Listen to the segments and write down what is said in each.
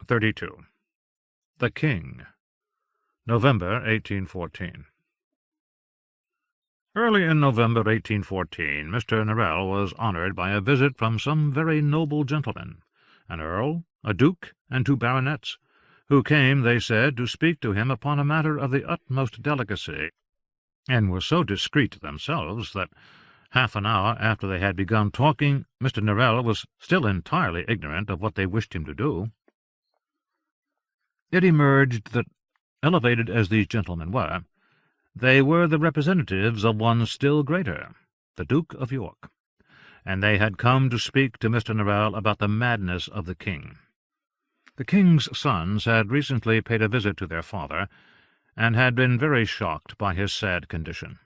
32. The King. November 1814. Early in November 1814, Mr. Norrell was honoured by a visit from some very noble gentlemen, an earl, a duke, and 2 baronets, who came, they said, to speak to him upon a matter of the utmost delicacy, and were so discreet themselves that half an hour after they had begun talking, Mr. Norrell was still entirely ignorant of what they wished him to do. It emerged that, elevated as these gentlemen were, they were the representatives of one still greater, the Duke of York, and they had come to speak to Mr. Norrell about the madness of the king. The king's sons had recently paid a visit to their father, and had been very shocked by his sad condition.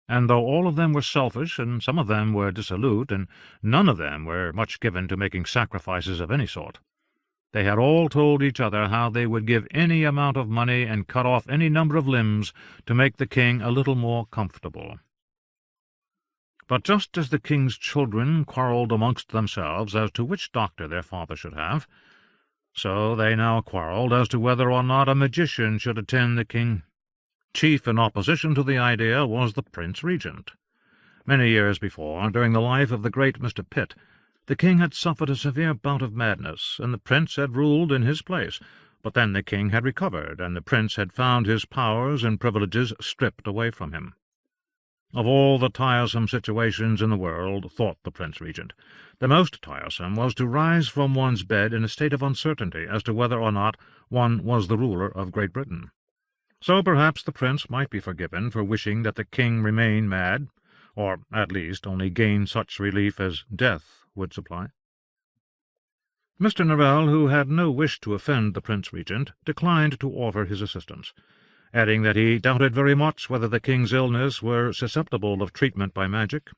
And though all of them were selfish, and some of them were dissolute, and none of them were much given to making sacrifices of any sort, they had all told each other how they would give any amount of money and cut off any number of limbs to make the king a little more comfortable. But just as the king's children quarrelled amongst themselves as to which doctor their father should have, so they now quarrelled as to whether or not a magician should attend the king. Chief in opposition to the idea was the Prince Regent. Many years before, during the life of the great Mr. Pitt, the king had suffered a severe bout of madness, and the prince had ruled in his place, but then the king had recovered, and the prince had found his powers and privileges stripped away from him. Of all the tiresome situations in the world, thought the Prince Regent, the most tiresome was to rise from one's bed in a state of uncertainty as to whether or not one was the ruler of Great Britain. So perhaps the prince might be forgiven for wishing that the king remain mad, or at least only gain such relief as death would supply. Mr. Norrell, who had no wish to offend the Prince Regent, declined to offer his assistance, adding that he doubted very much whether the king's illness were susceptible of treatment by magic.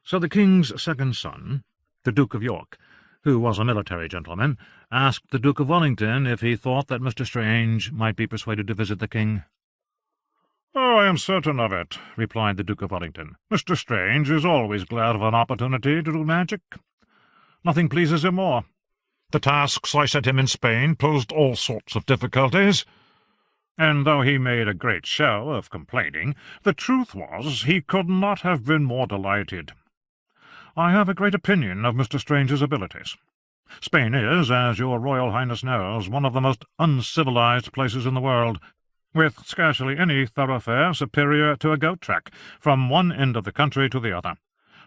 So the king's second son, the Duke of York, who was a military gentleman, asked the Duke of Wellington if he thought that Mr. Strange might be persuaded to visit the king. "Oh, I am certain of it," replied the Duke of Wellington. "Mr. Strange is always glad of an opportunity to do magic. Nothing pleases him more. The tasks I set him in Spain posed all sorts of difficulties, and though he made a great show of complaining, the truth was he could not have been more delighted. I have a great opinion of Mr. Strange's abilities. Spain is, as your Royal Highness knows, one of the most uncivilized places in the world, with scarcely any thoroughfare superior to a goat-track, from one end of the country to the other.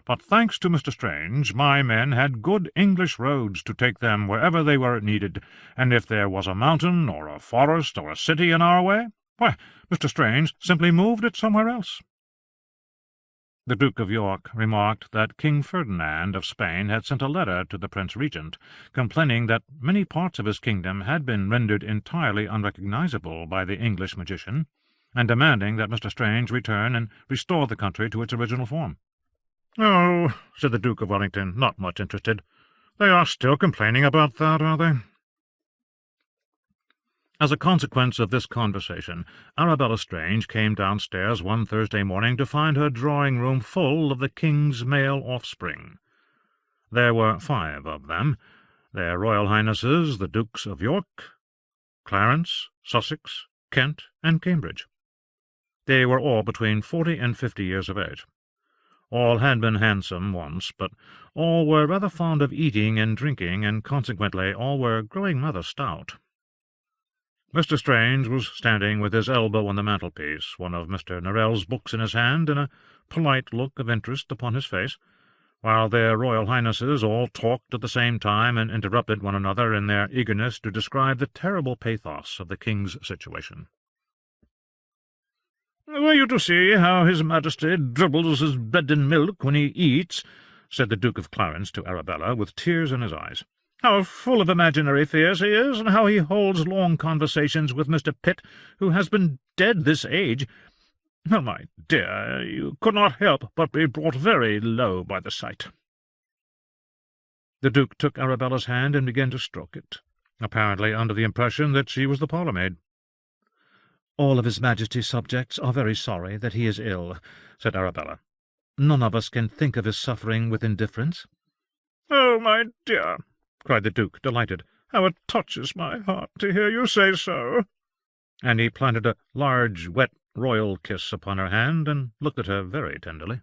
But thanks to Mr. Strange, my men had good English roads to take them wherever they were needed, and if there was a mountain, or a forest, or a city in our way, why, Mr. Strange simply moved it somewhere else." The Duke of York remarked that King Ferdinand of Spain had sent a letter to the Prince Regent, complaining that many parts of his kingdom had been rendered entirely unrecognizable by the English magician, and demanding that Mr. Strange return and restore the country to its original form. "Oh," said the Duke of Wellington, not much interested, "they are still complaining about that, are they?" As a consequence of this conversation, Arabella Strange came downstairs one Thursday morning to find her drawing-room full of the king's male offspring. There were 5 of them, their Royal Highnesses the Dukes of York, Clarence, Sussex, Kent, and Cambridge. They were all between 40 and 50 years of age. All had been handsome once, but all were rather fond of eating and drinking, and consequently all were growing rather stout. Mr. Strange was standing with his elbow on the mantelpiece, one of Mr. Norrell's books in his hand, and a polite look of interest upon his face, while their Royal Highnesses all talked at the same time and interrupted one another in their eagerness to describe the terrible pathos of the king's situation. "Were you to see how His Majesty dribbles his bread and milk when he eats," said the Duke of Clarence to Arabella, with tears in his eyes, "how full of imaginary fears he is, and how he holds long conversations with Mr. Pitt, who has been dead this age. Well, my dear, you could not help but be brought very low by the sight." The Duke took Arabella's hand and began to stroke it, apparently under the impression that she was the parlour-maid. "All of His Majesty's subjects are very sorry that he is ill," said Arabella. "None of us can think of his suffering with indifference." "Oh, my dear," cried the Duke, delighted, how it touches my heart to hear you say so!" And he planted a large, wet, royal kiss upon her hand, and looked at her very tenderly.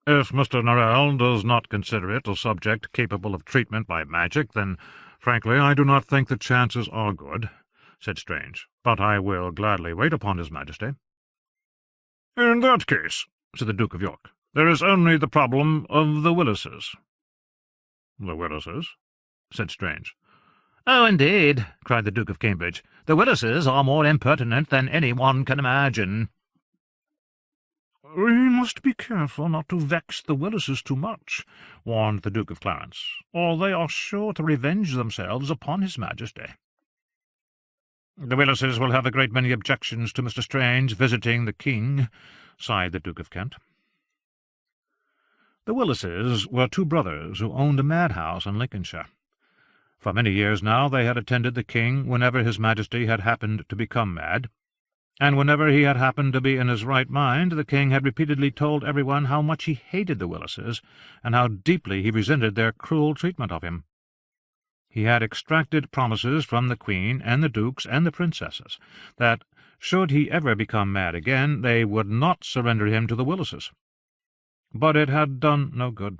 "If Mr. Norrell does not consider it a subject capable of treatment by magic, then, frankly, I do not think the chances are good," said Strange. "But I will gladly wait upon his Majesty." "In that case," said the Duke of York, "there is only the problem of the Willises." "The Willises?" said Strange. "Oh, indeed," cried the Duke of Cambridge. "The Willises are more impertinent than any one can imagine." "We must be careful not to vex the Willises too much," warned the Duke of Clarence, "or they are sure to revenge themselves upon his Majesty." "The Willises will have a great many objections to Mr. Strange visiting the King," sighed the Duke of Kent. The Willises were two brothers who owned a madhouse in Lincolnshire. For many years now they had attended the King whenever his Majesty had happened to become mad, and whenever he had happened to be in his right mind, the King had repeatedly told everyone how much he hated the Willises, and how deeply he resented their cruel treatment of him. He had extracted promises from the Queen and the Dukes and the Princesses that, should he ever become mad again, they would not surrender him to the Willises. But it had done no good.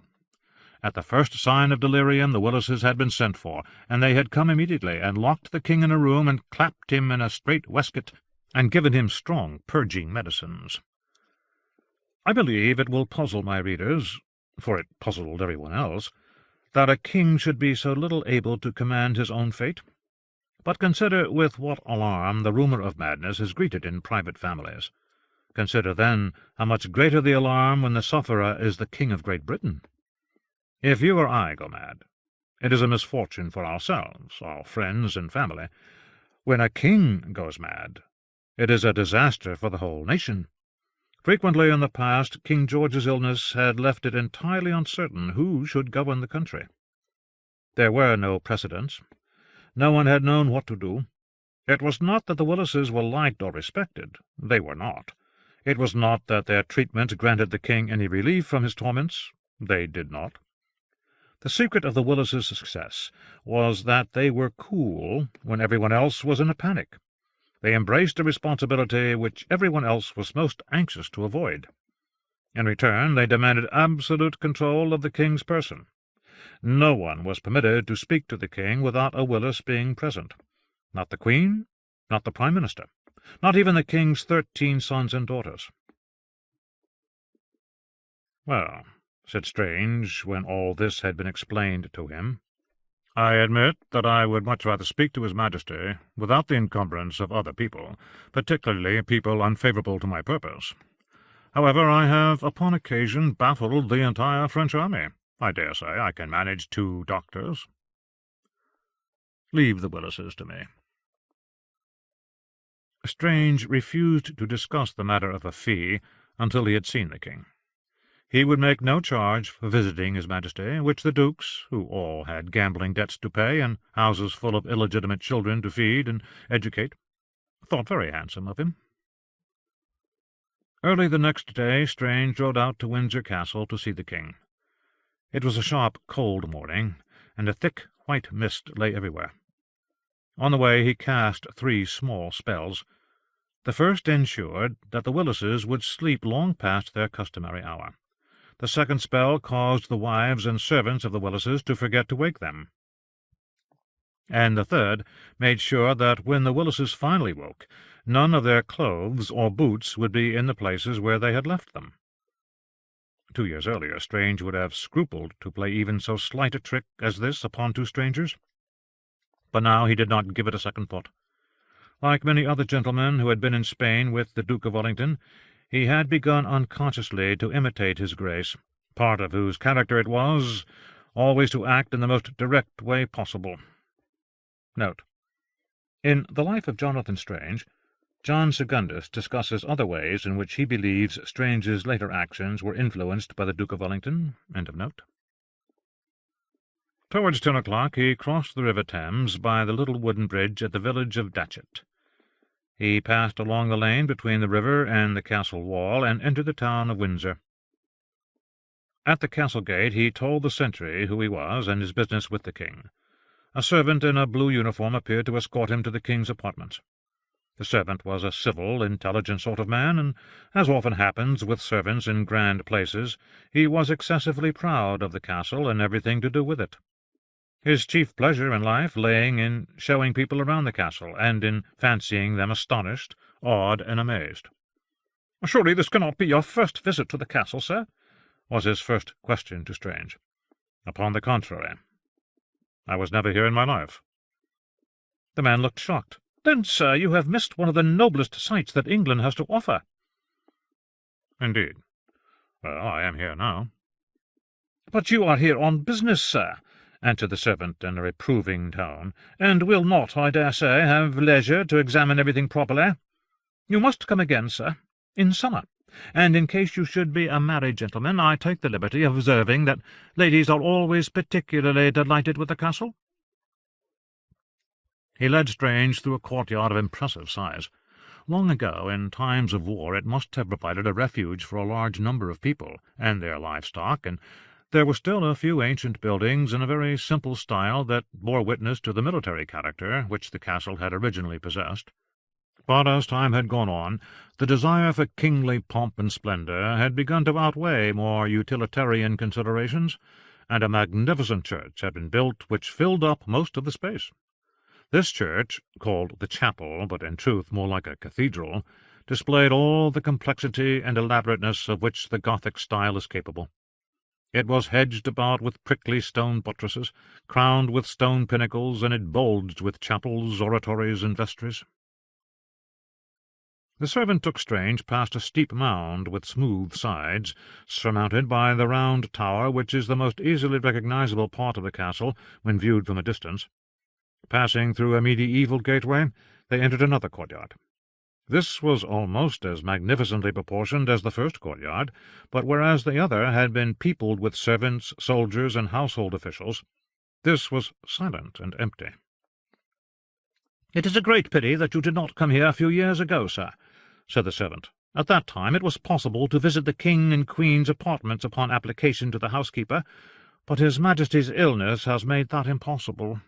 At the first sign of delirium the Willises had been sent for, and they had come immediately, and locked the King in a room, and clapped him in a strait waistcoat, and given him strong purging medicines. I believe it will puzzle my readers, for it puzzled every one else, that a king should be so little able to command his own fate. But consider with what alarm the rumour of madness is greeted in private families. Consider, then, how much greater the alarm when the sufferer is the King of Great Britain. If you or I go mad, it is a misfortune for ourselves, our friends and family. When a king goes mad, it is a disaster for the whole nation. Frequently in the past, King George's illness had left it entirely uncertain who should govern the country. There were no precedents. No one had known what to do. It was not that the Willises were liked or respected. They were not. It was not that their treatment granted the king any relief from his torments. They did not. The secret of the Willises' success was that they were cool when everyone else was in a panic. They embraced a responsibility which everyone else was most anxious to avoid. In return, they demanded absolute control of the king's person. No one was permitted to speak to the king without a Willis being present. Not the Queen, not the Prime Minister, not even the king's 13 sons and daughters. "Well," said Strange, when all this had been explained to him, "I admit that I would much rather speak to His Majesty without the encumbrance of other people, particularly people unfavourable to my purpose. However, I have upon occasion baffled the entire French army. I dare say I can manage 2 doctors. Leave the Willises to me." Strange refused to discuss the matter of a fee until he had seen the king. He would make no charge for visiting His Majesty, which the dukes, who all had gambling debts to pay and houses full of illegitimate children to feed and educate, thought very handsome of him. Early the next day Strange rode out to Windsor Castle to see the king. It was a sharp, cold morning, and a thick white mist lay everywhere. On the way he cast 3 small spells. The first ensured that the Willises would sleep long past their customary hour. The second spell caused the wives and servants of the Willises to forget to wake them. And the third made sure that when the Willises finally woke, none of their clothes or boots would be in the places where they had left them. 2 years earlier, Strange would have scrupled to play even so slight a trick as this upon 2 strangers. But now he did not give it a second thought. Like many other gentlemen who had been in Spain with the Duke of Wellington, he had begun unconsciously to imitate his Grace, part of whose character it was always to act in the most direct way possible. Note: in The Life of Jonathan Strange, John Segundus discusses other ways in which he believes Strange's later actions were influenced by the Duke of Wellington. End of note. Towards 10 o'clock he crossed the River Thames by the little wooden bridge at the village of Datchet. He passed along the lane between the river and the castle wall, and entered the town of Windsor. At the castle gate he told the sentry who he was and his business with the king. A servant in a blue uniform appeared to escort him to the king's apartments. The servant was a civil, intelligent sort of man, and, as often happens with servants in grand places, he was excessively proud of the castle and everything to do with it. His chief pleasure in life lay in showing people around the castle, and in fancying them astonished, awed, and amazed. "Surely this cannot be your first visit to the castle, sir?" was his first question to Strange. "Upon the contrary. I was never here in my life." The man looked shocked. "Then, sir, you have missed one of the noblest sights that England has to offer." "Indeed. Well, I am here now." "But you are here on business, sir," answered the servant in a reproving tone, "and will not, I dare say, have leisure to examine everything properly. You must come again, sir, in summer, and in case you should be a married gentleman, I take the liberty of observing that ladies are always particularly delighted with the castle." He led Strange through a courtyard of impressive size. Long ago, in times of war, it must have provided a refuge for a large number of people and their livestock, and there were still a few ancient buildings in a very simple style that bore witness to the military character which the castle had originally possessed. But as time had gone on, the desire for kingly pomp and splendour had begun to outweigh more utilitarian considerations, and a magnificent church had been built which filled up most of the space. This church, called the chapel, but in truth more like a cathedral, displayed all the complexity and elaborateness of which the Gothic style is capable. It was hedged about with prickly stone buttresses, crowned with stone pinnacles, and it bulged with chapels, oratories, and vestries. The servant took Strange past a steep mound with smooth sides, surmounted by the round tower which is the most easily recognizable part of the castle when viewed from a distance. Passing through a mediaeval gateway, they entered another courtyard. This was almost as magnificently proportioned as the first courtyard, but whereas the other had been peopled with servants, soldiers, and household officials, this was silent and empty. "It is a great pity that you did not come here a few years ago, sir," said the servant. "At that time it was possible to visit the King and Queen's apartments upon application to the housekeeper, but His Majesty's illness has made that impossible."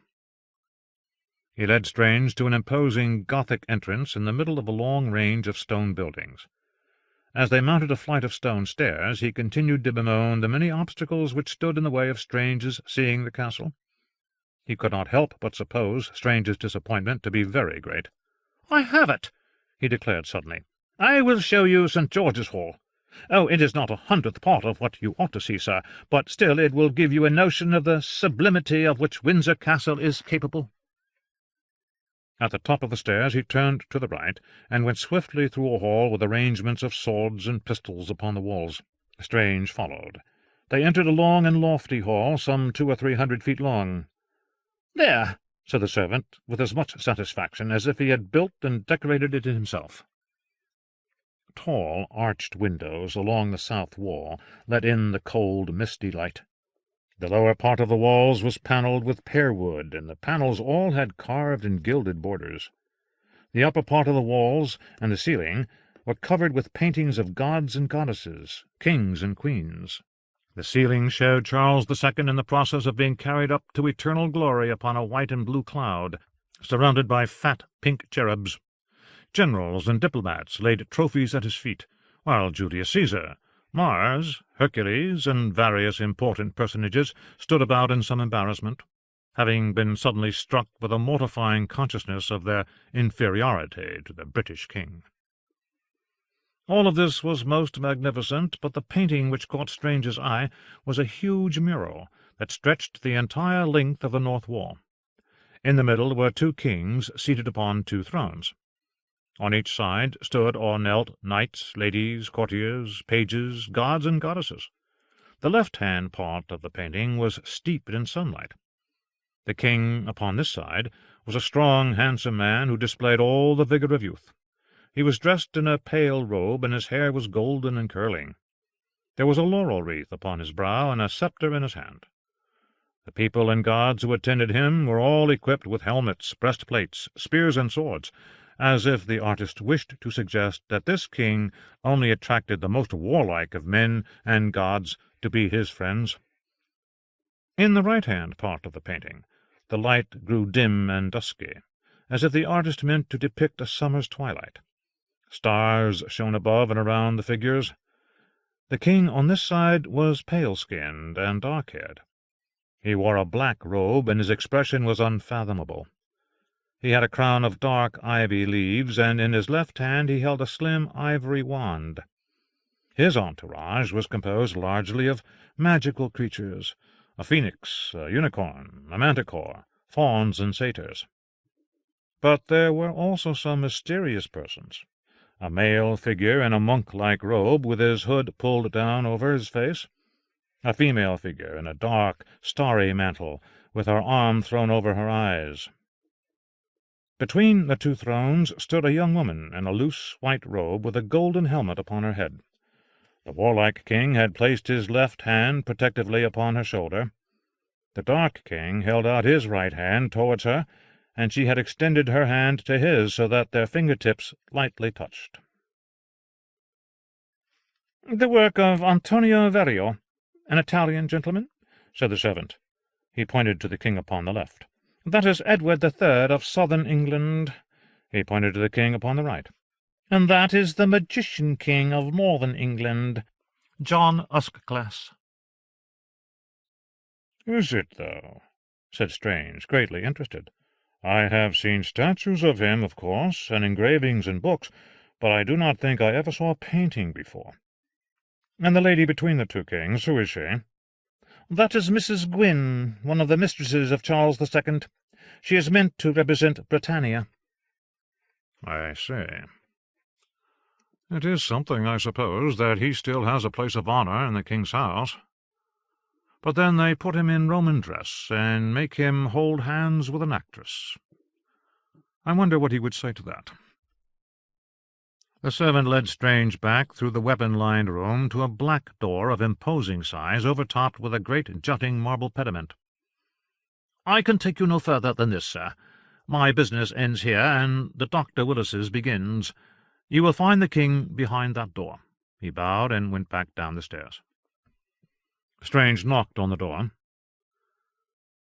He led Strange to an imposing Gothic entrance in the middle of a long range of stone buildings. As they mounted a flight of stone stairs, he continued to bemoan the many obstacles which stood in the way of Strange's seeing the castle. He could not help but suppose Strange's disappointment to be very great. "I have it," he declared suddenly. "I will show you St. George's Hall. Oh, it is not 100th part of what you ought to see, sir, but still it will give you a notion of the sublimity of which Windsor Castle is capable." At the top of the stairs he turned to the right, and went swiftly through a hall with arrangements of swords and pistols upon the walls. Strange followed. They entered a long and lofty hall, some 200 or 300 feet long. "There," said the servant, with as much satisfaction as if he had built and decorated it himself. Tall, arched windows along the south wall let in the cold, misty light. The lower part of the walls was panelled with pear wood, and the panels all had carved and gilded borders. The upper part of the walls and the ceiling were covered with paintings of gods and goddesses, kings and queens. The ceiling showed Charles II in the process of being carried up to eternal glory upon a white and blue cloud, surrounded by fat pink cherubs. Generals and diplomats laid trophies at his feet, while Julius Caesar, Mars, Hercules, and various important personages stood about in some embarrassment, having been suddenly struck with a mortifying consciousness of their inferiority to the British king. All of this was most magnificent, but the painting which caught Strange's eye was a huge mural that stretched the entire length of the north wall. In the middle were 2 kings seated upon 2 thrones. On each side stood or knelt knights, ladies, courtiers, pages, gods and goddesses. The left-hand part of the painting was steeped in sunlight. The king, upon this side, was a strong, handsome man who displayed all the vigour of youth. He was dressed in a pale robe, and his hair was golden and curling. There was a laurel wreath upon his brow, and a sceptre in his hand. The people and gods who attended him were all equipped with helmets, breastplates, spears, and swords, as if the artist wished to suggest that this king only attracted the most warlike of men and gods to be his friends. In the right-hand part of the painting, the light grew dim and dusky, as if the artist meant to depict a summer's twilight. Stars shone above and around the figures. The king on this side was pale-skinned and dark-haired. He wore a black robe, and his expression was unfathomable. He had a crown of dark ivy leaves, and in his left hand he held a slim ivory wand. His entourage was composed largely of magical creatures, a phoenix, a unicorn, a manticore, fauns and satyrs. But there were also some mysterious persons. A male figure in a monk-like robe, with his hood pulled down over his face. A female figure in a dark, starry mantle, with her arm thrown over her eyes. Between the two thrones stood a young woman in a loose white robe with a golden helmet upon her head. The warlike king had placed his left hand protectively upon her shoulder. The dark king held out his right hand towards her, and she had extended her hand to his so that their fingertips lightly touched. "The work of Antonio Verrio, an Italian gentleman," said the servant. He pointed to the king upon the left. "That is Edward III of southern England." He pointed to the king upon the right. "And that is the magician king of northern England, John Usclass." "Is it, though?" said Strange, greatly interested. "I have seen statues of him, of course, and engravings in books, but I do not think I ever saw a painting before. And the lady between the two kings, who is she?" "That is Mrs. Gwynne, one of the mistresses of Charles II. She is meant to represent Britannia." "I see. It is something, I suppose, that he still has a place of honour in the king's house. But then they put him in Roman dress, and make him hold hands with an actress. I wonder what he would say to that." The servant led Strange back through the weapon-lined room to a black door of imposing size, overtopped with a great jutting marble pediment. "I can take you no further than this, sir. My business ends here, and the Dr. Willis's begins. You will find the king behind that door." He bowed and went back down the stairs. Strange knocked on the door.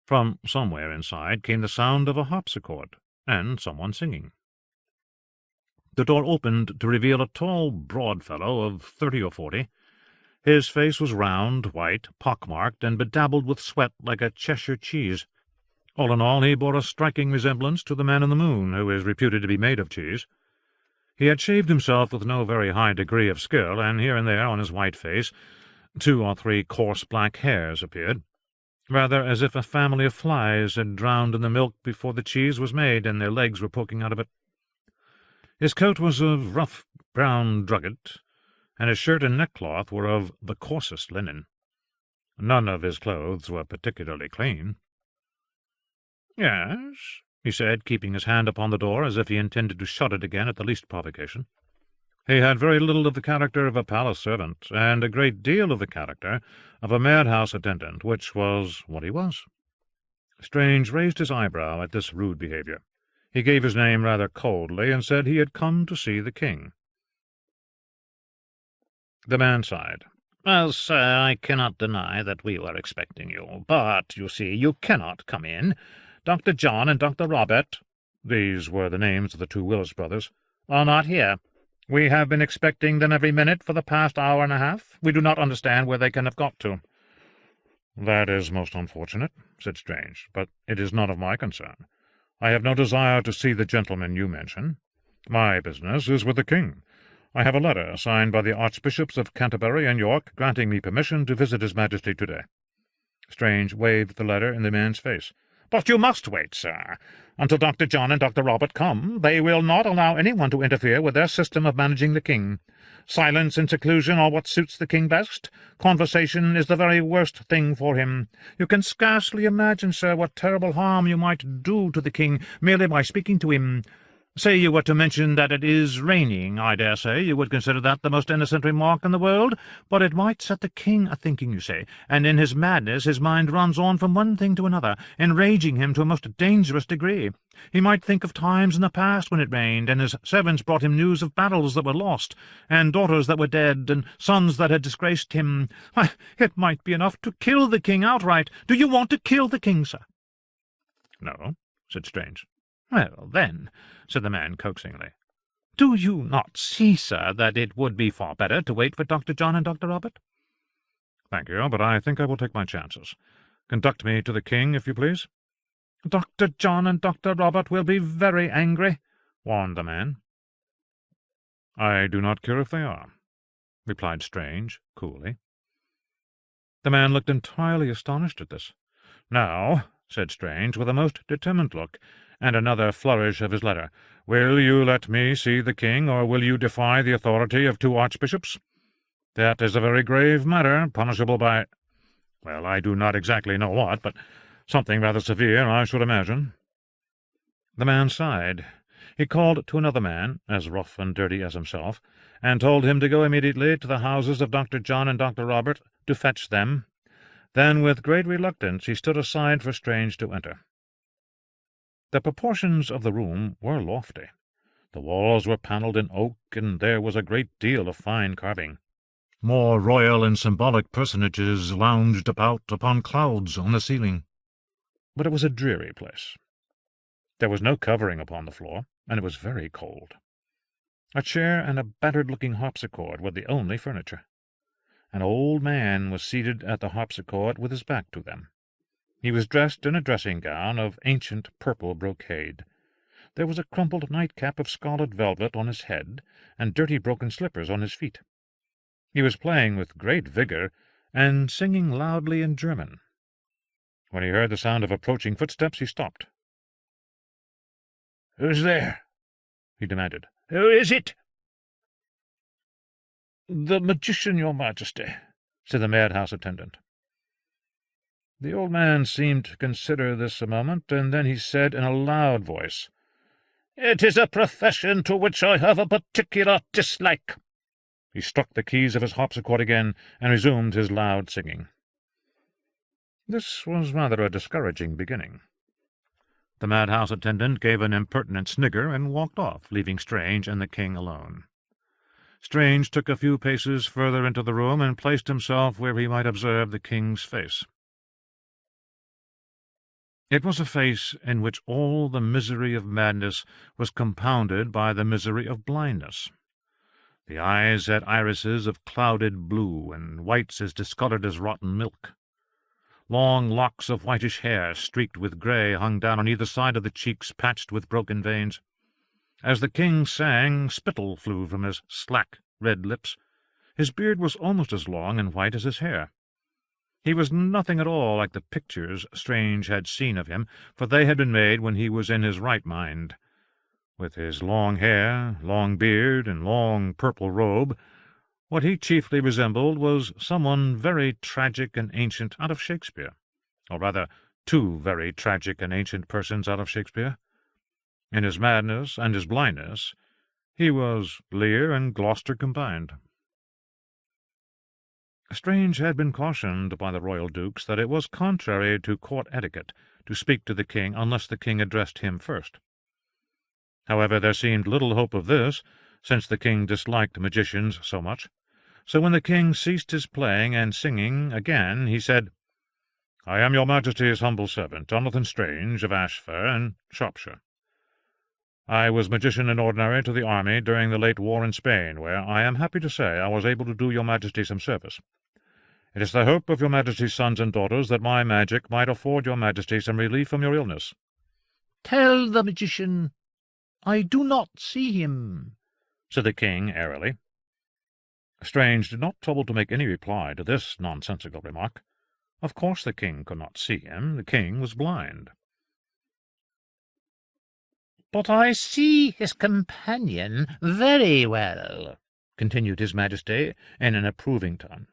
From somewhere inside came the sound of a harpsichord, and someone singing. The door opened to reveal a tall, broad fellow of 30 or 40. His face was round, white, pock-marked, and bedabbled with sweat like a Cheshire cheese. All in all, he bore a striking resemblance to the man in the moon, who is reputed to be made of cheese. He had shaved himself with no very high degree of skill, and here and there on his white face 2 or 3 coarse black hairs appeared, rather as if a family of flies had drowned in the milk before the cheese was made, and their legs were poking out of it. His coat was of rough brown drugget, and his shirt and neckcloth were of the coarsest linen. None of his clothes were particularly clean. "Yes," he said, keeping his hand upon the door, as if he intended to shut it again at the least provocation. He had very little of the character of a palace servant, and a great deal of the character of a madhouse attendant, which was what he was. Strange raised his eyebrow at this rude behaviour. He gave his name rather coldly, and said he had come to see the king. The man sighed. "Well, sir, I cannot deny that we were expecting you, but, you see, you cannot come in. Dr. John and Dr. Robert," these were the names of the 2 Willis brothers, "are not here. We have been expecting them every minute for the past hour and a half. We do not understand where they can have got to." "That is most unfortunate," said Strange, "but it is none of my concern. I have no desire to see the gentleman you mention. My business is with the king. I have a letter signed by the Archbishops of Canterbury and York granting me permission to visit His Majesty today." Strange waved the letter in the man's face. "But you must wait, sir, until Dr. John and Dr. Robert come. They will not allow anyone to interfere with their system of managing the king. Silence and seclusion are what suits the king best. Conversation is the very worst thing for him. You can scarcely imagine, sir, what terrible harm you might do to the king merely by speaking to him. Say you were to mention that it is raining, I dare say you would consider that the most innocent remark in the world, but it might set the king a-thinking, you say, and in his madness his mind runs on from one thing to another, enraging him to a most dangerous degree. He might think of times in the past when it rained, and his servants brought him news of battles that were lost, and daughters that were dead, and sons that had disgraced him. Why, it might be enough to kill the king outright. Do you want to kill the king, sir?" "No," said Strange. "Well, then," said the man coaxingly, "do you not see, sir, that it would be far better to wait for Dr. John and Dr. Robert?" "Thank you, but I think I will take my chances. Conduct me to the king, if you please." "Dr. John and Dr. Robert will be very angry," warned the man. "I do not care if they are," replied Strange coolly. The man looked entirely astonished at this. "Now," said Strange, with a most determined look, and another flourish of his letter, "will you let me see the king, or will you defy the authority of 2 archbishops? That is a very grave matter, punishable by— well, I do not exactly know what, but something rather severe, I should imagine." The man sighed. He called to another man, as rough and dirty as himself, and told him to go immediately to the houses of Dr. John and Dr. Robert to fetch them. Then, with great reluctance, he stood aside for Strange to enter. The proportions of the room were lofty. The walls were panelled in oak, and there was a great deal of fine carving. More royal and symbolic personages lounged about upon clouds on the ceiling. But it was a dreary place. There was no covering upon the floor, and it was very cold. A chair and a battered-looking harpsichord were the only furniture. An old man was seated at the harpsichord with his back to them. He was dressed in a dressing-gown of ancient purple brocade. There was a crumpled nightcap of scarlet velvet on his head, and dirty broken slippers on his feet. He was playing with great vigour, and singing loudly in German. When he heard the sound of approaching footsteps, he stopped. "Who's there?" he demanded. "Who is it?" "The magician, your Majesty," said the madhouse attendant. The old man seemed to consider this a moment, and then he said in a loud voice, "It is a profession to which I have a particular dislike." He struck the keys of his harpsichord again, and resumed his loud singing. This was rather a discouraging beginning. The madhouse attendant gave an impertinent snigger and walked off, leaving Strange and the king alone. Strange took a few paces further into the room and placed himself where he might observe the king's face. It was a face in which all the misery of madness was compounded by the misery of blindness. The eyes had irises of clouded blue, and whites as discoloured as rotten milk. Long locks of whitish hair, streaked with grey, hung down on either side of the cheeks, patched with broken veins. As the king sang, spittle flew from his slack red lips. His beard was almost as long and white as his hair. He was nothing at all like the pictures Strange had seen of him, for they had been made when he was in his right mind. With his long hair, long beard, and long purple robe, what he chiefly resembled was someone very tragic and ancient out of Shakespeare, or rather 2 very tragic and ancient persons out of Shakespeare. In his madness and his blindness, he was Lear and Gloucester combined. Strange had been cautioned by the royal dukes that it was contrary to court etiquette to speak to the king unless the king addressed him first. However, there seemed little hope of this, since the king disliked magicians so much. So when the king ceased his playing and singing again, he said, "I am your Majesty's humble servant, Jonathan Strange of Ashfur in Shropshire. I was magician in ordinary to the army during the late war in Spain, where I am happy to say I was able to do your Majesty some service. It is the hope of your Majesty's sons and daughters that my magic might afford your Majesty some relief from your illness." "Tell the magician I do not see him," said the king airily. Strange did not trouble to make any reply to this nonsensical remark. Of course the king could not see him. The king was blind. "But I see his companion very well," continued his Majesty in an approving tone.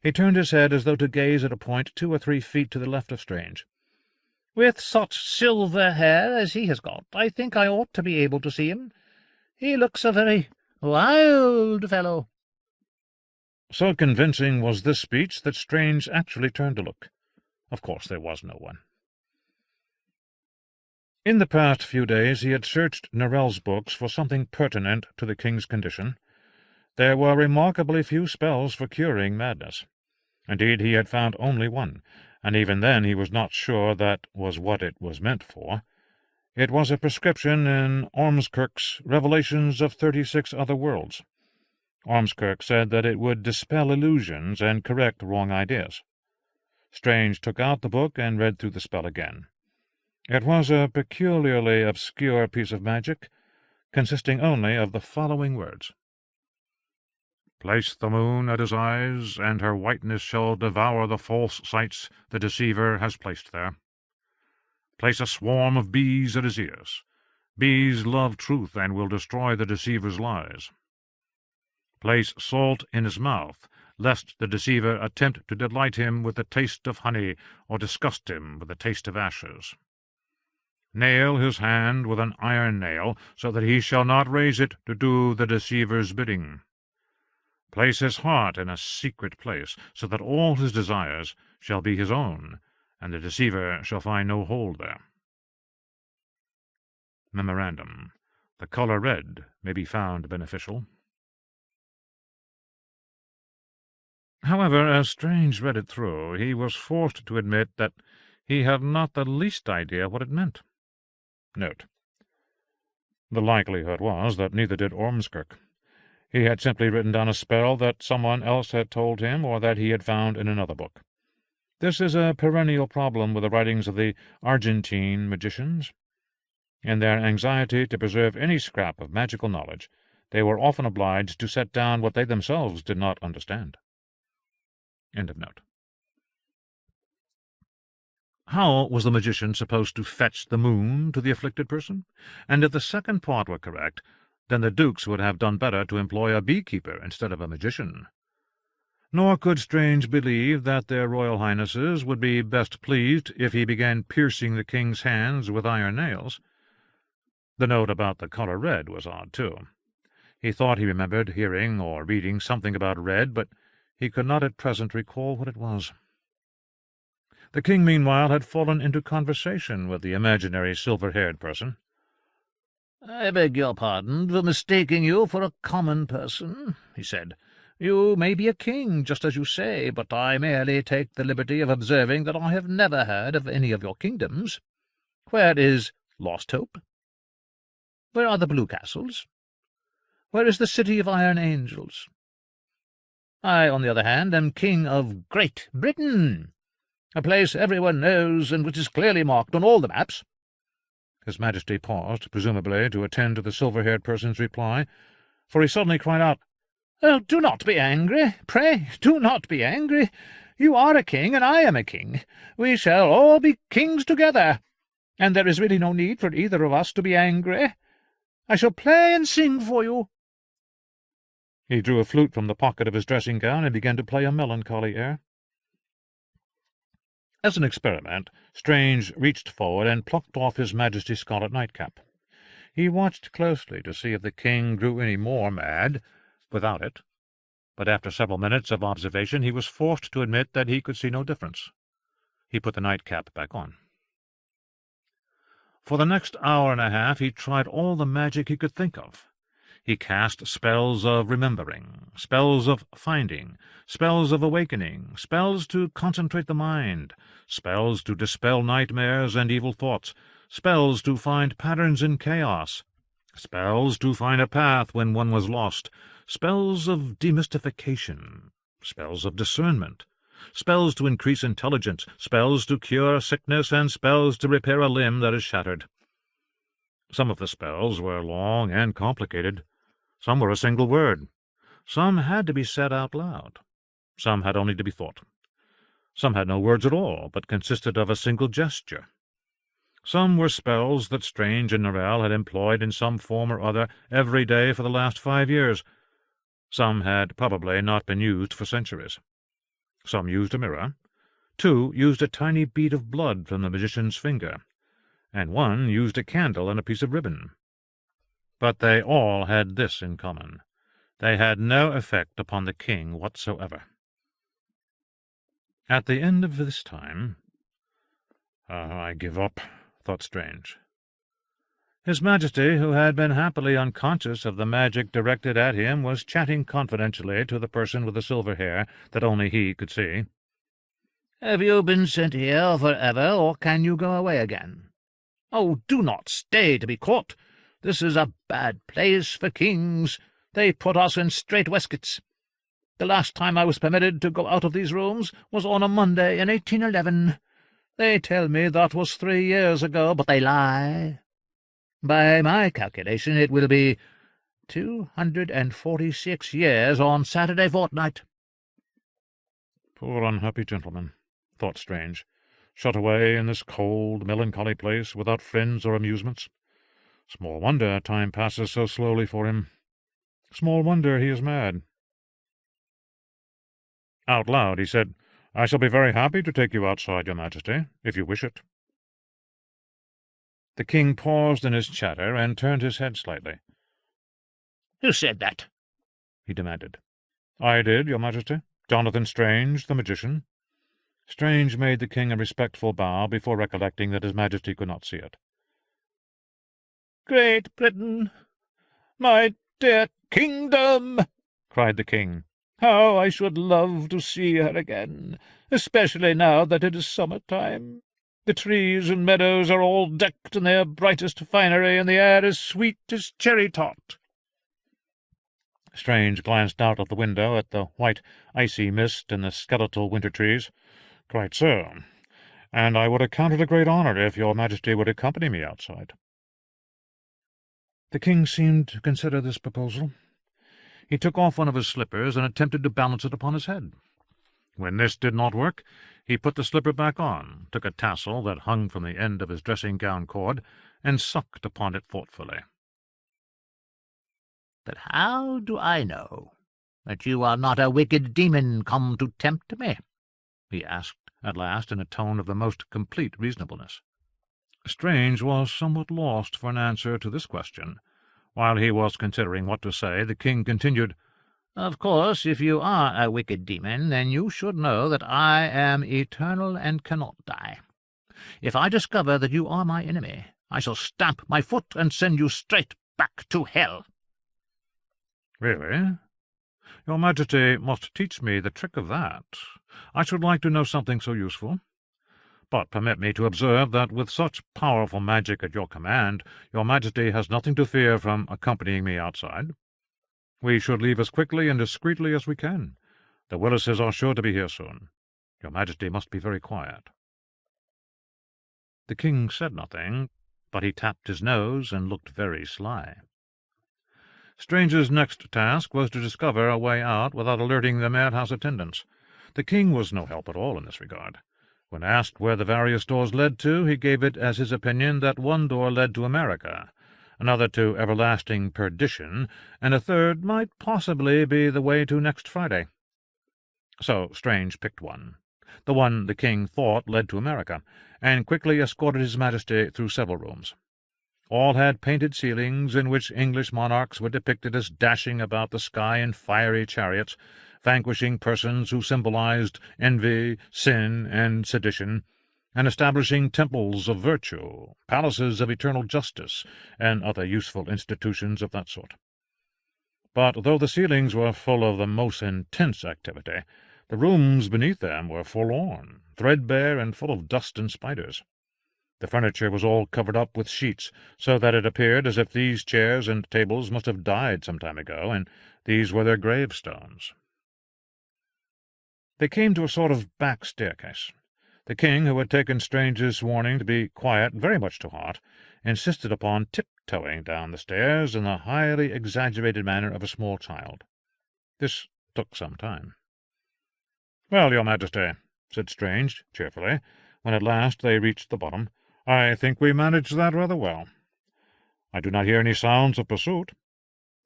He turned his head as though to gaze at a point 2 or 3 feet to the left of Strange. With such silver hair as he has got, I think I ought to be able to see him. He looks a very wild fellow." So convincing was this speech that Strange actually turned to look. Of course there was no one. In the past few days he had searched Norrell's books for something pertinent to the king's condition. There were remarkably few spells for curing madness. Indeed, he had found only one, and even then he was not sure that was what it was meant for. It was a prescription in Ormskirk's Revelations of 36 Other Worlds. Ormskirk said that it would dispel illusions and correct wrong ideas. Strange took out the book and read through the spell again. It was a peculiarly obscure piece of magic, consisting only of the following words: "Place the moon at his eyes, and her whiteness shall devour the false sights the deceiver has placed there. Place a swarm of bees at his ears. Bees love truth and will destroy the deceiver's lies. Place salt in his mouth, lest the deceiver attempt to delight him with the taste of honey, or disgust him with the taste of ashes. Nail his hand with an iron nail, so that he shall not raise it to do the deceiver's bidding. Place his heart in a secret place, so that all his desires shall be his own, and the deceiver shall find no hold there." Memorandum: the color red may be found beneficial. However, as Strange read it through, he was forced to admit that he had not the least idea what it meant. Note: the likelihood was that neither did Ormskirk. He had simply written down a spell that someone else had told him, or that he had found in another book. This is a perennial problem with the writings of the Argentine magicians. In their anxiety to preserve any scrap of magical knowledge, they were often obliged to set down what they themselves did not understand. End of note. How was the magician supposed to fetch the moon to the afflicted person? And if the second part were correct, then the dukes would have done better to employ a beekeeper instead of a magician. Nor could Strange believe that their royal highnesses would be best pleased if he began piercing the king's hands with iron nails. The note about the colour red was odd, too. He thought he remembered hearing or reading something about red, but he could not at present recall what it was. The king, meanwhile, had fallen into conversation with the imaginary silver-haired person. "I beg your pardon for mistaking you for a common person," he said. "You may be a king, just as you say, but I merely take the liberty of observing that I have never heard of any of your kingdoms. Where is Lost Hope? Where are the Blue Castles? Where is the City of Iron Angels? I, on the other hand, am King of Great Britain, a place everyone knows and which is clearly marked on all the maps." His Majesty paused, presumably to attend to the silver-haired person's reply, for he suddenly cried out, "Oh, do not be angry. Pray, do not be angry. You are a king, and I am a king. We shall all be kings together, and there is really no need for either of us to be angry. I shall play and sing for you." He drew a flute from the pocket of his dressing-gown and began to play a melancholy air. As an experiment, Strange reached forward and plucked off His Majesty's scarlet nightcap. He watched closely to see if the king grew any more mad without it, but after several minutes of observation he was forced to admit that he could see no difference. He put the nightcap back on. For the next hour and a half he tried all the magic he could think of. He cast spells of remembering, spells of finding, spells of awakening, spells to concentrate the mind, spells to dispel nightmares and evil thoughts, spells to find patterns in chaos, spells to find a path when one was lost, spells of demystification, spells of discernment, spells to increase intelligence, spells to cure sickness, and spells to repair a limb that is shattered. Some of the spells were long and complicated. Some were a single word. Some had to be said out loud. Some had only to be thought. Some had no words at all, but consisted of a single gesture. Some were spells that Strange and Norrell had employed in some form or other every day for the last 5 years. Some had probably not been used for centuries. Some used a mirror. 2 used a tiny bead of blood from the magician's finger, and 1 used a candle and a piece of ribbon. But they all had this in common: they had no effect upon the king whatsoever. At the end of this time, "I give up," thought Strange. His Majesty, who had been happily unconscious of the magic directed at him, was chatting confidentially to the person with the silver hair that only he could see. "Have you been sent here for ever, or can you go away again? Oh, do not stay to be caught. This is a bad place for kings. They put us in strait waistcoats. The last time I was permitted to go out of these rooms was on a Monday in 1811. They tell me that was 3 years ago, but they lie. By my calculation, it will be 246 years on Saturday fortnight." "Poor unhappy gentleman," thought Strange, "shut away in this cold, melancholy place, without friends or amusements. Small wonder time passes so slowly for him. Small wonder he is mad." Out loud he said, "I shall be very happy to take you outside, Your Majesty, if you wish it." The king paused in his chatter and turned his head slightly. "Who said that?" he demanded. "I did, Your Majesty. Jonathan Strange, the magician." Strange made the king a respectful bow before recollecting that his Majesty could not see it. "Great Britain, my dear kingdom!" cried the king. "How I should love to see her again, especially now that it is summer-time. The trees and meadows are all decked in their brightest finery, and the air is sweet as cherry-tart." Strange glanced out of the window at the white, icy mist and the skeletal winter trees. "Quite so, and I would account it a great honour if Your Majesty would accompany me outside." The king seemed to consider this proposal. He took off one of his slippers and attempted to balance it upon his head. When this did not work, he put the slipper back on, took a tassel that hung from the end of his dressing-gown cord, and sucked upon it thoughtfully. "But how do I know that you are not a wicked demon come to tempt me?" he asked at last, in a tone of the most complete reasonableness. Strange was somewhat lost for an answer to this question. While he was considering what to say, the king continued, "Of course, if you are a wicked demon, then you should know that I am eternal and cannot die. If I discover that you are my enemy, I shall stamp my foot and send you straight back to hell." "Really? Your Majesty must teach me the trick of that. I should like to know something so useful. But permit me to observe that with such powerful magic at your command, Your Majesty has nothing to fear from accompanying me outside. We should leave as quickly and discreetly as we can. The Willises are sure to be here soon. Your Majesty must be very quiet." The king said nothing, but he tapped his nose and looked very sly. Strange's next task was to discover a way out without alerting the madhouse attendants. The king was no help at all in this regard. When asked where the various doors led to, he gave it as his opinion that one door led to America, another to everlasting perdition, and a third might possibly be the way to next Friday. So Strange picked one, the one the king thought led to America, and quickly escorted his Majesty through several rooms. All had painted ceilings in which English monarchs were depicted as dashing about the sky in fiery chariots, vanquishing persons who symbolized envy, sin, and sedition, and establishing temples of virtue, palaces of eternal justice, and other useful institutions of that sort. But though the ceilings were full of the most intense activity, the rooms beneath them were forlorn, threadbare, and full of dust and spiders. The furniture was all covered up with sheets, so that it appeared as if these chairs and tables must have died some time ago, and these were their gravestones. They came to a sort of back staircase. The king, who had taken Strange's warning to be quiet very much to heart, insisted upon tiptoeing down the stairs in the highly exaggerated manner of a small child. This took some time. "Well, Your Majesty," said Strange cheerfully, when at last they reached the bottom, "I think we managed that rather well. I do not hear any sounds of pursuit.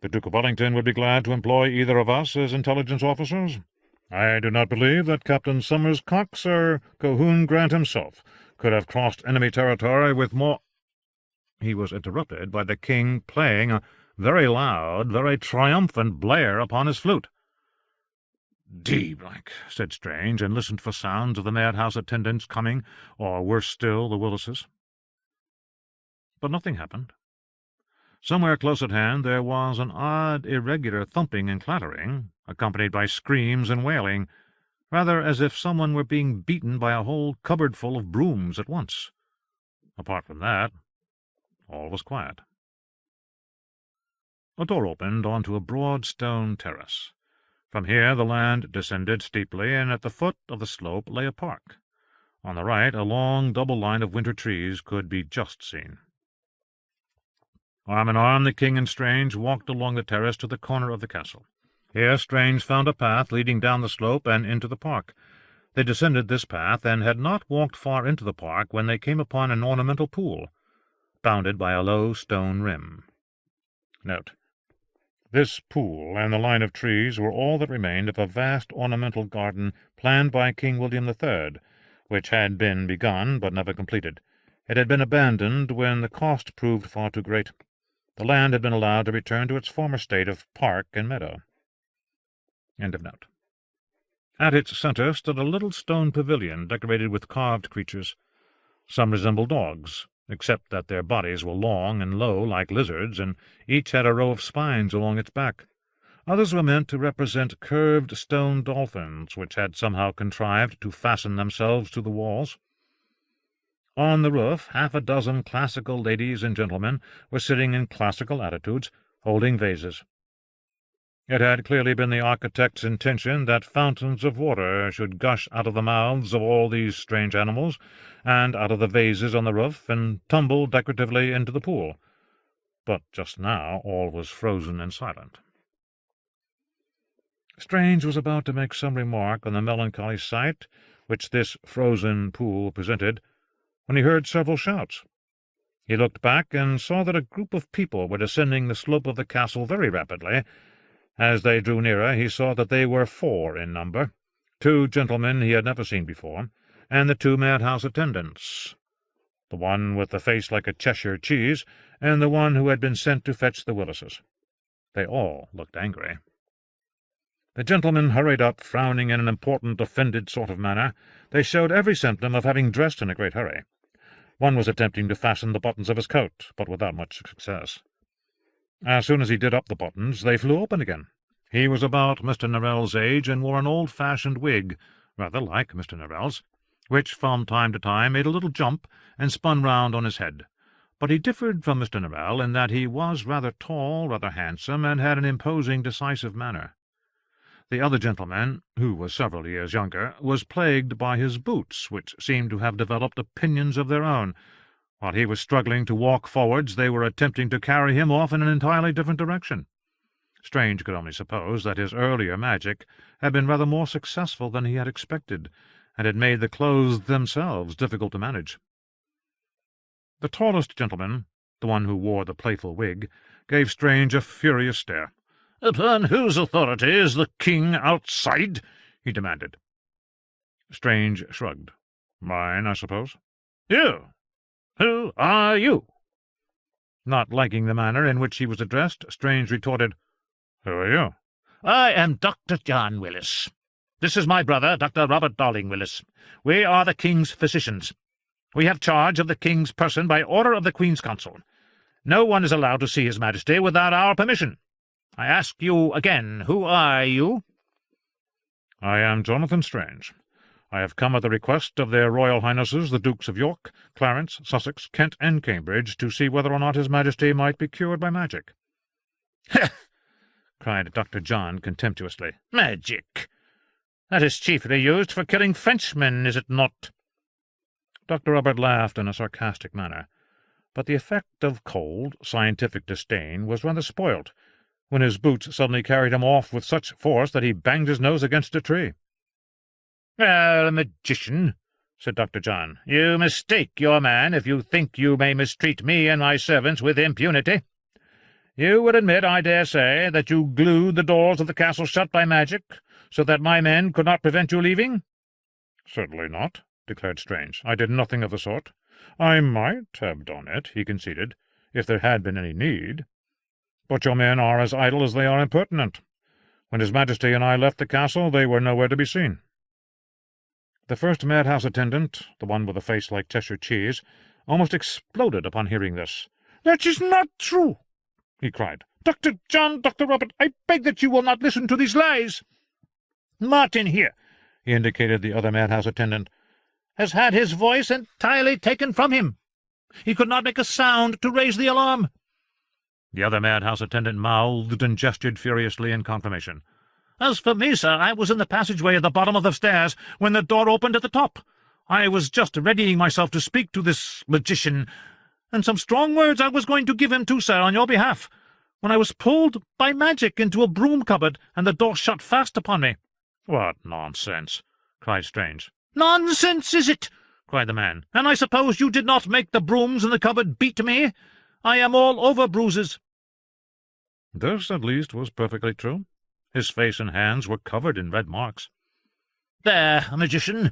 The Duke of Wellington would be glad to employ either of us as intelligence officers. I do not believe that Captain Somers Cox or Colquhoun Grant himself could have crossed enemy territory with more—" He was interrupted by the king playing a very loud, very triumphant blare upon his flute. "D——," said Strange, and listened for sounds of the madhouse attendants coming, or, worse still, the Willises. But nothing happened. Somewhere close at hand there was an odd, irregular thumping and clattering, accompanied by screams and wailing, rather as if someone were being beaten by a whole cupboardful of brooms at once. Apart from that, all was quiet. A door opened onto a broad stone terrace. From here the land descended steeply, and at the foot of the slope lay a park. On the right a long double line of winter trees could be just seen. Arm in arm, the king and Strange walked along the terrace to the corner of the castle. Here Strange found a path leading down the slope and into the park. They descended this path, and had not walked far into the park when they came upon an ornamental pool, bounded by a low stone rim. Note: this pool and the line of trees were all that remained of a vast ornamental garden planned by King William III, which had been begun but never completed. It had been abandoned when the cost proved far too great. The land had been allowed to return to its former state of park and meadow. End of note. At its centre stood a little stone pavilion decorated with carved creatures. Some resembled dogs, except that their bodies were long and low like lizards, and each had a row of spines along its back. Others were meant to represent curved stone dolphins, which had somehow contrived to fasten themselves to the walls. On the roof, half a dozen classical ladies and gentlemen were sitting in classical attitudes, holding vases. It had clearly been the architect's intention that fountains of water should gush out of the mouths of all these strange animals, and out of the vases on the roof, and tumble decoratively into the pool. But just now all was frozen and silent. Strange was about to make some remark on the melancholy sight which this frozen pool presented, when he heard several shouts. He looked back and saw that a group of people were descending the slope of the castle very rapidly. As they drew nearer, he saw that they were 4 in number, 2 gentlemen he had never seen before, and the 2 madhouse attendants, the one with the face like a Cheshire cheese, and the one who had been sent to fetch the Willises. They all looked angry. The gentlemen hurried up, frowning in an important, offended sort of manner. They showed every symptom of having dressed in a great hurry. One was attempting to fasten the buttons of his coat, but without much success. As soon as he did up the buttons, they flew open again. He was about Mr. Norrell's age, and wore an old-fashioned wig, rather like Mr. Norrell's, which from time to time made a little jump and spun round on his head. But he differed from Mr. Norrell in that he was rather tall, rather handsome, and had an imposing, decisive manner. The other gentleman, who was several years younger, was plagued by his boots, which seemed to have developed opinions of their own. While he was struggling to walk forwards, they were attempting to carry him off in an entirely different direction. Strange could only suppose that his earlier magic had been rather more successful than he had expected, and had made the clothes themselves difficult to manage. The tallest gentleman, the one who wore the playful wig, gave Strange a furious stare. "Upon whose authority is the king outside?" he demanded. Strange shrugged. "Mine, I suppose." "You? Who are you?" Not liking the manner in which he was addressed, Strange retorted, "Who are you?" "I am Dr. John Willis. This is my brother, Dr. Robert Darling Willis. We are the king's physicians. We have charge of the king's person by order of the Queen's Council. No one is allowed to see His Majesty without our permission. I ask you again, who are you?" "I am Jonathan Strange. I have come at the request of their Royal Highnesses the Dukes of York, Clarence, Sussex, Kent, and Cambridge, to see whether or not His Majesty might be cured by magic." cried Dr. John contemptuously. "Magic? That is chiefly used for killing Frenchmen, is it not?" Dr. Robert laughed in a sarcastic manner, but the effect of cold, scientific disdain was rather spoilt when his boots suddenly carried him off with such force that he banged his nose against a tree. "Well, magician," said Dr. John, "you mistake your man if you think you may mistreat me and my servants with impunity. You will admit, I dare say, that you glued the doors of the castle shut by magic, so that my men could not prevent you leaving?" "Certainly not," declared Strange. "I did nothing of the sort. I might have done it," he conceded, "if there had been any need. But your men are as idle as they are impertinent. When His Majesty and I left the castle, they were nowhere to be seen." The first madhouse attendant, the one with a face like Cheshire cheese, almost exploded upon hearing this. "That is not true," he cried. "Dr. John, Dr. Robert, I beg that you will not listen to these lies. Martin here," he indicated the other madhouse attendant, "has had his voice entirely taken from him. He could not make a sound to raise the alarm." The other madhouse attendant mouthed and gestured furiously in confirmation. "As for me, sir, I was in the passageway at the bottom of the stairs when the door opened at the top. I was just readying myself to speak to this magician, and some strong words I was going to give him too, sir, on your behalf, when I was pulled by magic into a broom cupboard, and the door shut fast upon me." "What nonsense!" cried Strange. "Nonsense, is it?" cried the man. "And I suppose you did not make the brooms in the cupboard beat me? I am all over bruises." This, at least, was perfectly true. His face and hands were covered in red marks. "There, magician!"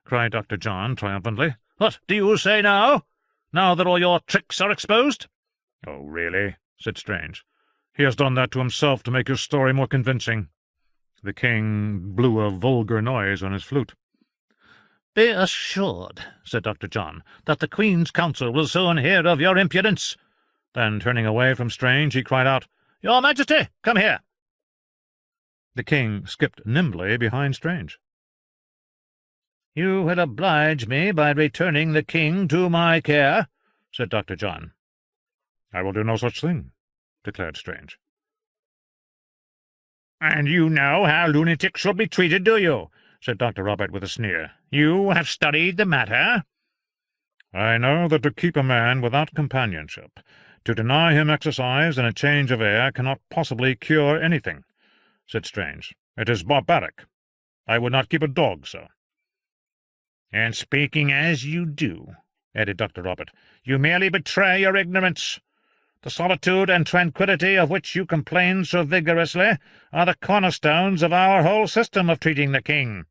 cried Dr. John triumphantly. "What do you say now? Now that all your tricks are exposed?" "Oh, really?" said Strange. "He has done that to himself to make his story more convincing." The king blew a vulgar noise on his flute. "Be assured," said Dr. John, "that the Queen's Council will soon hear of your impudence." Then, turning away from Strange, he cried out, "Your Majesty, come here!" The king skipped nimbly behind Strange. "You will oblige me by returning the king to my care," said Dr. John. "I will do no such thing," declared Strange. "And you know how lunatics should be treated, do you?" said Dr. Robert with a sneer. "You have studied the matter." "I know that to keep a man without companionship, to deny him exercise and a change of air, cannot possibly cure anything," said Strange. "It is barbaric. I would not keep a dog so." "And speaking as you do," added Dr. Robert, "you merely betray your ignorance. The solitude and tranquillity of which you complain so vigorously are the cornerstones of our whole system of treating the king."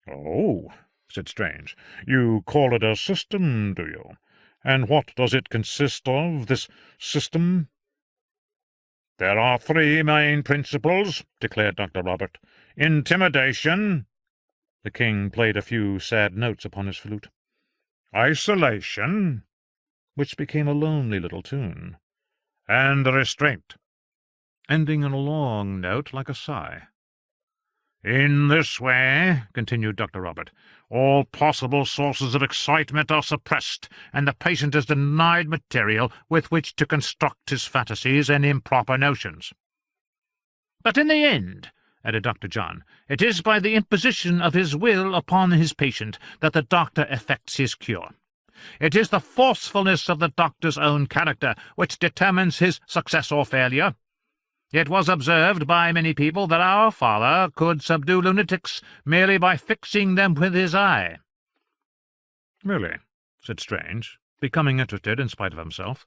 "Oh," said Strange, "you call it a system, do you? And what does it consist of, this system?" "There are three main principles," declared Dr. Robert. "Intimidation," the king played a few sad notes upon his flute, "isolation," which became a lonely little tune, and restraint, ending in a long note like a sigh. "In this way," continued Dr. Robert, "all possible sources of excitement are suppressed, and the patient is denied material with which to construct his fantasies and improper notions." "But in the end," added Dr. John, "it is by the imposition of his will upon his patient that the doctor effects his cure. It is the forcefulness of the doctor's own character which determines his success or failure. It was observed by many people that our father could subdue lunatics merely by fixing them with his eye." "Really?" said Strange, becoming interested in spite of himself.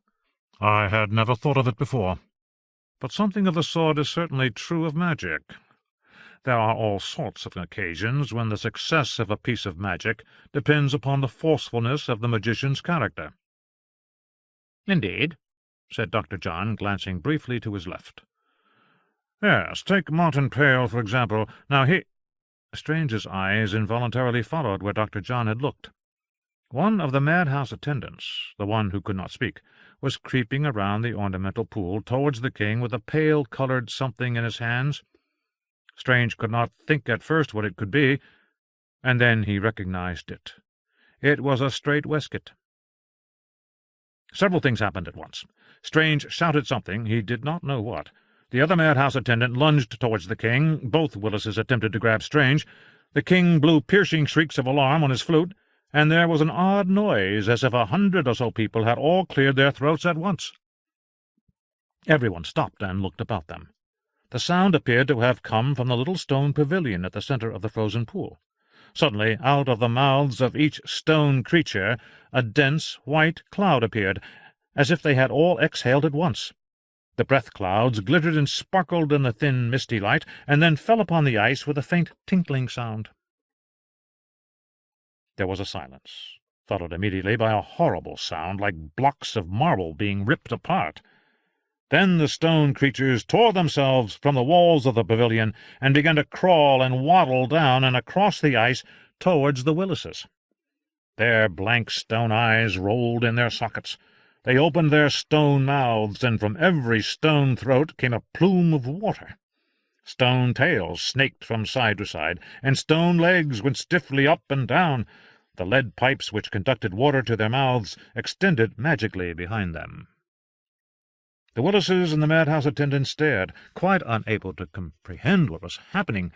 "I had never thought of it before. But something of the sort is certainly true of magic. There are all sorts of occasions when the success of a piece of magic depends upon the forcefulness of the magician's character." "Indeed?" said Dr. John, glancing briefly to his left. "Yes, take Martin Pale, for example. Now he—" Strange's eyes involuntarily followed where Dr. John had looked. One of the madhouse attendants, the one who could not speak, was creeping around the ornamental pool towards the king with a pale-coloured something in his hands. Strange could not think at first what it could be, and then he recognized it. It was a strait waistcoat. Several things happened at once. Strange shouted something, he did not know what. The other madhouse attendant lunged towards the king. Both Willises attempted to grab Strange. The king blew piercing shrieks of alarm on his flute, and there was an odd noise, as if 100 or so people had all cleared their throats at once. Everyone stopped and looked about them. The sound appeared to have come from the little stone pavilion at the centre of the frozen pool. Suddenly, out of the mouths of each stone creature, a dense white cloud appeared, as if they had all exhaled at once. The breath-clouds glittered and sparkled in the thin, misty light, and then fell upon the ice with a faint tinkling sound. There was a silence, followed immediately by a horrible sound like blocks of marble being ripped apart. Then the stone creatures tore themselves from the walls of the pavilion and began to crawl and waddle down and across the ice towards the Willises. Their blank stone eyes rolled in their sockets. They opened their stone mouths, and from every stone throat came a plume of water. Stone tails snaked from side to side, and stone legs went stiffly up and down. The lead pipes which conducted water to their mouths extended magically behind them. The Willises and the madhouse attendants stared, quite unable to comprehend what was happening.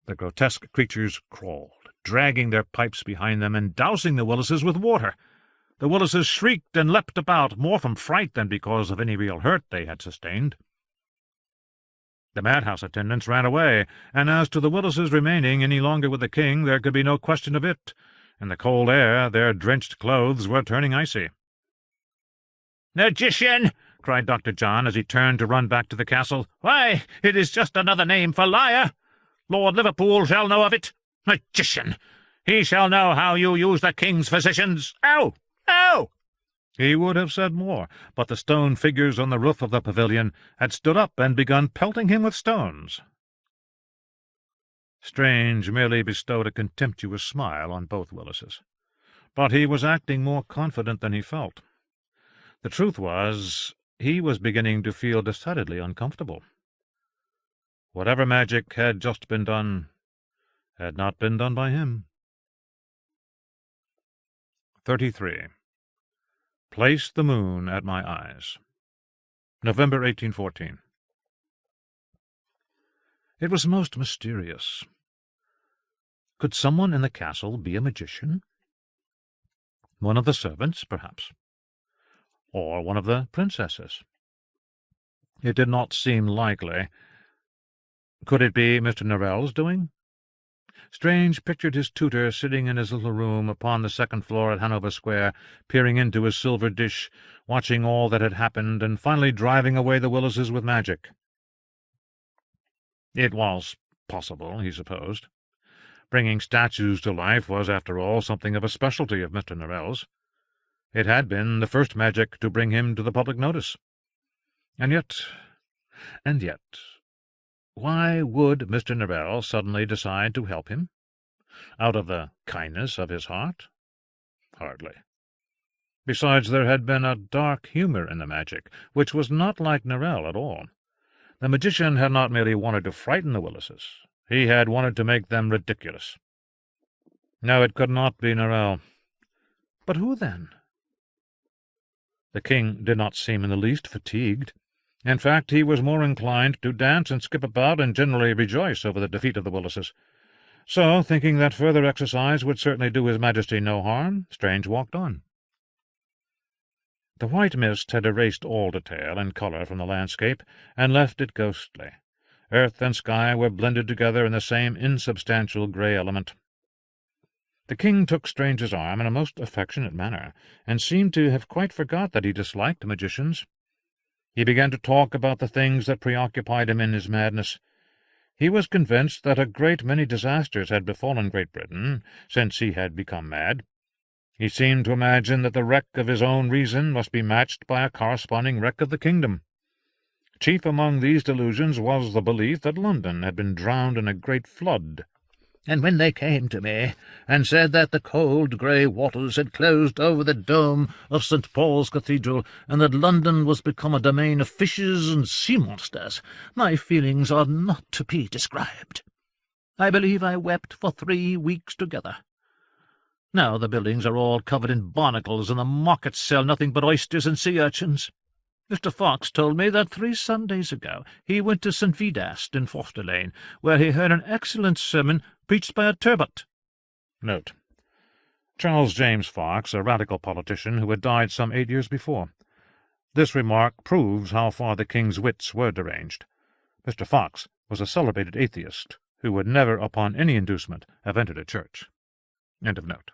The grotesque creatures crawled, dragging their pipes behind them and dousing the Willises with water. The Willises shrieked and leapt about, more from fright than because of any real hurt they had sustained. The madhouse attendants ran away, and as to the Willises remaining any longer with the king, there could be no question of it. In the cold air their drenched clothes were turning icy. "Magician!" cried Dr. John as he turned to run back to the castle. "Why, it is just another name for liar. Lord Liverpool shall know of it. Magician! He shall know how you use the king's physicians. Ow! Ow!" He would have said more, but the stone figures on the roof of the pavilion had stood up and begun pelting him with stones. Strange merely bestowed a contemptuous smile on both Willises, but he was acting more confident than he felt. The truth was, he was beginning to feel decidedly uncomfortable. Whatever magic had just been done had not been done by him. 33. Place the moon at my eyes. November 1814. It was most mysterious. Could someone in the castle be a magician? One of the servants, perhaps, or one of the princesses. It did not seem likely. Could it be Mr. Norrell's doing? Strange pictured his tutor sitting in his little room upon the second floor at Hanover Square, peering into his silver dish, watching all that had happened, and finally driving away the Willises with magic. It was possible, he supposed. Bringing statues to life was, after all, something of a specialty of Mr. Norrell's. It had been the first magic to bring him to the public notice. And yet, why would Mr. Norrell suddenly decide to help him? Out of the kindness of his heart? Hardly. Besides, there had been a dark humour in the magic, which was not like Norrell at all. The magician had not merely wanted to frighten the Willises. He had wanted to make them ridiculous. No, it could not be Norrell. But who then? The king did not seem in the least fatigued. In fact, he was more inclined to dance and skip about and generally rejoice over the defeat of the Willises. So, thinking that further exercise would certainly do his Majesty no harm, Strange walked on. The white mist had erased all detail and colour from the landscape, and left it ghostly. Earth and sky were blended together in the same insubstantial grey element. The king took Strange's arm in a most affectionate manner, and seemed to have quite forgot that he disliked magicians. He began to talk about the things that preoccupied him in his madness. He was convinced that a great many disasters had befallen Great Britain since he had become mad. He seemed to imagine that the wreck of his own reason must be matched by a corresponding wreck of the kingdom. Chief among these delusions was the belief that London had been drowned in a great flood. And when they came to me and said that the cold grey waters had closed over the dome of St. Paul's Cathedral, and that London was become a domain of fishes and sea-monsters, my feelings are not to be described. I believe I wept for 3 weeks together. Now the buildings are all covered in barnacles, and the markets sell nothing but oysters and sea-urchins. Mr. Fox told me that 3 Sundays ago he went to St. Vedast in Foster Lane, where he heard an excellent sermon preached by a turbot. Note: Charles James Fox, a radical politician who had died some 8 years before. This remark proves how far the king's wits were deranged. Mr. Fox was a celebrated atheist, who would never, upon any inducement, have entered a church. End of note.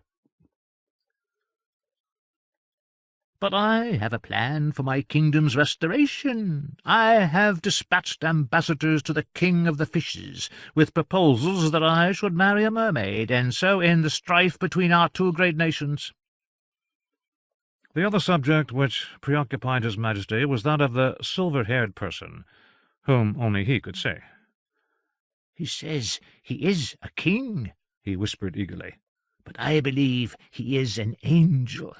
But I have a plan for my kingdom's restoration. I have dispatched ambassadors to the King of the Fishes, with proposals that I should marry a mermaid, and so end the strife between our two great nations." The other subject which preoccupied His Majesty was that of the silver-haired person, whom only he could say. "He says he is a king," he whispered eagerly, "but I believe he is an angel.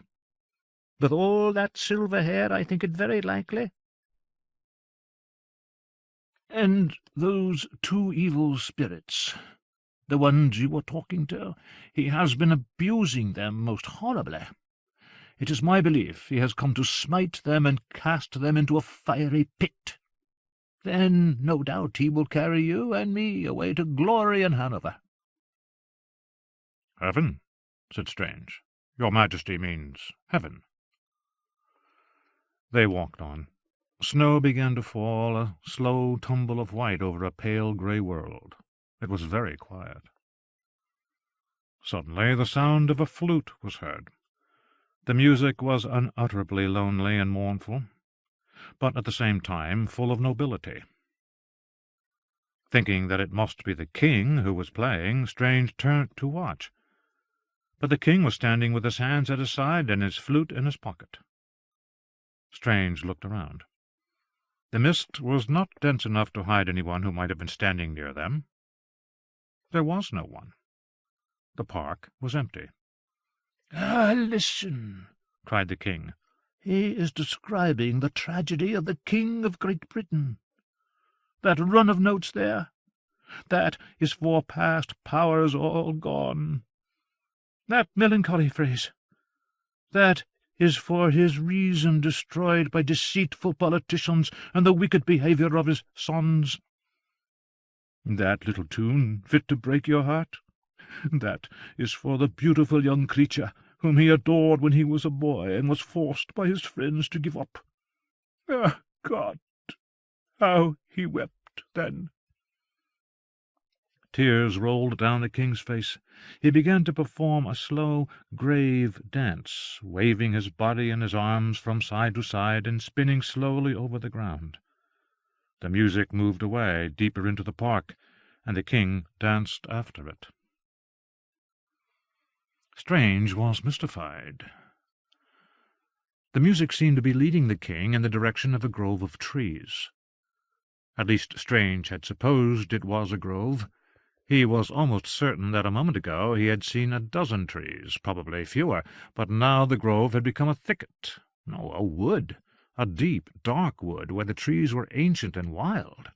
With all that silver hair, I think it very likely." "And those two evil spirits, the ones you were talking to, he has been abusing them most horribly. It is my belief he has come to smite them and cast them into a fiery pit. Then, no doubt, he will carry you and me away to glory in Hanover." "Heaven," said Strange. "Your Majesty means heaven." They walked on. Snow began to fall, a slow tumble of white over a pale grey world. It was very quiet. Suddenly the sound of a flute was heard. The music was unutterably lonely and mournful, but at the same time full of nobility. Thinking that it must be the king who was playing, Strange turned to watch. But the king was standing with his hands at his side and his flute in his pocket. Strange looked around. The mist was not dense enough to hide anyone who might have been standing near them. There was no one. The park was empty. "Ah, listen," cried the king. "He is describing the tragedy of the King of Great Britain. That run of notes there, that is for past powers all gone. That melancholy phrase, that is for his reason destroyed by deceitful politicians and the wicked behaviour of his sons. That little tune, fit to break your heart, that is for the beautiful young creature whom he adored when he was a boy and was forced by his friends to give up. Ah, God, how he wept then!" Tears rolled down the king's face. He began to perform a slow, grave dance, waving his body and his arms from side to side and spinning slowly over the ground. The music moved away, deeper into the park, and the king danced after it. Strange was mystified. The music seemed to be leading the king in the direction of a grove of trees. At least Strange had supposed it was a grove. He was almost certain that a moment ago he had seen a dozen trees, probably fewer, but now the grove had become a thicket, a wood, a deep, dark wood, where the trees were ancient and wild.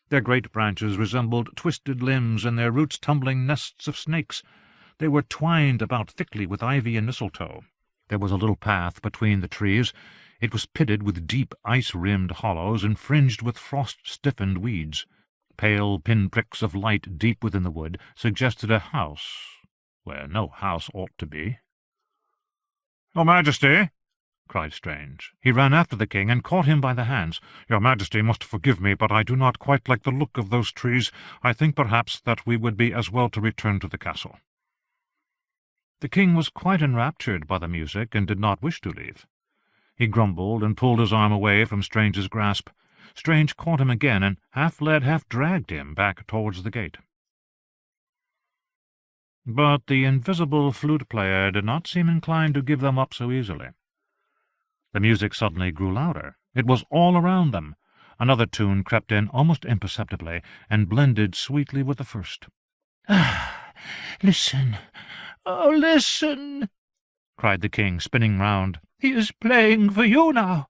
Their great branches resembled twisted limbs, and their roots tumbling nests of snakes. They were twined about thickly with ivy and mistletoe. There was a little path between the trees. It was pitted with deep, ice-rimmed hollows and fringed with frost-stiffened weeds. Pale pin-pricks of light deep within the wood suggested a house, where no house ought to be. "Your Majesty!" cried Strange. He ran after the king and caught him by the hands. "Your Majesty must forgive me, but I do not quite like the look of those trees. I think perhaps that we would be as well to return to the castle." The king was quite enraptured by the music and did not wish to leave. He grumbled and pulled his arm away from Strange's grasp. Strange caught him again and half led, half dragged him back towards the gate. But the invisible flute-player did not seem inclined to give them up so easily. The music suddenly grew louder. It was all around them. Another tune crept in almost imperceptibly and blended sweetly with the first. "Ah, listen! Oh, listen!" cried the king, spinning round. "He is playing for you now.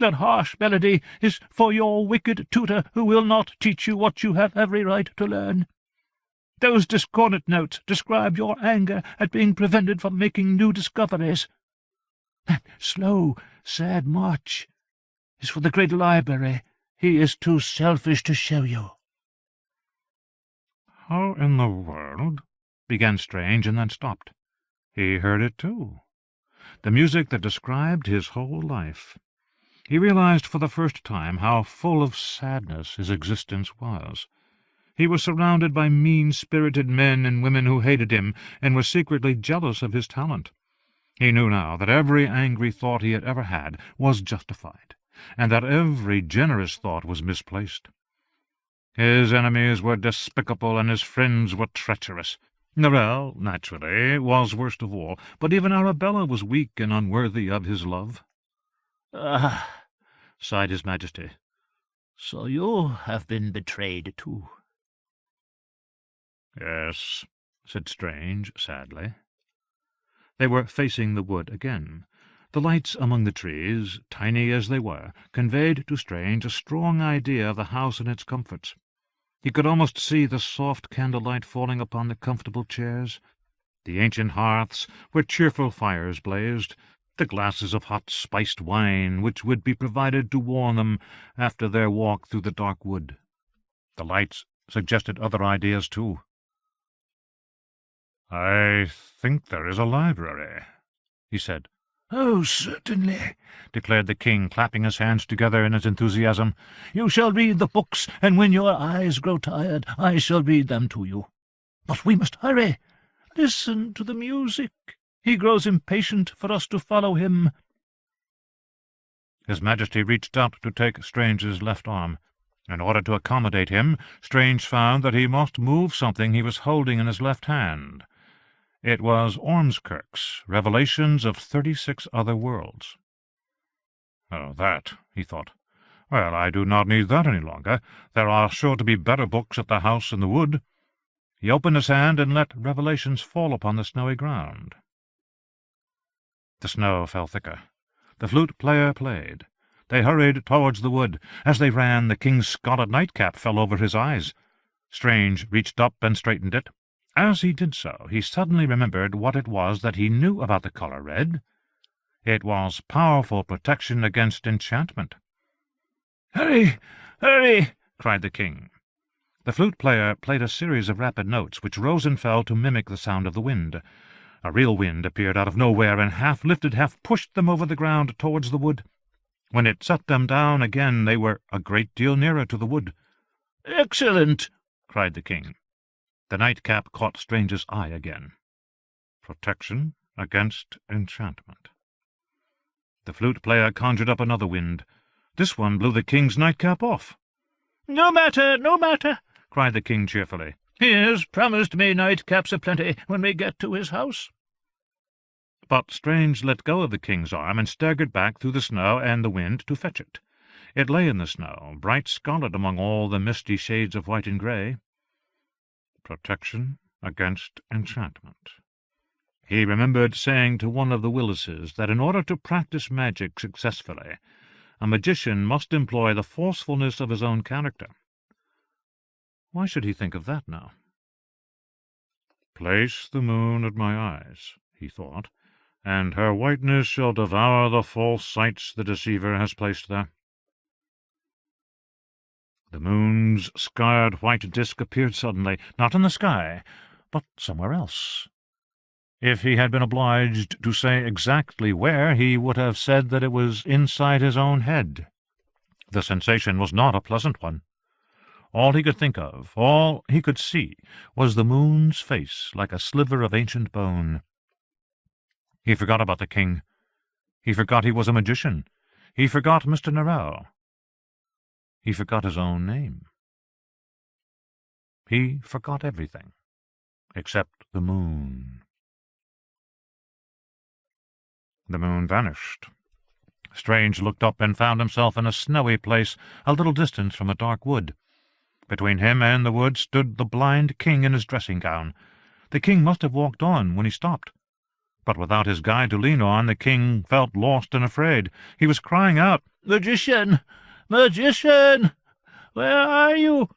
That harsh melody is for your wicked tutor, who will not teach you what you have every right to learn. Those discordant notes describe your anger at being prevented from making new discoveries. That slow, sad march is for the great library he is too selfish to show you." "How in the world—" began Strange, and then stopped. He heard it too. The music that described his whole life. He realized for the first time how full of sadness his existence was. He was surrounded by mean-spirited men and women who hated him and were secretly jealous of his talent. He knew now that every angry thought he had ever had was justified, and that every generous thought was misplaced. His enemies were despicable, and his friends were treacherous. Norrell, naturally, was worst of all, but even Arabella was weak and unworthy of his love. "Ah," sighed his Majesty. "so you have been betrayed too." "Yes," said Strange sadly. They were facing the wood again. The lights among the trees, tiny as they were, conveyed to Strange a strong idea of the house and its comforts. He could almost see the soft candlelight falling upon the comfortable chairs, the ancient hearths where cheerful fires blazed, the glasses of hot spiced wine which would be provided to warm them after their walk through the dark wood. The lights suggested other ideas too. "I think there is a library," he said. "Oh, certainly," declared the king, clapping his hands together in his enthusiasm. "You shall read the books, and when your eyes grow tired, I shall read them to you. But we must hurry. Listen to the music. He grows impatient for us to follow him." His Majesty reached out to take Strange's left arm. In order to accommodate him, Strange found that he must move something he was holding in his left hand. It was Ormskirk's Revelations of 36 Other Worlds. "Oh, that," he thought. "Well, I do not need that any longer. There are sure to be better books at the house in the wood." He opened his hand and let Revelations fall upon the snowy ground. The snow fell thicker. The flute-player played. They hurried towards the wood. As they ran, the king's scarlet nightcap fell over his eyes. Strange reached up and straightened it. As he did so, he suddenly remembered what it was that he knew about the colour red. It was powerful protection against enchantment. "Hurry! Hurry!" cried the king. The flute-player played a series of rapid notes which rose and fell to mimic the sound of the wind. A real wind appeared out of nowhere and half lifted, half pushed them over the ground towards the wood. When it set them down again, they were a great deal nearer to the wood. "Excellent!" cried the king. The nightcap caught Strange's eye again. Protection against enchantment. The flute-player conjured up another wind. This one blew the king's nightcap off. "No matter, no matter," cried the king cheerfully. "He has promised me nightcaps aplenty when we get to his house." But Strange let go of the king's arm and staggered back through the snow and the wind to fetch it. It lay in the snow, bright scarlet among all the misty shades of white and grey. Protection against enchantment. He remembered saying to one of the Willises that in order to practice magic successfully, a magician must employ the forcefulness of his own character. Why should he think of that now? "Place the moon at my eyes," he thought, "and her whiteness shall devour the false sights the deceiver has placed there." The moon's scarred white disk appeared suddenly, not in the sky, but somewhere else. If he had been obliged to say exactly where, he would have said that it was inside his own head. The sensation was not a pleasant one. All he could think of, all he could see, was the moon's face like a sliver of ancient bone. He forgot about the king. He forgot he was a magician. He forgot Mr. Norrell. He forgot his own name. He forgot everything, except the moon. The moon vanished. Strange looked up and found himself in a snowy place a little distance from a dark wood. Between him and the wood stood the blind king in his dressing-gown. The king must have walked on when he stopped. But without his guide to lean on, the king felt lost and afraid. He was crying out, "Magician! Magician! Where are you?"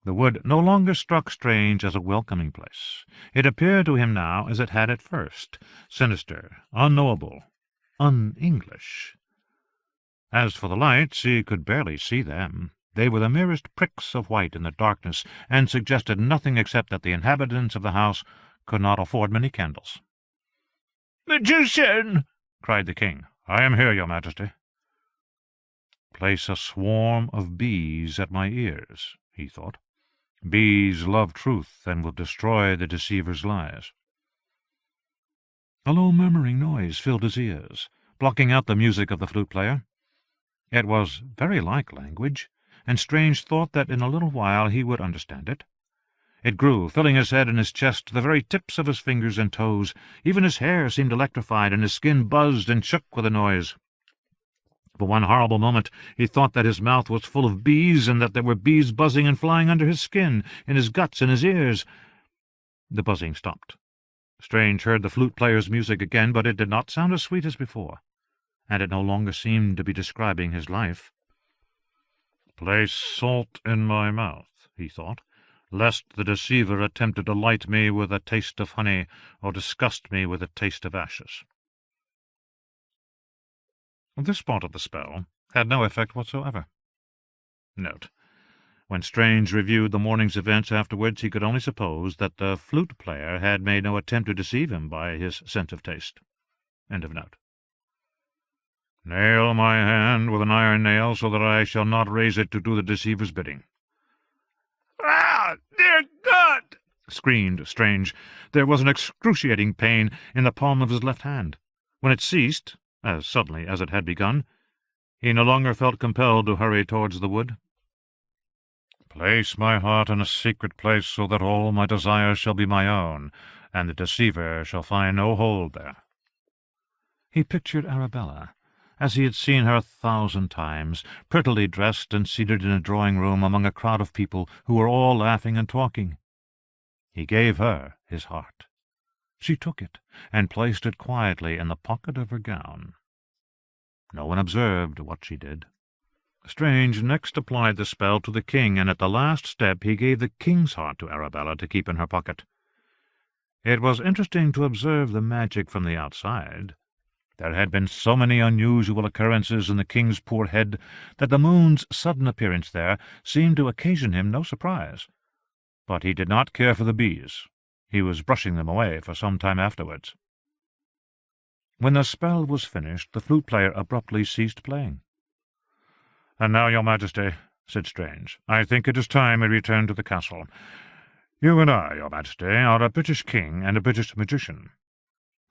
The wood no longer struck Strange as a welcoming place. It appeared to him now as it had at first, sinister, unknowable, un-English. As for the lights, he could barely see them. They were the merest pricks of white in the darkness, and suggested nothing except that the inhabitants of the house could not afford many candles. "Magician!" cried the king. "I am here, your Majesty." "Place a swarm of bees at my ears," he thought. "Bees love truth and will destroy the deceiver's lies." A low murmuring noise filled his ears, blocking out the music of the flute-player. It was very like language, and Strange thought that in a little while he would understand it. It grew, filling his head and his chest to the very tips of his fingers and toes. Even his hair seemed electrified, and his skin buzzed and shook with the noise. For one horrible moment he thought that his mouth was full of bees, and that there were bees buzzing and flying under his skin, in his guts, in his ears. The buzzing stopped. Strange heard the flute-player's music again, but it did not sound as sweet as before, and it no longer seemed to be describing his life. "Place salt in my mouth," he thought, "lest the deceiver attempt to delight me with a taste of honey, or disgust me with a taste of ashes." This part of the spell had no effect whatsoever. Note: when Strange reviewed the morning's events afterwards, he could only suppose that the flute-player had made no attempt to deceive him by his sense of taste. End of note. "Nail my hand with an iron nail, so that I shall not raise it to do the deceiver's bidding." "Ah, dear God!" screamed Strange. There was an excruciating pain in the palm of his left hand. When it ceased, as suddenly as it had begun, he no longer felt compelled to hurry towards the wood. "Place my heart in a secret place, so that all my desires shall be my own, and the deceiver shall find no hold there." He pictured Arabella, as he had seen her 1,000 times, prettily dressed and seated in a drawing-room among a crowd of people who were all laughing and talking. He gave her his heart. She took it, and placed it quietly in the pocket of her gown. No one observed what she did. Strange next applied the spell to the king, and at the last step he gave the king's heart to Arabella to keep in her pocket. It was interesting to observe the magic from the outside. There had been so many unusual occurrences in the king's poor head that the moon's sudden appearance there seemed to occasion him no surprise. But he did not care for the bees. He was brushing them away for some time afterwards. When the spell was finished, the flute-player abruptly ceased playing. "And now, your Majesty," said Strange, "I think it is time we returned to the castle. You and I, your Majesty, are a British king and a British magician.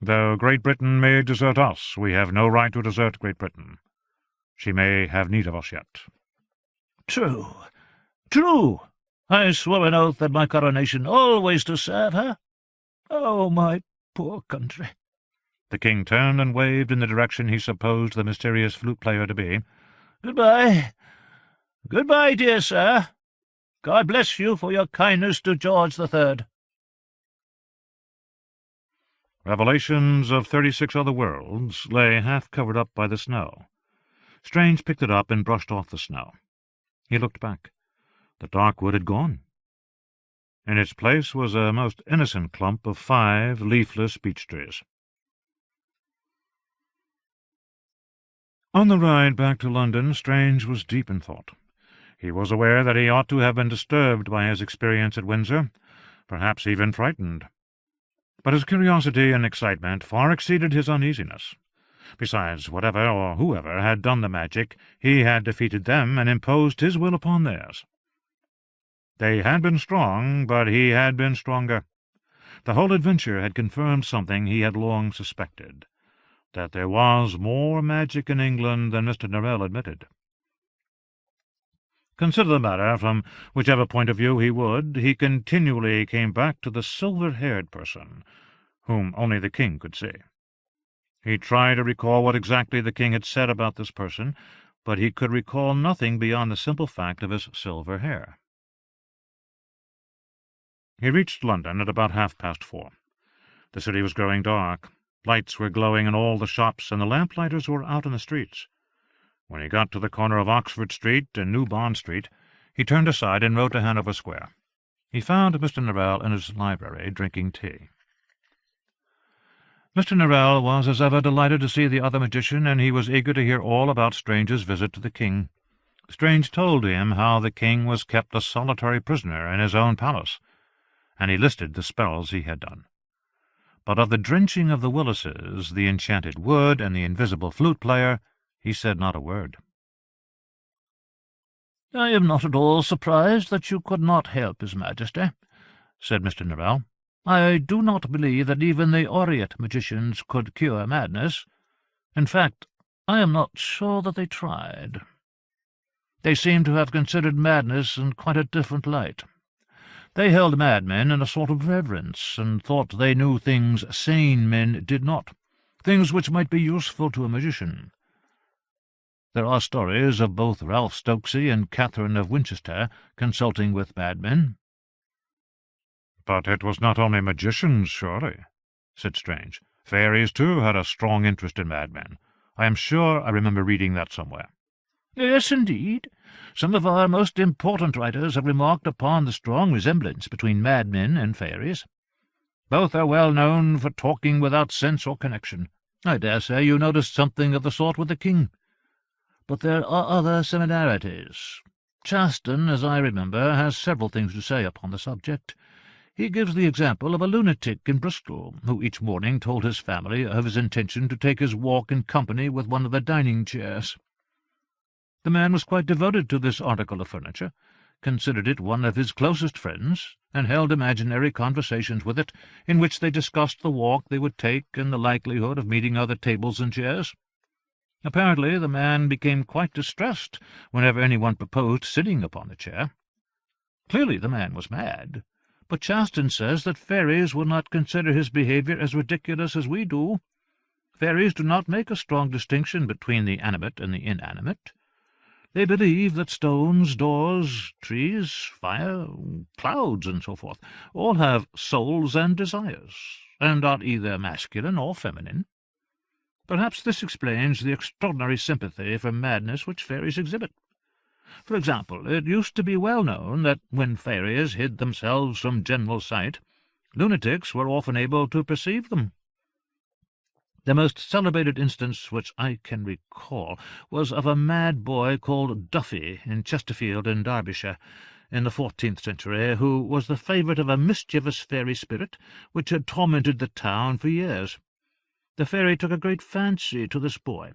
Though Great Britain may desert us, we have no right to desert Great Britain. She may have need of us yet." "True, true. I swore an oath at my coronation always to serve her. Oh, my poor country!" The king turned and waved in the direction he supposed the mysterious flute-player to be. "Goodbye. Goodbye, dear sir. God bless you for your kindness to George III. Revelations of 36 Other Worlds lay half covered up by the snow. Strange picked it up and brushed off the snow. He looked back. The dark wood had gone. In its place was a most innocent clump of 5 leafless beech trees. On the ride back to London, Strange was deep in thought. He was aware that he ought to have been disturbed by his experience at Windsor, perhaps even frightened. But his curiosity and excitement far exceeded his uneasiness. Besides, whatever or whoever had done the magic, he had defeated them and imposed his will upon theirs. They had been strong, but he had been stronger. The whole adventure had confirmed something he had long suspected, that there was more magic in England than Mr. Norrell admitted. Consider the matter from whichever point of view he would, he continually came back to the silver-haired person, whom only the king could see. He tried to recall what exactly the king had said about this person, but he could recall nothing beyond the simple fact of his silver hair. He reached London at about 4:30. The city was growing dark. Lights were glowing in all the shops, and the lamplighters were out in the streets. When he got to the corner of Oxford Street and New Bond Street, he turned aside and rode to Hanover Square. He found Mr. Norrell in his library, drinking tea. Mr. Norrell was as ever delighted to see the other magician, and he was eager to hear all about Strange's visit to the king. Strange told him how the king was kept a solitary prisoner in his own palace, and he listed the spells he had done. But of the drenching of the Willises, the enchanted wood, and the invisible flute-player, he said not a word. "I am not at all surprised that you could not help His Majesty," said Mr. Norrell. I do not believe that even the Orient magicians could cure madness. In fact, I am not sure that they tried. They seem to have considered madness in quite a different light. They held madmen in a sort of reverence, and thought they knew things sane men did not, things which might be useful to a magician. There are stories of both Ralph Stokesy and Catherine of Winchester consulting with madmen. "But it was not only magicians, surely," said Strange. "Fairies, too, had a strong interest in madmen. I am sure I remember reading that somewhere." "Yes, indeed. Some of our most important writers have remarked upon the strong resemblance between madmen and fairies. Both are well known for talking without sense or connection. I dare say you noticed something of the sort with the king. But there are other similarities. Chaston, as I remember, has several things to say upon the subject. He gives the example of a lunatic in Bristol, who each morning told his family of his intention to take his walk in company with one of the dining-chairs. The man was quite devoted to this article of furniture, considered it one of his closest friends, and held imaginary conversations with it, in which they discussed the walk they would take and the likelihood of meeting other tables and chairs. Apparently the man became quite distressed whenever anyone proposed sitting upon the chair. Clearly the man was mad, but Chaston says that fairies will not consider his behaviour as ridiculous as we do. Fairies do not make a strong distinction between the animate and the inanimate. They believe that stones, doors, trees, fire, clouds, and so forth, all have souls and desires, and are either masculine or feminine. Perhaps this explains the extraordinary sympathy for madness which fairies exhibit. For example, it used to be well known that when fairies hid themselves from general sight, lunatics were often able to perceive them. The most celebrated instance which I can recall was of a mad boy called Duffy in Chesterfield in Derbyshire, in the 14th century, who was the favourite of a mischievous fairy spirit which had tormented the town for years. The fairy took a great fancy to this boy,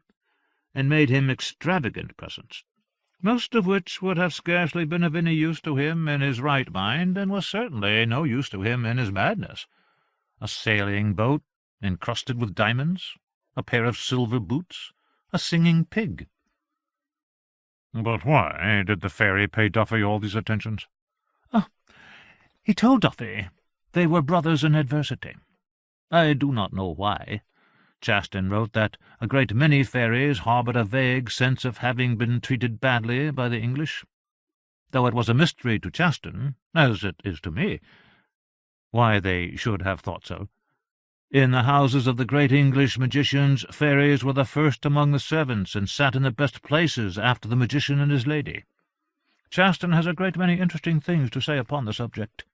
and made him extravagant presents, most of which would have scarcely been of any use to him in his right mind, and was certainly no use to him in his madness. A sailing boat encrusted with diamonds, a pair of silver boots, a singing pig. "But why did the fairy pay Duffy all these attentions?" He told Duffy they were brothers in adversity. I do not know why. Chaston wrote that a great many fairies harboured a vague sense of having been treated badly by the English, though it was a mystery to Chaston, as it is to me, why they should have thought so. In the houses of the great English magicians, fairies were the first among the servants, and sat in the best places after the magician and his lady. Chaston has a great many interesting things to say upon the subject.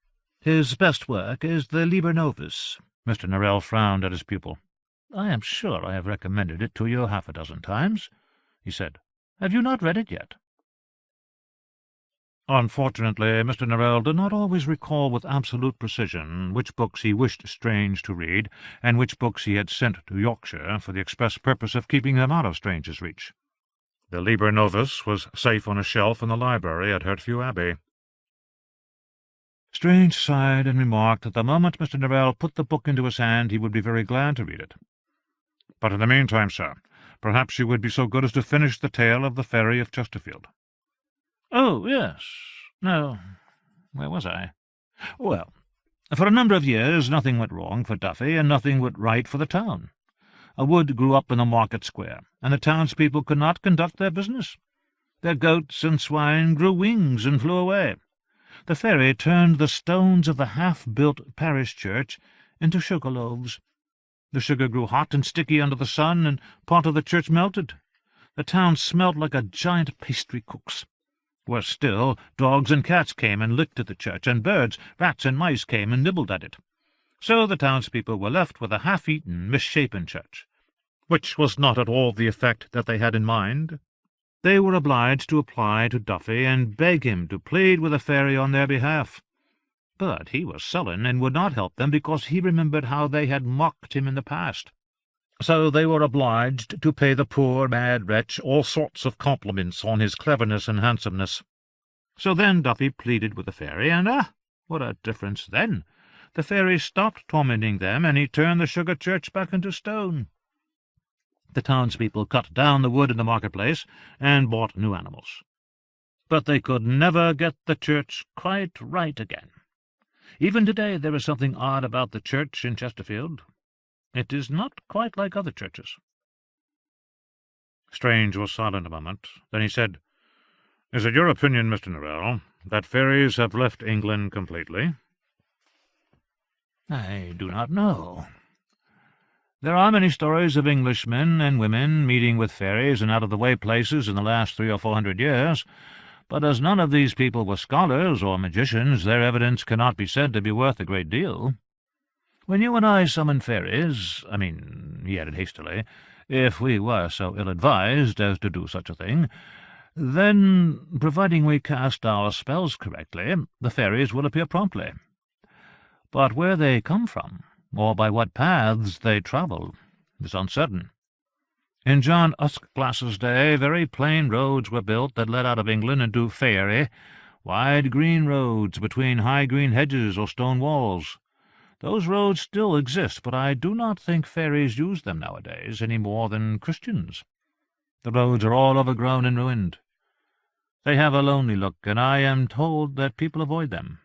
His best work is the Liber Novus. Mr. Norrell frowned at his pupil. "I am sure I have recommended it to you half a dozen times," he said. "Have you not read it yet?" Unfortunately, Mr. Norrell did not always recall with absolute precision which books he wished Strange to read, and which books he had sent to Yorkshire for the express purpose of keeping them out of Strange's reach. The Liber Novus was safe on a shelf in the library at Hertford Abbey. Strange sighed and remarked that the moment Mr. Norrell put the book into his hand he would be very glad to read it. "But in the meantime, sir, perhaps you would be so good as to finish the tale of the Fairy of Chesterfield." "Oh, yes. No, where was I? Well, for a number of years nothing went wrong for Duffy, and nothing went right for the town. A wood grew up in the market square, and the townspeople could not conduct their business. Their goats and swine grew wings and flew away. The fairy turned the stones of the half-built parish church into sugar loaves. The sugar grew hot and sticky under the sun, and part of the church melted. The town smelt like a giant pastry-cook's. Worse still, dogs and cats came and licked at the church, and birds, rats and mice came and nibbled at it. So the townspeople were left with a half-eaten, misshapen church, which was not at all the effect that they had in mind. They were obliged to apply to Duffy and beg him to plead with the fairy on their behalf. But he was sullen and would not help them because he remembered how they had mocked him in the past. So they were obliged to pay the poor mad wretch all sorts of compliments on his cleverness and handsomeness. So then Duffy pleaded with the fairy, and what a difference then! the fairies stopped tormenting them, and he turned the sugar church back into stone. The townspeople cut down the wood in the marketplace and bought new animals. But they could never get the church quite right again. Even today there is something odd about the church in Chesterfield. It is not quite like other churches. Strange was silent a moment. Then he said, "Is it your opinion, Mr. Norrell, that fairies have left England completely?" "I do not know. There are many stories of Englishmen and women meeting with fairies in out-of-the-way places in the last 300 or 400 years, but as none of these people were scholars or magicians, their evidence cannot be said to be worth a great deal. When you and I summon fairies, he added hastily, if we were so ill-advised as to do such a thing, then, providing we cast our spells correctly, the fairies will appear promptly. But where they come from, or by what paths they travel, is uncertain. In John Uskglass's day, very plain roads were built that led out of England into Faerie, wide green roads between high green hedges or stone walls. Those roads still exist, but I do not think fairies use them nowadays any more than Christians. The roads are all overgrown and ruined. They have a lonely look, and I am told that people avoid them."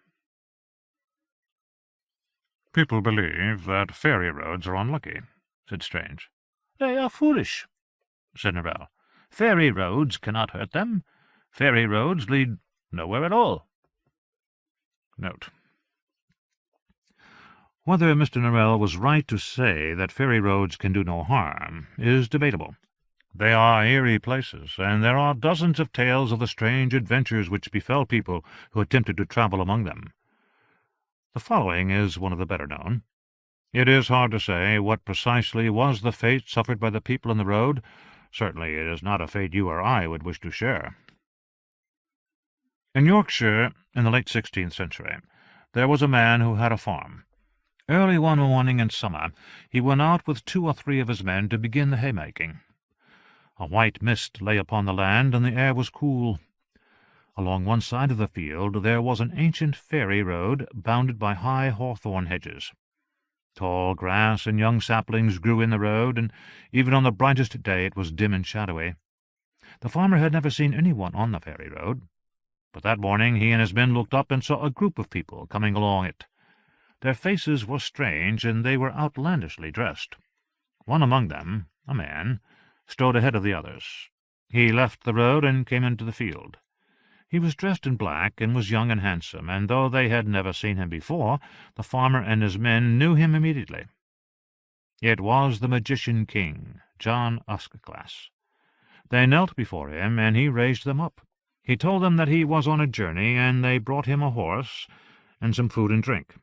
"People believe that fairy roads are unlucky," said Strange. "They are foolish," said Norrell. "Fairy roads cannot hurt them. Fairy roads lead nowhere at all." Note: whether Mr. Norrell was right to say that fairy roads can do no harm is debatable. They are eerie places, and there are dozens of tales of the strange adventures which befell people who attempted to travel among them. The following is one of the better known. It is hard to say what precisely was the fate suffered by the people in the road. Certainly it is not a fate you or I would wish to share. In Yorkshire, in the late 16th century, there was a man who had a farm. Early one morning in summer he went out with 2 or 3 of his men to begin the haymaking. A white mist lay upon the land, and the air was cool. Along one side of the field there was an ancient fairy road, bounded by high hawthorn hedges. Tall grass and young saplings grew in the road, and even on the brightest day it was dim and shadowy. The farmer had never seen anyone on the fairy road, but that morning he and his men looked up and saw a group of people coming along it. Their faces were strange, and they were outlandishly dressed. One among them, a man, strode ahead of the others. He left the road and came into the field. He was dressed in black and was young and handsome, and though they had never seen him before, the farmer and his men knew him immediately. It was the magician king, John Uskglass. They knelt before him, and he raised them up. He told them that he was on a journey, and they brought him a horse and some food and drink.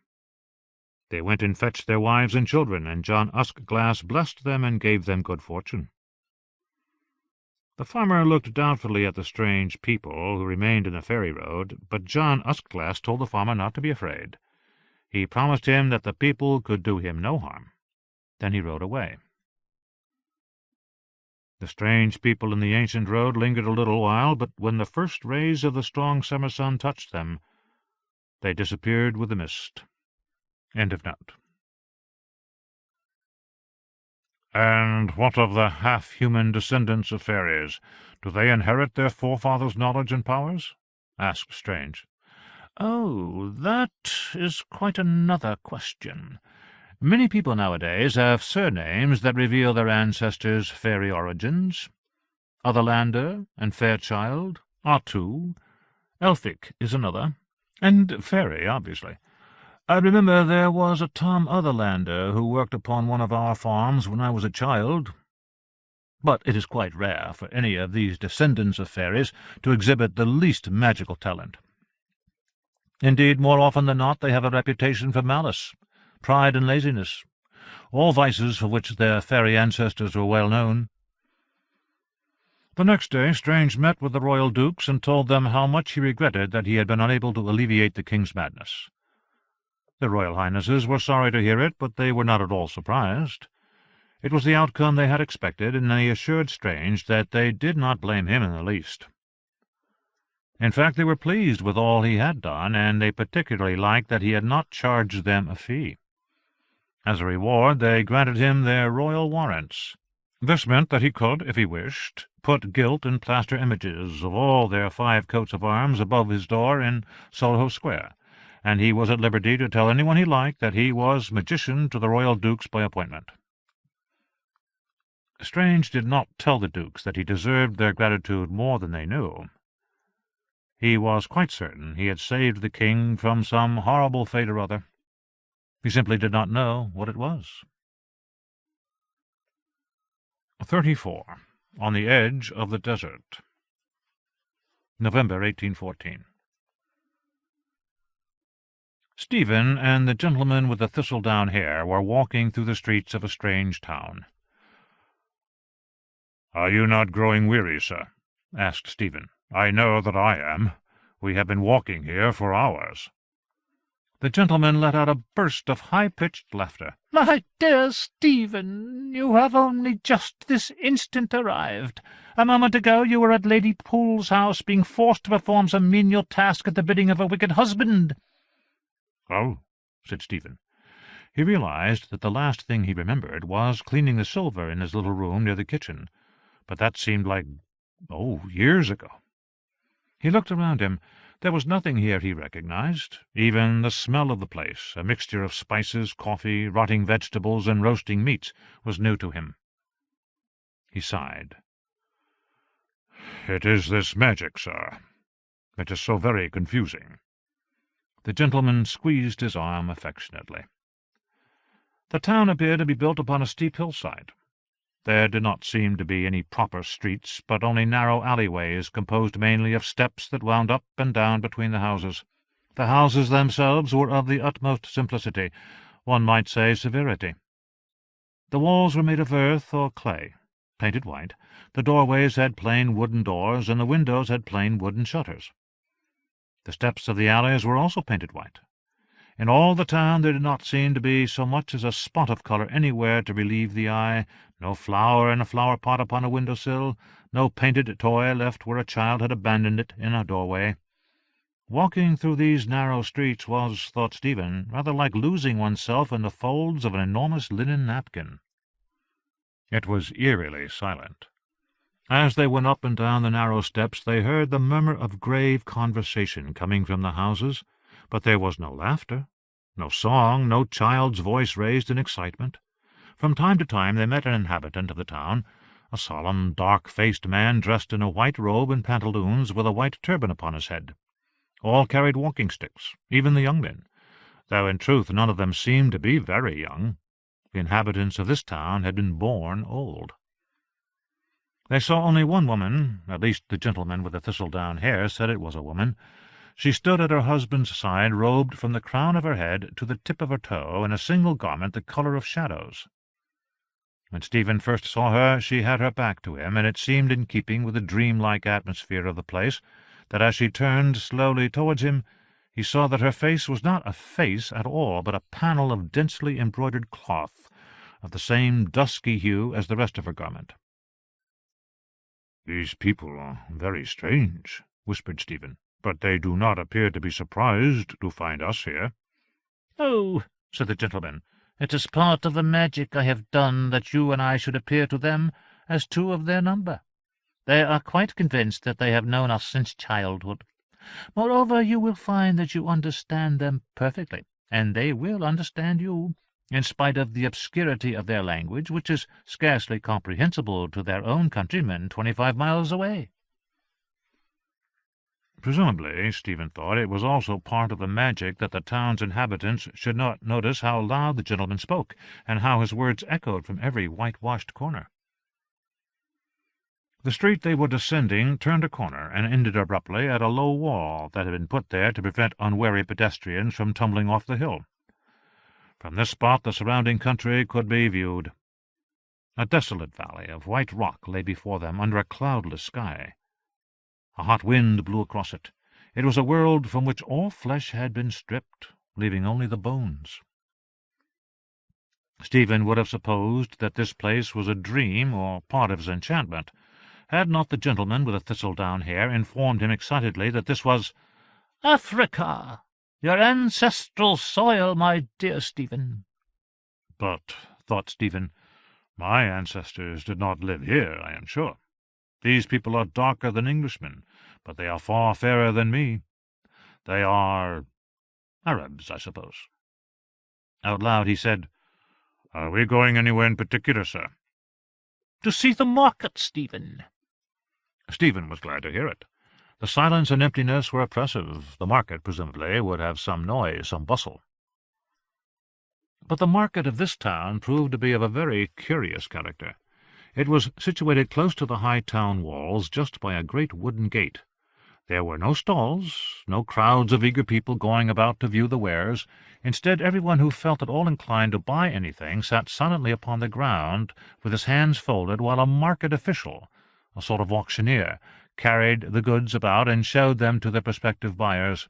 They went and fetched their wives and children, and John Uskglass blessed them and gave them good fortune. The farmer looked doubtfully at the strange people who remained in the fairy road, but John Uskglass told the farmer not to be afraid. He promised him that the people could do him no harm. Then he rode away. The strange people in the ancient road lingered a little while, but when the first rays of the strong summer sun touched them, they disappeared with the mist. End of note. "And what of the half-human descendants of fairies? Do they inherit their forefathers' knowledge and powers?" asked Strange. "Oh, that is quite another question. Many people nowadays have surnames that reveal their ancestors' fairy origins. Otherlander and Fairchild are 2. Elphick is another. And fairy, obviously. I remember there was a Tom Otherlander who worked upon one of our farms when I was a child. But it is quite rare for any of these descendants of fairies to exhibit the least magical talent. Indeed, more often than not, they have a reputation for malice, pride and laziness, all vices for which their fairy ancestors were well known." The next day Strange met with the royal dukes and told them how much he regretted that he had been unable to alleviate the king's madness. The royal highnesses were sorry to hear it, but they were not at all surprised. It was the outcome they had expected, and they assured Strange that they did not blame him in the least. In fact, they were pleased with all he had done, and they particularly liked that he had not charged them a fee. As a reward, they granted him their royal warrants. This meant that he could, if he wished, put gilt and plaster images of all their 5 coats of arms above his door in Soho Square, and he was at liberty to tell anyone he liked that he was magician to the royal dukes by appointment. Strange did not tell the dukes that he deserved their gratitude more than they knew. He was quite certain he had saved the king from some horrible fate or other. He simply did not know what it was. 34. On the Edge of the Desert. November 1814. Stephen and the gentleman with the thistledown hair were walking through the streets of a strange town. "Are you not growing weary, sir?" asked Stephen. "I know that I am. We have been walking here for hours." The gentleman let out a burst of high-pitched laughter. "My dear Stephen, you have only just this instant arrived. A moment ago you were at Lady Poole's house, being forced to perform some menial task at the bidding of a wicked husband." "Oh," said Stephen. He realized that the last thing he remembered was cleaning the silver in his little room near the kitchen, but that seemed like, years ago. He looked around him. There was nothing here he recognized. Even the smell of the place, a mixture of spices, coffee, rotting vegetables, and roasting meats, was new to him. He sighed. "It is this magic, sir. It is so very confusing." The gentleman squeezed his arm affectionately. The town appeared to be built upon a steep hillside. There did not seem to be any proper streets, but only narrow alleyways composed mainly of steps that wound up and down between the houses. The houses themselves were of the utmost simplicity, one might say severity. The walls were made of earth or clay, painted white. The doorways had plain wooden doors, and the windows had plain wooden shutters. The steps of the alleys were also painted white. In all the town there did not seem to be so much as a spot of colour anywhere to relieve the eye, no flower in a flower-pot upon a window-sill, no painted toy left where a child had abandoned it in a doorway. Walking through these narrow streets was, thought Stephen, rather like losing oneself in the folds of an enormous linen napkin. It was eerily silent. As they went up and down the narrow steps, they heard the murmur of grave conversation coming from the houses, but there was no laughter, no song, no child's voice raised in excitement. From time to time they met an inhabitant of the town, a solemn, dark-faced man dressed in a white robe and pantaloons, with a white turban upon his head. All carried walking-sticks, even the young men, though in truth none of them seemed to be very young. The inhabitants of this town had been born old. They saw only one woman, at least the gentleman with the thistledown hair said it was a woman. She stood at her husband's side, robed from the crown of her head to the tip of her toe in a single garment the colour of shadows. When Stephen first saw her, she had her back to him, and it seemed in keeping with the dream-like atmosphere of the place that as she turned slowly towards him, he saw that her face was not a face at all, but a panel of densely embroidered cloth of the same dusky hue as the rest of her garment. "These people are very strange," whispered Stephen, "but they do not appear to be surprised to find us here." "Oh," said the gentleman, "it is part of the magic I have done that you and I should appear to them as two of their number. They are quite convinced that they have known us since childhood. Moreover, you will find that you understand them perfectly, and they will understand you, in spite of the obscurity of their language, which is scarcely comprehensible to their own countrymen 25 miles away." Presumably, Stephen thought, it was also part of the magic that the town's inhabitants should not notice how loud the gentleman spoke, and how his words echoed from every whitewashed corner. The street they were descending turned a corner, and ended abruptly at a low wall that had been put there to prevent unwary pedestrians from tumbling off the hill. From this spot the surrounding country could be viewed. A desolate valley of white rock lay before them under a cloudless sky. A hot wind blew across it. It was a world from which all flesh had been stripped, leaving only the bones. Stephen would have supposed that this place was a dream or part of his enchantment, Had not the gentleman with the thistledown hair informed him excitedly that this was Africa, your ancestral soil, my dear Stephen? But, thought Stephen, my ancestors did not live here, I am sure. These people are darker than Englishmen, but they are far fairer than me. They are Arabs, I suppose. Out loud he said, "Are we going anywhere in particular, sir?" "To see the market, Stephen." Stephen was glad to hear it. The silence and emptiness were oppressive. The market, presumably, would have some noise, some bustle. But the market of this town proved to be of a very curious character. It was situated close to the high town walls, just by a great wooden gate. There were no stalls, no crowds of eager people going about to view the wares. Instead, everyone who felt at all inclined to buy anything sat silently upon the ground, with his hands folded, while a market official, a sort of auctioneer, carried the goods about and showed them to their prospective buyers.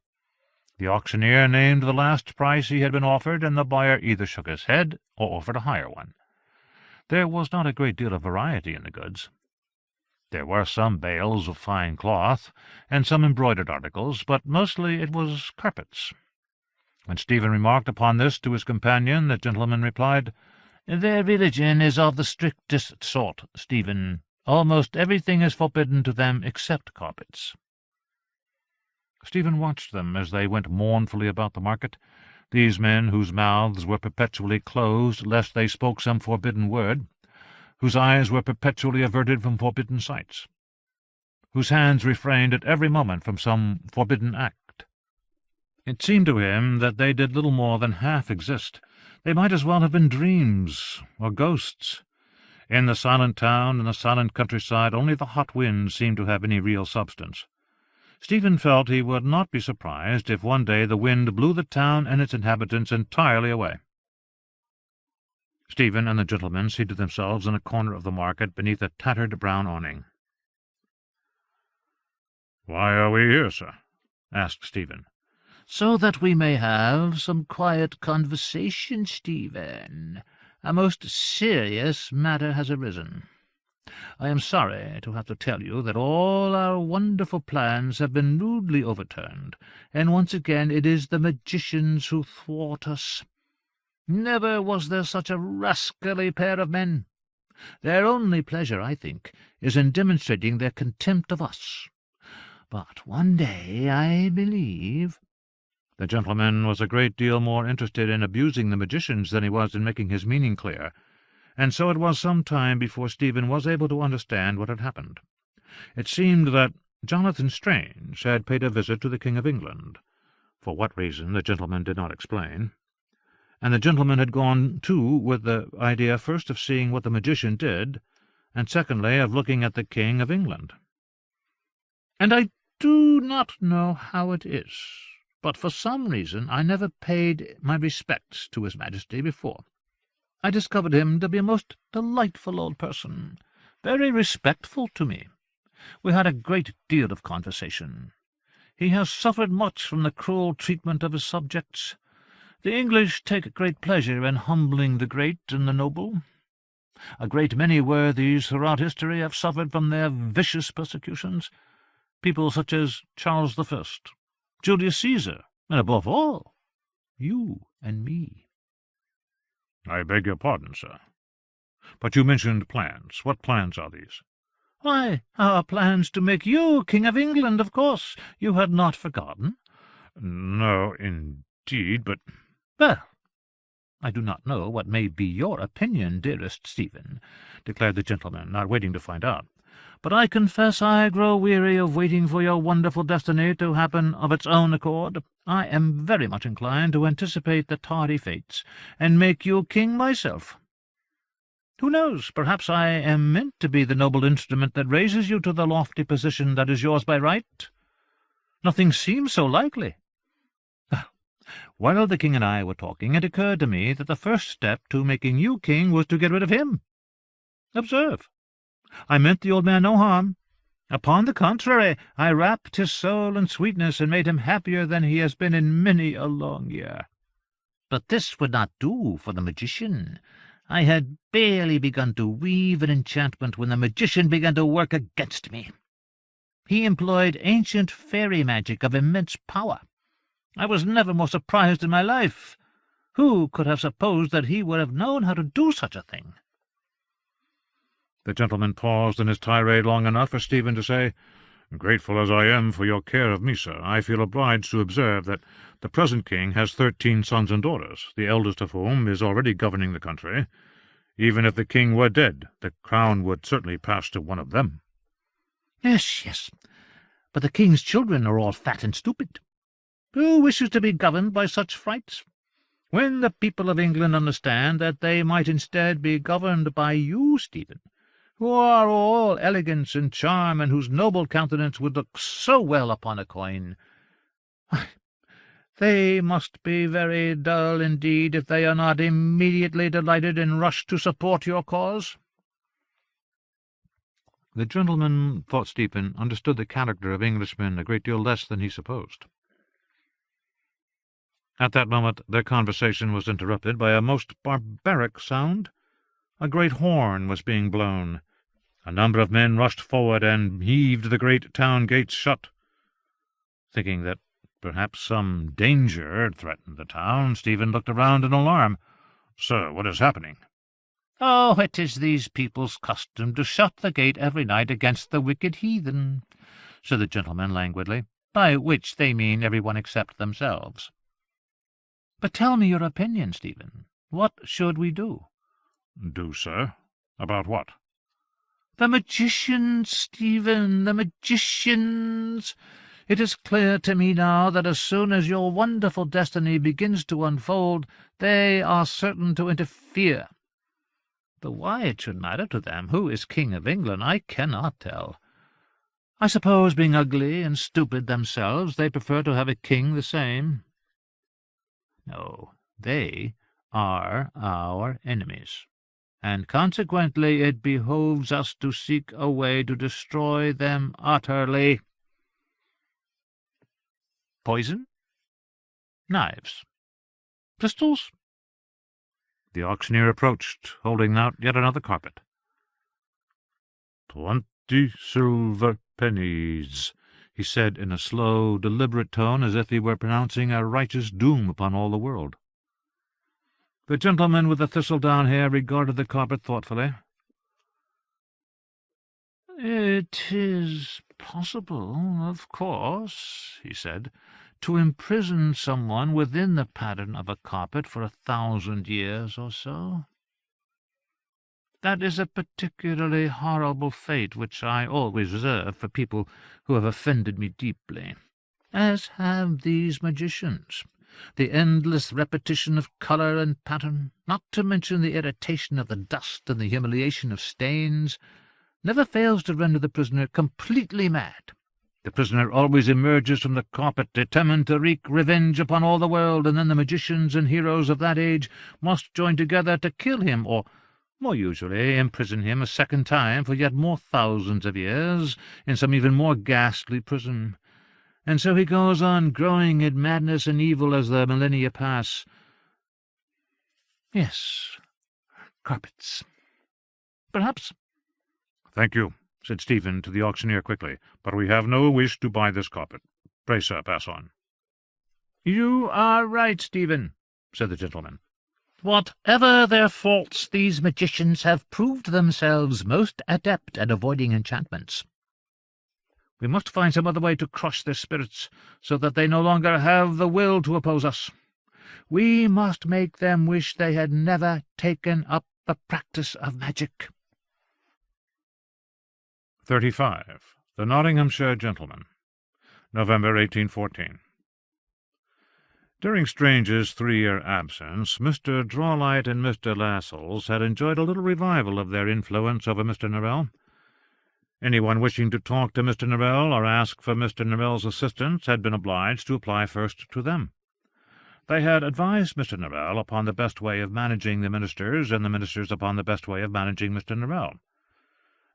The auctioneer named the last price he had been offered, and the buyer either shook his head or offered a higher one. There was not a great deal of variety in the goods. There were some bales of fine cloth, and some embroidered articles, but mostly it was carpets. When Stephen remarked upon this to his companion, the gentleman replied, "Their religion is of the strictest sort, Stephen. Almost everything is forbidden to them except carpets." Stephen watched them as they went mournfully about the market, these men whose mouths were perpetually closed lest they spoke some forbidden word, whose eyes were perpetually averted from forbidden sights, whose hands refrained at every moment from some forbidden act. It seemed to him that they did little more than half exist. They might as well have been dreams or ghosts. In the silent town and the silent countryside only the hot wind seemed to have any real substance. Stephen felt he would not be surprised if one day the wind blew the town and its inhabitants entirely away. Stephen and the gentleman seated themselves in a corner of the market beneath a tattered brown awning. "Why are we here, sir?" asked Stephen. "So that we may have some quiet conversation, Stephen. A most serious matter has arisen. I am sorry to have to tell you that all our wonderful plans have been rudely overturned, and once again it is the magicians who thwart us. Never was there such a rascally pair of men. Their only pleasure, I think, is in demonstrating their contempt of us. But one day, I believe—" The gentleman was a great deal more interested in abusing the magicians than he was in making his meaning clear, and so it was some time before Stephen was able to understand what had happened. It seemed that Jonathan Strange had paid a visit to the King of England, for what reason the gentleman did not explain, and the gentleman had gone too with the idea first of seeing what the magician did, and secondly of looking at the King of England. "And I do not know how it is, but for some reason I never paid my respects to His Majesty before. I discovered him to be a most delightful old person, very respectful to me. We had a great deal of conversation. He has suffered much from the cruel treatment of his subjects. The English take great pleasure in humbling the great and the noble. A great many worthies throughout history have suffered from their vicious persecutions, people such as Charles I, Julius Caesar, and above all, you and me." "I beg your pardon, sir. But you mentioned plans. What plans are these?" "Why, our plans to make you King of England, of course. You had not forgotten?" "No, indeed, but—" "Well, I do not know what may be your opinion, dearest Stephen," declared the gentleman, not waiting to find out, "but I confess I grow weary of waiting for your wonderful destiny to happen of its own accord. I am very much inclined to anticipate the tardy fates, and make you king myself. Who knows, perhaps I am meant to be the noble instrument that raises you to the lofty position that is yours by right? Nothing seems so likely. While the king and I were talking, it occurred to me that the first step to making you king was to get rid of him. Observe, I meant the old man no harm. Upon the contrary, I wrapped his soul in sweetness and made him happier than he has been in many a long year. But this would not do for the magician. I had barely begun to weave an enchantment when the magician began to work against me. He employed ancient fairy magic of immense power. I was never more surprised in my life. Who could have supposed that he would have known how to do such a thing? The gentleman paused in his tirade long enough for Stephen to say, "Grateful as I am for your care of me, sir, I feel obliged to observe that the present king has 13 sons and daughters, the eldest of whom is already governing the country. Even if the king were dead, the crown would certainly pass to one of them." Yes, yes, but the king's children are all fat and stupid. Who wishes to be governed by such frights? When the people of England understand that they might instead be governed by you, Stephen, who are all elegance and charm, and whose noble countenance would look so well upon a coin, they must be very dull indeed if they are not immediately delighted and rush to support your cause. The gentleman, thought Stephen, understood the character of Englishmen a great deal less than he supposed. At that moment their conversation was interrupted by a most barbaric sound. A great horn was being blown. A number of men rushed forward and heaved the great town gates shut. Thinking that perhaps some danger threatened the town, Stephen looked around in alarm. "Sir, what is happening?" "Oh, it is these people's custom to shut the gate every night against the wicked heathen," said the gentleman languidly, "by which they mean every one except themselves. But tell me your opinion, Stephen. What should we do?" "Do, sir? About what?" "The magicians, Stephen, the magicians. It is clear to me now that as soon as your wonderful destiny begins to unfold, they are certain to interfere. Though why it should matter to them who is King of England, I cannot tell. I suppose, being ugly and stupid themselves, they prefer to have a king the same. No, they are our enemies, and consequently it behoves us to seek a way to destroy them utterly. Poison? Knives? Pistols?" The auctioneer approached, holding out yet another carpet. 20 silver pennies, he said in a slow, deliberate tone, as if he were pronouncing a righteous doom upon all the world. The gentleman with the thistledown hair regarded the carpet thoughtfully. "It is possible, of course," he said, "to imprison someone within the pattern of a carpet for 1,000 years or so. That is a particularly horrible fate which I always reserve for people who have offended me deeply, as have these magicians. The endless repetition of colour and pattern, not to mention the irritation of the dust and the humiliation of stains, never fails to render the prisoner completely mad. The prisoner always emerges from the carpet determined to wreak revenge upon all the world, and then the magicians and heroes of that age must join together to kill him, or, more usually, imprison him a second time for yet more thousands of years in some even more ghastly prison. And so he goes on growing in madness and evil as the millennia pass. Yes, carpets. Perhaps." "Thank you," said Stephen to the auctioneer quickly, "but we have no wish to buy this carpet. Pray, sir, pass on." "You are right, Stephen," said the gentleman. "Whatever their faults, these magicians have proved themselves most adept at avoiding enchantments. We must find some other way to crush their spirits, so that they no longer have the will to oppose us. We must make them wish they had never taken up the practice of magic." 35. The Nottinghamshire Gentleman. November 1814. During Strange's 3-year absence, Mr. Drawlight and Mr. Lascelles had enjoyed a little revival of their influence over Mr. Norrell. Anyone wishing to talk to Mr. Norrell or ask for Mr. Norrell's assistance had been obliged to apply first to them. They had advised Mr. Norrell upon the best way of managing the ministers, and the ministers upon the best way of managing Mr. Norrell.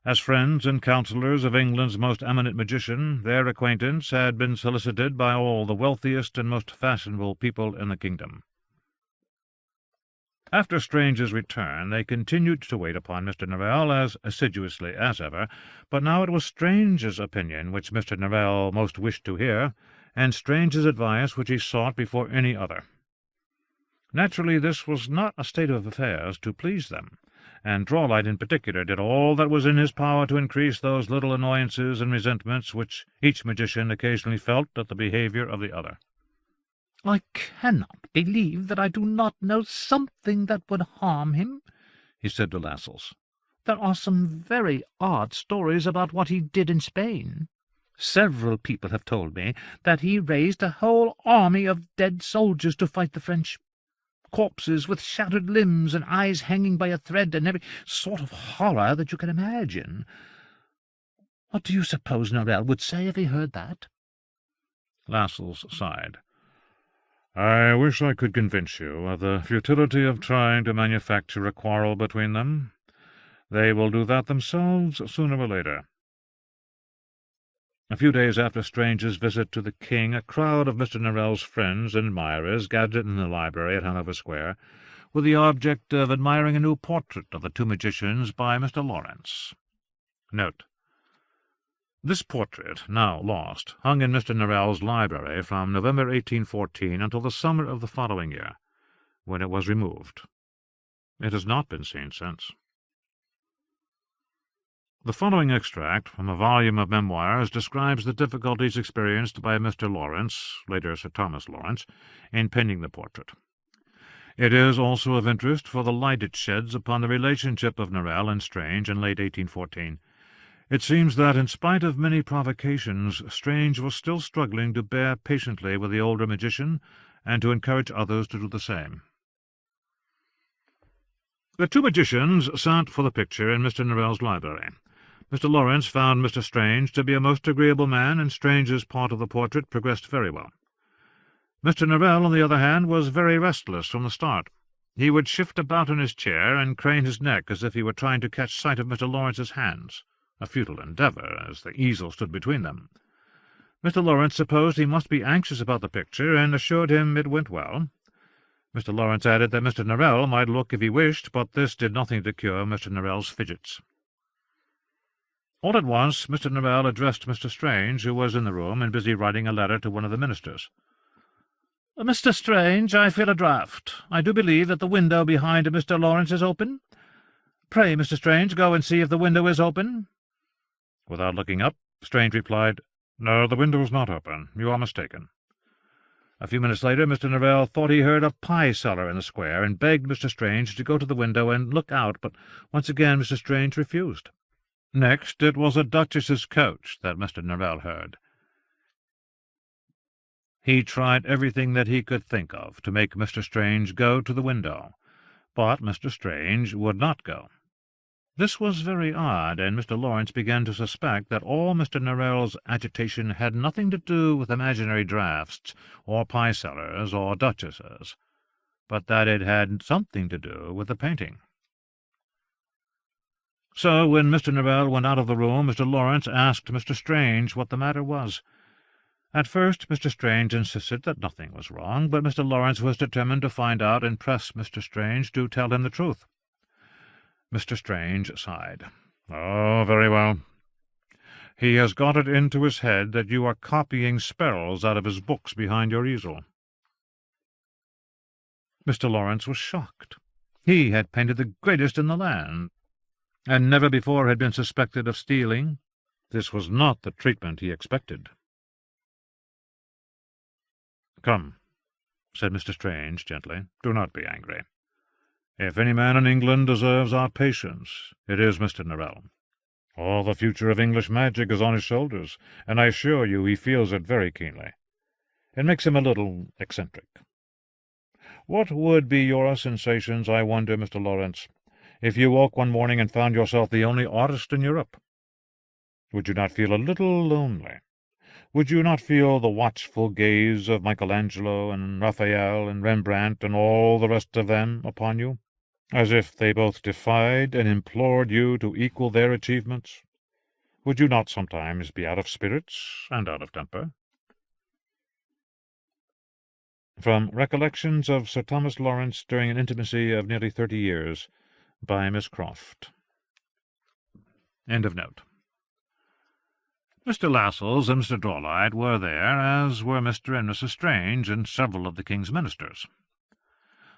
As friends and counsellors of England's most eminent magician, their acquaintance had been solicited by all the wealthiest and most fashionable people in the kingdom. After Strange's return, they continued to wait upon Mr. Norrell as assiduously as ever, but now it was Strange's opinion which Mr. Norrell most wished to hear, and Strange's advice which he sought before any other. Naturally, this was not a state of affairs to please them, and Drawlight in particular did all that was in his power to increase those little annoyances and resentments which each magician occasionally felt at the behaviour of the other. "I cannot believe that I do not know something that would harm him," he said to Lascelles. "There are some very odd stories about what he did in Spain. Several people have told me that he raised a whole army of dead soldiers to fight the French. Corpses with shattered limbs and eyes hanging by a thread, and every sort of horror that you can imagine. What do you suppose Norrell would say if he heard that?" Lascelles sighed. "I wish I could convince you of the futility of trying to manufacture a quarrel between them. They will do that themselves sooner or later." A few days after Strange's visit to the King, a crowd of Mr. Norrell's friends and admirers gathered in the library at Hanover Square, with the object of admiring a new portrait of the two magicians by Mr. Lawrence. Note: this portrait, now lost, hung in Mr. Norrell's library from November 1814 until the summer of the following year, when it was removed. It has not been seen since. The following extract from a volume of memoirs describes the difficulties experienced by Mr. Lawrence, later Sir Thomas Lawrence, in painting the portrait. It is also of interest for the light it sheds upon the relationship of Norrell and Strange in late 1814. It seems that, in spite of many provocations, Strange was still struggling to bear patiently with the older magician, and to encourage others to do the same. The two magicians sat for the picture in Mr. Norrell's library. Mr. Lawrence found Mr. Strange to be a most agreeable man, and Strange's part of the portrait progressed very well. Mr. Norrell, on the other hand, was very restless from the start. He would shift about in his chair and crane his neck as if he were trying to catch sight of Mr. Lawrence's hands, a futile endeavour, as the easel stood between them. Mr. Lawrence supposed he must be anxious about the picture, and assured him it went well. Mr. Lawrence added that Mr. Norrell might look if he wished, but this did nothing to cure Mr. Norrell's fidgets. All at once Mr. Norrell addressed Mr. Strange, who was in the room and busy writing a letter to one of the ministers. "Mr. Strange, I feel a draught. I do believe that the window behind Mr. Lawrence is open. Pray, Mr. Strange, go and see if the window is open." Without looking up, Strange replied, "No, the window is not open. You are mistaken." A few minutes later, Mr. Norrell thought he heard a pie-seller in the square, and begged Mr. Strange to go to the window and look out, but once again Mr. Strange refused. Next, it was a duchess's coach that Mr. Norrell heard. He tried everything that he could think of to make Mr. Strange go to the window, but Mr. Strange would not go. This was very odd, and Mr. Lawrence began to suspect that all Mr. Norrell's agitation had nothing to do with imaginary draughts, or pie-sellers, or duchesses, but that it had something to do with the painting. So, when Mr. Norrell went out of the room, Mr. Lawrence asked Mr. Strange what the matter was. At first Mr. Strange insisted that nothing was wrong, but Mr. Lawrence was determined to find out and press Mr. Strange to tell him the truth. Mr. Strange sighed. "Oh, very well. He has got it into his head that you are copying spells out of his books behind your easel." Mr. Lawrence was shocked. He had painted the greatest in the land, and never before had been suspected of stealing. This was not the treatment he expected. "Come," said Mr. Strange gently, "do not be angry. If any man in England deserves our patience, it is Mr. Norrell. All the future of English magic is on his shoulders, and I assure you he feels it very keenly. It makes him a little eccentric. What would be your sensations, I wonder, Mr. Lawrence, if you woke one morning and found yourself the only artist in Europe? Would you not feel a little lonely? Would you not feel the watchful gaze of Michelangelo and Raphael and Rembrandt and all the rest of them upon you, as if they both defied and implored you to equal their achievements? Would you not sometimes be out of spirits and out of temper?" From Recollections of Sir Thomas Lawrence during an intimacy of nearly 30 years, by Miss Croft. End of note. Mr. Lascelles and Mr. Drawlight were there, as were Mr. and Mrs. Strange and several of the King's ministers.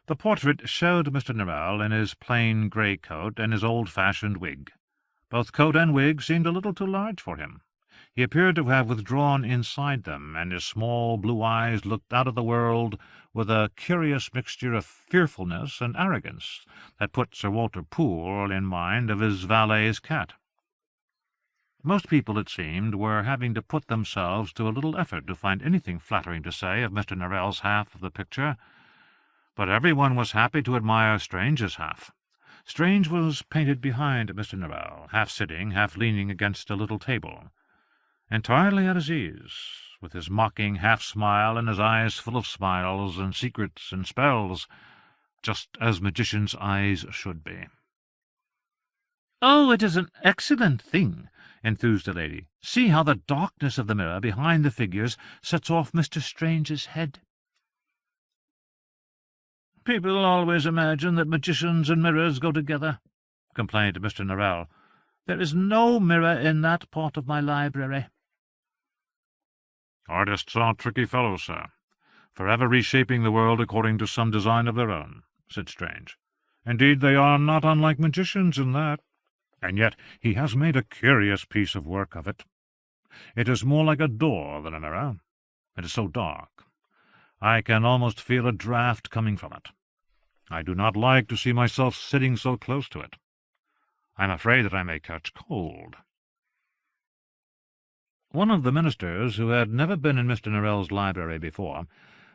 The portrait showed Mr. Norrell in his plain grey coat and his old-fashioned wig. Both coat and wig seemed a little too large for him. He appeared to have withdrawn inside them, and his small blue eyes looked out of the world with a curious mixture of fearfulness and arrogance that put Sir Walter Poole in mind of his valet's cat. Most people, it seemed, were having to put themselves to a little effort to find anything flattering to say of Mr. Norrell's half of the picture, but every one was happy to admire Strange's half. Strange was painted behind Mr. Norrell, half sitting, half leaning against a little table, entirely at his ease, with his mocking half-smile and his eyes full of smiles and secrets and spells, just as magicians' eyes should be. "Oh, it is an excellent thing," enthused a lady. "See how the darkness of the mirror behind the figures sets off Mr. Strange's head." "People always imagine that magicians and mirrors go together," complained Mr. Norrell. "There is no mirror in that part of my library." "Artists are tricky fellows, sir, forever reshaping the world according to some design of their own," said Strange. "Indeed, they are not unlike magicians in that. And yet he has made a curious piece of work of it. It is more like a door than a mirror. It is so dark. I can almost feel a draught coming from it. I do not like to see myself sitting so close to it. I am afraid that I may catch cold." One of the ministers, who had never been in Mr. Norrell's library before,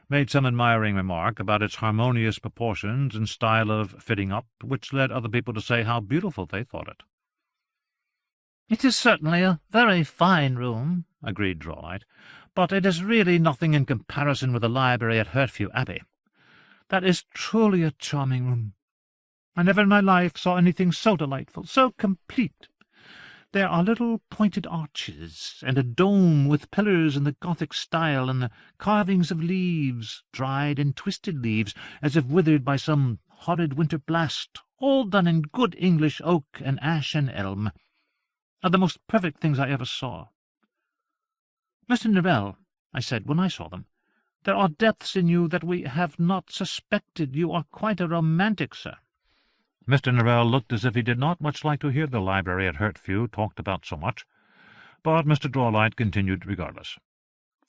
made some admiring remark about its harmonious proportions and style of fitting up, which led other people to say how beautiful they thought it. "It is certainly a very fine room," agreed Drawlight, "but it is really nothing in comparison with the library at Hertford Abbey. That is truly a charming room. I never in my life saw anything so delightful, so complete. There are little pointed arches, and a dome with pillars in the Gothic style, and the carvings of leaves, dried and twisted leaves, as if withered by some horrid winter blast, all done in good English oak and ash and elm, are the most perfect things I ever saw. Mr. Norrell," I said when I saw them, "there are depths in you that we have not suspected. You are quite a romantic, sir." Mr. Norrell looked as if he did not much like to hear the library at Hertford talked about so much, but Mr. Drawlight continued regardless.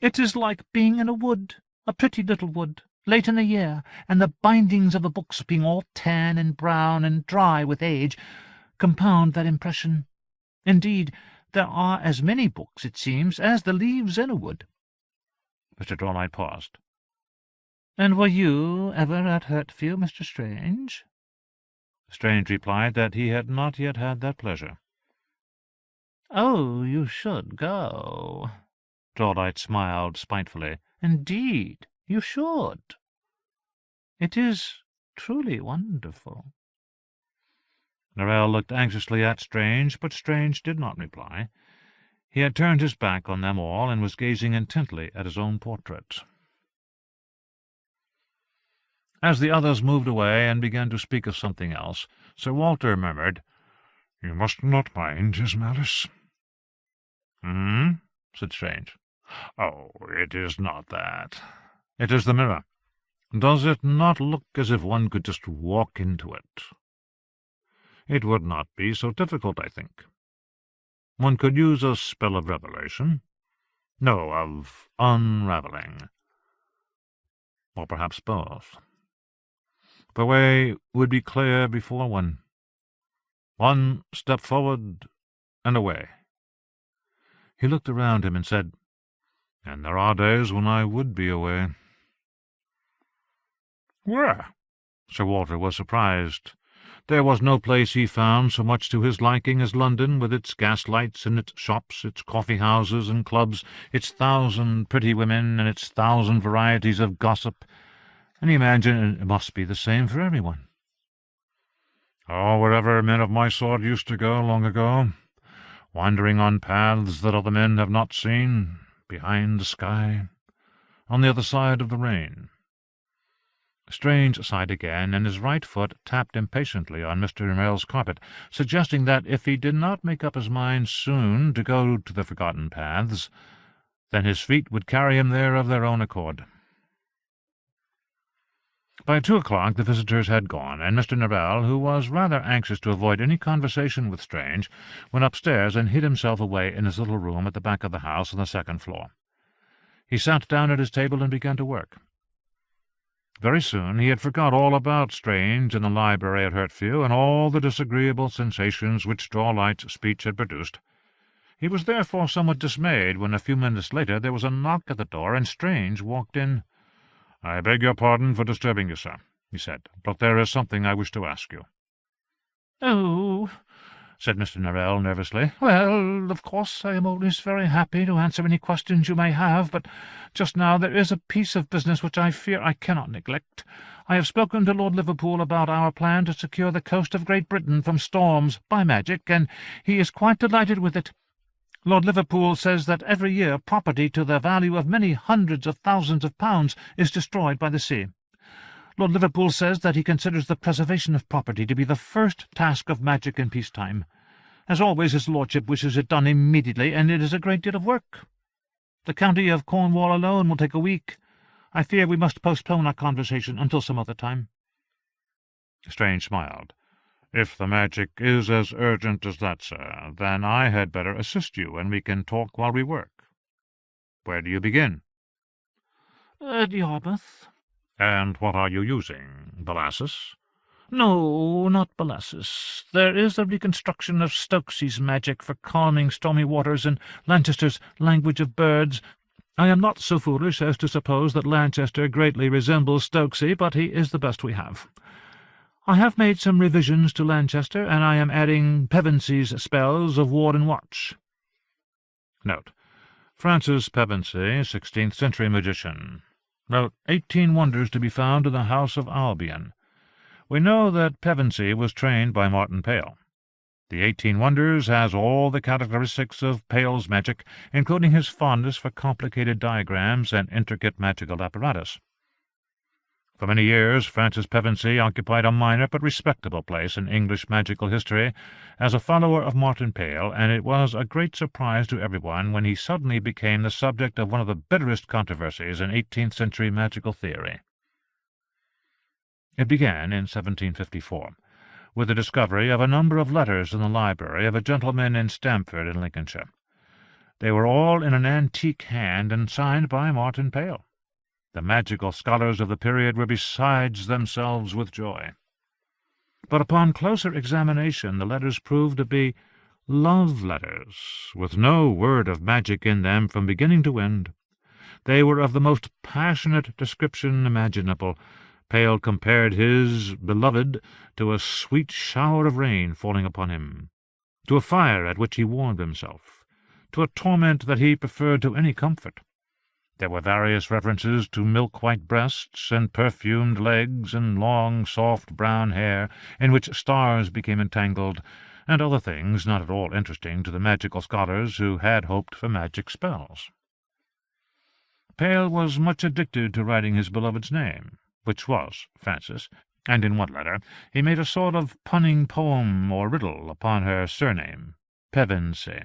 "It is like being in a wood, a pretty little wood, late in the year, and the bindings of the books being all tan and brown and dry with age compound that impression. Indeed, there are as many books, it seems, as the leaves in a wood." Mr. Drawlight paused. "And were you ever at Hertford, Mr. Strange?" Strange replied that he had not yet had that pleasure. "Oh, you should go." Drawlight smiled spitefully. "Indeed, you should. It is truly wonderful." Norrell looked anxiously at Strange, but Strange did not reply. He had turned his back on them all, and was gazing intently at his own portrait. As the others moved away and began to speak of something else, Sir Walter murmured, "You must not mind his malice." Said Strange. "Oh, it is not that. It is the mirror. Does it not look as if one could just walk into it? It would not be so difficult, I think. One could use a spell of revelation. No, of unravelling. Or perhaps both. The way would be clear before one. One step forward and away." He looked around him and said, "And there are days when I would be away." "Where?" Sir Walter was surprised. There was no place he found so much to his liking as London, with its gas-lights and its shops, its coffee-houses and clubs, its 1,000 pretty women and its 1,000 varieties of gossip, and he imagined it must be the same for everyone. "Oh, wherever men of my sort used to go long ago, wandering on paths that other men have not seen, behind the sky, on the other side of the rain. Strange sighed again, and his right foot tapped impatiently on Mr. Norrell's carpet, suggesting that if he did not make up his mind soon to go to the forgotten paths, then his feet would carry him there of their own accord. By 2 o'clock the visitors had gone, and Mr. Norrell, who was rather anxious to avoid any conversation with Strange, went upstairs and hid himself away in his little room at the back of the house on the second floor. He sat down at his table and began to work. Very soon he had forgot all about Strange in the library at Hertford and all the disagreeable sensations which Strawlight's speech had produced. He was therefore somewhat dismayed when a few minutes later there was a knock at the door, and Strange walked in. "I beg your pardon for disturbing you, sir," he said, "but there is something I wish to ask you." "Oh," said Mr. Norrell nervously. "Well, of course I am always very happy to answer any questions you may have, but just now there is a piece of business which I fear I cannot neglect. I have spoken to Lord Liverpool about our plan to secure the coast of Great Britain from storms by magic, and he is quite delighted with it. Lord Liverpool says that every year property to the value of many hundreds of thousands of pounds is destroyed by the sea. Lord Liverpool says that he considers the preservation of property to be the first task of magic in peace-time. As always, his lordship wishes it done immediately, and it is a great deal of work. The county of Cornwall alone will take a week. I fear we must postpone our conversation until some other time." Strange smiled. "If the magic is as urgent as that, sir, then I had better assist you, and we can talk while we work. Where do you begin?" "At Yarmouth." "And what are you using? Molasses?" "No, not molasses. There is a reconstruction of Stokesy's magic for calming stormy waters and Lanchester's language of birds. I am not so foolish as to suppose that Lanchester greatly resembles Stokesy, but he is the best we have. I have made some revisions to Lanchester, and I am adding Pevensy's spells of ward and watch." Note: Francis Pevensey, 16th-century magician, wrote 18 wonders to be found in the house of Albion. We know that Pevensey was trained by Martin Pale. The 18 Wonders has all the characteristics of Pale's magic, including his fondness for complicated diagrams and intricate magical apparatus. For many years Francis Pevensey occupied a minor but respectable place in English magical history as a follower of Martin Pale, and it was a great surprise to everyone when he suddenly became the subject of one of the bitterest controversies in 18th-century magical theory. It began in 1754, with the discovery of a number of letters in the library of a gentleman in Stamford in Lincolnshire. They were all in an antique hand and signed by Martin Pale. The magical scholars of the period were besides themselves with joy. But upon closer examination the letters proved to be love letters, with no word of magic in them from beginning to end. They were of the most passionate description imaginable. Pale compared his beloved to a sweet shower of rain falling upon him, to a fire at which he warmed himself, to a torment that he preferred to any comfort. There were various references to milk-white breasts and perfumed legs and long, soft brown hair in which stars became entangled, and other things not at all interesting to the magical scholars who had hoped for magic spells. Pale was much addicted to writing his beloved's name, which was Francis, and in one letter he made a sort of punning poem or riddle upon her surname, Pevensey.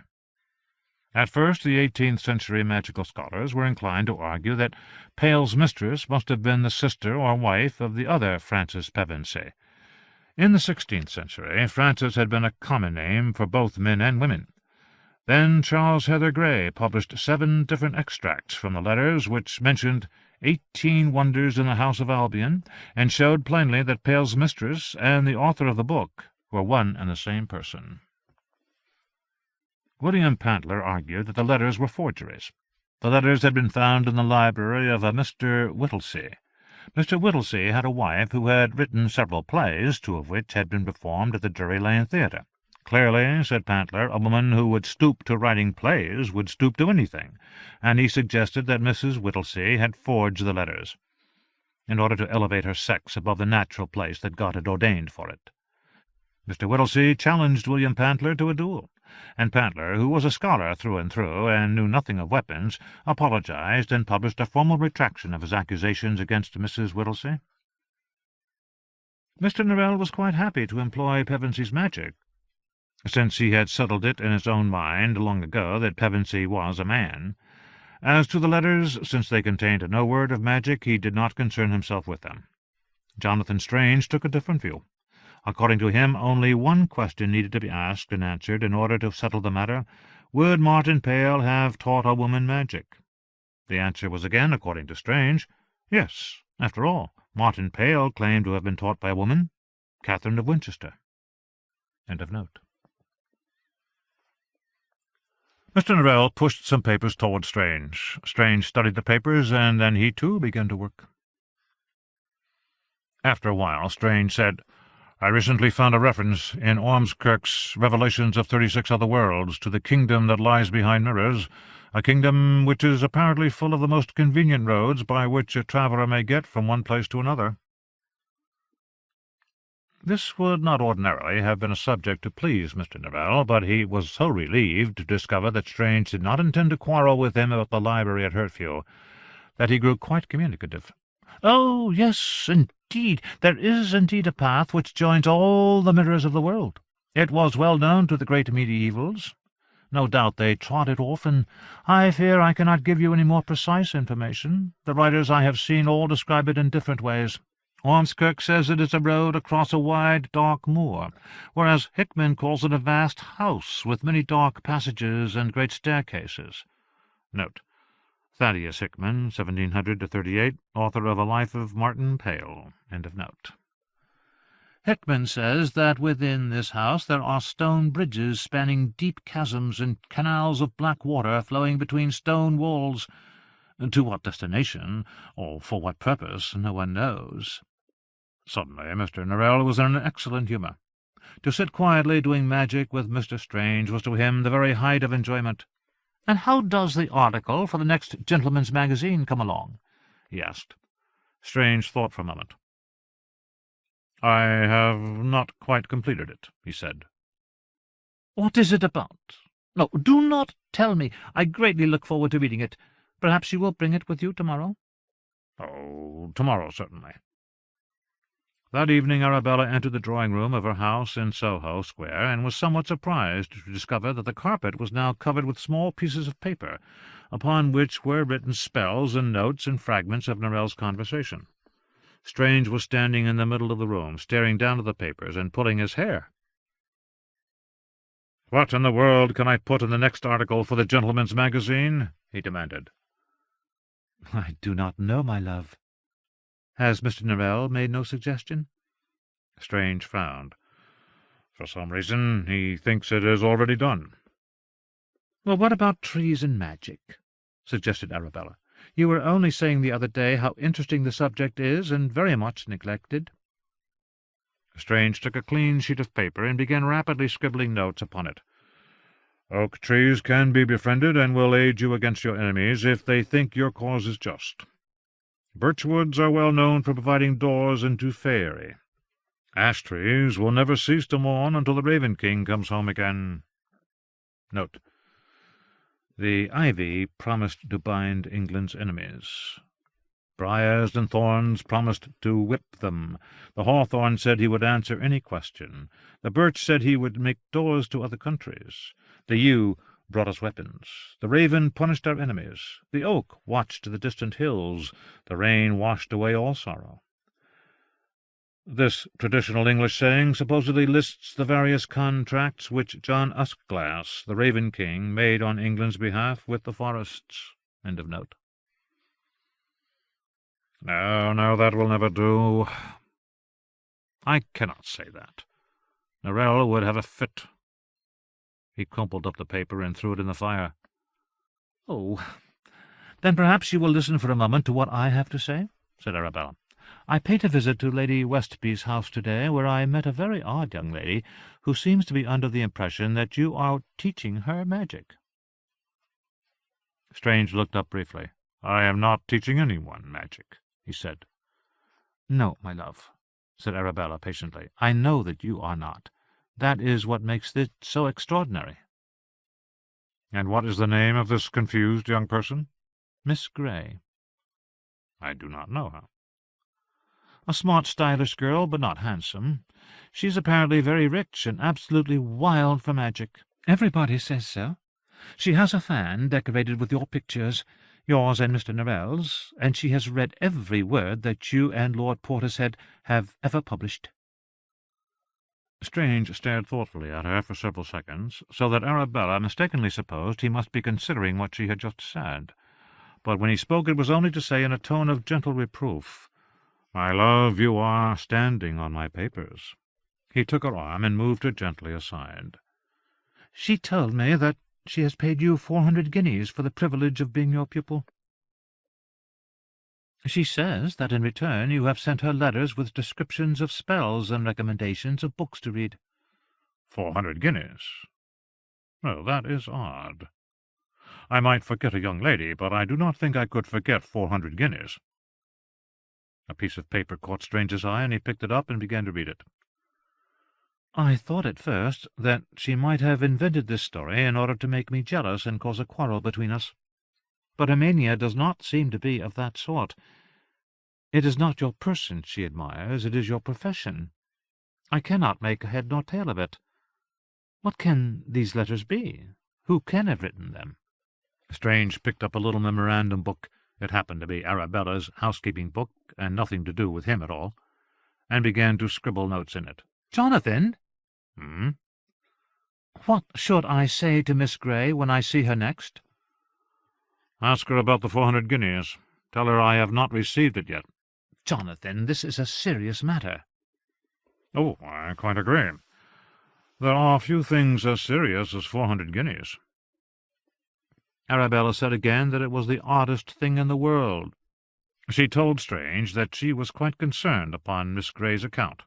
At first the 18th-century magical scholars were inclined to argue that Pale's mistress must have been the sister or wife of the other Francis Pevensey. In the 16th century Francis had been a common name for both men and women. Then Charles Heather Gray published 7 different extracts from the letters which mentioned 18 wonders in the house of Albion, and showed plainly that Pale's mistress and the author of the book were one and the same person. William Pantler argued that the letters were forgeries. The letters had been found in the library of a Mr. Whittlesey. Mr. Whittlesey had a wife who had written several plays, 2 of which had been performed at the Drury Lane Theatre. Clearly, said Pantler, a woman who would stoop to writing plays would stoop to anything, and he suggested that Mrs. Whittlesey had forged the letters, in order to elevate her sex above the natural place that God had ordained for it. Mr. Whittlesey challenged William Pantler to a duel, and Pantler, who was a scholar through and through, and knew nothing of weapons, apologized and published a formal retraction of his accusations against Mrs. Whittlesey. Mr. Norrell was quite happy to employ Pevensy's magic, since he had settled it in his own mind long ago that Pevensy was a man. As to the letters, since they contained no word of magic, he did not concern himself with them. Jonathan Strange took a different view. According to him, only one question needed to be asked and answered in order to settle the matter. Would Martin Pale have taught a woman magic? The answer was again, according to Strange, yes. After all, Martin Pale claimed to have been taught by a woman, Catherine of Winchester. End of note. Mr. Norrell pushed some papers toward Strange. Strange studied the papers, and then he too began to work. After a while, Strange said, I recently found a reference in Ormskirk's Revelations of 36 Other Worlds to the kingdom that lies behind mirrors, a kingdom which is apparently full of the most convenient roads by which a traveller may get from one place to another. This would not ordinarily have been a subject to please Mr. Norrell, but he was so relieved to discover that Strange did not intend to quarrel with him about the library at Hertford that he grew quite communicative. "Oh, yes, indeed, there is indeed a path which joins all the mirrors of the world. It was well known to the great mediaevals. No doubt they trod it often. I fear I cannot give you any more precise information. The writers I have seen all describe it in different ways. Ormskirk says it is a road across a wide, dark moor, whereas Hickman calls it a vast house with many dark passages and great staircases." Note: Thaddeus Hickman, 1700–38, author of A Life of Martin Pale. End of note. Hickman says that within this house there are stone bridges spanning deep chasms and canals of black water flowing between stone walls. To what destination, or for what purpose, no one knows. Suddenly Mr. Norrell was in an excellent humour. To sit quietly doing magic with Mr. Strange was to him the very height of enjoyment. "And how does the article for the next Gentleman's Magazine come along?" he asked. Strange thought for a moment. "I have not quite completed it," he said. "What is it about? No, do not tell me. I greatly look forward to reading it. Perhaps you will bring it with you tomorrow?" "Oh, tomorrow, certainly." That evening Arabella entered the drawing-room of her house in Soho Square, and was somewhat surprised to discover that the carpet was now covered with small pieces of paper, upon which were written spells and notes and fragments of Norrell's conversation. Strange was standing in the middle of the room, staring down at the papers and pulling his hair. "What in the world can I put in the next article for the Gentleman's Magazine?" he demanded. "I do not know, my love. Has Mr. Norrell made no suggestion?" Strange frowned. "For some reason he thinks it is already done." "Well, what about trees and magic?" suggested Arabella. "You were only saying the other day how interesting the subject is, and very much neglected." Strange took a clean sheet of paper and began rapidly scribbling notes upon it. "Oak trees can be befriended and will aid you against your enemies if they think your cause is just. Birchwoods are well known for providing doors into faerie. Ash trees will never cease to mourn until the Raven King comes home again." Note: The ivy promised to bind England's enemies. Briars and thorns promised to whip them. The hawthorn said he would answer any question. The birch said he would make doors to other countries. The yew brought us weapons. The raven punished our enemies. The oak watched the distant hills. The rain washed away all sorrow. This traditional English saying supposedly lists the various contracts which John Uskglass, the Raven King, made on England's behalf with the forests. End of note. No, that will never do. I cannot say that. Norrell would have a fit. He crumpled up the paper and threw it in the fire. "Oh, then perhaps you will listen for a moment to what I have to say," said Arabella. "I paid a visit to Lady Westby's house today, where I met a very odd young lady who seems to be under the impression that you are teaching her magic." Strange looked up briefly. "I am not teaching anyone magic," he said. "No, my love," said Arabella patiently. "I know that you are not. That is what makes it so extraordinary." "And what is the name of this confused young person?" "Miss Grey." "I do not know her." A smart, stylish girl, but not handsome. She's apparently very rich and absolutely wild for magic. Everybody says so. She has a fan decorated with your pictures, yours and Mr. Norrell's, and she has read every word that you and Lord Portishead have ever published." Strange stared thoughtfully at her for several seconds, so that Arabella mistakenly supposed he must be considering what she had just said. But when he spoke it was only to say in a tone of gentle reproof, "My love, you are standing on my papers." He took her arm and moved her gently aside. "She told me that she has paid you 400 guineas for the privilege of being your pupil. She says that in return you have sent her letters with descriptions of spells and recommendations of books to read." 400 guineas? Well, that is odd. I might forget a young lady, but I do not think I could forget 400 guineas. A piece of paper caught Strange's eye, and he picked it up and began to read it. "I thought at first that she might have invented this story in order to make me jealous and cause a quarrel between us. But her mania does not seem to be of that sort. It is not your person she admires, it is your profession. I cannot make head nor tail of it. What can these letters be? Who can have written them?" Strange picked up a little memorandum book. It happened to be Arabella's housekeeping book, and nothing to do with him at all, and began to scribble notes in it. "Jonathan!" "Hmm?" "What should I say to Miss Grey when I see her next?" "Ask her about the 400 guineas. Tell her I have not received it yet." "Jonathan, this is a serious matter." "Oh, I quite agree. There are few things as serious as 400 guineas. Arabella said again that it was the oddest thing in the world. She told Strange that she was quite concerned upon Miss Grey's account,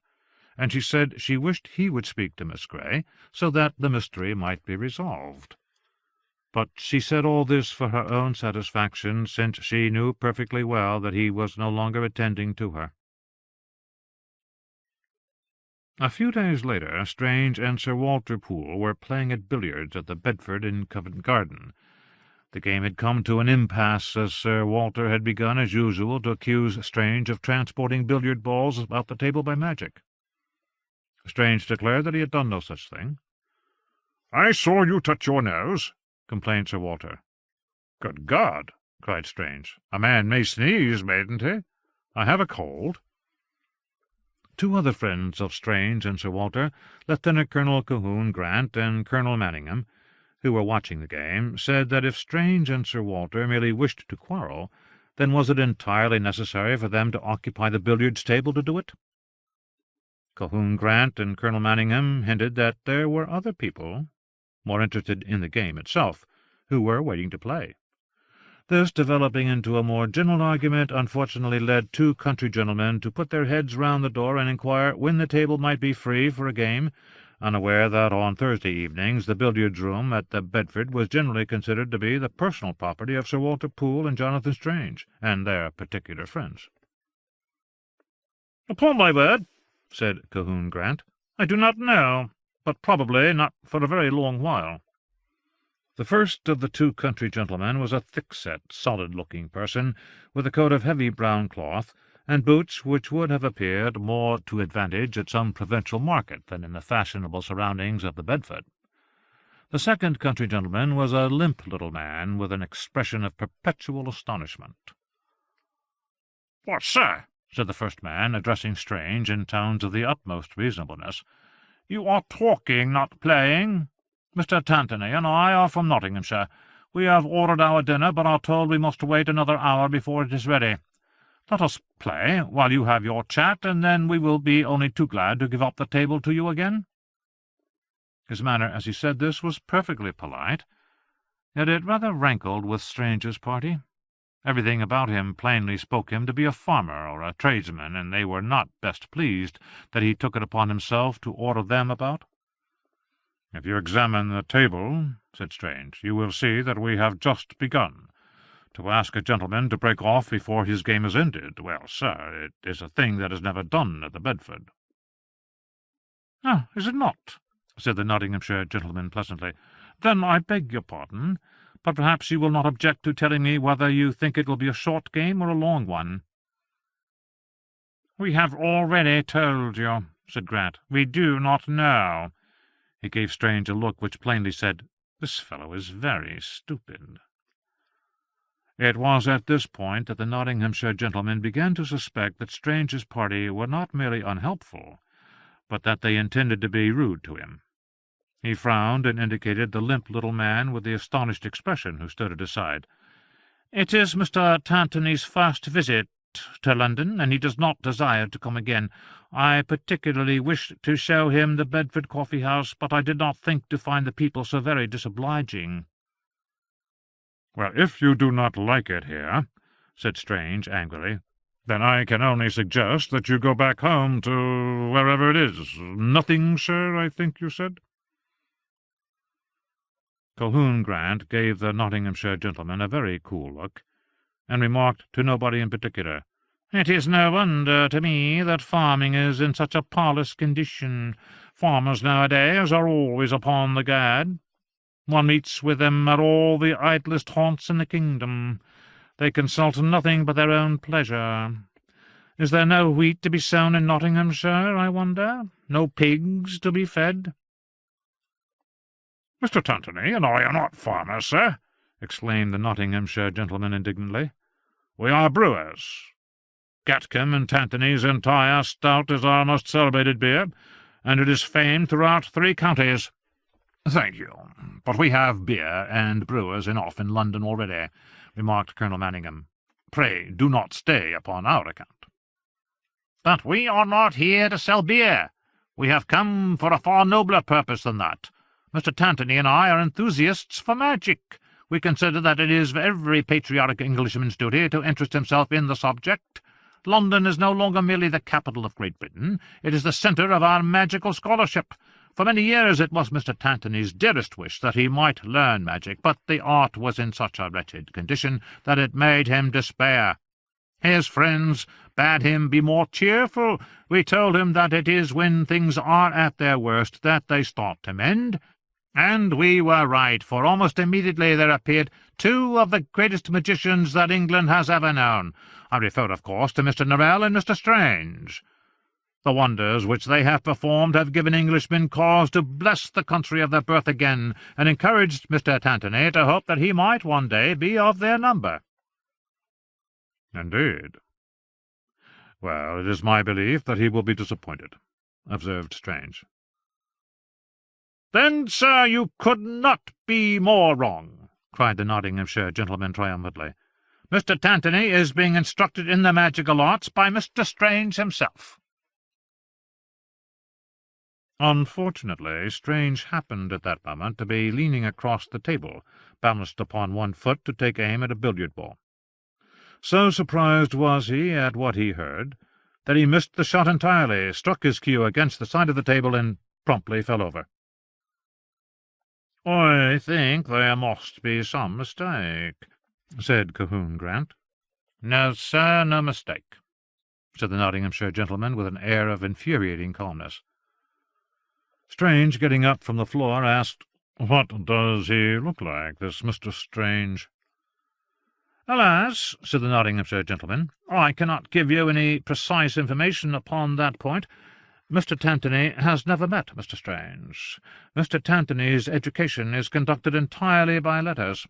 and she said she wished he would speak to Miss Grey, so that the mystery might be resolved. But she said all this for her own satisfaction, since she knew perfectly well that he was no longer attending to her. A few days later, Strange and Sir Walter Poole were playing at billiards at the Bedford in Covent Garden. The game had come to an impasse, as Sir Walter had begun, as usual, to accuse Strange of transporting billiard balls about the table by magic. Strange declared that he had done no such thing. "I saw you touch your nose," complained Sir Walter. "Good God!" cried Strange. "A man may sneeze, mayn't he? I have a cold." Two other friends of Strange and Sir Walter, Lieutenant Colonel Cahoon Grant and Colonel Manningham, who were watching the game, said that if Strange and Sir Walter merely wished to quarrel, then was it entirely necessary for them to occupy the billiards table to do it? Cahoon Grant and Colonel Manningham hinted that there were other people, more interested in the game itself, who were waiting to play. This, developing into a more general argument, unfortunately led two country gentlemen to put their heads round the door and inquire when the table might be free for a game, unaware that on Thursday evenings the billiards-room at the Bedford was generally considered to be the personal property of Sir Walter Poole and Jonathan Strange, and their particular friends. "Upon my word," said Cahoon Grant, "I do not know, but probably not for a very long while." The first of the two country gentlemen was a thick-set, solid-looking person, with a coat of heavy brown cloth, and boots which would have appeared more to advantage at some provincial market than in the fashionable surroundings of the Bedford. The second country gentleman was a limp little man, with an expression of perpetual astonishment. "What, sir," said the first man, addressing Strange in tones of the utmost reasonableness, "you are talking, not playing. Mr. Tantony and I are from Nottinghamshire. We have ordered our dinner, but are told we must wait another hour before it is ready. Let us play while you have your chat, and then we will be only too glad to give up the table to you again." His manner as he said this was perfectly polite, yet it rather rankled with Strange's party. Everything about him plainly spoke him to be a farmer or a tradesman, and they were not best pleased that he took it upon himself to order them about. "If you examine the table," said Strange, "you will see that we have just begun. To ask a gentleman to break off before his game is ended, well, sir, it is a thing that is never done at the Bedford." "Ah, is it not?" said the Nottinghamshire gentleman pleasantly. "Then I beg your pardon, but perhaps you will not object to telling me whether you think it will be a short game or a long one." "We have already told you," said Grant. "We do not know." He gave Strange a look which plainly said, "This fellow is very stupid." It was at this point that the Nottinghamshire gentlemen began to suspect that Strange's party were not merely unhelpful, but that they intended to be rude to him. He frowned and indicated the limp little man with the astonished expression, who stood at his side. "It is Mr. Tantony's first visit to London, and he does not desire to come again. I particularly wished to show him the Bedford coffee-house, but I did not think to find the people so very disobliging." "Well, if you do not like it here," said Strange angrily, "then I can only suggest that you go back home to wherever it is. Nottinghamshire, I think you said?" Colquhoun Grant gave the Nottinghamshire gentleman a very cool look, and remarked to nobody in particular, "It is no wonder to me that farming is in such a parlous condition. Farmers nowadays are always upon the gad. One meets with them at all the idlest haunts in the kingdom. They consult nothing but their own pleasure. Is there no wheat to be sown in Nottinghamshire, I wonder? No pigs to be fed?" "Mr. Tantony and I are not farmers, sir," exclaimed the Nottinghamshire gentleman indignantly. "We are brewers. Gatcombe and Tantony's entire stout is our most celebrated beer, and it is famed throughout 3 counties." "Thank you, but we have beer and brewers enough in London already," remarked Colonel Manningham. "Pray do not stay upon our account." "But we are not here to sell beer. We have come for a far nobler purpose than that. Mr. Tantony and I are enthusiasts for magic. We consider that it is every patriotic Englishman's duty to interest himself in the subject. London is no longer merely the capital of Great Britain. It is the centre of our magical scholarship. For many years it was Mr. Tantony's dearest wish that he might learn magic, but the art was in such a wretched condition that it made him despair. His friends bade him be more cheerful. We told him that it is when things are at their worst that they start to mend. And we were right, for almost immediately there appeared 2 of the greatest magicians that England has ever known. I refer, of course, to Mr. Norrell and Mr. Strange. The wonders which they have performed have given Englishmen cause to bless the country of their birth again, and encouraged Mr. Tantony to hope that he might one day be of their number." "Indeed. Well, it is my belief that he will be disappointed," observed Strange. "Then, sir, you could not be more wrong," cried the Nottinghamshire gentleman triumphantly. "Mr. Tantony is being instructed in the magical arts by Mr. Strange himself." Unfortunately, Strange happened at that moment to be leaning across the table, balanced upon one foot to take aim at a billiard ball. So surprised was he at what he heard that he missed the shot entirely, struck his cue against the side of the table, and promptly fell over. "I think there must be some mistake," said Colquhoun Grant. "No, sir, no mistake," said the Nottinghamshire gentleman with an air of infuriating calmness. Strange, getting up from the floor, asked, "What does he look like, this Mr. Strange?" "Alas," said the Nottinghamshire gentleman, "I cannot give you any precise information upon that point. Mr. Tantony has never met Mr. Strange. Mr. Tantony's education is conducted entirely by letters.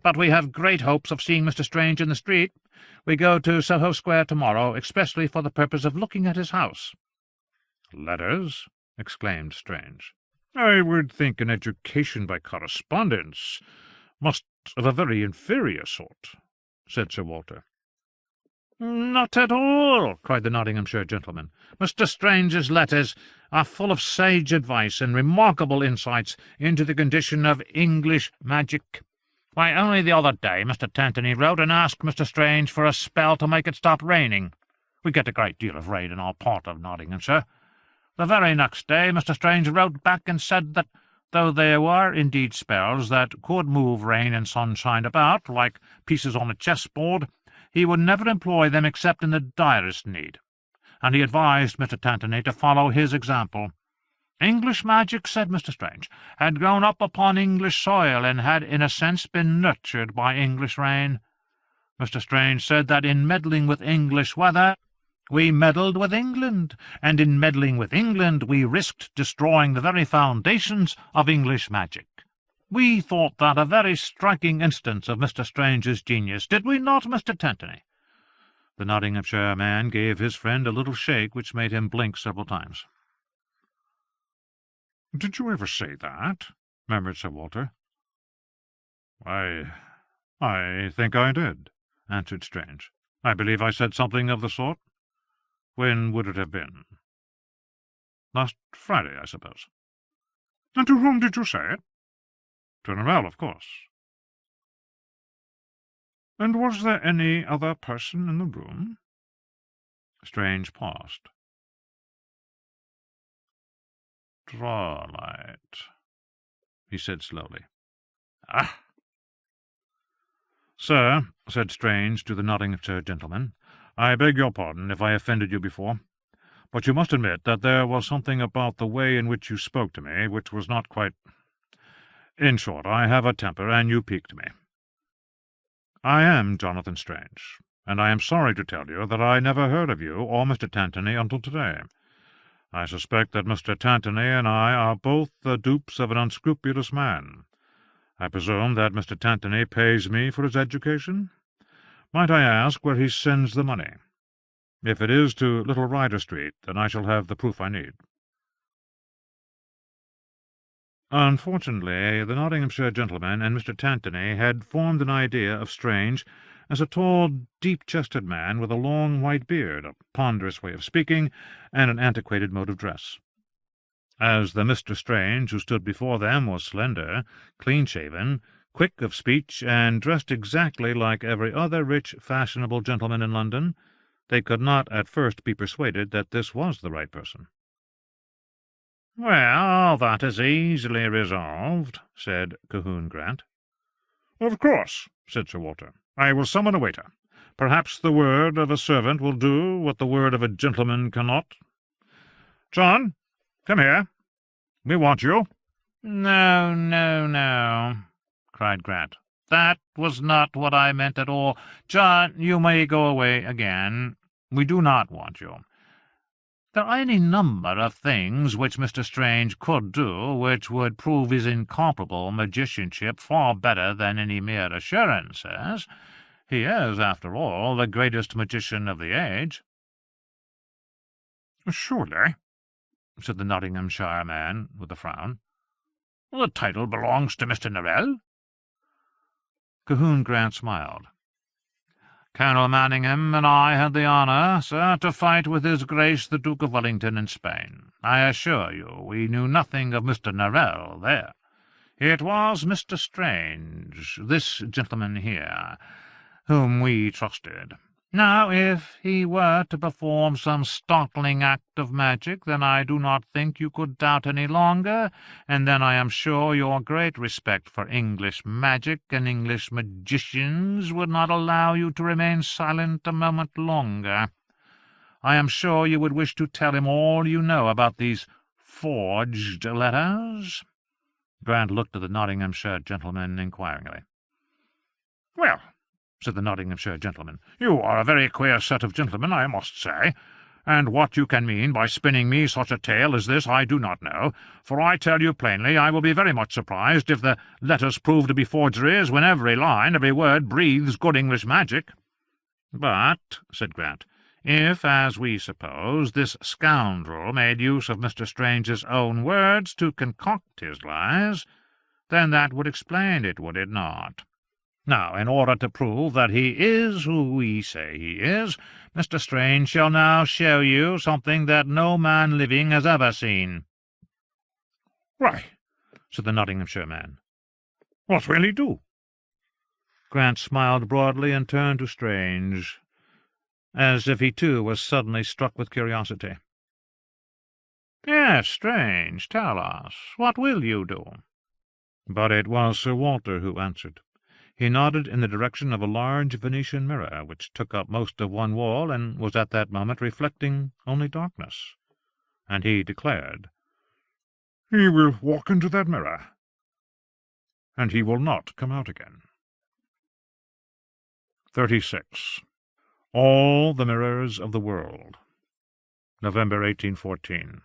But we have great hopes of seeing Mr. Strange in the street. We go to Soho Square tomorrow, expressly for the purpose of looking at his house." "Letters?" exclaimed Strange. "I would think an education by correspondence must of a very inferior sort," said Sir Walter. "Not at all," cried the Nottinghamshire gentleman. "Mr. Strange's letters are full of sage advice and remarkable insights into the condition of English magic. Why, only the other day Mr. Tantony wrote and asked Mr. Strange for a spell to make it stop raining. We get a great deal of rain in our part of Nottinghamshire. The very next day Mr. Strange wrote back and said that, though there were indeed spells that could move rain and sunshine about, like pieces on a chessboard, he would never employ them except in the direst need, and he advised Mr. Tantony to follow his example. English magic, said Mr. Strange, had grown up upon English soil, and had in a sense been nurtured by English rain. Mr. Strange said that in meddling with English weather We meddled with England, and in meddling with England we risked destroying the very foundations of English magic. We thought that a very striking instance of Mr. Strange's genius, did we not, Mr. Tantony?" The Nottinghamshire man gave his friend a little shake which made him blink several times. "Did you ever say that?" murmured Sir Walter. I think I did," answered Strange. "I believe I said something of the sort. When would it have been? Last Friday, I suppose." "And to whom did you say it?" "To Norrell, of course." "And was there any other person in the room?" Strange paused. "Draw light," he said slowly. "Ah!" "Sir," said Strange to the Nottinghamshire gentleman, "I beg your pardon if I offended you before, but you must admit that there was something about the way in which you spoke to me which was not quite— In short, I have a temper, and you piqued me. I am Jonathan Strange, and I am sorry to tell you that I never heard of you or Mr. Tantony until today. I suspect that Mr. Tantony and I are both the dupes of an unscrupulous man. I presume that Mr. Tantony pays me for his education? Might I ask where he sends the money? If it is to Little Rider Street, then I shall have the proof I need." Unfortunately, the Nottinghamshire gentleman and Mr. Tantony had formed an idea of Strange as a tall, deep-chested man with a long white beard, a ponderous way of speaking, and an antiquated mode of dress. As the Mr. Strange who stood before them was slender, clean-shaven, quick of speech, and dressed exactly like every other rich, fashionable gentleman in London, they could not at first be persuaded that this was the right person. "Well, that is easily resolved," said Cahoon Grant. "Of course," said Sir Walter. "I will summon a waiter. Perhaps the word of a servant will do what the word of a gentleman cannot. John, come here. We want you." "No, no, no," cried Grant. "That was not what I meant at all. John, you may go away again. We do not want you. There are any number of things which Mr. Strange could do which would prove his incomparable magicianship far better than any mere assurances. He is, after all, the greatest magician of the age." "Surely," said the Nottinghamshire man with a frown. "The title belongs to Mr. Norrell." Cahoon Grant smiled. "Colonel Manningham and I had the honour, sir, to fight with His Grace the Duke of Wellington in Spain. I assure you we knew nothing of Mr. Norrell there. It was Mr. Strange, this gentleman here, whom we trusted. Now, if he were to perform some startling act of magic, then I do not think you could doubt any longer, and then I am sure your great respect for English magic and English magicians would not allow you to remain silent a moment longer. I am sure you would wish to tell him all you know about these forged letters." Grant looked at the Nottinghamshire gentleman inquiringly. "Well," said the Nottinghamshire gentleman, "you are a very queer set of gentlemen, I must say, and what you can mean by spinning me such a tale as this I do not know, for I tell you plainly I will be very much surprised if the letters prove to be forgeries when every line, every word, breathes good English magic." "But," said Grant, "if, as we suppose, this scoundrel made use of Mr. Strange's own words to concoct his lies, then that would explain it, would it not? Now, in order to prove that he is who we say he is, Mr. Strange shall now show you something that no man living has ever seen." "Why," said the Nottinghamshire man, "what will he do?" Grant smiled broadly and turned to Strange, as if he too was suddenly struck with curiosity. "Yes, Strange, tell us. What will you do?" But it was Sir Walter who answered. He nodded in the direction of a large Venetian mirror, which took up most of one wall and was at that moment reflecting only darkness, and he declared, "He will walk into that mirror, and he will not come out again." 36. All the Mirrors of the World. November 1814.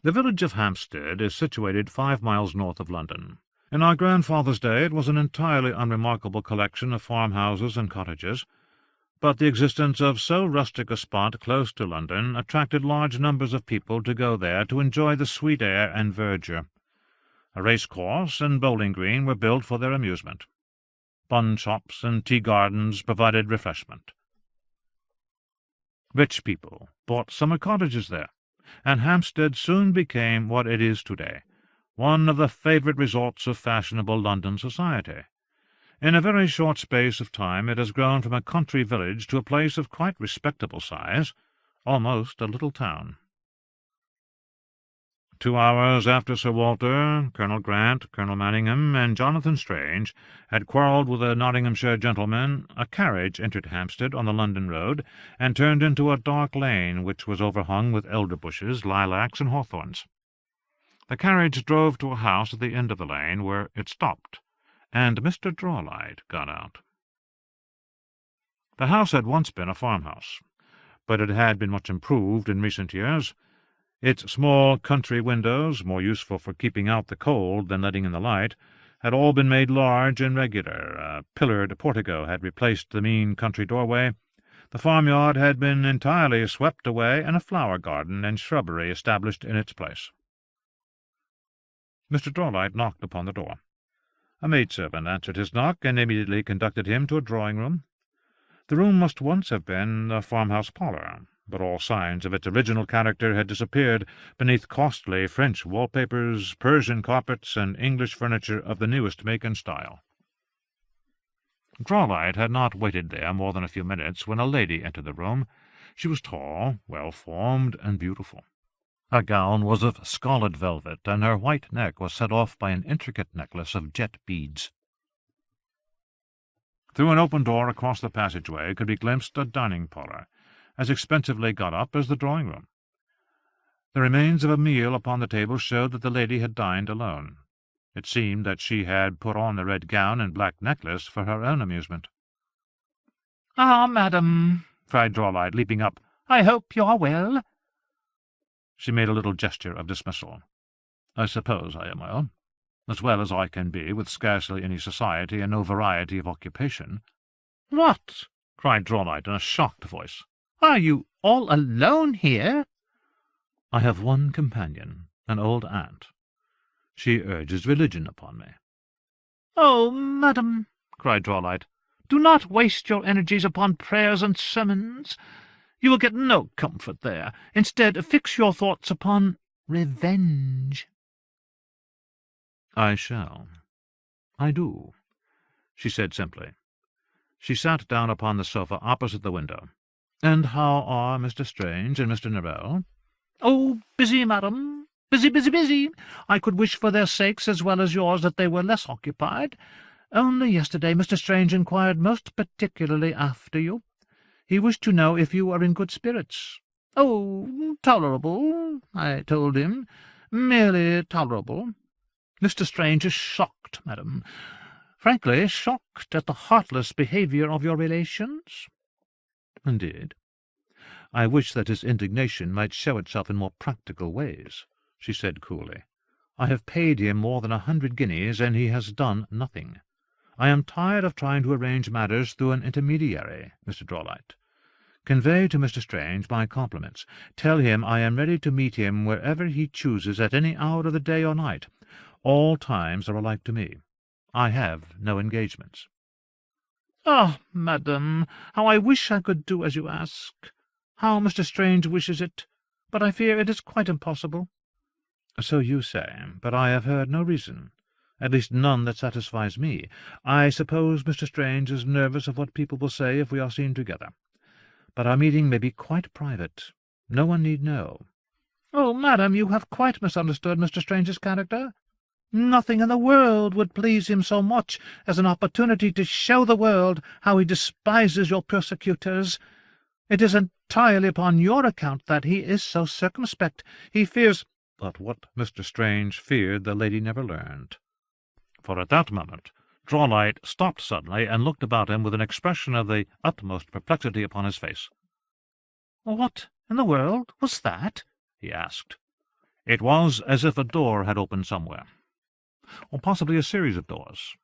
The village of Hampstead is situated 5 miles north of London. In our grandfather's day it was an entirely unremarkable collection of farmhouses and cottages, but the existence of so rustic a spot close to London attracted large numbers of people to go there to enjoy the sweet air and verdure. A racecourse and bowling green were built for their amusement. Bun shops and tea gardens provided refreshment. Rich people bought summer cottages there, and Hampstead soon became what it is today, one of the favourite resorts of fashionable London society. In a very short space of time it has grown from a country village to a place of quite respectable size, almost a little town. 2 hours after Sir Walter, Colonel Grant, Colonel Manningham, and Jonathan Strange had quarrelled with a Nottinghamshire gentleman, a carriage entered Hampstead on the London road, and turned into a dark lane which was overhung with elder bushes, lilacs, and hawthorns. The carriage drove to a house at the end of the lane, where it stopped, and Mr. Drawlight got out. The house had once been a farmhouse, but it had been much improved in recent years. Its small country windows, more useful for keeping out the cold than letting in the light, had all been made large and regular. A pillared portico had replaced the mean country doorway. The farmyard had been entirely swept away, and a flower garden and shrubbery established in its place. Mr. Drawlight knocked upon the door. A maidservant answered his knock, and immediately conducted him to a drawing-room. The room must once have been a farmhouse parlour, but all signs of its original character had disappeared beneath costly French wallpapers, Persian carpets, and English furniture of the newest make and style. Drawlight had not waited there more than a few minutes when a lady entered the room. She was tall, well-formed, and beautiful. Her gown was of scarlet velvet, and her white neck was set off by an intricate necklace of jet beads. Through an open door across the passageway could be glimpsed a dining-parlour, as expensively got up as the drawing-room. The remains of a meal upon the table showed that the lady had dined alone. It seemed that she had put on the red gown and black necklace for her own amusement. "Ah, madam," cried Drawlight, leaping up, "I hope you are well." She made a little gesture of dismissal. "I suppose I am as well as I can be, with scarcely any society and no variety of occupation." "What!" cried Drawlight in a shocked voice. "Are you all alone here?" "I have one companion, an old aunt. She urges religion upon me." "Oh, madam," cried Drawlight, "do not waste your energies upon prayers and sermons. You will get no comfort there. Instead, fix your thoughts upon revenge." "I shall. I do," she said simply. She sat down upon the sofa opposite the window. "And how are Mr. Strange and Mr. Norrell?" "Oh, busy, madam. Busy, busy, busy. I could wish for their sakes as well as yours that they were less occupied. Only yesterday Mr. Strange inquired most particularly after you. He wished to know if you are in good spirits." "Oh, tolerable," I told him. "Merely tolerable. Mr. Strange is shocked, madam. Frankly shocked at the heartless behaviour of your relations." "Indeed. I wish that his indignation might show itself in more practical ways," she said coolly. "I have paid him more than 100 guineas, and he has done nothing. I am tired of trying to arrange matters through an intermediary, Mr. Drawlight. Convey to Mr. Strange my compliments. Tell him I am ready to meet him wherever he chooses at any hour of the day or night. All times are alike to me. I have no engagements." "Ah, madam, how I wish I could do as you ask. How Mr. Strange wishes it, but I fear it is quite impossible." "So you say, but I have heard no reason, at least none that satisfies me. I suppose Mr. Strange is nervous of what people will say if we are seen together. But our meeting may be quite private. No one need know." "Oh, madam, you have quite misunderstood Mr. Strange's character. Nothing in the world would please him so much as an opportunity to show the world how he despises your persecutors. It is entirely upon your account that he is so circumspect. He fears—" But what Mr. Strange feared the lady never learned, for at that moment Drawlight stopped suddenly and looked about him with an expression of the utmost perplexity upon his face. "What in the world was that?" he asked. It was as if a door had opened somewhere, or possibly a series of doors.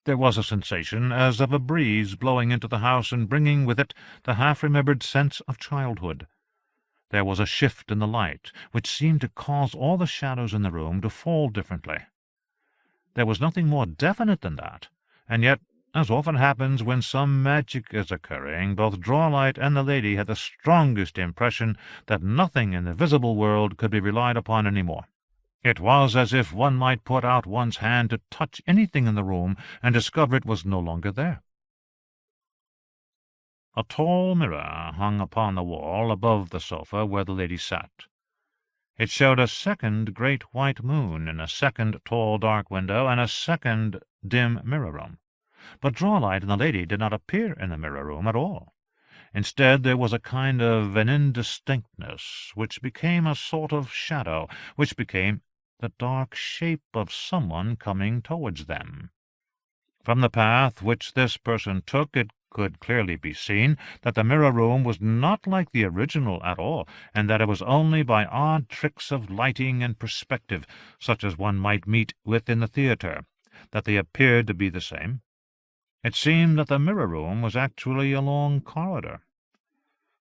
There was a sensation as of a breeze blowing into the house and bringing with it the half-remembered sense of childhood. There was a shift in the light, which seemed to cause all the shadows in the room to fall differently. There was nothing more definite than that, and yet, as often happens when some magic is occurring, both Drawlight and the lady had the strongest impression that nothing in the visible world could be relied upon any more. It was as if one might put out one's hand to touch anything in the room and discover it was no longer there. A tall mirror hung upon the wall above the sofa where the lady sat. It showed a second great white moon in a second tall dark window and a second dim mirror-room. But Drawlight and the lady did not appear in the mirror-room at all. Instead, there was a kind of an indistinctness, which became a sort of shadow, which became the dark shape of someone coming towards them. From the path which this person took, it could clearly be seen that the mirror-room was not like the original at all, and that it was only by odd tricks of lighting and perspective, such as one might meet with in the theatre, that they appeared to be the same. It seemed that the mirror-room was actually a long corridor.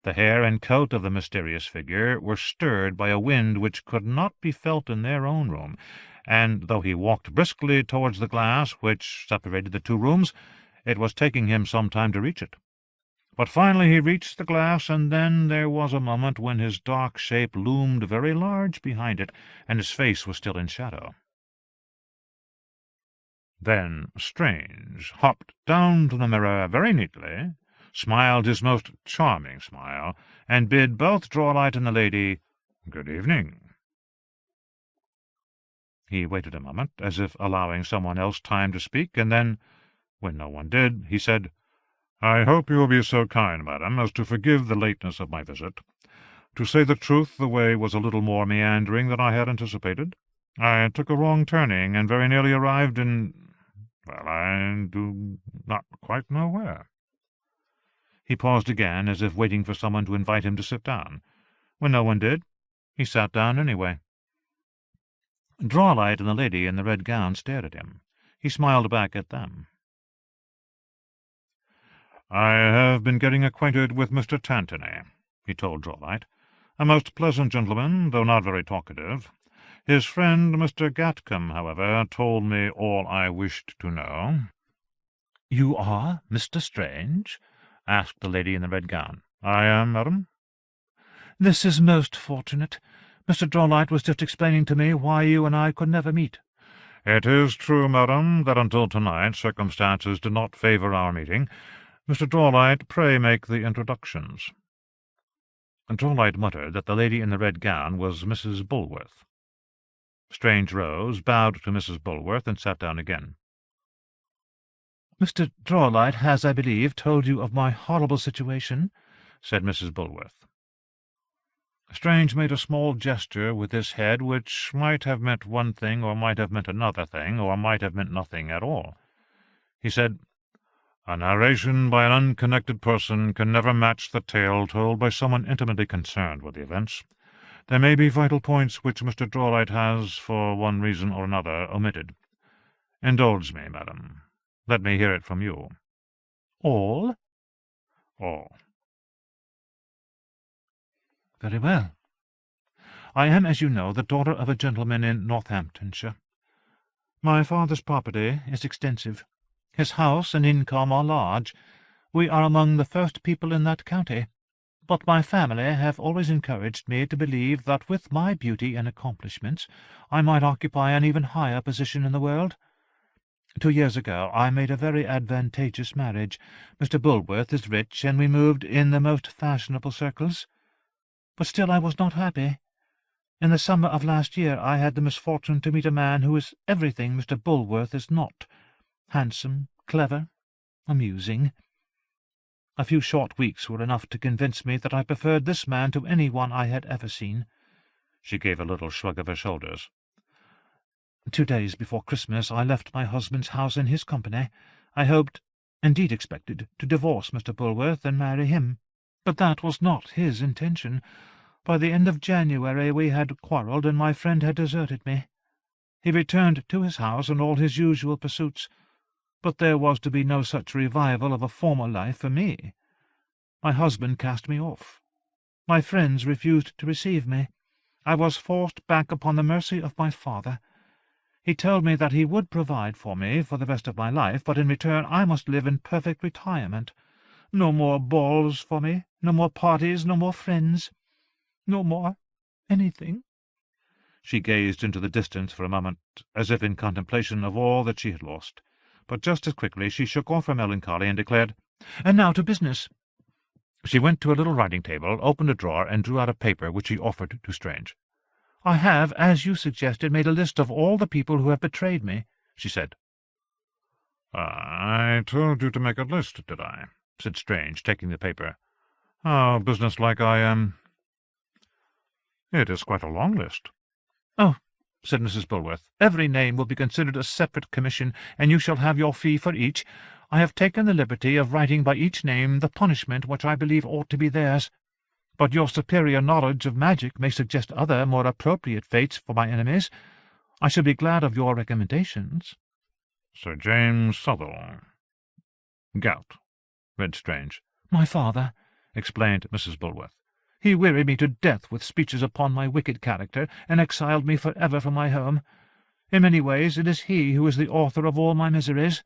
The hair and coat of the mysterious figure were stirred by a wind which could not be felt in their own room, and though he walked briskly towards the glass which separated the two rooms, it was taking him some time to reach it. But finally he reached the glass, and then there was a moment when his dark shape loomed very large behind it, and his face was still in shadow. Then Strange hopped down to the mirror very neatly, smiled his most charming smile, and bid both Drawlight and the lady good evening. He waited a moment, as if allowing someone else time to speak, and then, when no one did, he said, "I hope you will be so kind, madam, as to forgive the lateness of my visit. To say the truth, the way was a little more meandering than I had anticipated. I took a wrong turning, and very nearly arrived in—well, I do not quite know where." He paused again, as if waiting for someone to invite him to sit down. When no one did, he sat down anyway. Drawlight and the lady in the red gown stared at him. He smiled back at them. "I have been getting acquainted with Mr. Tantony," he told Drawlight. "A most pleasant gentleman, though not very talkative. His friend, Mr. Gatcombe, however, told me all I wished to know." "You are Mr. Strange?" asked the lady in the red gown. "I am, madam." "This is most fortunate. Mr. Drawlight was just explaining to me why you and I could never meet." "It is true, madam, that until tonight circumstances did not favour our meeting. Mr. Drawlight, pray make the introductions." Drawlight muttered that the lady in the red gown was Mrs. Bulworth. Strange rose, bowed to Mrs. Bulworth, and sat down again. "Mr. Drawlight has, I believe, told you of my horrible situation," said Mrs. Bulworth. Strange made a small gesture with his head, which might have meant one thing, or might have meant another thing, or might have meant nothing at all. He said, "A narration by an unconnected person can never match the tale told by someone intimately concerned with the events. There may be vital points which Mr. Drawlight has, for one reason or another, omitted. Indulge me, madam. Let me hear it from you." "All?" "All." "Very well. I am, as you know, the daughter of a gentleman in Northamptonshire. My father's property is extensive. His house and income are large. We are among the first people in that county. But my family have always encouraged me to believe that with my beauty and accomplishments I might occupy an even higher position in the world. 2 years ago I made a very advantageous marriage. Mr. Bulworth is rich, and we moved in the most fashionable circles. But still I was not happy. In the summer of last year I had the misfortune to meet a man who is everything Mr. Bulworth is not. Handsome, clever, amusing. A few short weeks were enough to convince me that I preferred this man to any one I had ever seen." She gave a little shrug of her shoulders. 2 days before Christmas I left my husband's house in his company. I hoped, indeed expected, to divorce Mr. Bulworth and marry him, but that was not his intention. By the end of January we had quarrelled, and my friend had deserted me. He returned to his house and all his usual pursuits, but there was to be no such revival of a former life for me. My husband cast me off. My friends refused to receive me. I was forced back upon the mercy of my father. He told me that he would provide for me for the rest of my life, but in return I must live in perfect retirement. No more balls for me, no more parties, no more friends, no more anything. She gazed into the distance for a moment, as if in contemplation of all that she had lost, but just as quickly she shook off her melancholy and declared, "And now to business." She went to a little writing-table, opened a drawer, and drew out a paper which she offered to Strange. "I have, as you suggested, made a list of all the people who have betrayed me," she said. "I told you to make a list, did I?" said Strange, taking the paper. "How businesslike I am. It is quite a long list." "Oh," said Mrs. Bulworth, "every name will be considered a separate commission, and you shall have your fee for each. I have taken the liberty of writing by each name the punishment which I believe ought to be theirs. But your superior knowledge of magic may suggest other, more appropriate fates for my enemies. I shall be glad of your recommendations." "Sir James Southall. Gout," read Strange. "My father," explained Mrs. Bulworth. "He wearied me to death with speeches upon my wicked character, and exiled me for ever from my home. In many ways it is he who is the author of all my miseries.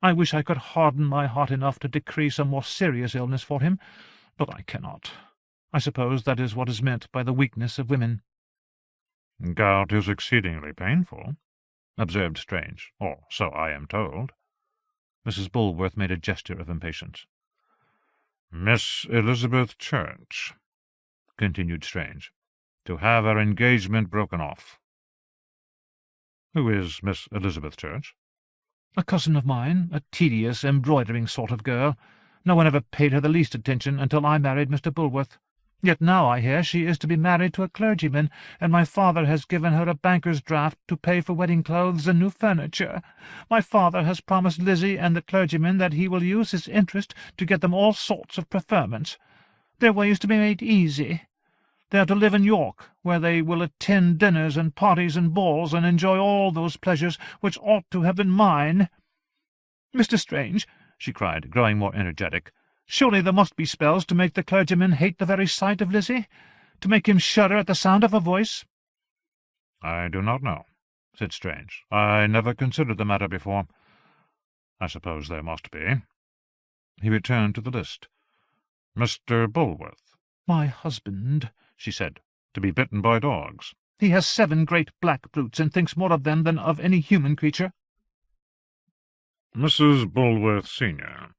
I wish I could harden my heart enough to decree some more serious illness for him, but I cannot. I suppose that is what is meant by the weakness of women." "Gout is exceedingly painful," observed Strange, "or so I am told." Mrs. Bulworth made a gesture of impatience. "Miss Elizabeth Church," continued Strange, "to have her engagement broken off." "Who is Miss Elizabeth Church?" "A cousin of mine, a tedious, embroidering sort of girl. No one ever paid her the least attention until I married Mr. Bulworth. Yet now I hear she is to be married to a clergyman, and my father has given her a banker's draft to pay for wedding clothes and new furniture. My father has promised Lizzie and the clergyman that he will use his interest to get them all sorts of preferments. Their way is to be made easy. They are to live in York, where they will attend dinners and parties and balls, and enjoy all those pleasures which ought to have been mine. Mr. Strange," she cried, growing more energetic, "surely there must be spells to make the clergyman hate the very sight of Lizzie, to make him shudder at the sound of her voice?" "I do not know," said Strange. "I never considered the matter before. I suppose there must be." He returned to the list. "Mr. Bulworth." "My husband," she said. "To be bitten by dogs." "He has 7 great black brutes, and thinks more of them than of any human creature." "Mrs. Bulworth, Senior.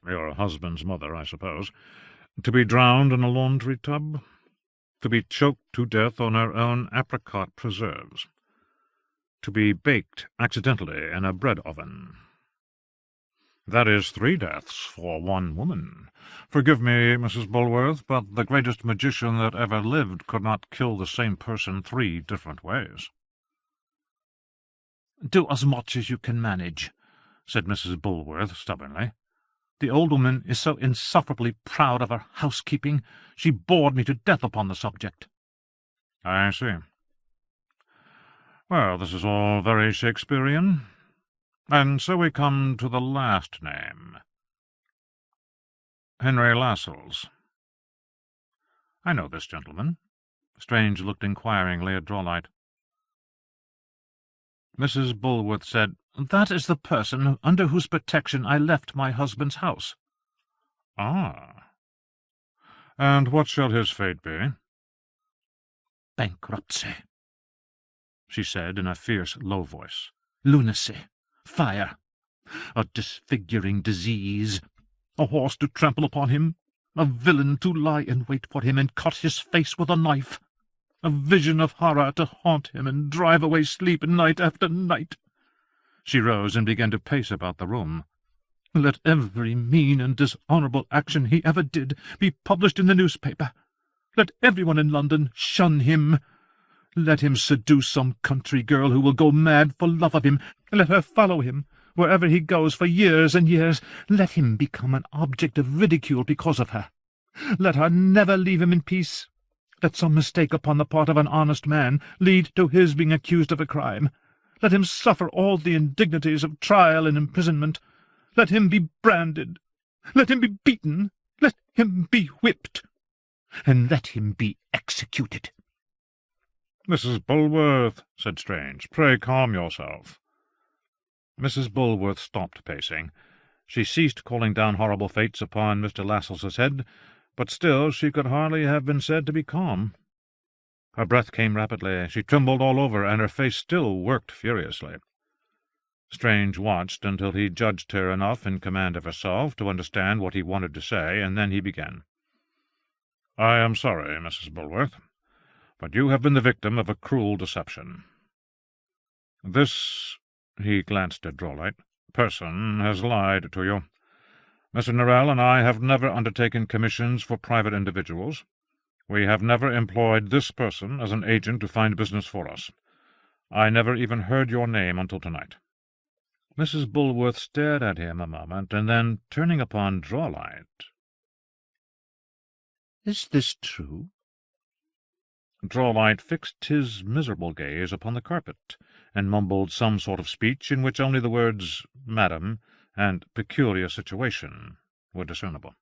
Your husband's mother, I suppose. To be drowned in a laundry tub. To be choked to death on her own apricot preserves. To be baked accidentally in a bread oven. That is 3 deaths for one woman. Forgive me, Mrs. Bulworth, but the greatest magician that ever lived could not kill the same person 3 different ways." "Do as much as you can manage," said Mrs. Bulworth stubbornly. "The old woman is so insufferably proud of her housekeeping. She bored me to death upon the subject." "I see. Well, this is all very Shakespearean. And so we come to the last name. Henry Lascelles. I know this gentleman." Strange looked inquiringly at Drawlight. Mrs. Bulworth said, "That is the person under whose protection I left my husband's house." "Ah. And what shall his fate be?" "Bankruptcy," she said in a fierce, low voice. "Lunacy, fire, a disfiguring disease, a horse to trample upon him, a villain to lie in wait for him and cut his face with a knife, a vision of horror to haunt him and drive away sleep night after night." She rose and began to pace about the room. "Let every mean and dishonourable action he ever did be published in the newspaper. Let everyone in London shun him. Let him seduce some country girl who will go mad for love of him. Let her follow him wherever he goes for years and years. Let him become an object of ridicule because of her. Let her never leave him in peace. Let some mistake upon the part of an honest man lead to his being accused of a crime. Let him suffer all the indignities of trial and imprisonment. Let him be branded. Let him be beaten. Let him be whipped. And let him be executed. "Mrs. Bulworth," said Strange, "pray calm yourself." Mrs. Bulworth stopped pacing. She ceased calling down horrible fates upon Mr. Lascelles's head, but still she could hardly have been said to be calm. Her breath came rapidly, she trembled all over, and her face still worked furiously. Strange watched until he judged her enough in command of herself to understand what he wanted to say, and then he began. "I am sorry, Mrs. Bulworth, but you have been the victim of a cruel deception. This," he glanced at Drawlight, "person has lied to you. Mr. Norrell and I have never undertaken commissions for private individuals. We have never employed this person as an agent to find business for us. I never even heard your name until tonight." Mrs. Bulworth stared at him a moment, and then, turning upon Drawlight, "Is this true?" Drawlight fixed his miserable gaze upon the carpet, and mumbled some sort of speech in which only the words "madam" and "peculiar situation" were discernible.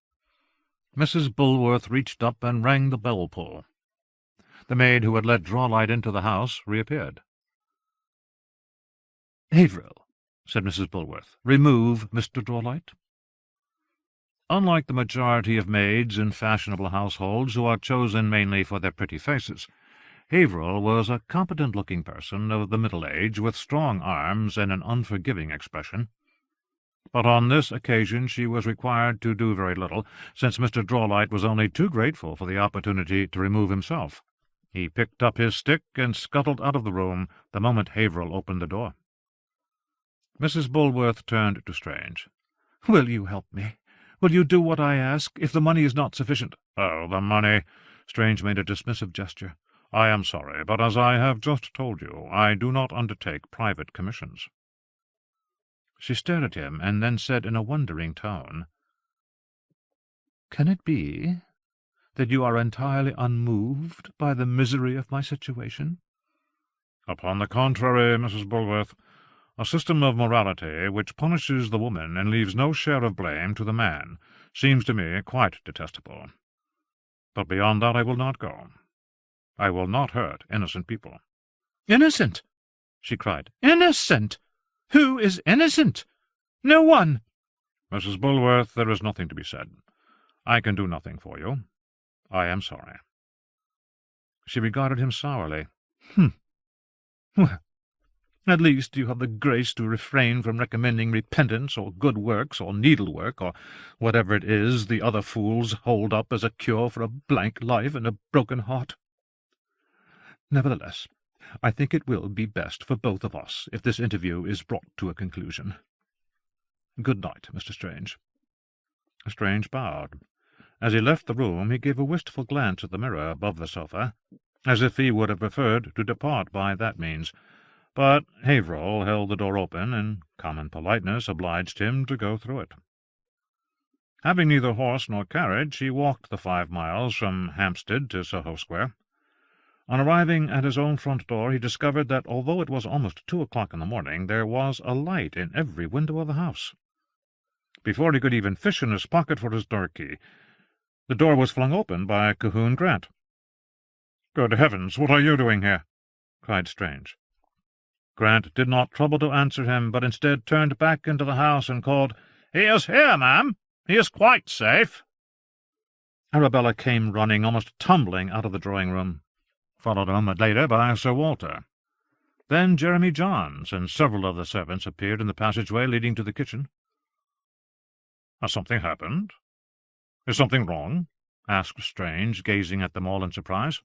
Mrs. Bulworth reached up and rang the bell-pull. The maid who had let Drawlight into the house reappeared. "Haverhill," said Mrs. Bulworth, "remove Mr. Drawlight." Unlike the majority of maids in fashionable households, who are chosen mainly for their pretty faces, Haverhill was a competent-looking person of the middle age, with strong arms and an unforgiving expression. But on this occasion she was required to do very little, since Mr. Drawlight was only too grateful for the opportunity to remove himself. He picked up his stick and scuttled out of the room the moment Haverhill opened the door. Mrs. Bulworth turned to Strange. "Will you help me? Will you do what I ask, if the money is not sufficient?" "Oh, the money!" Strange made a dismissive gesture. "I am sorry, but as I have just told you, I do not undertake private commissions." She stared at him, and then said in a wondering tone, "Can it be that you are entirely unmoved by the misery of my situation?" "Upon the contrary, Mrs. Bulworth, a system of morality which punishes the woman and leaves no share of blame to the man seems to me quite detestable. But beyond that I will not go. I will not hurt innocent people." "Innocent!" she cried. "Innocent! Who is innocent? No one." "Mrs. Bulworth, there is nothing to be said. I can do nothing for you. I am sorry." She regarded him sourly. Well, at least you have the grace to refrain from recommending repentance or good works or needlework or whatever it is the other fools hold up as a cure for a blank life and a broken heart. Nevertheless, I think it will be best for both of us if this interview is brought to a conclusion. Good night, Mr. Strange." Strange bowed. As he left the room he gave a wistful glance at the mirror above the sofa, as if he would have preferred to depart by that means. But Haverhill held the door open, and common politeness obliged him to go through it. Having neither horse nor carriage, he walked the 5 miles from Hampstead to Soho Square. On arriving at his own front door, he discovered that, although it was almost 2 o'clock in the morning, there was a light in every window of the house. Before he could even fish in his pocket for his door key, the door was flung open by Cahoon Grant. "Good heavens, what are you doing here?" cried Strange. Grant did not trouble to answer him, but instead turned back into the house and called, "He is here, ma'am. He is quite safe." Arabella came running, almost tumbling out of the drawing-room, followed a moment later by Sir Walter. Then Jeremy Johns and several of the servants appeared in the passageway leading to the kitchen. "Has something happened? Is something wrong?" asked Strange, gazing at them all in surprise.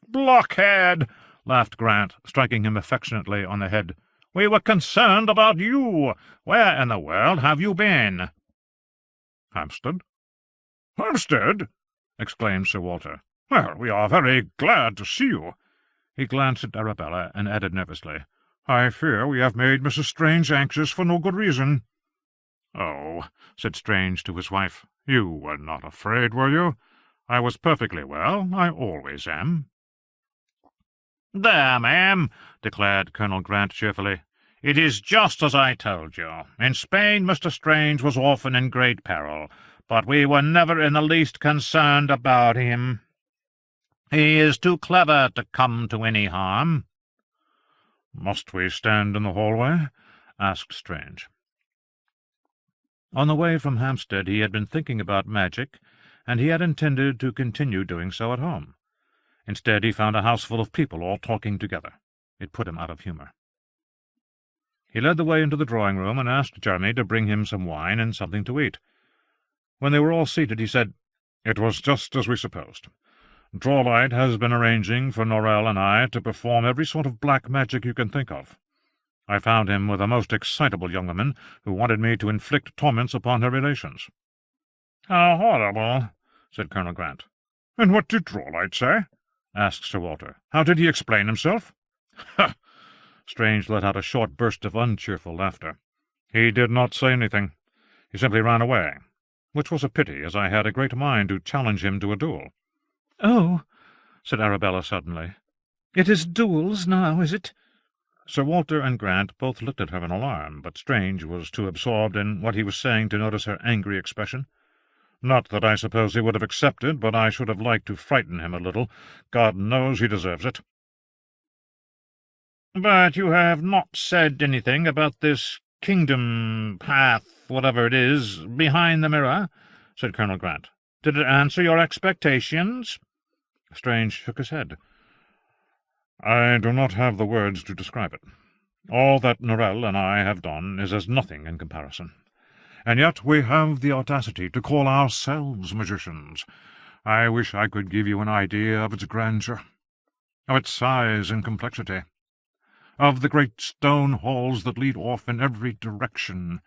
"Blockhead!" laughed Grant, striking him affectionately on the head. "We were concerned about you. Where in the world have you been?" "Hampstead." "Hampstead!" exclaimed Sir Walter. "Well, we are very glad to see you. He glanced at Arabella and added nervously, "I fear we have made Mrs. Strange anxious for no good reason." "Oh," said Strange to his wife, "you were not afraid, were you? I was perfectly well. I always am." "There, ma'am," declared Colonel Grant cheerfully. "It is just as I told you. In Spain Mr. Strange was often in great peril, but we were never in the least concerned about him. He is too clever to come to any harm." "Must we stand in the hallway?" asked Strange. On the way from Hampstead he had been thinking about magic, and he had intended to continue doing so at home. Instead, he found a house full of people all talking together. It put him out of humour. He led the way into the drawing-room and asked Jeremy to bring him some wine and something to eat. When they were all seated, he said, "It was just as we supposed. Drawlight has been arranging for Norrell and I to perform every sort of black magic you can think of. I found him with a most excitable young woman who wanted me to inflict torments upon her relations." "How horrible," said Colonel Grant. "And what did Drawlight say?" asked Sir Walter. "How did he explain himself?" "Ha!" Strange let out a short burst of uncheerful laughter. "He did not say anything. He simply ran away, which was a pity, as I had a great mind to challenge him to a duel." "Oh," said Arabella suddenly. "It is duels now, is it?" Sir Walter and Grant both looked at her in alarm, but Strange was too absorbed in what he was saying to notice her angry expression. "Not that I suppose he would have accepted, but I should have liked to frighten him a little. God knows he deserves it." "But you have not said anything about this kingdom path, whatever it is, behind the mirror," said Colonel Grant. "Did it answer your expectations?" Strange shook his head. "I do not have the words to describe it. All that Norrell and I have done is as nothing in comparison. And yet we have the audacity to call ourselves magicians. I wish I could give you an idea of its grandeur, of its size and complexity, of the great stone halls that lead off in every direction.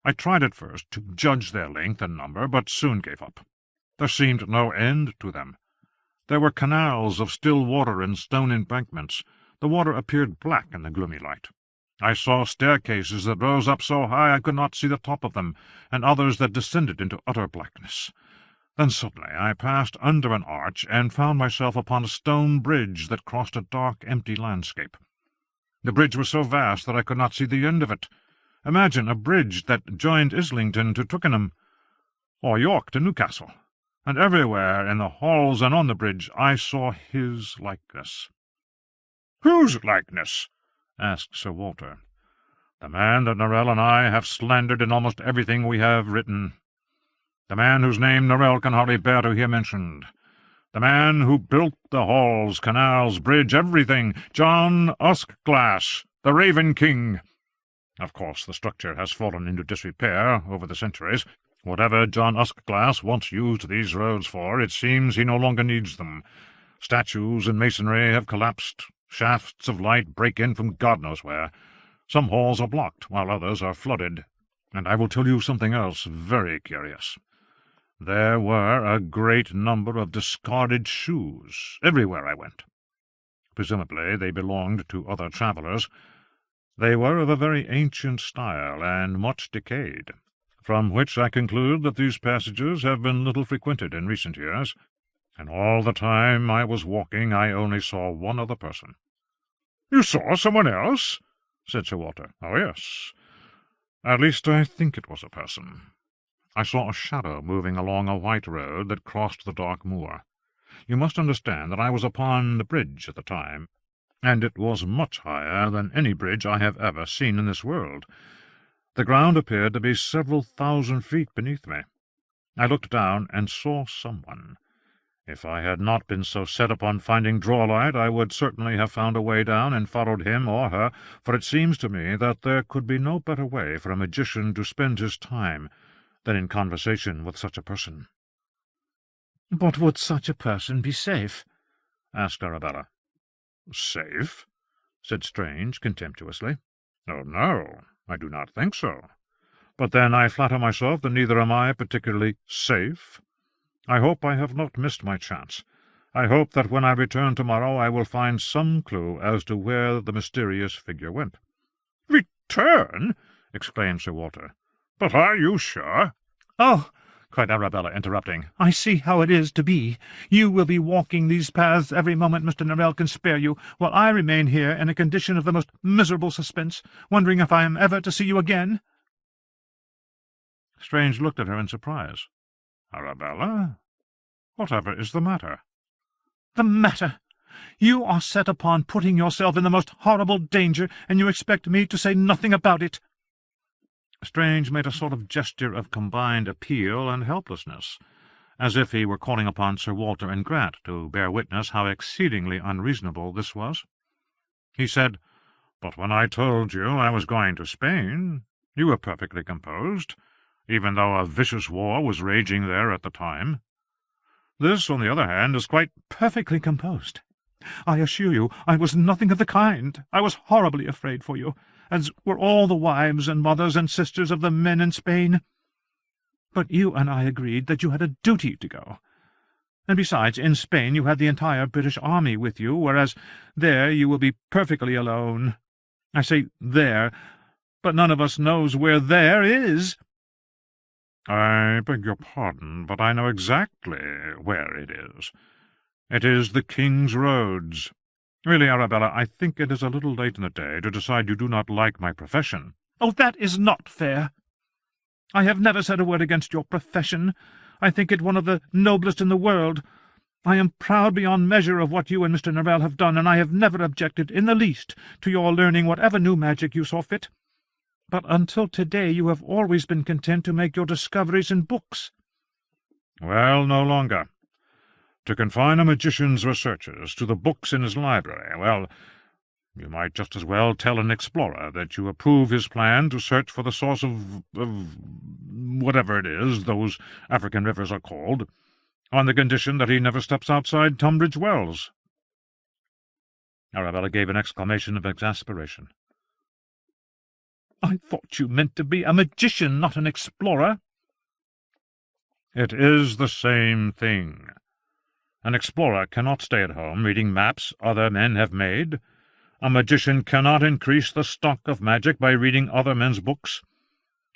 I tried at first to judge their length and number, but soon gave up. There seemed no end to them. There were canals of still water and stone embankments. The water appeared black in the gloomy light. I saw staircases that rose up so high I could not see the top of them, and others that descended into utter blackness. Then suddenly I passed under an arch and found myself upon a stone bridge that crossed a dark, empty landscape. The bridge was so vast that I could not see the end of it. Imagine a bridge that joined Islington to Twickenham, or York to Newcastle, and everywhere in the halls and on the bridge I saw his likeness." "Whose likeness?" asked Sir Walter. "The man that Norrell and I have slandered in almost everything we have written. The man whose name Norrell can hardly bear to hear mentioned. The man who built the halls, canals, bridge, everything. John Uskglass, the Raven King. Of course, the structure has fallen into disrepair over the centuries. Whatever John Uskglass once used these roads for, it seems he no longer needs them. Statues and masonry have collapsed. Shafts of light break in from God knows where. Some halls are blocked, while others are flooded. And I will tell you something else very curious. There were a great number of discarded shoes everywhere I went. Presumably they belonged to other travellers. They were of a very ancient style, and much decayed, from which I conclude that these passages have been little frequented in recent years. And all the time I was walking I only saw one other person." "You saw someone else?" said Sir Walter. "Oh, yes. At least I think it was a person. I saw a shadow moving along a white road that crossed the dark moor. You must understand that I was upon the bridge at the time, and it was much higher than any bridge I have ever seen in this world. The ground appeared to be several thousand feet beneath me. I looked down and saw someone. If I had not been so set upon finding Drawlight, I would certainly have found a way down and followed him or her, for it seems to me that there could be no better way for a magician to spend his time than in conversation with such a person." "But would such a person be safe?" asked Arabella. "Safe?" said Strange contemptuously. "Oh, no, I do not think so. But then I flatter myself that neither am I particularly safe. I hope I have not missed my chance. I hope that when I return tomorrow I will find some clue as to where the mysterious figure went." "Return!" exclaimed Sir Walter. "But are you sure?" "Oh," cried Arabella, interrupting, "I see how it is to be. You will be walking these paths every moment Mr. Norrell can spare you, while I remain here in a condition of the most miserable suspense, wondering if I am ever to see you again." Strange looked at her in surprise. "Arabella, whatever is the matter?" "The matter! You are set upon putting yourself in the most horrible danger, and you expect me to say nothing about it." Strange made a sort of gesture of combined appeal and helplessness, as if he were calling upon Sir Walter and Grant to bear witness how exceedingly unreasonable this was. He said, "But when I told you I was going to Spain, you were perfectly composed, even though a vicious war was raging there at the time. This, on the other hand, is quite—" "Perfectly composed! I assure you I was nothing of the kind. I was horribly afraid for you, as were all the wives and mothers and sisters of the men in Spain. But you and I agreed that you had a duty to go. And besides, in Spain you had the entire British army with you, whereas there you will be perfectly alone. I say there, but none of us knows where there is." "I beg your pardon, but I know exactly where it is. It is the King's Roads. Really, Arabella, I think it is a little late in the day to decide you do not like my profession." "Oh, that is not fair. I have never said a word against your profession. I think it one of the noblest in the world. I am proud beyond measure of what you and Mr. Norrell have done, and I have never objected in the least to your learning whatever new magic you saw fit. But until to-day you have always been content to make your discoveries in books." "Well, no longer. To confine a magician's researches to the books in his library, well, you might just as well tell an explorer that you approve his plan to search for the source of whatever it is those African rivers are called, on the condition that he never steps outside Tunbridge Wells." Arabella gave an exclamation of exasperation. "I thought you meant to be a magician, not an explorer." "It is the same thing. An explorer cannot stay at home reading maps other men have made. A magician cannot increase the stock of magic by reading other men's books.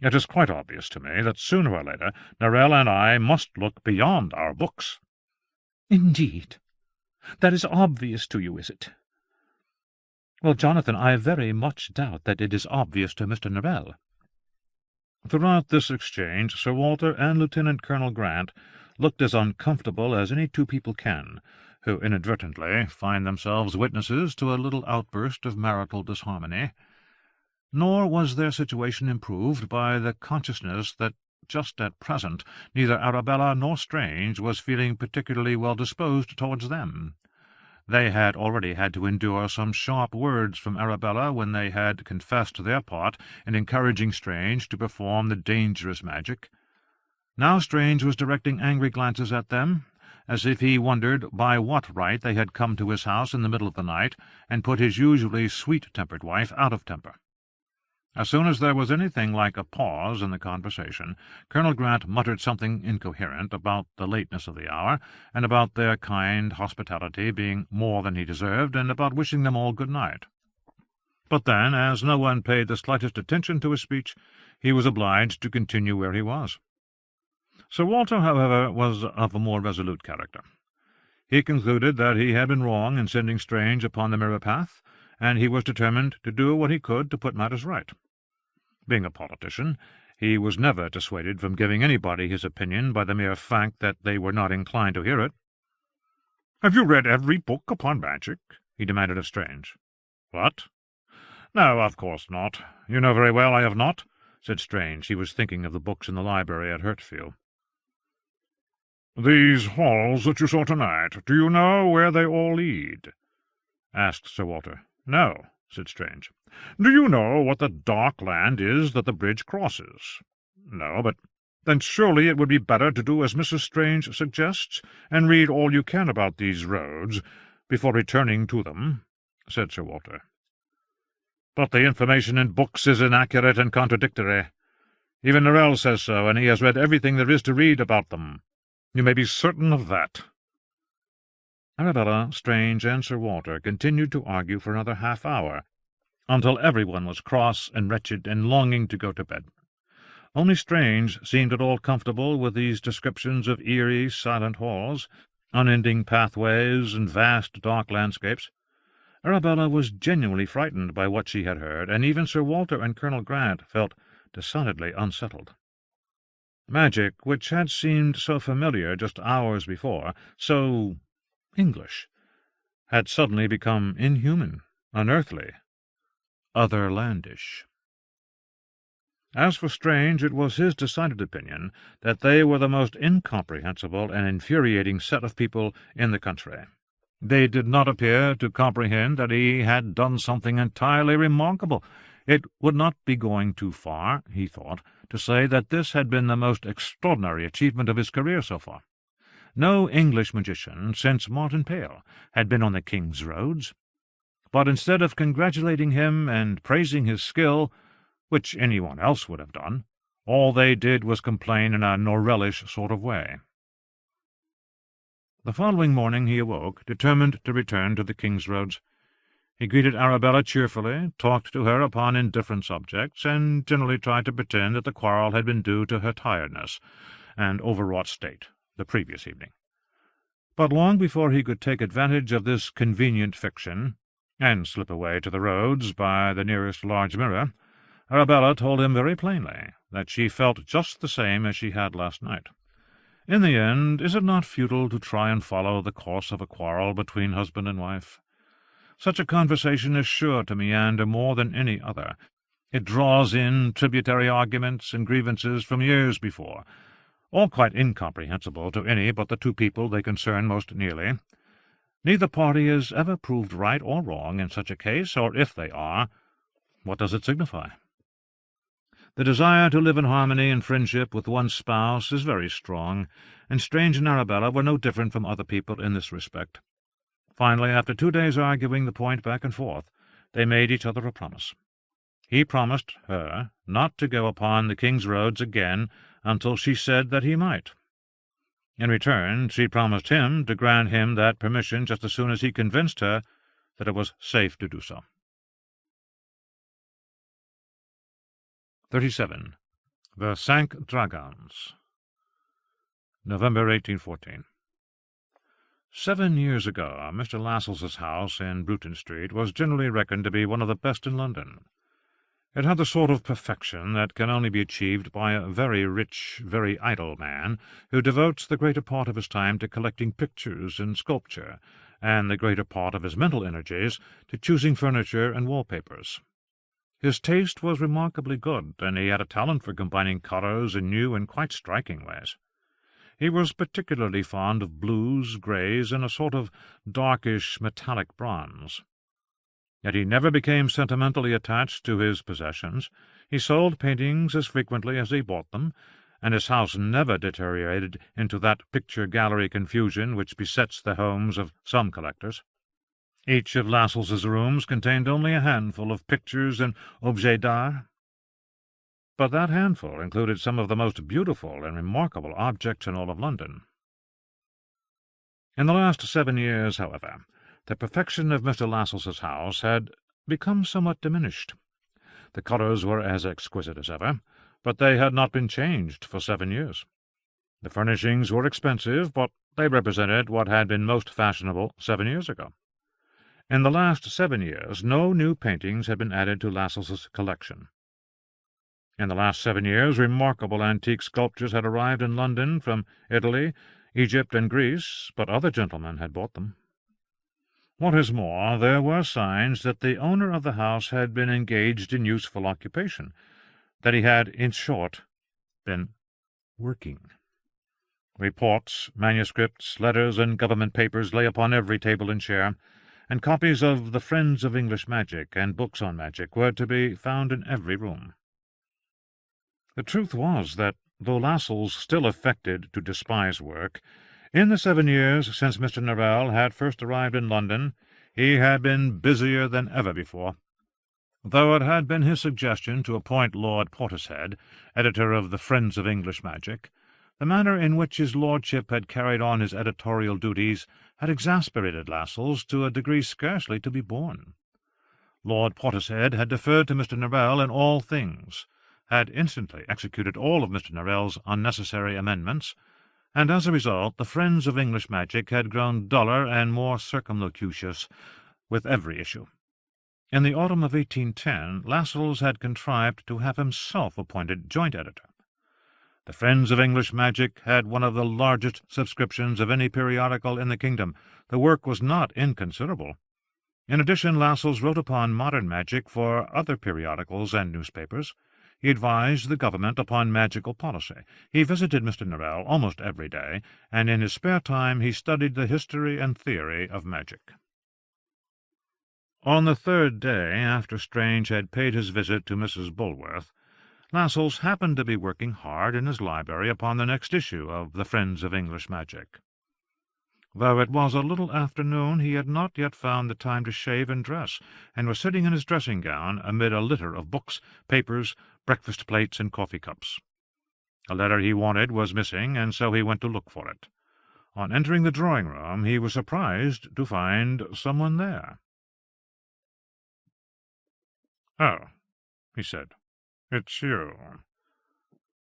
It is quite obvious to me that sooner or later Norrell and I must look beyond our books." "Indeed? That is obvious to you, is it?" "Well, Jonathan, I very much doubt that it is obvious to Mr. Norrell." Throughout this exchange Sir Walter and Lieutenant Colonel Grant looked as uncomfortable as any two people can, who inadvertently find themselves witnesses to a little outburst of marital disharmony. Nor was their situation improved by the consciousness that just at present neither Arabella nor Strange was feeling particularly well disposed towards them. They had already had to endure some sharp words from Arabella when they had confessed their part in encouraging Strange to perform the dangerous magic. Now Strange was directing angry glances at them, as if he wondered by what right they had come to his house in the middle of the night and put his usually sweet-tempered wife out of temper. As soon as there was anything like a pause in the conversation, Colonel Grant muttered something incoherent about the lateness of the hour, and about their kind hospitality being more than he deserved, and about wishing them all good night. But then, as no one paid the slightest attention to his speech, he was obliged to continue where he was. Sir Walter, however, was of a more resolute character. He concluded that he had been wrong in sending Strange upon the mirror path, and he was determined to do what he could to put matters right. Being a politician, he was never dissuaded from giving anybody his opinion by the mere fact that they were not inclined to hear it. "Have you read every book upon magic?" he demanded of Strange. "What? No, of course not. You know very well I have not," said Strange. He was thinking of the books in the library at Hertfield. "These halls that you saw tonight, do you know where they all lead?" asked Sir Walter. "No," said Strange. "Do you know what the dark land is that the bridge crosses?" "No, but then surely it would be better to do as Mrs. Strange suggests, and read all you can about these roads before returning to them," said Sir Walter. "But the information in books is inaccurate and contradictory. Even Norrell says so, and he has read everything there is to read about them. You may be certain of that." Arabella, Strange, and Sir Walter continued to argue for another half-hour, until everyone was cross and wretched and longing to go to bed. Only Strange seemed at all comfortable with these descriptions of eerie, silent halls, unending pathways, and vast dark landscapes. Arabella was genuinely frightened by what she had heard, and even Sir Walter and Colonel Grant felt decidedly unsettled. Magic, which had seemed so familiar just hours before, so English, had suddenly become inhuman, unearthly, otherlandish. As for Strange, it was his decided opinion that they were the most incomprehensible and infuriating set of people in the country. They did not appear to comprehend that he had done something entirely remarkable. It would not be going too far, he thought, to say that this had been the most extraordinary achievement of his career so far. No English magician since Martin Pale had been on the King's roads, but instead of congratulating him and praising his skill, which anyone else would have done, all they did was complain in a Norrellish sort of way. The following morning he awoke, determined to return to the King's roads. He greeted Arabella cheerfully, talked to her upon indifferent subjects, and generally tried to pretend that the quarrel had been due to her tiredness and overwrought state the previous evening. But long before he could take advantage of this convenient fiction, and slip away to the roads by the nearest large mirror, Arabella told him very plainly that she felt just the same as she had last night. In the end, is it not futile to try and follow the course of a quarrel between husband and wife? Such a conversation is sure to meander more than any other. It draws in tributary arguments and grievances from years before, all quite incomprehensible to any but the two people they concern most nearly. Neither party is ever proved right or wrong in such a case, or if they are, what does it signify? The desire to live in harmony and friendship with one's spouse is very strong, and Strange and Arabella were no different from other people in this respect. Finally, after 2 days arguing the point back and forth, they made each other a promise. He promised her not to go upon the King's roads again until she said that he might. In return, she promised him to grant him that permission just as soon as he convinced her that it was safe to do so. 37. The Cinque Dragownes. November 1814. 7 years ago, Mr. Lascelles's house in Bruton Street was generally reckoned to be one of the best in London. It had the sort of perfection that can only be achieved by a very rich, very idle man, who devotes the greater part of his time to collecting pictures and sculpture, and the greater part of his mental energies to choosing furniture and wallpapers. His taste was remarkably good, and he had a talent for combining colours in new and quite striking ways. He was particularly fond of blues, greys, and a sort of darkish metallic bronze. Yet he never became sentimentally attached to his possessions. He sold paintings as frequently as he bought them, and his house never deteriorated into that picture-gallery confusion which besets the homes of some collectors. Each of Lascelles's rooms contained only a handful of pictures and objets d'art, but that handful included some of the most beautiful and remarkable objects in all of London. In the last 7 years, however, the perfection of Mr. Lascelles's house had become somewhat diminished. The colours were as exquisite as ever, but they had not been changed for 7 years. The furnishings were expensive, but they represented what had been most fashionable 7 years ago. In the last 7 years no new paintings had been added to Lascelles's collection. In the last 7 years remarkable antique sculptures had arrived in London from Italy, Egypt, and Greece, but other gentlemen had bought them. What is more, there were signs that the owner of the house had been engaged in useful occupation, that he had, in short, been working. Reports, manuscripts, letters, and government papers lay upon every table and chair, and copies of the Friends of English Magic and books on magic were to be found in every room. The truth was that, though Lascelles still affected to despise work, in the 7 years since Mr. Norrell had first arrived in London, he had been busier than ever before. Though it had been his suggestion to appoint Lord Portishead editor of the Friends of English Magic, The manner in which his lordship had carried on his editorial duties had exasperated Lascelles to a degree scarcely to be borne. Lord Portishead had deferred to Mr. Norrell in all things, had instantly executed all of Mr. Norrell's unnecessary amendments, and as a result the friends of English magic had grown duller and more circumlocucious with every issue. In the autumn of 1810 Lascelles had contrived to have himself appointed joint editor. The Friends of English Magic had one of the largest subscriptions of any periodical in the kingdom. The work was not inconsiderable. In addition, Lascelles wrote upon modern magic for other periodicals and newspapers. He advised the government upon magical policy. He visited Mr. Norrell almost every day, and in his spare time he studied the history and theory of magic. On the third day after Strange had paid his visit to Mrs. Bulworth, Lascelles happened to be working hard in his library upon the next issue of The Friends of English Magic. Though it was a little after noon, he had not yet found the time to shave and dress, and was sitting in his dressing-gown amid a litter of books, papers, breakfast plates, and coffee-cups. A letter he wanted was missing, and so he went to look for it. On entering the drawing-room, he was surprised to find someone there. "Oh," he said, "it's you."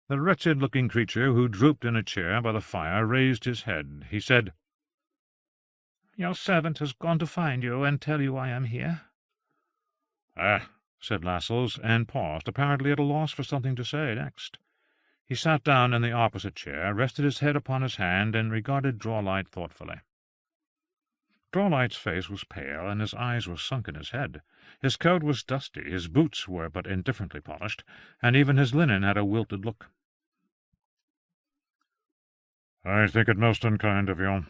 The wretched-looking creature who drooped in a chair by the fire raised his head. He said, "Your servant has gone to find you and tell you I am here." "Ah," said Lascelles, and paused, apparently at a loss for something to say next. He sat down in the opposite chair, rested his head upon his hand, and regarded Drawlight thoughtfully. Drawlight's face was pale, and his eyes were sunk in his head. His coat was dusty, his boots were but indifferently polished, and even his linen had a wilted look. "I think it most unkind of you,"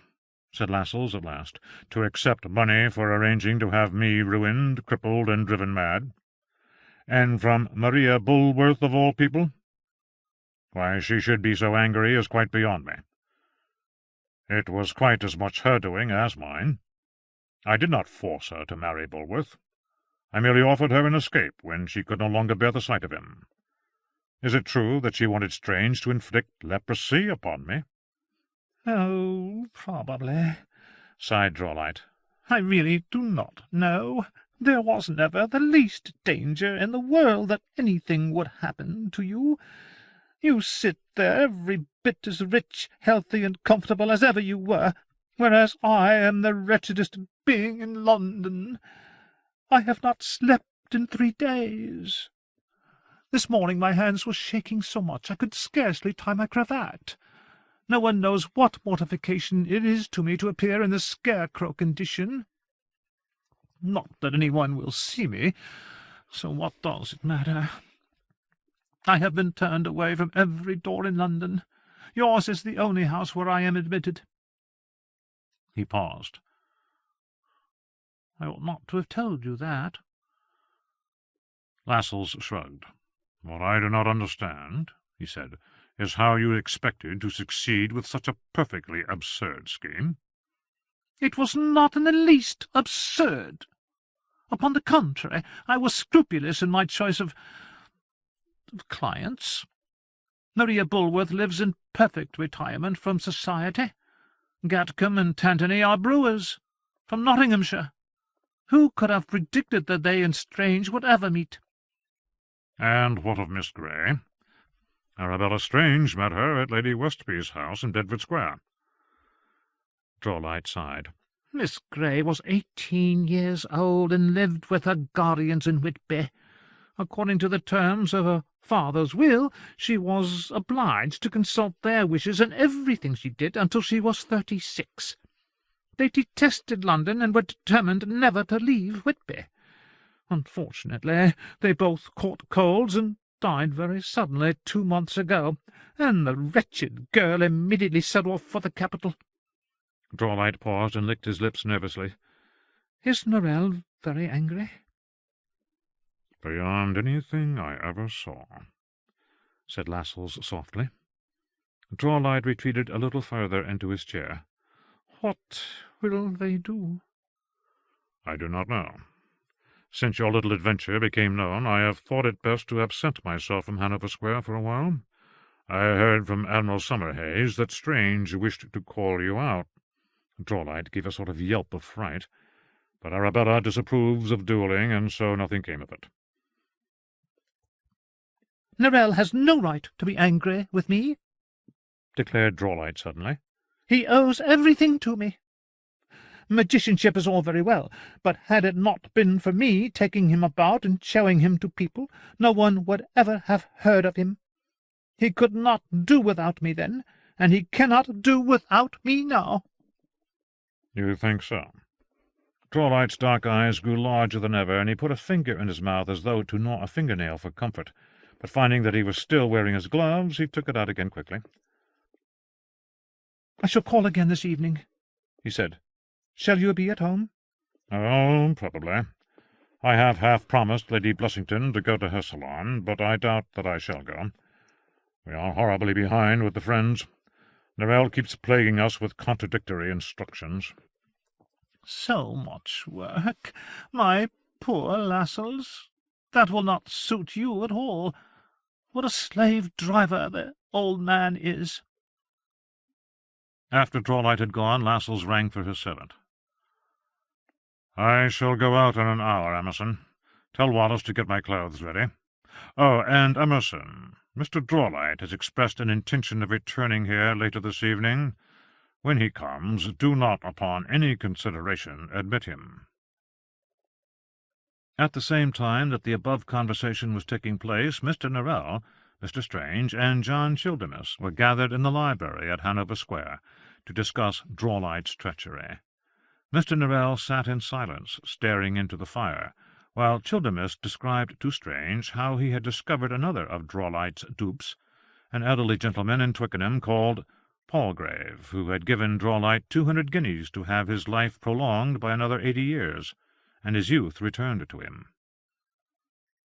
said Lascelles at last, "to accept money for arranging to have me ruined, crippled, and driven mad. And from Maria Bulworth, of all people? Why she should be so angry is quite beyond me. It was quite as much her doing as mine. I did not force her to marry Bulworth. I merely offered her an escape when she could no longer bear the sight of him. Is it true that she wanted Strange to inflict leprosy upon me?" "Oh, probably," sighed Drawlight. "I really do not know. There was never the least danger in the world that anything would happen to you. You sit there every bit as rich, healthy, and comfortable as ever you were, whereas I am the wretchedest being in London. I have not slept in 3 days. This morning my hands were shaking so much I could scarcely tie my cravat. No one knows what mortification it is to me to appear in the scarecrow condition. Not that any one will see me, so what does it matter? I have been turned away from every door in London. Yours is the only house where I am admitted." He paused. "I ought not to have told you that." Lascelles shrugged. "What I do not understand," he said, "is how you expected to succeed with such a perfectly absurd scheme." "It was not in the least absurd. Upon the contrary, I was scrupulous in my choice of clients. Maria Bulworth lives in perfect retirement from society. Gatcombe and Tantony are brewers, from Nottinghamshire. Who could have predicted that they and Strange would ever meet?" "And what of Miss Grey? Arabella Strange met her at Lady Westby's house in Bedford Square." Drawlight sighed. "Miss Grey was 18 years old and lived with her guardians in Whitby. According to the terms of her father's will, she was obliged to consult their wishes in everything she did until she was 36. They detested London and were determined never to leave Whitby. Unfortunately, they both caught colds and died very suddenly 2 months ago, and the wretched girl immediately set off for the capital." Drawlight paused and licked his lips nervously. "Is Norrell very angry?" "Beyond anything I ever saw," said Lascelles softly. Drawlight retreated a little further into his chair. "What will they do?" "I do not know. Since your little adventure became known, I have thought it best to absent myself from Hanover Square for a while. I heard from Admiral Summerhays that Strange wished to call you out. Drawlight gave a sort of yelp of fright, but Arabella disapproves of duelling, and so nothing came of it. "Norrell has no right to be angry with me," declared Drawlight suddenly. "He owes everything to me. Magicianship is all very well, but had it not been for me taking him about and showing him to people, no one would ever have heard of him. He could not do without me then, and he cannot do without me now." You think so? Drawlight's dark eyes grew larger than ever, and he put a finger in his mouth as though to gnaw a fingernail for comfort, but finding that he was still wearing his gloves, he took it out again quickly. "I shall call again this evening," he said. "Shall you be at home?" Oh, probably. I have half promised Lady Blessington to go to her salon, but I doubt that I shall go. We are horribly behind with the friends. Norrell keeps plaguing us with contradictory instructions. "So much work, my poor Lascelles. That will not suit you at all. What a slave-driver the old man is." After Drawlight had gone, Lascelles rang for his servant. "I shall go out in an hour, Emerson. Tell Wallace to get my clothes ready. Oh, and Emerson, Mr. Drawlight has expressed an intention of returning here later this evening. When he comes, do not, upon any consideration, admit him." At the same time that the above conversation was taking place, Mr. Norrell, Mr. Strange, and John Childermus were gathered in the library at Hanover Square to discuss Drawlight's treachery. Mr. Norrell sat in silence, staring into the fire, while Childermus described to Strange how he had discovered another of Drawlight's dupes, an elderly gentleman in Twickenham called Palgrave, who had given Drawlight 200 guineas to have his life prolonged by another 80 years, and his youth returned to him.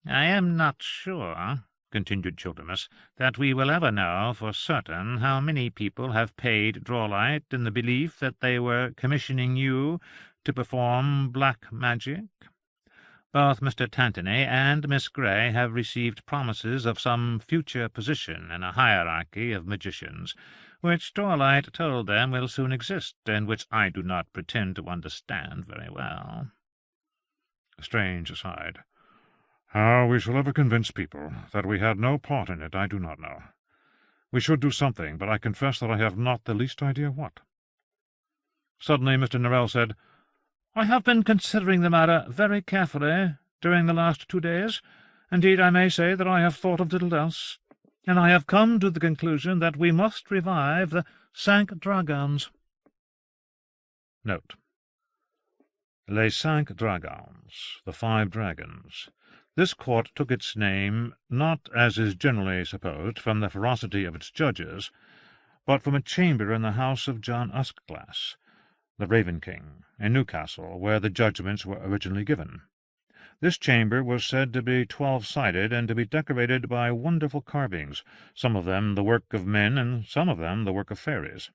"I am not sure," continued Childermus, "that we will ever know for certain how many people have paid Drawlight in the belief that they were commissioning you to perform black magic. Both Mr. Tantany and Miss Grey have received promises of some future position in a hierarchy of magicians, which Drawlight told them will soon exist, and which I do not pretend to understand very well." Strange sighed. "How we shall ever convince people that we had no part in it, I do not know. We should do something, but I confess that I have not the least idea what." Suddenly Mr. Norrell said, "I have been considering the matter very carefully during the last 2 days. Indeed, I may say that I have thought of little else, and I have come to the conclusion that we must revive the Cinque Dragownes." Note: Les Cinque Dragownes, the 5 dragons. This court took its name, not, as is generally supposed, from the ferocity of its judges, but from a chamber in the house of John Uskglass, the Raven King, in Newcastle, where the judgments were originally given. This chamber was said to be 12-sided, and to be decorated by wonderful carvings, some of them the work of men, and some of them the work of fairies.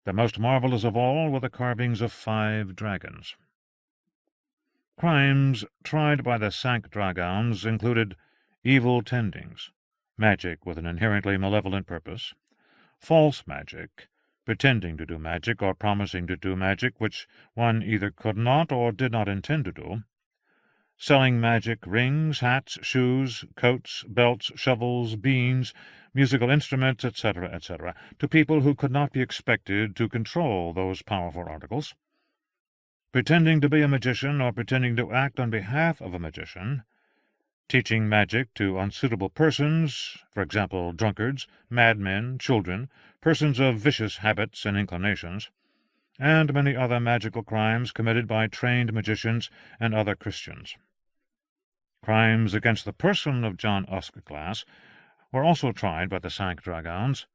The most marvellous of all were the carvings of 5 dragons. Crimes tried by the Cinque Dragownes included evil tendings, magic with an inherently malevolent purpose, false magic, pretending to do magic or promising to do magic which one either could not or did not intend to do, selling magic rings, hats, shoes, coats, belts, shovels, beans, musical instruments, etc., etc., to people who could not be expected to control those powerful articles, pretending to be a magician or pretending to act on behalf of a magician, teaching magic to unsuitable persons, for example, drunkards, madmen, children, persons of vicious habits and inclinations, and many other magical crimes committed by trained magicians and other Christians. Crimes against the person of John Uskglass were also tried by the Cinque Dragownes.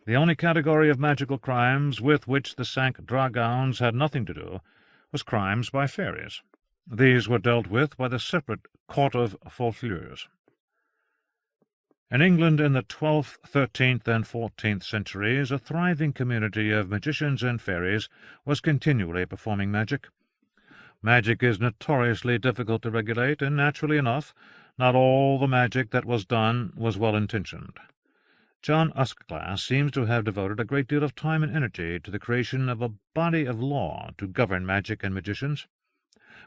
The only category of magical crimes with which the Cinque Dragownes had nothing to do was crimes by fairies. These were dealt with by the separate Court of Faufleurs. In England in the 12th, 13th, and 14th centuries, a thriving community of magicians and fairies was continually performing magic. Magic is notoriously difficult to regulate, and naturally enough, not all the magic that was done was well-intentioned. John Usclass seems to have devoted a great deal of time and energy to the creation of a body of law to govern magic and magicians.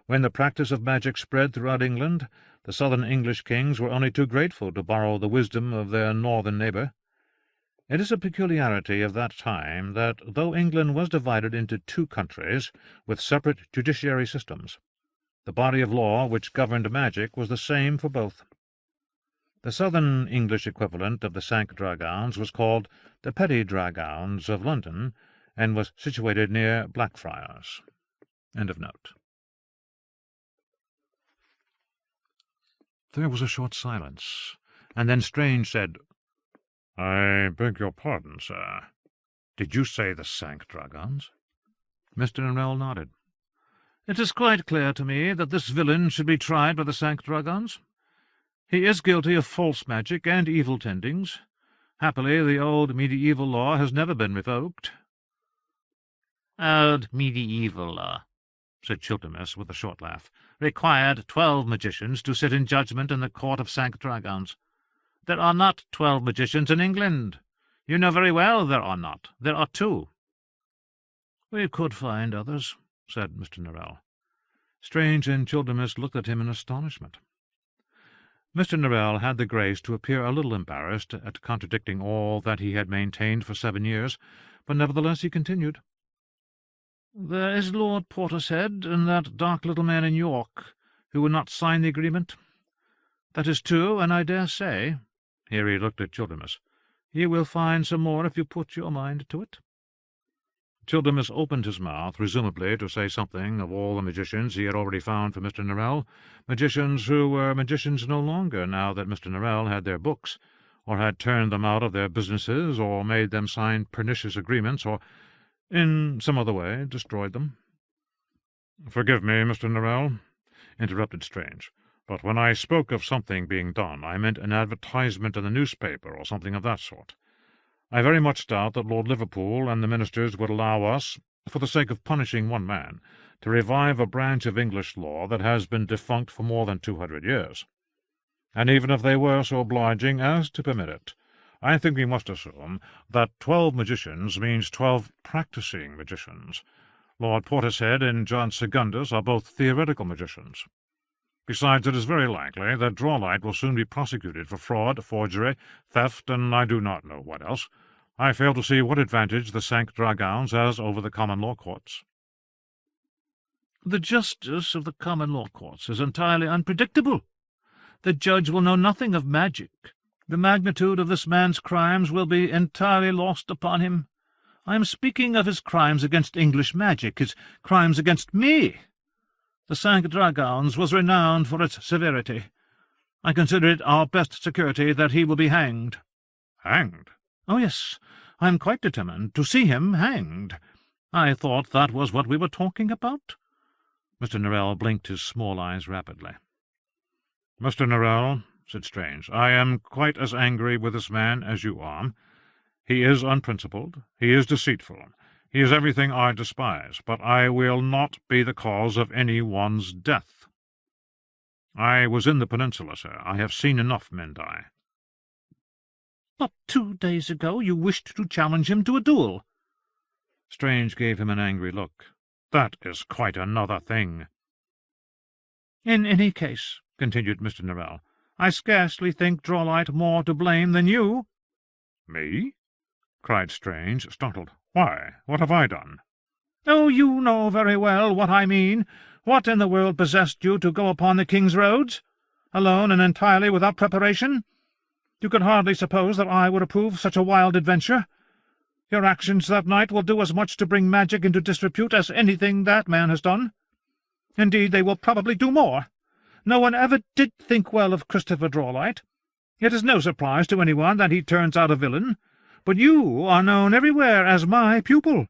When the practice of magic spread throughout England, the southern English kings were only too grateful to borrow the wisdom of their northern neighbour. It is a peculiarity of that time that, though England was divided into two countries with separate judiciary systems, the body of law which governed magic was the same for both. The southern English equivalent of the Cinque Dragownes was called the Petty Dragownes of London, and was situated near Blackfriars. End of note. There was a short silence, and then Strange said, "I beg your pardon, sir. Did you say the Cinque Dragownes?" Mr. Norrell nodded. "It is quite clear to me that this villain should be tried by the Cinque Dragownes. He is guilty of false magic and evil tendings. Happily, the old medieval law has never been revoked." "Old medieval law," said Chilternus with a short laugh, "required 12 magicians to sit in judgment in the court of Cinque Dragownes. There are not 12 magicians in England. You know very well there are not. There are 2. "We could find others," said Mr. Norrell. Strange and Chilternus looked at him in astonishment. Mr. Norrell had the grace to appear a little embarrassed at contradicting all that he had maintained for 7 years, but nevertheless he continued. "There is Lord Portishead and that dark little man in York, who would not sign the agreement. That is 2, and I dare say," here he looked at Chilternus, "you will find some more if you put your mind to it." Chilternus opened his mouth, presumably to say something of all the magicians he had already found for Mr. Norrell, magicians who were magicians no longer now that Mr. Norrell had their books, or had turned them out of their businesses, or made them sign pernicious agreements, or in some other way destroyed them. "Forgive me, Mr. Norrell," interrupted Strange, "but when I spoke of something being done, I meant an advertisement in the newspaper, or something of that sort. I very much doubt that Lord Liverpool and the ministers would allow us, for the sake of punishing one man, to revive a branch of English law that has been defunct for more than 200 years. And even if they were so obliging as to permit it, I think we must assume that 12 magicians means 12 practising magicians. Lord Portishead and John Secundus are both theoretical magicians. Besides, it is very likely that Drawlight will soon be prosecuted for fraud, forgery, theft, and I do not know what else. I fail to see what advantage the Cinque Dragownes has over the common law courts." "The justice of the common law courts is entirely unpredictable. The judge will know nothing of magic. The magnitude of this man's crimes will be entirely lost upon him. I am speaking of his crimes against English magic, his crimes against me. The Cinque Dragownes was renowned for its severity. I consider it our best security that he will be hanged." "Hanged?" "Oh, yes. I am quite determined to see him hanged. I thought that was what we were talking about." Mr. Norrell blinked his small eyes rapidly. "Mr. Norrell," said Strange, "I am quite as angry with this man as you are. He is unprincipled, he is deceitful, he is everything I despise, but I will not be the cause of any one's death. I was in the peninsula, sir. I have seen enough men die." "But 2 days ago you wished to challenge him to a duel." Strange gave him an angry look. "That is quite another thing." "In any case," continued Mr. Norrell, "I scarcely think Drawlight more to blame than you." "Me?" cried Strange, startled. "Why, what have I done?" "Oh, you know very well what I mean. What in the world possessed you to go upon the King's roads, alone and entirely without preparation? You could hardly suppose that I would approve such a wild adventure. Your actions that night will do as much to bring magic into disrepute as anything that man has done. Indeed, they will probably do more. No one ever did think well of Christopher Drawlight. It is no surprise to anyone that he turns out a villain. But you are known everywhere as my pupil.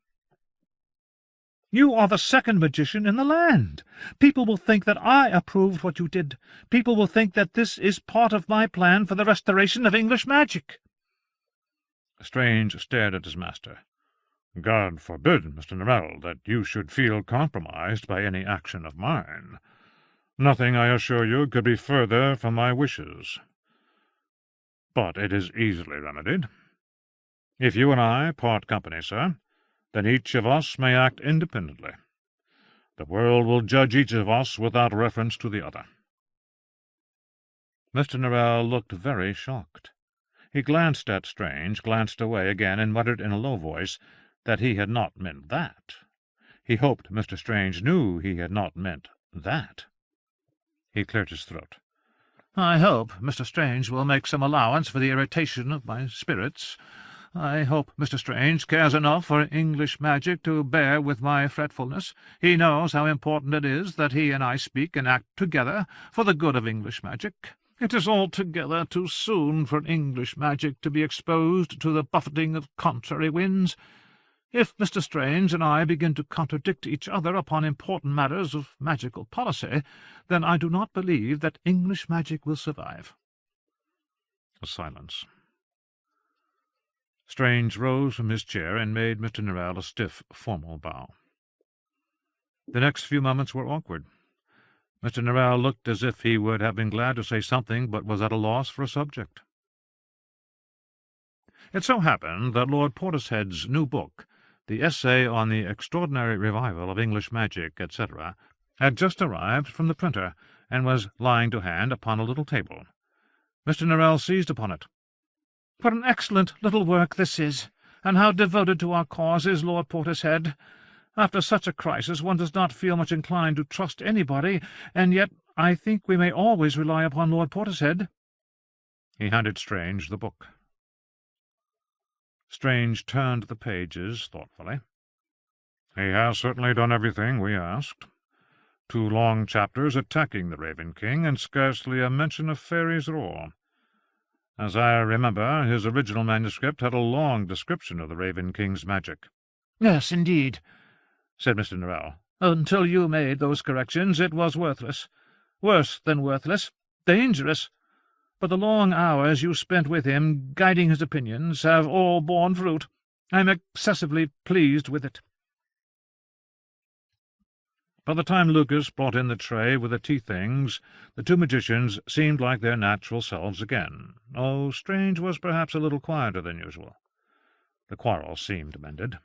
You are the second magician in the land. People will think that I approved what you did. People will think that this is part of my plan for the restoration of English magic." Strange stared at his master. "God forbid, Mr. Norrell, that you should feel compromised by any action of mine. Nothing, I assure you, could be further from my wishes. But it is easily remedied. If you and I part company, sir, then each of us may act independently. The world will judge each of us without reference to the other." Mr. Norrell looked very shocked. He glanced at Strange, glanced away again, and muttered in a low voice that he had not meant that. He hoped Mr. Strange knew he had not meant that. He cleared his throat. "I hope Mr. Strange will make some allowance for the irritation of my spirits. I hope Mr. Strange cares enough for English magic to bear with my fretfulness. He knows how important it is that he and I speak and act together for the good of English magic. It is altogether too soon for English magic to be exposed to the buffeting of contrary winds. If Mr. Strange and I begin to contradict each other upon important matters of magical policy, then I do not believe that English magic will survive." A silence. Strange rose from his chair and made Mr. Norrell a stiff, formal bow. The next few moments were awkward. Mr. Norrell looked as if he would have been glad to say something, but was at a loss for a subject. It so happened that Lord Portishead's new book, the Essay on the Extraordinary Revival of English Magic, etc., had just arrived from the printer, and was lying to hand upon a little table. Mr. Norrell seized upon it. "What an excellent little work this is, and how devoted to our cause is Lord Portishead! After such a crisis one does not feel much inclined to trust anybody, and yet I think we may always rely upon Lord Portishead." He handed Strange the book. Strange turned the pages thoughtfully. "He has certainly done everything we asked. 2 long chapters attacking the Raven King, and scarcely a mention of fairies at all. As I remember, his original manuscript had a long description of the Raven King's magic." "Yes, indeed," said Mr. Norrell. "Until you made those corrections it was worthless. Worse than worthless. Dangerous. But the long hours you spent with him, guiding his opinions, have all borne fruit. I am excessively pleased with it." By the time Lucas brought in the tray with the tea-things, the 2 magicians seemed like their natural selves again. Oh, Strange was perhaps a little quieter than usual. The quarrel seemed mended.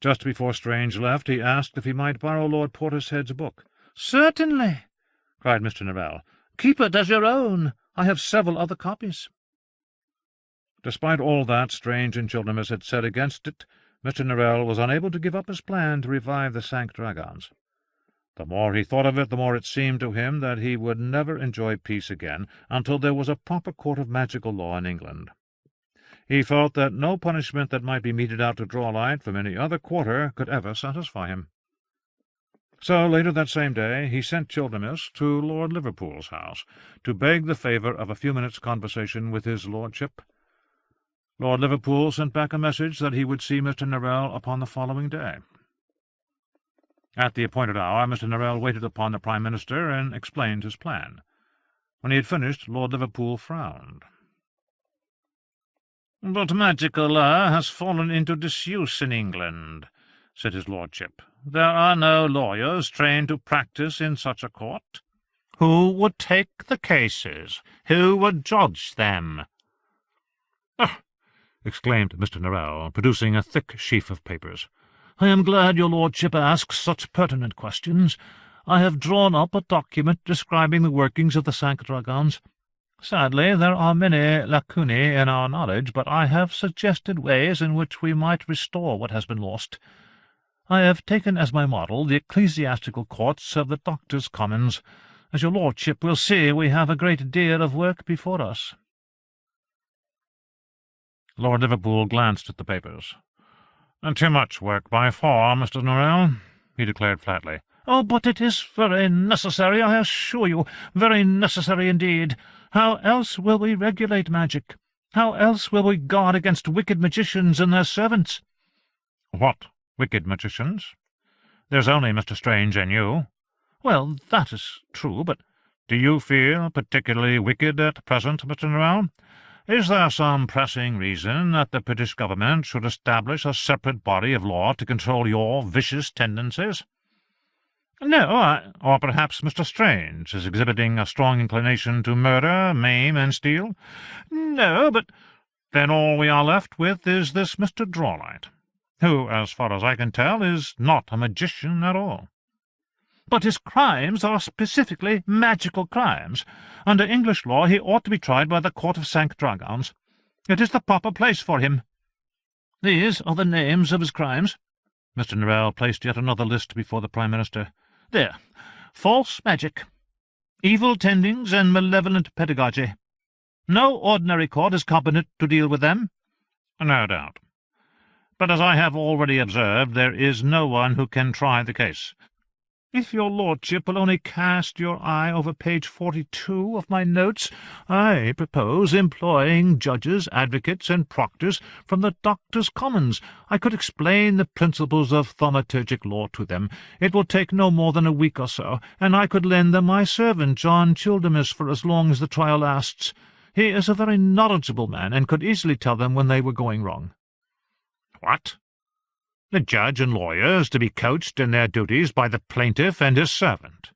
Just before Strange left, he asked if he might borrow Lord Portishead's book. "Certainly," cried Mr. Norrell. "Keep it as your own. I have several other copies." Despite all that Strange and Chilternbury had said against it, Mr. Norrell was unable to give up his plan to revive the Cinque Dragownes. The more he thought of it, the more it seemed to him that he would never enjoy peace again until there was a proper court of magical law in England. He felt that no punishment that might be meted out to draw light from any other quarter could ever satisfy him. So, later that same day, he sent Chilternbury to Lord Liverpool's house to beg the favour of a few minutes' conversation with his lordship. Lord Liverpool sent back a message that he would see Mr. Norrell upon the following day. At the appointed hour, Mr. Norrell waited upon the Prime Minister and explained his plan. When he had finished, Lord Liverpool frowned. "But magical law has fallen into disuse in England," said his lordship. "There are no lawyers trained to practice in such a court. Who would take the cases? Who would judge them?" "Ah!" exclaimed Mr. Norrell, producing a thick sheaf of papers. "I am glad your lordship asks such pertinent questions. I have drawn up a document describing the workings of the Cinque Dragownes. Sadly, there are many lacunae in our knowledge, but I have suggested ways in which we might restore what has been lost. I have taken as my model the ecclesiastical courts of the Doctors' Commons. As your lordship will see, we have a great deal of work before us." Lord Liverpool glanced at the papers. "Too much work by far, Mr. Norrell," he declared flatly. "Oh, but it is very necessary, I assure you, very necessary indeed. How else will we regulate magic? How else will we guard against wicked magicians and their servants?" "What wicked magicians? There's only Mr. Strange and you." "Well, that is true, but—" "Do you feel particularly wicked at present, Mr. Norrell? Is there some pressing reason that the British government should establish a separate body of law to control your vicious tendencies?" "No, or perhaps Mr. Strange is exhibiting a strong inclination to murder, maim, and steal?" "No, but—" Then all we are left with is this Mr. Drawlight, who, as far as I can tell, is not a magician at all." "But his crimes are specifically magical crimes. Under English law he ought to be tried by the court of Cinque Dragownes. It is the proper place for him. These are the names of his crimes." Mr. Norrell placed yet another list before the Prime Minister. "There. False magic, evil tendings, and malevolent pedagogy. No ordinary court is competent to deal with them." "No doubt. But as I have already observed, there is no one who can try the case. If your lordship will only cast your eye over page 42 of my notes, I propose employing judges, advocates, and proctors from the Doctors' Commons. I could explain the principles of thaumaturgic law to them. It will take no more than a week or so, and I could lend them my servant, John Childermus, for as long as the trial lasts. He is a very knowledgeable man, and could easily tell them when they were going wrong." "What? The judge and lawyers to be coached in their duties by the plaintiff and his servant?"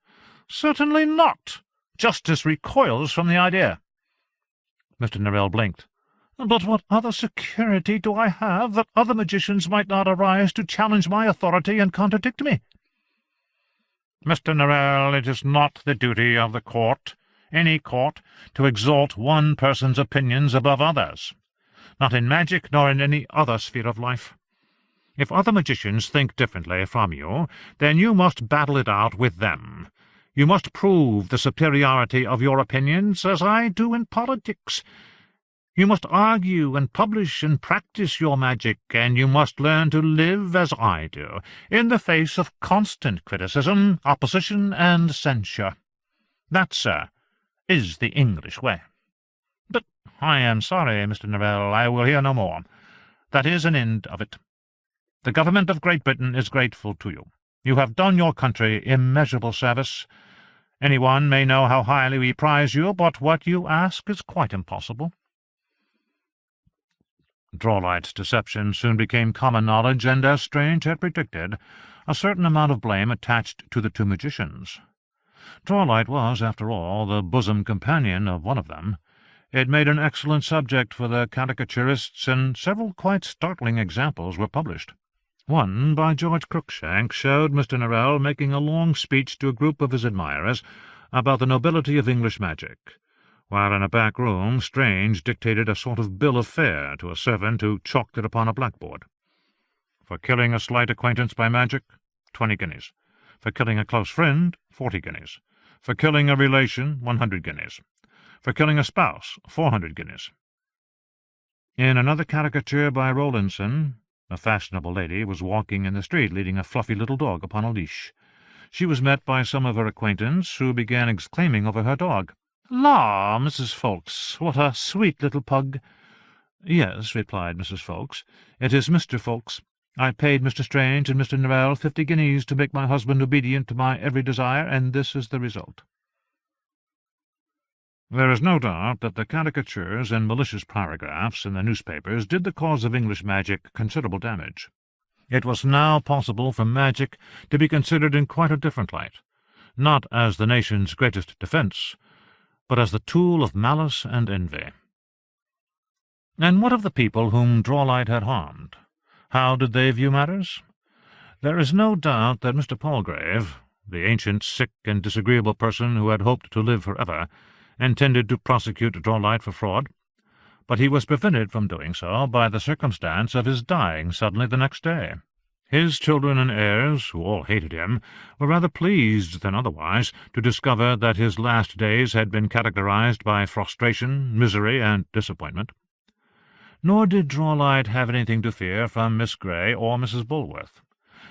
"Certainly not. Justice recoils from the idea." Mr. Norrell blinked. "But what other security do I have that other magicians might not arise to challenge my authority and contradict me?" "Mr. Norrell, it is not the duty of the court, any court, to exalt one person's opinions above others, not in magic nor in any other sphere of life. If other magicians think differently from you, then you must battle it out with them. You must prove the superiority of your opinions, as I do in politics. You must argue and publish and practice your magic, and you must learn to live as I do, in the face of constant criticism, opposition, and censure. That, sir, is the English way." "But I am sorry, Mr. Norrell, I will hear no more. That is an end of it. The government of Great Britain is grateful to you. You have done your country immeasurable service. Any one may know how highly we prize you, but what you ask is quite impossible." Drawlight's deception soon became common knowledge, and, as Strange had predicted, a certain amount of blame attached to the two magicians. Drawlight was, after all, the bosom companion of one of them. It made an excellent subject for the caricaturists, and several quite startling examples were published. One, by George Cruikshank, showed Mr. Norrell making a long speech to a group of his admirers about the nobility of English magic, while in a back room Strange dictated a sort of bill of fare to a servant who chalked it upon a blackboard. For killing a slight acquaintance by magic, 20 guineas. For killing a close friend, 40 guineas. For killing a relation, 100 guineas. For killing a spouse, 400 guineas. In another caricature by Rowlandson, a fashionable lady was walking in the street leading a fluffy little dog upon a leash. She was met by some of her acquaintance, who began exclaiming over her dog. "La, Mrs. Ffoulkes, what a sweet little pug!" "Yes," replied Mrs. Ffoulkes, "it is Mr. Ffoulkes. I paid Mr. Strange and Mr. Norrell 50 guineas to make my husband obedient to my every desire, and this is the result." There is no doubt that the caricatures and malicious paragraphs in the newspapers did the cause of English magic considerable damage. It was now possible for magic to be considered in quite a different light, not as the nation's greatest defence, but as the tool of malice and envy. And what of the people whom Drawlight had harmed? How did they view matters? There is no doubt that Mr. Palgrave, the ancient, sick, and disagreeable person who had hoped to live for ever, intended to prosecute Drawlight for fraud, but he was prevented from doing so by the circumstance of his dying suddenly the next day. His children and heirs, who all hated him, were rather pleased than otherwise to discover that his last days had been characterized by frustration, misery, and disappointment. Nor did Drawlight have anything to fear from Miss Grey or Mrs. Bulworth.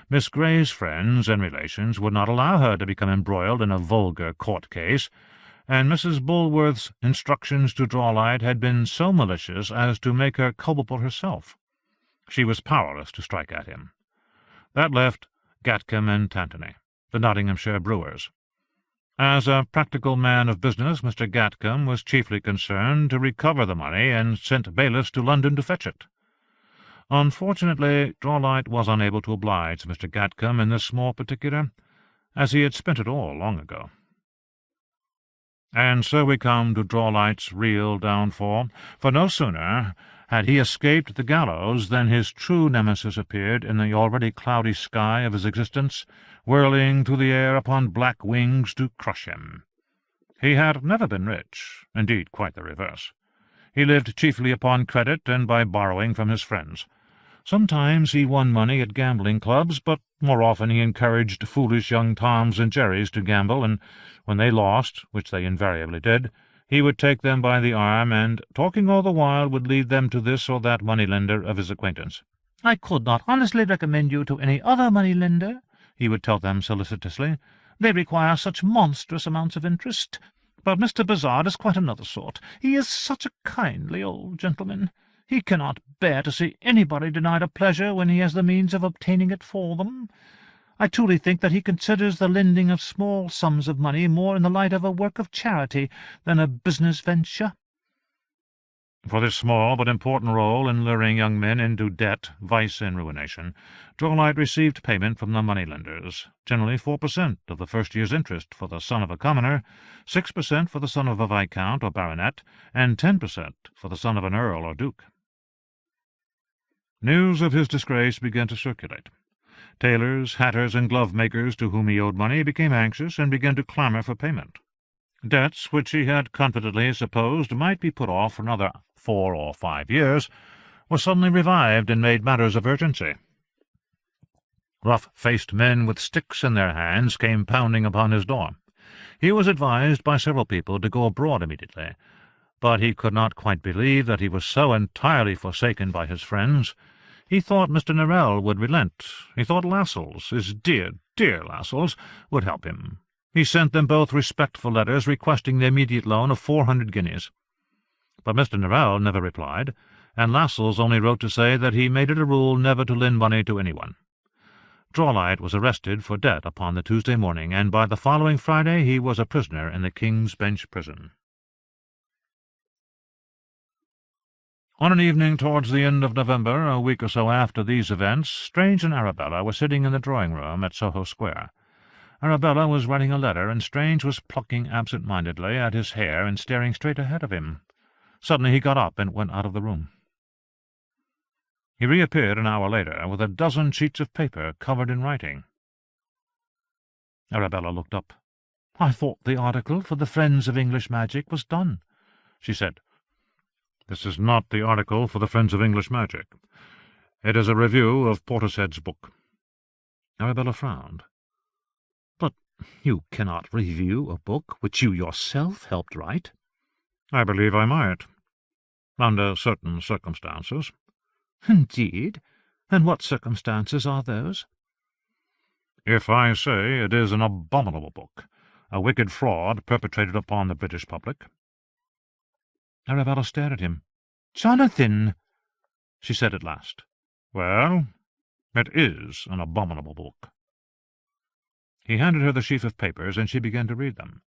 Miss Grey's friends and relations would not allow her to become embroiled in a vulgar court case, and Mrs. Bulworth's instructions to Drawlight had been so malicious as to make her culpable herself. She was powerless to strike at him. That left Gatcombe and Tantony, the Nottinghamshire brewers. As a practical man of business, Mr. Gatcombe was chiefly concerned to recover the money and sent bailiffs to London to fetch it. Unfortunately, Drawlight was unable to oblige Mr. Gatcombe in this small particular, as he had spent it all long ago. And so we come to Drawlight's real downfall, for no sooner Had he escaped the gallows, then his true nemesis appeared in the already cloudy sky of his existence, whirling through the air upon black wings to crush him. He had never been rich, indeed quite the reverse. He lived chiefly upon credit and by borrowing from his friends. Sometimes he won money at gambling clubs, but more often he encouraged foolish young Toms and Jerrys to gamble, and when they lost, which they invariably did, he would take them by the arm, and, talking all the while, would lead them to this or that money-lender of his acquaintance. "I could not honestly recommend you to any other money-lender," he would tell them solicitously. "They require such monstrous amounts of interest. But Mr. Bazzard is quite another sort. He is such a kindly old gentleman. He cannot bear to see anybody denied a pleasure when he has the means of obtaining it for them. I truly think that he considers the lending of small sums of money more in the light of a work of charity than a business venture." For this small but important role in luring young men into debt, vice, and ruination, Drolight received payment from the money-lenders, generally 4% of the first year's interest for the son of a commoner, 6% for the son of a viscount or baronet, and 10% for the son of an earl or duke. News of his disgrace began to circulate. Tailors, hatters, and glove-makers to whom he owed money became anxious and began to clamour for payment. Debts which he had confidently supposed might be put off for another 4 or 5 years were suddenly revived and made matters of urgency. Rough-faced men with sticks in their hands came pounding upon his door. He was advised by several people to go abroad immediately, but he could not quite believe that he was so entirely forsaken by his friends. He thought Mr. Norrell would relent. He thought Lascelles, his dear, dear Lascelles, would help him. He sent them both respectful letters requesting the immediate loan of 400 guineas. But Mr. Norrell never replied, and Lascelles only wrote to say that he made it a rule never to lend money to anyone. Drolight was arrested for debt upon the Tuesday morning, and by the following Friday he was a prisoner in the King's Bench prison. On an evening towards the end of November, a week or so after these events, Strange and Arabella were sitting in the drawing-room at Soho Square. Arabella was writing a letter, and Strange was plucking absent-mindedly at his hair and staring straight ahead of him. Suddenly he got up and went out of the room. He reappeared an hour later with a dozen sheets of paper covered in writing. Arabella looked up. "I thought the article for the Friends of English Magic was done," she said. "This is not the article for the Friends of English Magic. It is a review of Portishead's book." Arabella frowned. "But you cannot review a book which you yourself helped write." "I believe I might, under certain circumstances." "Indeed? And what circumstances are those?" "If I say it is an abominable book, a wicked fraud perpetrated upon the British public." Arabella stared at him. "Jonathan!" she said at last. "Well, it is an abominable book." He handed her the sheaf of papers, and she began to read them.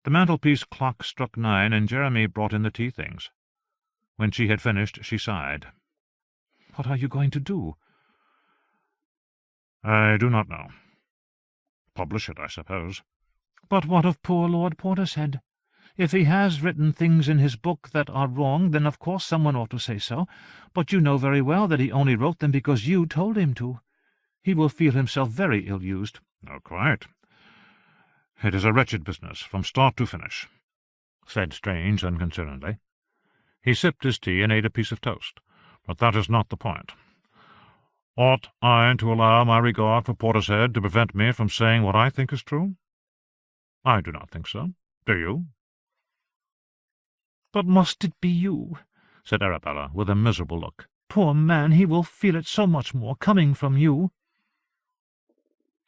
The mantelpiece clock struck 9, and Jeremy brought in the tea-things. When she had finished, she sighed. "What are you going to do?" "I do not know. Publish it, I suppose." "But what of poor Lord Portishead? If he has written things in his book that are wrong, then of course someone ought to say so. But you know very well that he only wrote them because you told him to. He will feel himself very ill-used." "Oh, quite. It is a wretched business, from start to finish," said Strange unconcernedly. He sipped his tea and ate a piece of toast. "But that is not the point. Ought I to allow my regard for Portishead to prevent me from saying what I think is true? I do not think so. Do you?" "But must it be you?" said Arabella, with a miserable look. "Poor man, he will feel it so much more, coming from you."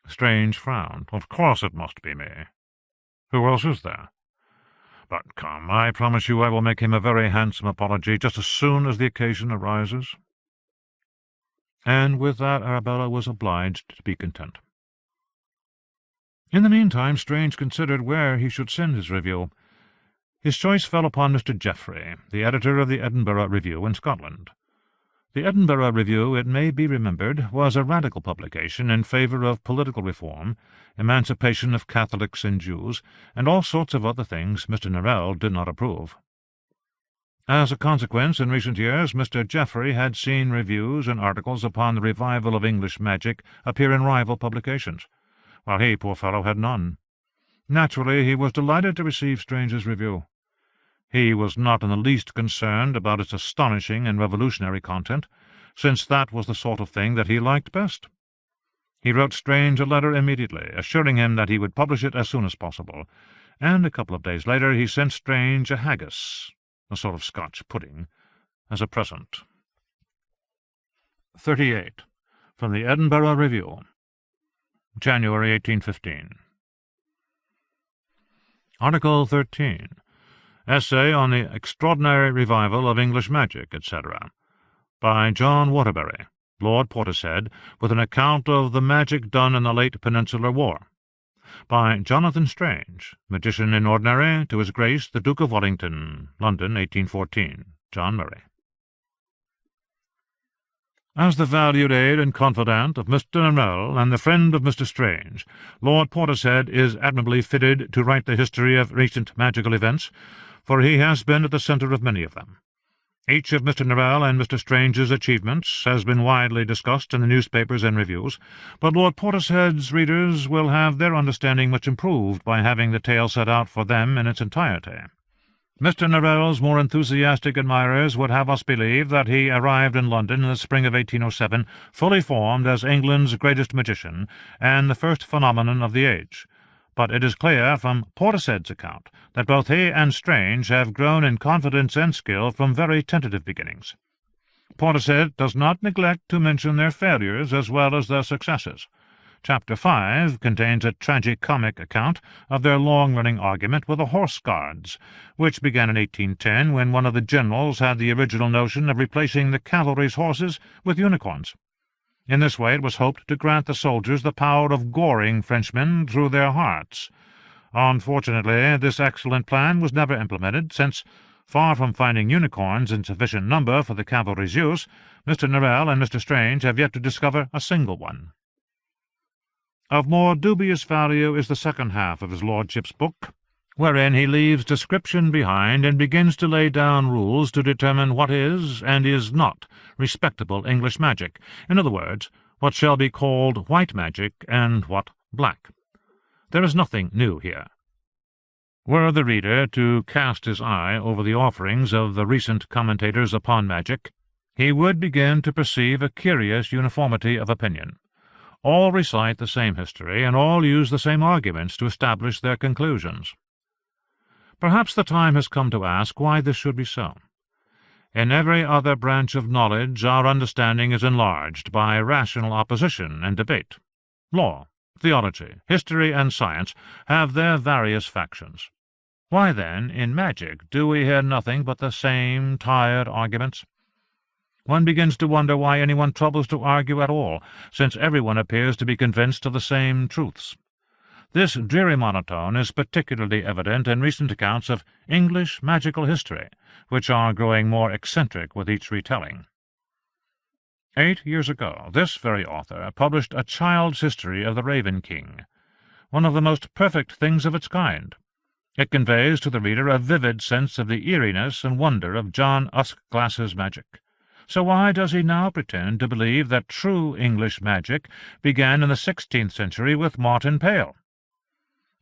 Strange frowned. "Of course it must be me. Who else is there? But come, I promise you I will make him a very handsome apology just as soon as the occasion arises." And with that Arabella was obliged to be content. In the meantime, Strange considered where he should send his review. His choice fell upon Mr. Geoffrey, the editor of the Edinburgh Review in Scotland. The Edinburgh Review, it may be remembered, was a radical publication in favour of political reform, emancipation of Catholics and Jews, and all sorts of other things Mr. Norrell did not approve. As a consequence, in recent years, Mr. Geoffrey had seen reviews and articles upon the revival of English magic appear in rival publications, while he, poor fellow, had none. Naturally, he was delighted to receive Strange's review. He was not in the least concerned about its astonishing and revolutionary content, since that was the sort of thing that he liked best. He wrote Strange a letter immediately, assuring him that he would publish it as soon as possible, and a couple of days later he sent Strange a haggis, a sort of Scotch pudding, as a present. 38. From the Edinburgh Review, January 1815. Article 13. Essay on the Extraordinary Revival of English Magic, etc., by John Waterbury, Lord Portishead, with an account of the magic done in the late Peninsular War, by Jonathan Strange, magician in ordinary, to His Grace the Duke of Wellington, London, 1814. John Murray. As the valued aid and confidant of Mr. Norrell and the friend of Mr. Strange, Lord Portishead is admirably fitted to write the history of recent magical events, for he has been at the centre of many of them. Each of Mr. Norrell and Mr. Strange's achievements has been widely discussed in the newspapers and reviews, but Lord Portishead's readers will have their understanding much improved by having the tale set out for them in its entirety. Mr. Norrell's more enthusiastic admirers would have us believe that he arrived in London in the spring of 1807, fully formed as England's greatest magician, and the first phenomenon of the age. But it is clear from Portishead's account that both he and Strange have grown in confidence and skill from very tentative beginnings. Portishead does not neglect to mention their failures as well as their successes. Chapter 5 contains a tragic-comic account of their long-running argument with the Horse Guards, which began in 1810 when one of the generals had the original notion of replacing the cavalry's horses with unicorns. In this way it was hoped to grant the soldiers the power of goring Frenchmen through their hearts. Unfortunately, this excellent plan was never implemented, since, far from finding unicorns in sufficient number for the cavalry's use, Mr. Norrell and Mr. Strange have yet to discover a single one. Of more dubious value is the second half of his lordship's book, wherein he leaves description behind and begins to lay down rules to determine what is and is not respectable English magic, in other words, what shall be called white magic and what black. There is nothing new here. Were the reader to cast his eye over the offerings of the recent commentators upon magic, he would begin to perceive a curious uniformity of opinion. All recite the same history, and all use the same arguments to establish their conclusions. Perhaps the time has come to ask why this should be so. In every other branch of knowledge our understanding is enlarged by rational opposition and debate. Law, theology, history, and science have their various factions. Why, then, in magic do we hear nothing but the same tired arguments? One begins to wonder why anyone troubles to argue at all, since everyone appears to be convinced of the same truths. This dreary monotone is particularly evident in recent accounts of English magical history, which are growing more eccentric with each retelling. 8 years ago, this very author published A Child's History of the Raven King, one of the most perfect things of its kind. It conveys to the reader a vivid sense of the eeriness and wonder of John Uskglass's magic. So why does he now pretend to believe that true English magic began in the 16th century with Martin Pale?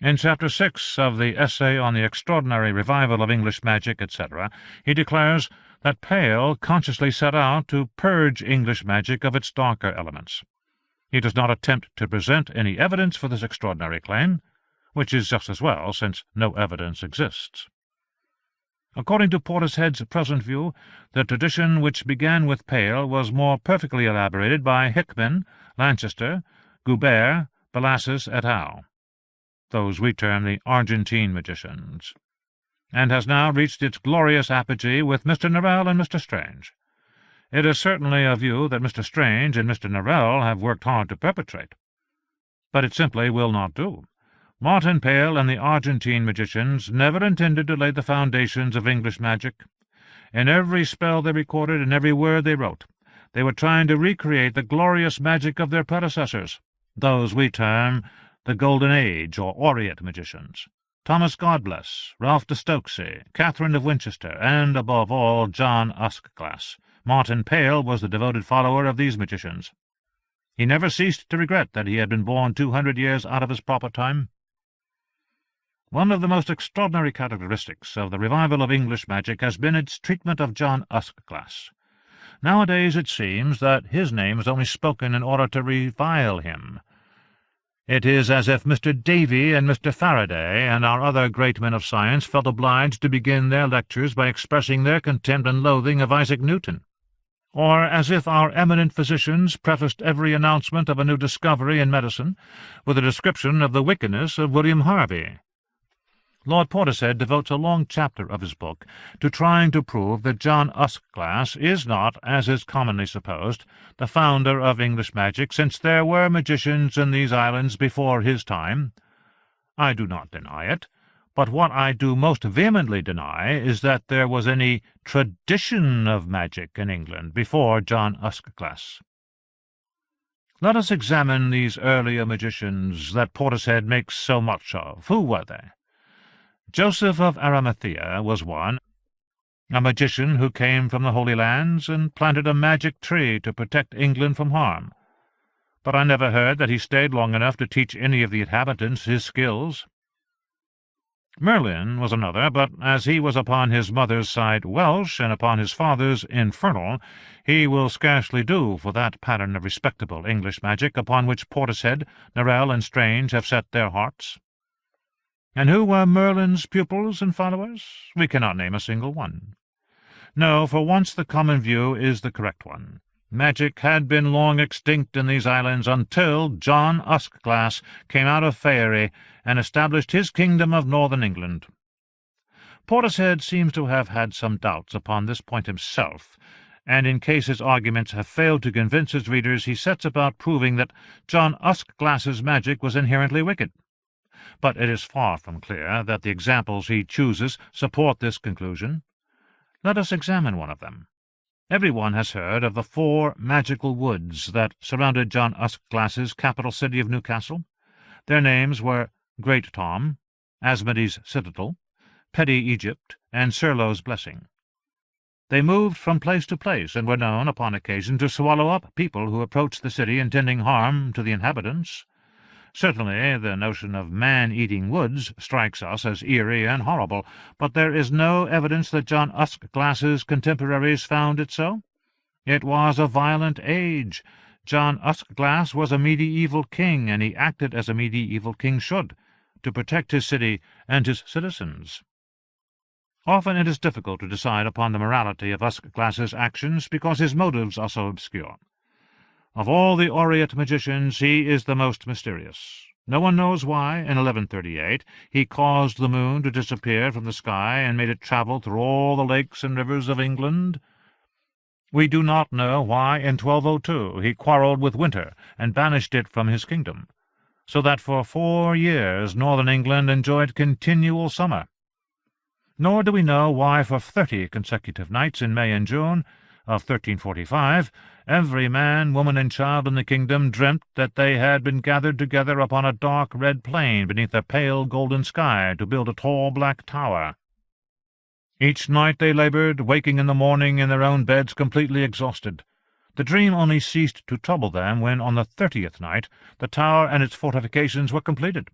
In Chapter 6 of the Essay on the Extraordinary Revival of English Magic, etc., he declares that Pale consciously set out to purge English magic of its darker elements. He does not attempt to present any evidence for this extraordinary claim, which is just as well, since no evidence exists. According to Portishead's present view, the tradition which began with Pale was more perfectly elaborated by Hickman, Lanchester, Goubert, Belassus et al., those we term the Argentine magicians, and has now reached its glorious apogee with Mr. Norrell and Mr. Strange. It is certainly a view that Mr. Strange and Mr. Norrell have worked hard to perpetrate. But it simply will not do. Martin Pale and the Argentine magicians never intended to lay the foundations of English magic. In every spell they recorded, and every word they wrote, they were trying to recreate the glorious magic of their predecessors, those we term the Golden Age or Orient magicians. Thomas Godbless, Ralph de Stokesay, Catherine of Winchester, and, above all, John Uskglass. Martin Pale was the devoted follower of these magicians. He never ceased to regret that he had been born 200 years out of his proper time. One of the most extraordinary characteristics of the revival of English magic has been its treatment of John Uskglass. Nowadays it seems that his name is only spoken in order to revile him. It is as if Mr. Davy and Mr. Faraday and our other great men of science felt obliged to begin their lectures by expressing their contempt and loathing of Isaac Newton, or as if our eminent physicians prefaced every announcement of a new discovery in medicine with a description of the wickedness of William Harvey. Lord Portishead devotes a long chapter of his book to trying to prove that John Uskglass is not, as is commonly supposed, the founder of English magic, since there were magicians in these islands before his time. I do not deny it, but what I do most vehemently deny is that there was any tradition of magic in England before John Uskglass. Let us examine these earlier magicians that Portishead makes so much of. Who were they? Joseph of Arimathea was one, a magician who came from the Holy Lands and planted a magic tree to protect England from harm. But I never heard that he stayed long enough to teach any of the inhabitants his skills. Merlin was another, but as he was upon his mother's side Welsh and upon his father's infernal, he will scarcely do for that pattern of respectable English magic upon which Portishead, Norrell, and Strange have set their hearts. And who were Merlin's pupils and followers? We cannot name a single one. No, for once the common view is the correct one. Magic had been long extinct in these islands until John Uskglass came out of Faery and established his kingdom of northern England. Portishead seems to have had some doubts upon this point himself, and in case his arguments have failed to convince his readers, he sets about proving that John Uskglass's magic was inherently wicked. But it is far from clear that the examples he chooses support this conclusion. Let us examine one of them. Every one has heard of the 4 magical woods that surrounded John Uskglass's capital city of Newcastle. Their names were Great Tom, Asmodee's Citadel, Petty Egypt, and Serlo's Blessing. They moved from place to place, and were known, upon occasion, to swallow up people who approached the city intending harm to the inhabitants. Certainly the notion of man-eating woods strikes us as eerie and horrible, but there is no evidence that John Uskglass's contemporaries found it so. It was a violent age. John Uskglass was a medieval king, and he acted as a medieval king should, to protect his city and his citizens. Often it is difficult to decide upon the morality of Uskglass's actions because his motives are so obscure. Of all the Orient magicians, he is the most mysterious. No one knows why, in 1138, he caused the moon to disappear from the sky and made it travel through all the lakes and rivers of England. We do not know why, in 1202, he quarrelled with winter and banished it from his kingdom, so that for 4 years northern England enjoyed continual summer. Nor do we know why for 30 consecutive nights in May and June of 1345, every man, woman, and child in the kingdom dreamt that they had been gathered together upon a dark red plain beneath a pale golden sky to build a tall black tower. Each night they laboured, waking in the morning in their own beds completely exhausted. The dream only ceased to trouble them when, on the 30th night, the tower and its fortifications were completed.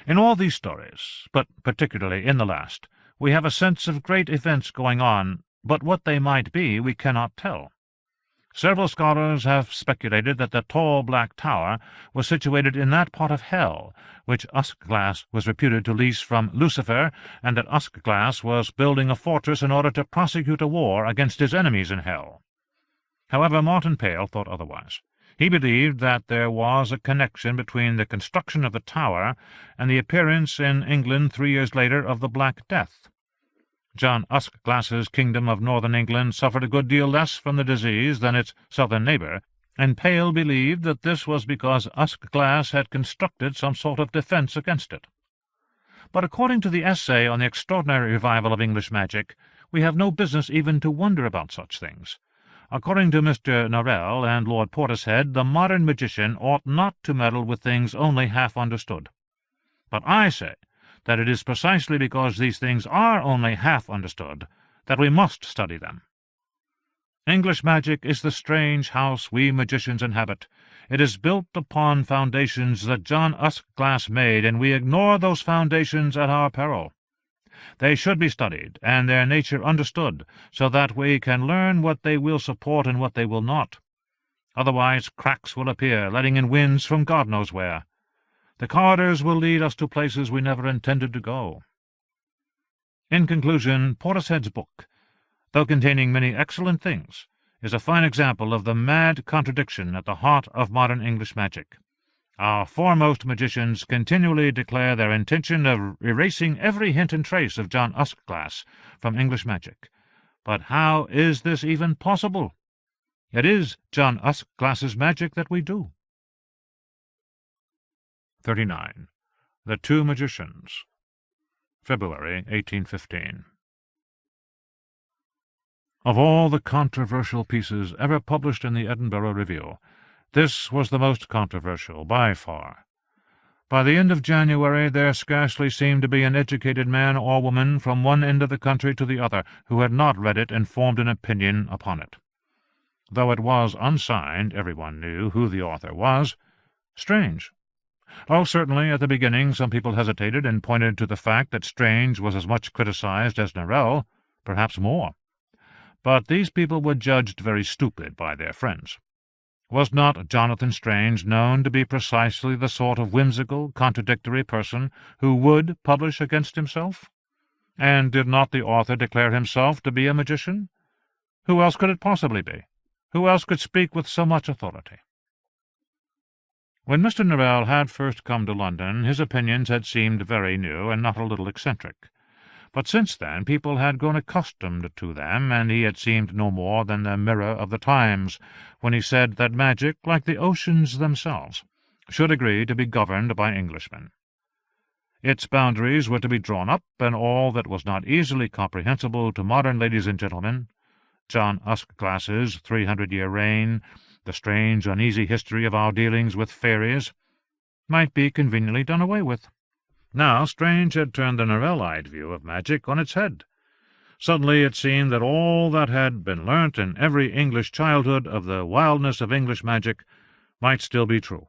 In all these stories, but particularly in the last, we have a sense of great events going on, but what they might be we cannot tell. Several scholars have speculated that the tall black tower was situated in that part of hell which Uskglass was reputed to lease from Lucifer, and that Uskglass was building a fortress in order to prosecute a war against his enemies in hell. However, Martin Pale thought otherwise. He believed that there was a connection between the construction of the tower and the appearance in England 3 years later of the Black Death. John Uskglass's kingdom of northern England suffered a good deal less from the disease than its southern neighbour, and Pale believed that this was because Uskglass had constructed some sort of defence against it. But according to the essay on the extraordinary revival of English magic, we have no business even to wonder about such things. According to Mr. Norrell and Lord Portishead, the modern magician ought not to meddle with things only half understood. But I say that it is precisely because these things are only half understood that we must study them. English magic is the strange house we magicians inhabit. It is built upon foundations that John Usglass made, and we ignore those foundations at our peril. They should be studied, and their nature understood, so that we can learn what they will support and what they will not. Otherwise cracks will appear, letting in winds from God knows where. The corridors will lead us to places we never intended to go. In conclusion, Portishead's book, though containing many excellent things, is a fine example of the mad contradiction at the heart of modern English magic. Our foremost magicians continually declare their intention of erasing every hint and trace of John Usglass from English magic. But how is this even possible? It is John Usglass's magic that we do. 39. The Two Magicians. February 1815. Of all the controversial pieces ever published in the Edinburgh Review, this was the most controversial, by far. By the end of January there scarcely seemed to be an educated man or woman from one end of the country to the other who had not read it and formed an opinion upon it. Though it was unsigned, everyone knew who the author was. Strange. Oh, certainly, at the beginning some people hesitated and pointed to the fact that Strange was as much criticized as Norrell, perhaps more. But these people were judged very stupid by their friends. Was not Jonathan Strange known to be precisely the sort of whimsical, contradictory person who would publish against himself? And did not the author declare himself to be a magician? Who else could it possibly be? Who else could speak with so much authority? When Mr. Norrell had first come to London, his opinions had seemed very new and not a little eccentric. But since then people had grown accustomed to them, and he had seemed no more than the mirror of the times, when he said that magic, like the oceans themselves, should agree to be governed by Englishmen. Its boundaries were to be drawn up, and all that was not easily comprehensible to modern ladies and gentlemen, John Usglass's 300-year reign, the strange, uneasy history of our dealings with fairies, might be conveniently done away with. Now Strange had turned the Norrellite view of magic on its head. Suddenly it seemed that all that had been learnt in every English childhood of the wildness of English magic might still be true,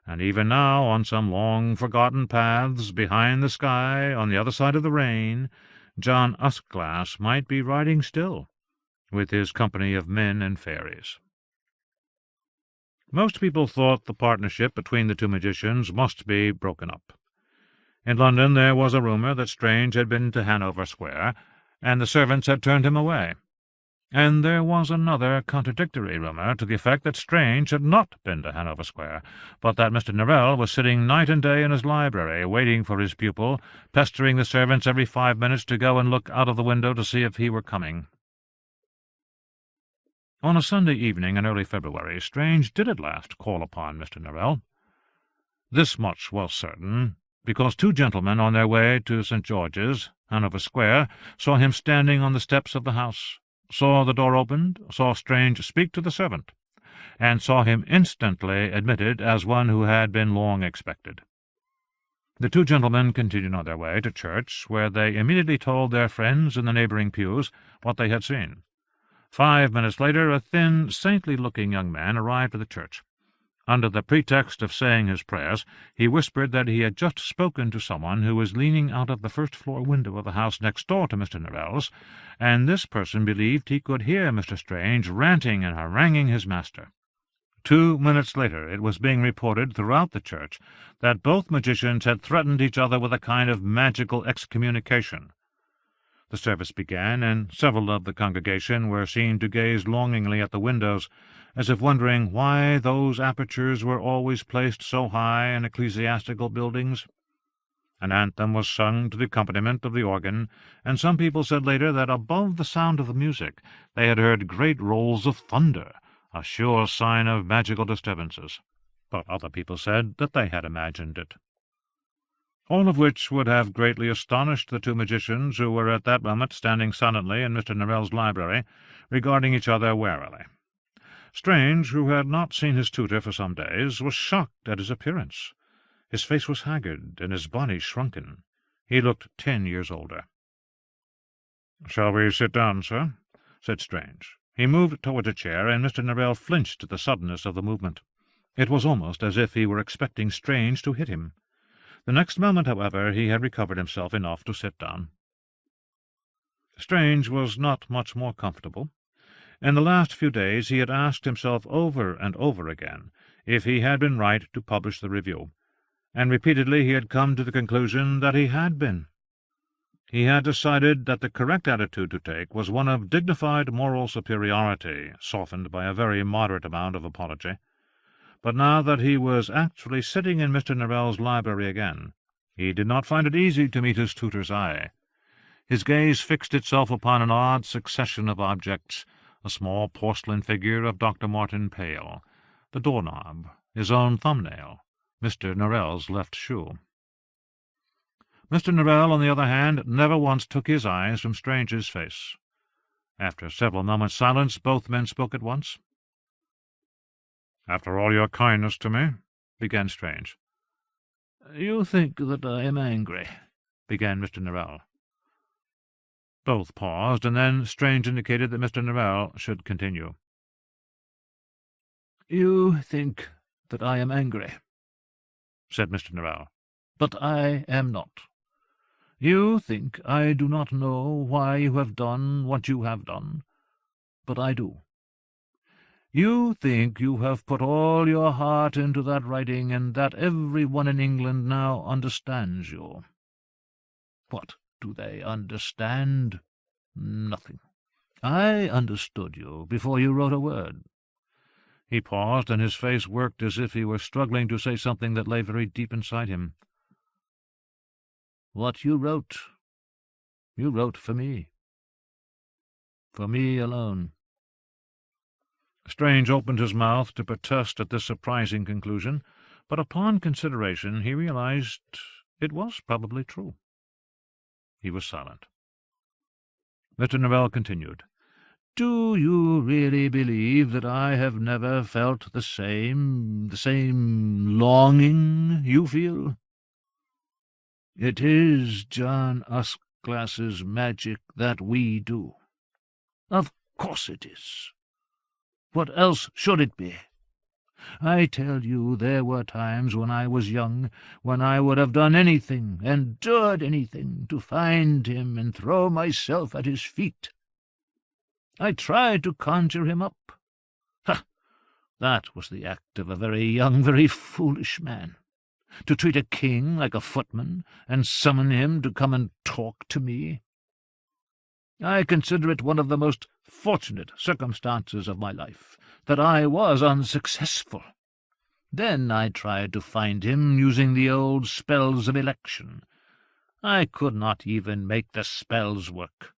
and even now, on some long-forgotten paths behind the sky, on the other side of the rain, John Usglass might be riding still, with his company of men and fairies. Most people thought the partnership between the two magicians must be broken up. In London there was a rumour that Strange had been to Hanover Square, and the servants had turned him away. And there was another contradictory rumour to the effect that Strange had not been to Hanover Square, but that Mr. Norrell was sitting night and day in his library, waiting for his pupil, pestering the servants every 5 minutes to go and look out of the window to see if he were coming. On a Sunday evening in early February, Strange did at last call upon Mr. Norrell. This much was certain, because two gentlemen on their way to St. George's, Hanover Square, saw him standing on the steps of the house, saw the door opened, saw Strange speak to the servant, and saw him instantly admitted as one who had been long expected. The two gentlemen continued on their way to church, where they immediately told their friends in the neighbouring pews what they had seen. 5 minutes later a thin, saintly-looking young man arrived at the church. Under the pretext of saying his prayers, he whispered that he had just spoken to someone who was leaning out of the first-floor window of the house next door to Mr. Norrell's, and this person believed he could hear Mr. Strange ranting and haranguing his master. 2 minutes later it was being reported throughout the church that both magicians had threatened each other with a kind of magical excommunication. The service began, and several of the congregation were seen to gaze longingly at the windows, as if wondering why those apertures were always placed so high in ecclesiastical buildings. An anthem was sung to the accompaniment of the organ, and some people said later that above the sound of the music they had heard great rolls of thunder, a sure sign of magical disturbances. But other people said that they had imagined it. All of which would have greatly astonished the two magicians, who were at that moment standing silently in Mr. Norrell's library, regarding each other warily. Strange, who had not seen his tutor for some days, was shocked at his appearance. His face was haggard, and his body shrunken. He looked 10 years older. "Shall we sit down, sir?" said Strange. He moved towards a chair, and Mr. Norrell flinched at the suddenness of the movement. It was almost as if he were expecting Strange to hit him. The next moment, however, he had recovered himself enough to sit down. Strange was not much more comfortable. In the last few days he had asked himself over and over again if he had been right to publish the review, and repeatedly he had come to the conclusion that he had been. He had decided that the correct attitude to take was one of dignified moral superiority, softened by a very moderate amount of apology. But now that he was actually sitting in Mr. Norrell's library again, he did not find it easy to meet his tutor's eye. His gaze fixed itself upon an odd succession of objects, a small porcelain figure of Dr. Martin Pale, the doorknob, his own thumbnail, Mr. Norrell's left shoe. Mr. Norrell, on the other hand, never once took his eyes from Strange's face. After several moments' silence, both men spoke at once. "After all your kindness to me," began Strange. "You think that I am angry," began Mr. Norrell. Both paused, and then Strange indicated that Mr. Norrell should continue. "You think that I am angry," said Mr. Norrell. "but I am not. You think I do not know why you have done what you have done, but I do. You think you have put all your heart into that writing, and that every one in England now understands you. What do they understand? Nothing. I understood you before you wrote a word." He paused, and his face worked as if he were struggling to say something that lay very deep inside him. "What you wrote for me. For me alone." Strange opened his mouth to protest at this surprising conclusion, but upon consideration he realized it was probably true. He was silent. Mr. Norrell continued. "Do you really believe that I have never felt the same longing you feel? It is John Usclass's magic that we do. Of course it is. What else should it be? I tell you, there were times when I was young, when I would have done anything, endured anything, to find him and throw myself at his feet. I tried to conjure him up. Ha! That was the act of a very young, very foolish man. To treat a king like a footman, and summon him to come and talk to me. I consider it one of the most fortunate circumstances of my life that I was unsuccessful. Then I tried to find him using the old spells of election. I could not even make the spells work.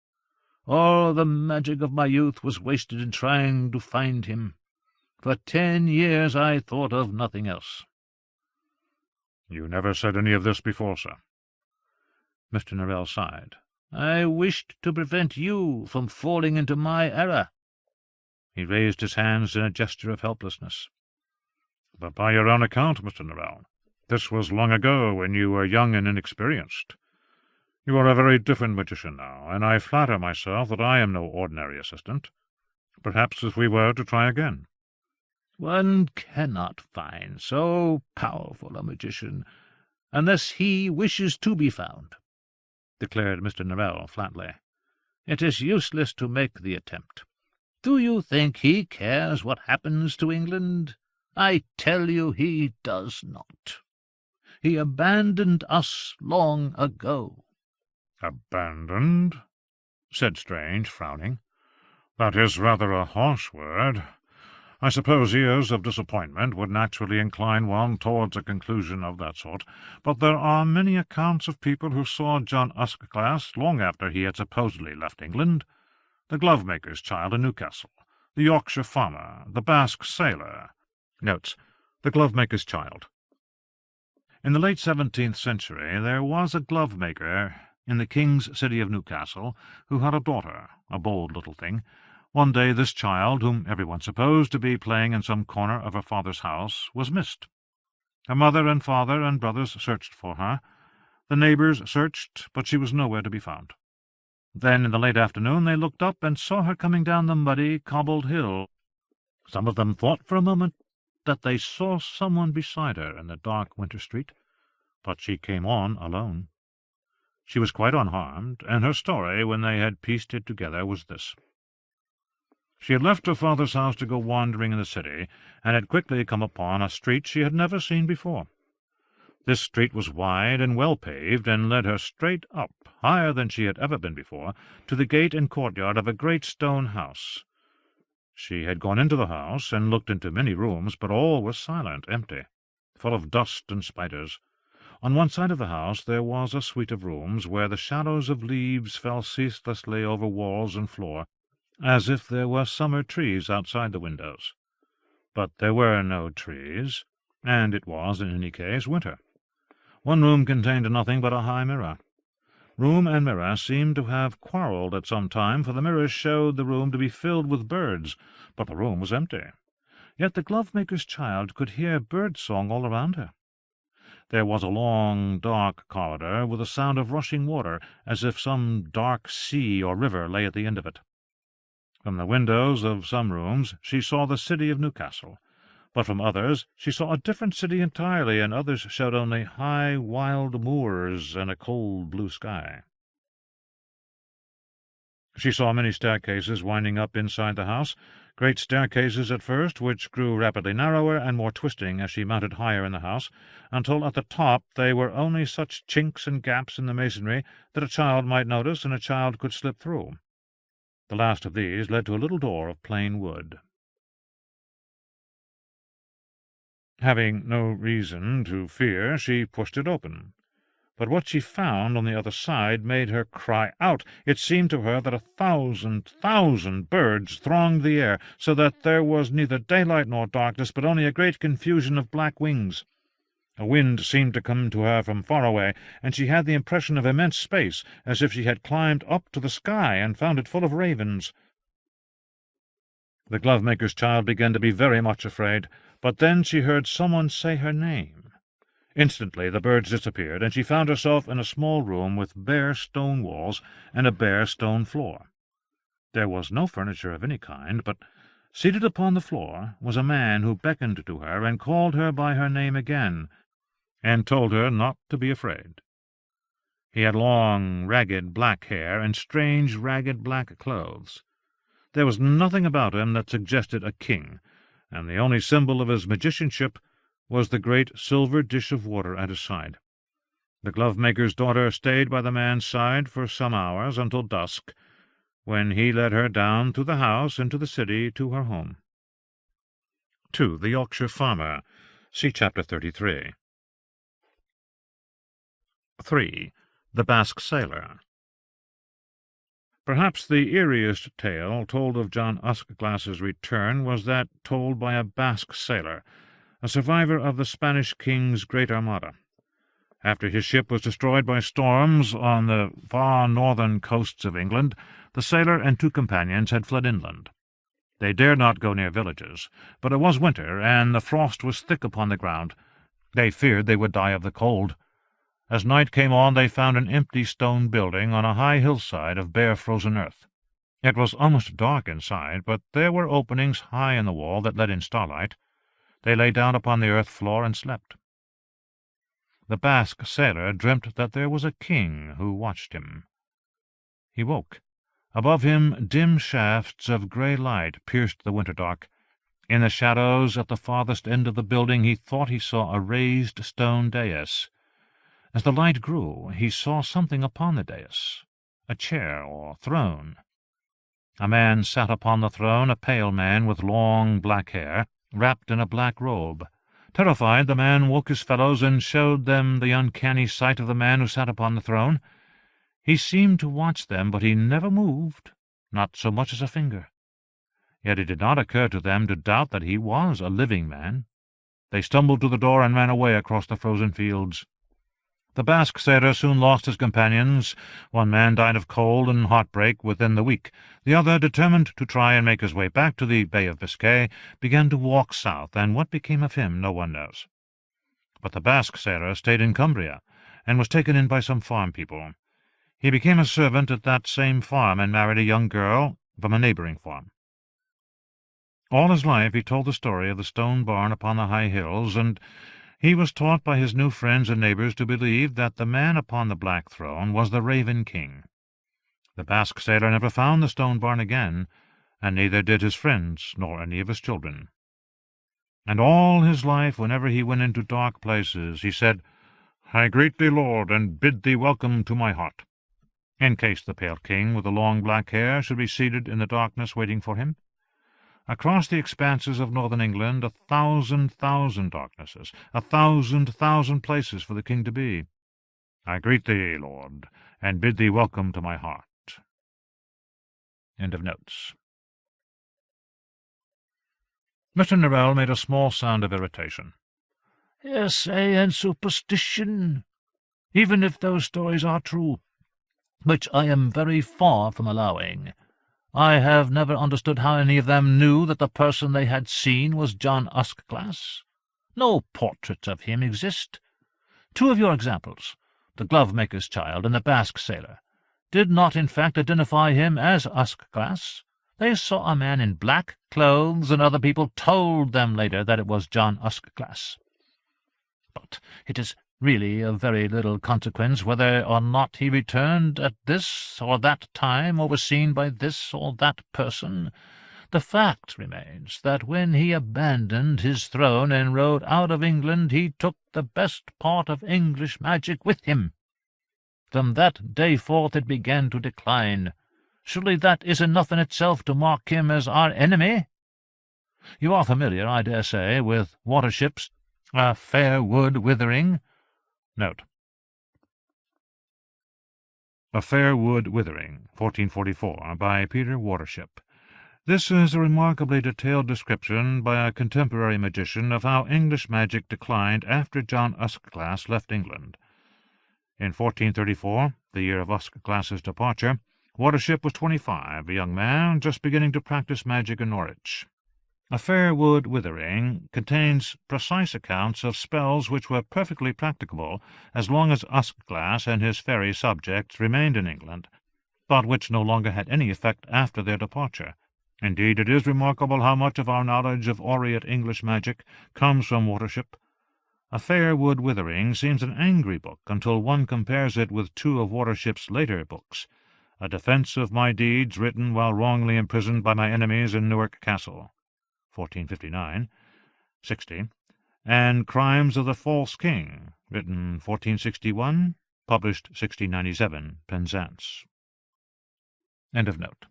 All the magic of my youth was wasted in trying to find him. For 10 years I thought of nothing else." "You never said any of this before, sir." Mr. Norrell sighed. "I wished to prevent you from falling into my error." He raised his hands in a gesture of helplessness. "But by your own account, Mr. Norrell, this was long ago, when you were young and inexperienced. You are a very different magician now, and I flatter myself that I am no ordinary assistant. Perhaps if we were to try again—" "One cannot find so powerful a magician unless he wishes to be found," declared Mr. Norrell flatly. "It is useless to make the attempt. Do you think he cares what happens to England? I tell you he does not. He abandoned us long ago." "Abandoned?" said Strange, frowning. "That is rather a harsh word. I suppose years of disappointment would naturally incline one towards a conclusion of that sort, but there are many accounts of people who saw John Usclass long after he had supposedly left England. The glove-maker's child in Newcastle, the Yorkshire farmer, the Basque sailor." Notes: the glove-maker's child. In the late 17th century there was a glove-maker in the king's city of Newcastle who had a daughter, a bold little thing. One day this child, whom everyone supposed to be playing in some corner of her father's house, was missed. Her mother and father and brothers searched for her, The neighbours searched, but she was nowhere to be found. Then, in the late afternoon, they looked up and saw her coming down the muddy, cobbled hill. Some of them thought for a moment that they saw someone beside her in the dark winter street, but she came on alone. She was quite unharmed, and her story, when they had pieced it together, was this. She had left her father's house to go wandering in the city, and had quickly come upon a street she had never seen before. This street was wide and well paved, and led her straight up, higher than she had ever been before, to the gate and courtyard of a great stone house. She had gone into the house, and looked into many rooms, but all was silent, empty, full of dust and spiders. On one side of the house there was a suite of rooms, where the shadows of leaves fell ceaselessly over walls and floor, as if there were summer trees outside the windows. But there were no trees, and it was, in any case, winter. One room contained nothing but a high mirror. Room and mirror seemed to have quarrelled at some time, for the mirror showed the room to be filled with birds, but the room was empty. Yet the glove-maker's child could hear bird-song all around her. There was a long, dark corridor, with a sound of rushing water, as if some dark sea or river lay at the end of it. From the windows of some rooms she saw the city of Newcastle, but from others she saw a different city entirely, and others showed only high, wild moors and a cold blue sky. She saw many staircases winding up inside the house, great staircases at first, which grew rapidly narrower and more twisting as she mounted higher in the house, until at the top they were only such chinks and gaps in the masonry that a child might notice and a child could slip through. The last of these led to a little door of plain wood. Having no reason to fear, she pushed it open. But what she found on the other side made her cry out. It seemed to her that 1,000 birds thronged the air, so that there was neither daylight nor darkness, but only a great confusion of black wings. A wind seemed to come to her from far away, and she had the impression of immense space, as if she had climbed up to the sky and found it full of ravens. The glove-maker's child began to be very much afraid, but then she heard someone say her name. Instantly the birds disappeared, and she found herself in a small room with bare stone walls and a bare stone floor. There was no furniture of any kind, but seated upon the floor was a man who beckoned to her and called her by her name again, and told her not to be afraid. He had long, ragged black hair and strange, ragged black clothes. There was nothing about him that suggested a king, and the only symbol of his magicianship was the great silver dish of water at his side. The glove-maker's daughter stayed by the man's side for some hours until dusk, when he led her down through the house into the city to her home. 2. The Yorkshire Farmer. See Chapter 33. 3. The Basque Sailor. Perhaps the eeriest tale told of John Uskglass's return was that told by a Basque sailor, a survivor of the Spanish king's great armada. After his ship was destroyed by storms on the far northern coasts of England, the sailor and 2 companions had fled inland. They dared not go near villages, but it was winter, and the frost was thick upon the ground. They feared they would die of the cold. As night came on, they found an empty stone building on a high hillside of bare frozen earth. It was almost dark inside, but there were openings high in the wall that let in starlight. They lay down upon the earth floor and slept. The Basque sailor dreamt that there was a king who watched him. He woke. Above him dim shafts of grey light pierced the winter dark. In the shadows at the farthest end of the building he thought he saw a raised stone dais. As the light grew, he saw something upon the dais, a chair or throne. A man sat upon the throne, a pale man with long black hair, wrapped in a black robe. Terrified, the man woke his fellows and showed them the uncanny sight of the man who sat upon the throne. He seemed to watch them, but he never moved, not so much as a finger. Yet it did not occur to them to doubt that he was a living man. They stumbled to the door and ran away across the frozen fields. The Basque sailor soon lost his companions. One man died of cold and heartbreak within the week. The other, determined to try and make his way back to the Bay of Biscay, began to walk south, and what became of him no one knows. But the Basque sailor stayed in Cumbria, and was taken in by some farm people. He became a servant at that same farm and married a young girl from a neighbouring farm. All his life he told the story of the stone barn upon the high hills, and he was taught by his new friends and neighbours to believe that the man upon the black throne was the Raven King. The Basque sailor never found the stone barn again, and neither did his friends nor any of his children. And all his life, whenever he went into dark places, he said, "I greet thee, Lord, and bid thee welcome to my heart," in case the pale king with the long black hair should be seated in the darkness waiting for him. Across the expanses of northern England 1,000 darknesses, 1,000 places for the king to be. I greet thee, Lord, and bid thee welcome to my heart. End of notes. Mr. Norrell made a small sound of irritation. "Hearsay and superstition, even if those stories are true, which I am very far from allowing. I have never understood how any of them knew that the person they had seen was John Uskglass. No portraits of him exist. Two of your examples, the glove-maker's child and the Basque sailor, did not in fact identify him as Uskglass. They saw a man in black clothes, and other people told them later that it was John Uskglass. But it is really of very little consequence whether or not he returned at this or that time, or was seen by this or that person. The fact remains that when he abandoned his throne and rode out of England, he took the best part of English magic with him. From that day forth it began to decline. Surely that is enough in itself to mark him as our enemy? You are familiar, I dare say, with Watership's A Fair Wood Withering. Note: A Fair Wood Withering, 1444, by Peter Watership. This is a remarkably detailed description by a contemporary magician of how English magic declined after John Uskglass left England. In 1434, the year of Uskglass's departure, Watership was 25, a young man just beginning to practice magic in Norwich. A Fair Wood Withering contains precise accounts of spells which were perfectly practicable as long as Uskglass and his fairy subjects remained in England, but which no longer had any effect after their departure. Indeed, it is remarkable how much of our knowledge of Orient English magic comes from Watership. A Fair Wood Withering seems an angry book until one compares it with two of Watership's later books, A Defence of My Deeds, written while wrongly imprisoned by my enemies in Newark Castle, 1459, 60, and Crimes of the False King, written 1461, published 1697, Penzance. End of note.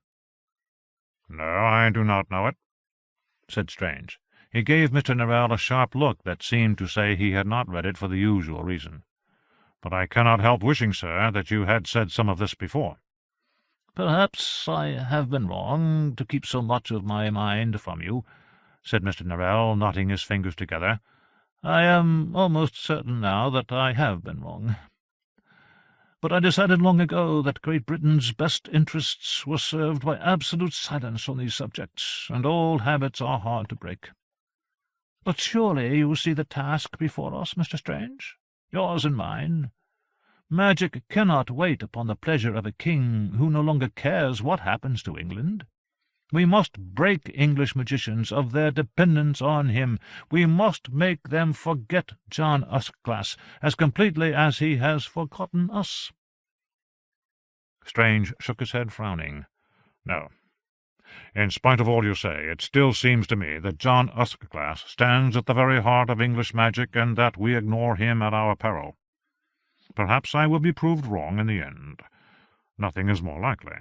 "No, I do not know it," said Strange. He gave Mr. Norrell a sharp look that seemed to say he had not read it for the usual reason. "But I cannot help wishing, sir, that you had said some of this before." "Perhaps I have been wrong to keep so much of my mind from you," said Mr. Norrell, knotting his fingers together. "I am almost certain now that I have been wrong. But I decided long ago that Great Britain's best interests were served by absolute silence on these subjects, and old habits are hard to break. But surely you see the task before us, Mr. Strange, yours and mine. Magic cannot wait upon the pleasure of a king who no longer cares what happens to England. We must break English magicians of their dependence on him. We must make them forget John Uskglass as completely as he has forgotten us." Strange shook his head, frowning. "No. In spite of all you say, it still seems to me that John Uskglass stands at the very heart of English magic, and that we ignore him at our peril. Perhaps I will be proved wrong in the end. Nothing is more likely.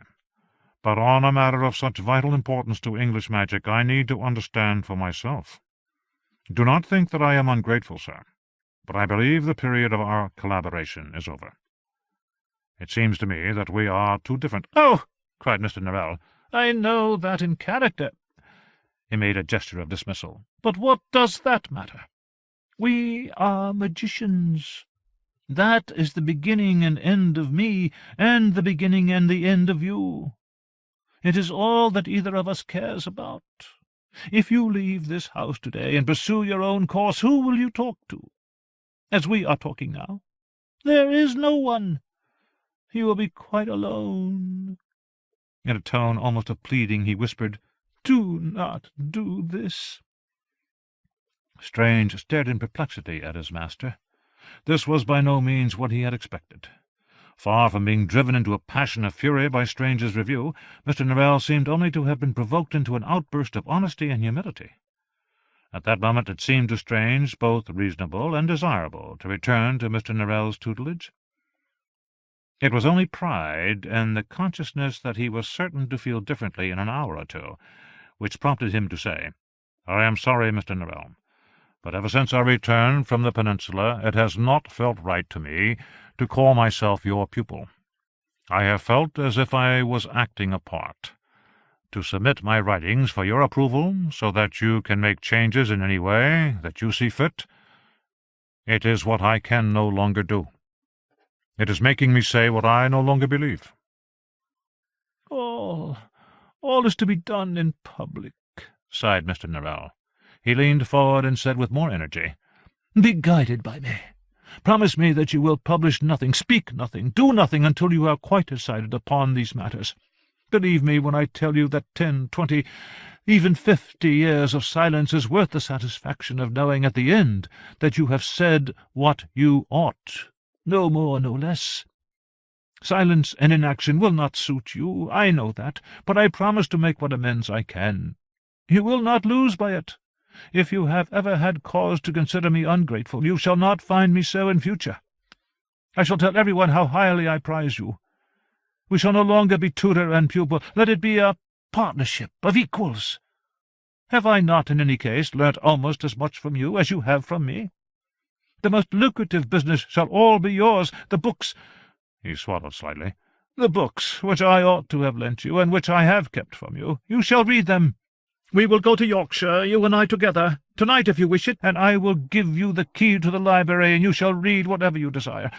But on a matter of such vital importance to English magic, I need to understand for myself. Do not think that I am ungrateful, sir, but I believe the period of our collaboration is over. It seems to me that we are too different—" "Oh!" cried Mr. Norrell, "I know that in character." He made a gesture of dismissal. "But what does that matter? We are magicians. That is the beginning and end of me, and the beginning and the end of you. It is all that either of us cares about. If you leave this house today and pursue your own course, who will you talk to? As we are talking now? There is no one. You will be quite alone." In a tone almost of pleading he whispered, "Do not do this." Strange stared in perplexity at his master. This was by no means what he had expected. Far from being driven into a passion of fury by Strange's review, Mr. Norrell seemed only to have been provoked into an outburst of honesty and humility. At that moment it seemed to Strange both reasonable and desirable to return to Mr. Norrell's tutelage. It was only pride, and the consciousness that he was certain to feel differently in an hour or two, which prompted him to say, "I am sorry, Mr. Norrell, but ever since our return from the peninsula it has not felt right to me to call myself your pupil. I have felt as if I was acting a part. To submit my writings for your approval, so that you can make changes in any way that you see fit, it is what I can no longer do. It is making me say what I no longer believe." All is to be done in public," sighed Mr. Norrell. He leaned forward and said with more energy, "Be guided by me. Promise me that you will publish nothing, speak nothing, do nothing until you are quite decided upon these matters. Believe me when I tell you that 10, 20, even 50 years of silence is worth the satisfaction of knowing at the end that you have said what you ought, no more, no less. Silence and inaction will not suit you, I know that, but I promise to make what amends I can. You will not lose by it. If you have ever had cause to consider me ungrateful, you shall not find me so in future. I shall tell everyone how highly I prize you. We shall no longer be tutor and pupil. Let it be a partnership of equals. Have I not, in any case, learnt almost as much from you as you have from me? The most lucrative business shall all be yours. The books—" he swallowed slightly, "the books which I ought to have lent you, and which I have kept from you, you shall read them. We will go to Yorkshire, you and I together, tonight if you wish it, and I will give you the key to the library, and you shall read whatever you desire.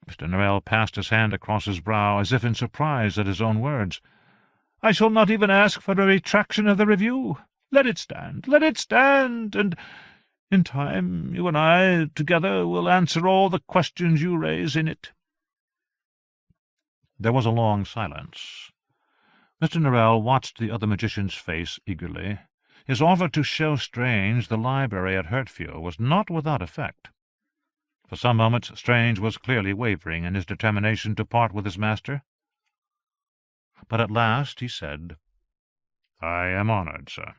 Mr. Norrell passed his hand across his brow, as if in surprise at his own words. "I shall not even ask for a retraction of the review. Let it stand, and in time you and I together will answer all the questions you raise in it." There was a long silence. Mr. Norrell watched the other magician's face eagerly. His offer to show Strange the library at Hertford was not without effect. For some moments Strange was clearly wavering in his determination to part with his master. But at last he said, "I am honoured, sir.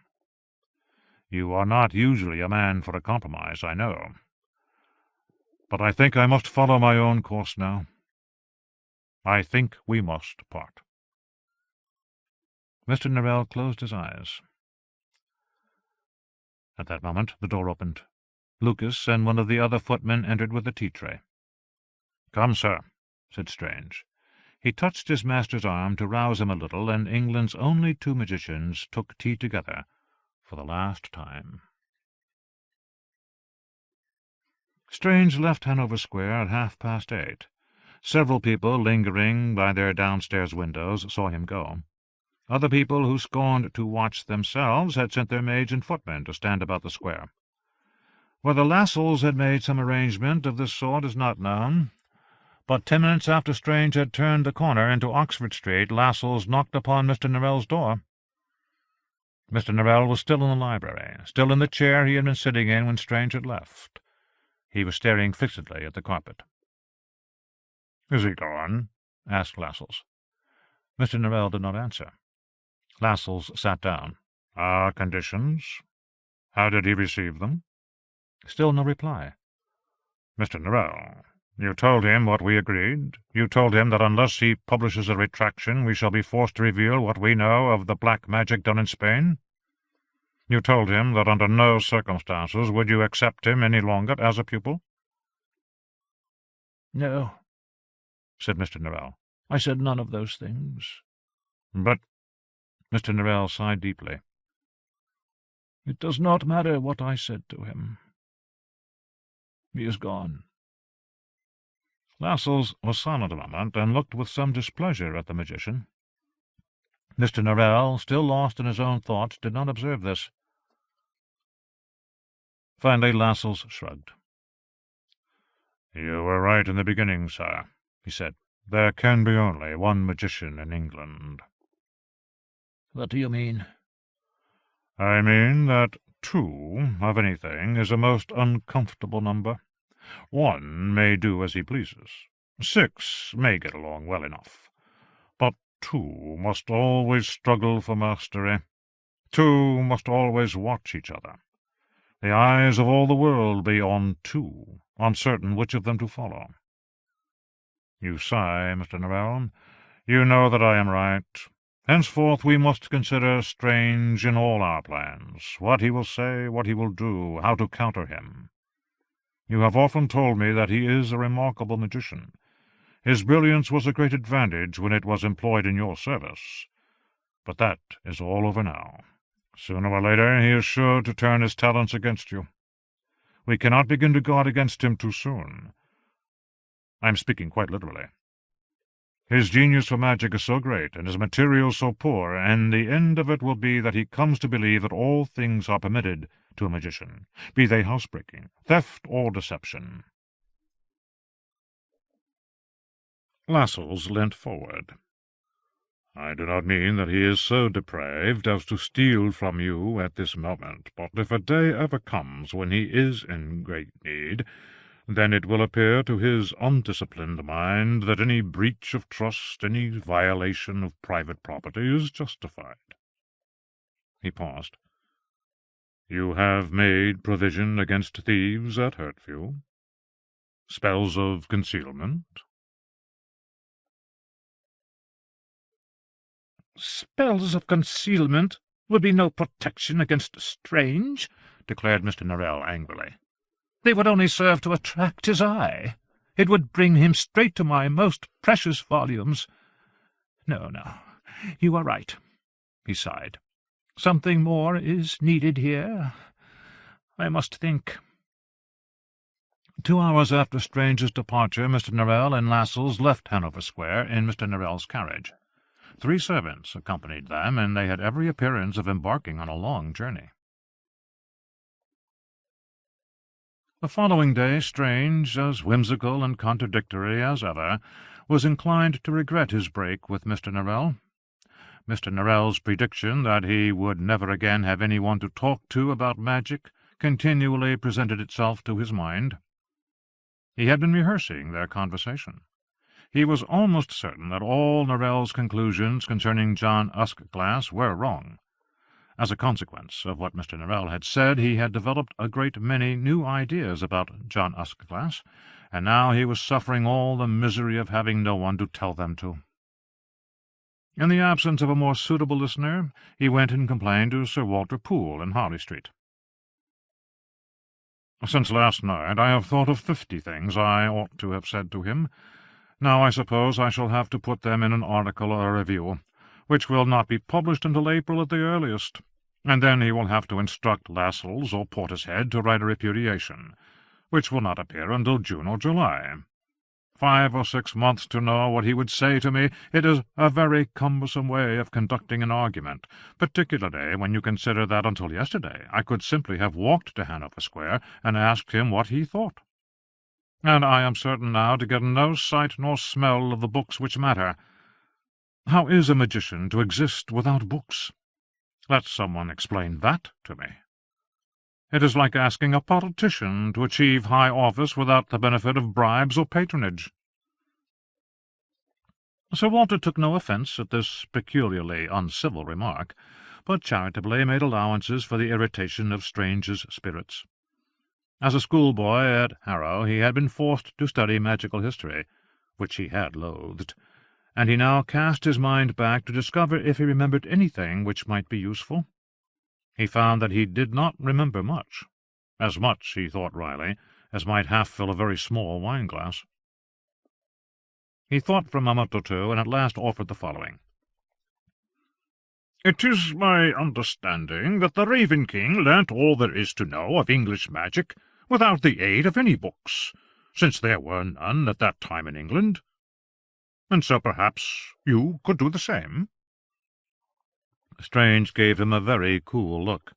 You are not usually a man for a compromise, I know. But I think I must follow my own course now. I think we must part." Mr. Norrell closed his eyes. At that moment the door opened. Lucas and one of the other footmen entered with a tea-tray. "Come, sir," said Strange. He touched his master's arm to rouse him a little, and England's only two magicians took tea together for the last time. Strange left Hanover Square at 8:30. Several people lingering by their downstairs windows saw him go. Other people who scorned to watch themselves had sent their maids and footmen to stand about the square. Whether Lascelles had made some arrangement of this sort is not known, but 10 minutes after Strange had turned the corner into Oxford Street, Lascelles knocked upon Mr. Norrell's door. Mr. Norrell was still in the library, still in the chair he had been sitting in when Strange had left. He was staring fixedly at the carpet. "Is he gone?" asked Lascelles. Mr. Norrell did not answer. Lascelles sat down. "Our conditions? How did he receive them?" Still no reply. "Mr. Norrell, you told him what we agreed. You told him that unless he publishes a retraction we shall be forced to reveal what we know of the black magic done in Spain. You told him that under no circumstances would you accept him any longer as a pupil." "No," said Mr. Norrell. "I said none of those things." "But—" Mr. Norrell sighed deeply. "It does not matter what I said to him. He is gone." Lascelles was silent a moment, and looked with some displeasure at the magician. Mr. Norrell, still lost in his own thoughts, did not observe this. Finally Lascelles shrugged. "You were right in the beginning, sir," he said. "There can be only one magician in England." "What do you mean?" "I mean that 2 of anything is a most uncomfortable number. 1 may do as he pleases. 6 may get along well enough. But 2 must always struggle for mastery. 2 must always watch each other. The eyes of all the world be on 2, uncertain which of them to follow. You sigh, Mr. Norrell. You know that I am right. Henceforth we must consider Strange in all our plans, what he will say, what he will do, how to counter him. You have often told me that he is a remarkable magician. His brilliance was a great advantage when it was employed in your service. But that is all over now. Sooner or later he is sure to turn his talents against you. We cannot begin to guard against him too soon. I am speaking quite literally. His genius for magic is so great, and his materials so poor, and the end of it will be that he comes to believe that all things are permitted to a magician, be they housebreaking, theft, or deception." Lascelles leant forward. "I do not mean that he is so depraved as to steal from you at this moment, but if a day ever comes when he is in great need, then it will appear to his undisciplined mind that any breach of trust, any violation of private property is justified." He paused. "You have made provision against thieves at Hertford? Spells of concealment?" "Spells of concealment would be no protection against Strange," declared Mr. Norrell angrily. "They would only serve to attract his eye. It would bring him straight to my most precious volumes. No, you are right," he sighed. "Something more is needed here. I must think." 2 hours after Strange's departure, Mr. Norrell and Lascelles left Hanover Square in Mr. Norrell's carriage. 3 servants accompanied them, and they had every appearance of embarking on a long journey. The following day Strange, as whimsical and contradictory as ever, was inclined to regret his break with Mr. Norrell. Mr. Norrell's prediction that he would never again have any one to talk to about magic continually presented itself to his mind. He had been rehearsing their conversation. He was almost certain that all Norrell's conclusions concerning John Uskglass were wrong. As a consequence of what Mr. Norrell had said, he had developed a great many new ideas about John Uskglass, and now he was suffering all the misery of having no one to tell them to. In the absence of a more suitable listener, he went and complained to Sir Walter Poole in Harley Street. "Since last night I have thought of 50 things I ought to have said to him. Now I suppose I shall have to put them in an article or a review, which will not be published until April at the earliest, and then he will have to instruct Lascelles or Portishead to write a repudiation, which will not appear until June or July. 5 or 6 months to know what he would say to me. It is a very cumbersome way of conducting an argument, particularly when you consider that until yesterday I could simply have walked to Hanover Square and asked him what he thought. And I am certain now to get no sight nor smell of the books which matter. How is a magician to exist without books? Let someone explain that to me. It is like asking a politician to achieve high office without the benefit of bribes or patronage." Sir Walter took no offence at this peculiarly uncivil remark, but charitably made allowances for the irritation of Strange's spirits. As a schoolboy at Harrow he had been forced to study magical history, which he had loathed, and he now cast his mind back to discover if he remembered anything which might be useful. He found that he did not remember much, as much, he thought wryly, as might half fill a very small wine-glass. He thought for a moment or two, and at last offered the following. "It is my understanding that the Raven King learnt all there is to know of English magic without the aid of any books, since there were none at that time in England. And so perhaps you could do the same." Strange gave him a very cool look.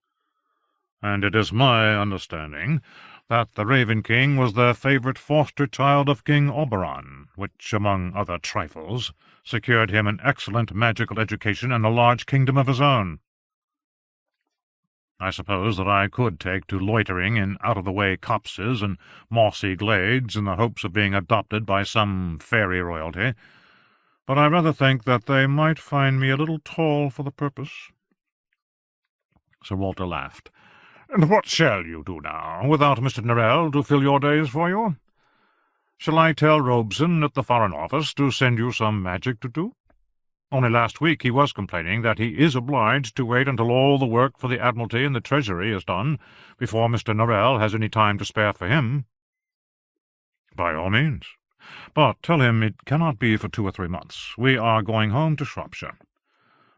"And it is my understanding that the Raven King was the favourite foster-child of King Oberon, which, among other trifles, secured him an excellent magical education and a large kingdom of his own. I suppose that I could take to loitering in out-of-the-way copses and mossy glades in the hopes of being adopted by some fairy royalty, but I rather think that they might find me a little tall for the purpose." Sir Walter laughed. "And what shall you do now, without Mr. Norrell to fill your days for you? Shall I tell Robeson at the Foreign Office to send you some magic to do? Only last week he was complaining that he is obliged to wait until all the work for the Admiralty and the Treasury is done before Mr. Norrell has any time to spare for him." "By all means. But tell him it cannot be for 2 or 3 months. We are going home to Shropshire.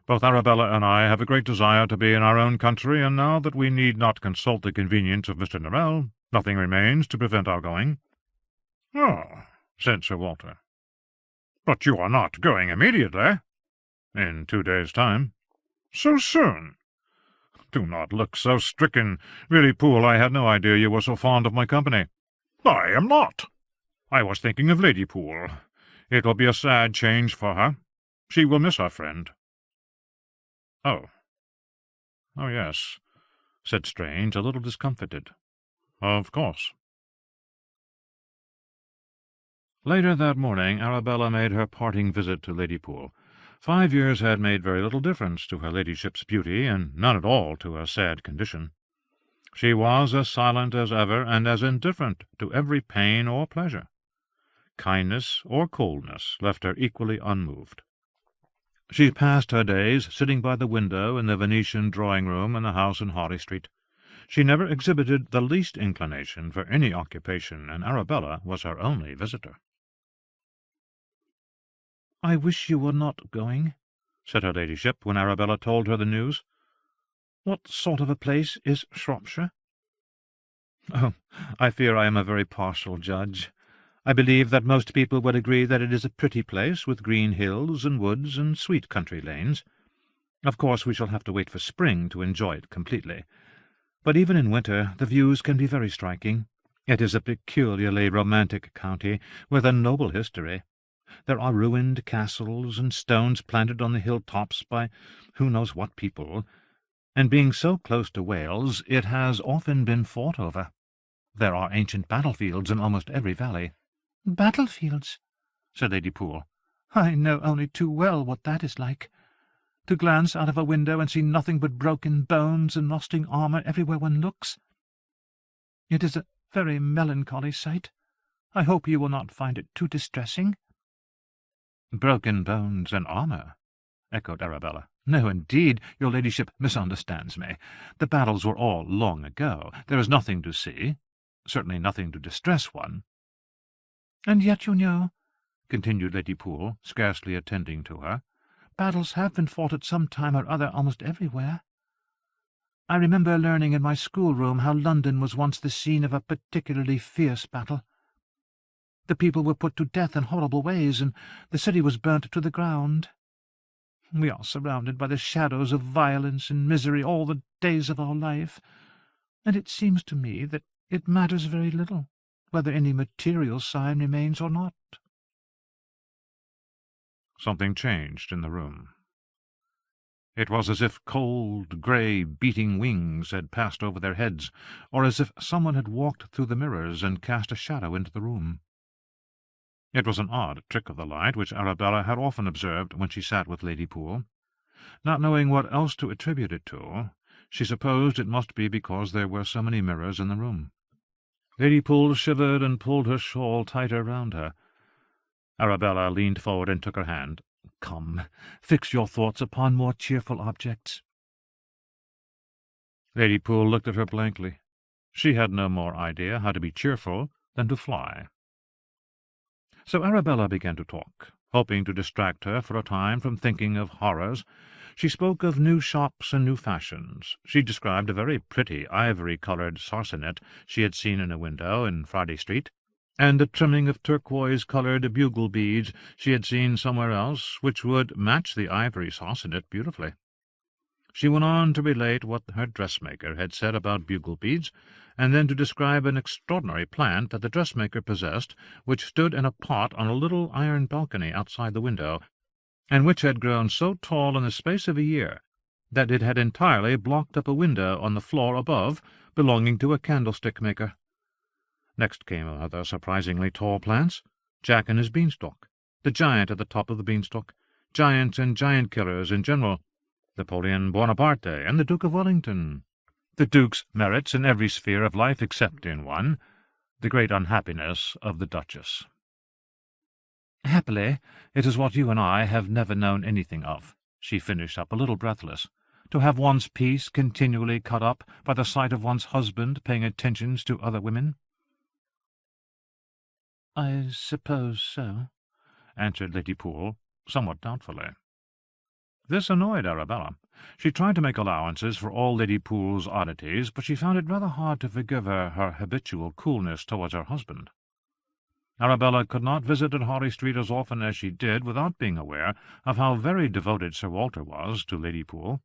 Both Arabella and I have a great desire to be in our own country, and now that we need not consult the convenience of Mr. Norrell, nothing remains to prevent our going." "Oh," said Sir Walter. "But you are not going immediately?" "In 2 days' time." "So soon? Do not look so stricken. Really, Poole, I had no idea you were so fond of my company." "I am not. I was thinking of Lady Poole. It will be a sad change for her. She will miss her friend." "Oh. Oh, yes," said Strange, a little discomfited. "Of course." Later that morning Arabella made her parting visit to Lady Poole. 5 years had made very little difference to her ladyship's beauty, and none at all to her sad condition. She was as silent as ever, and as indifferent to every pain or pleasure. Kindness or coldness left her equally unmoved. She passed her days sitting by the window in the Venetian drawing-room in the house in Harley Street. She never exhibited the least inclination for any occupation, and Arabella was her only visitor. "I wish you were not going," said her ladyship, when Arabella told her the news. "What sort of a place is Shropshire?" "Oh, I fear I am a very partial judge. I believe that most people would agree that it is a pretty place, with green hills and woods and sweet country lanes. Of course we shall have to wait for spring to enjoy it completely. But even in winter the views can be very striking. It is a peculiarly romantic county, with a noble history. There are ruined castles and stones planted on the hill-tops by who knows what people, and being so close to Wales, it has often been fought over. There are ancient battlefields in almost every valley." "Battlefields?" said Lady Poole. "I know only too well what that is like. To glance out of a window and see nothing but broken bones and rusting armour everywhere one looks. It is a very melancholy sight. I hope you will not find it too distressing." "Broken bones and armour?" echoed Arabella. "No, indeed, your ladyship misunderstands me. The battles were all long ago. There is nothing to see, certainly nothing to distress one." "And yet, you know," continued Lady Poole, scarcely attending to her, "battles have been fought at some time or other almost everywhere. I remember learning in my schoolroom how London was once the scene of a particularly fierce battle. The people were put to death in horrible ways, and the city was burnt to the ground. We are surrounded by the shadows of violence and misery all the days of our life, and it seems to me that it matters very little whether any material sign remains or not." Something changed in the room. It was as if cold, grey, beating wings had passed over their heads, or as if someone had walked through the mirrors and cast a shadow into the room. It was an odd trick of the light, which Arabella had often observed when she sat with Lady Poole. Not knowing what else to attribute it to, she supposed it must be because there were so many mirrors in the room. Lady Poole shivered and pulled her shawl tighter round her. Arabella leaned forward and took her hand. "Come, fix your thoughts upon more cheerful objects." Lady Poole looked at her blankly. She had no more idea how to be cheerful than to fly. So Arabella began to talk, hoping to distract her for a time from thinking of horrors. She spoke of new shops and new fashions. She described a very pretty ivory-coloured sarcenet she had seen in a window in Friday Street, and a trimming of turquoise-coloured bugle beads she had seen somewhere else, which would match the ivory sarcenet beautifully. She went on to relate what her dressmaker had said about bugle beads, and then to describe an extraordinary plant that the dressmaker possessed, which stood in a pot on a little iron balcony outside the window, and which had grown so tall in the space of a year that it had entirely blocked up a window on the floor above, belonging to a candlestick-maker. Next came other surprisingly tall plants, Jack and his beanstalk, the giant at the top of the beanstalk, giants and giant-killers in general, Napoleon Bonaparte and the Duke of Wellington, the Duke's merits in every sphere of life except in one, the great unhappiness of the Duchess. "Happily, it is what you and I have never known anything of," she finished up, a little breathless, "to have one's peace continually cut up by the sight of one's husband paying attentions to other women." "I suppose so," answered Lady Poole, somewhat doubtfully. This annoyed Arabella. She tried to make allowances for all Lady Poole's oddities, but she found it rather hard to forgive her habitual coolness towards her husband. Arabella could not visit at Harley Street as often as she did without being aware of how very devoted Sir Walter was to Lady Poole.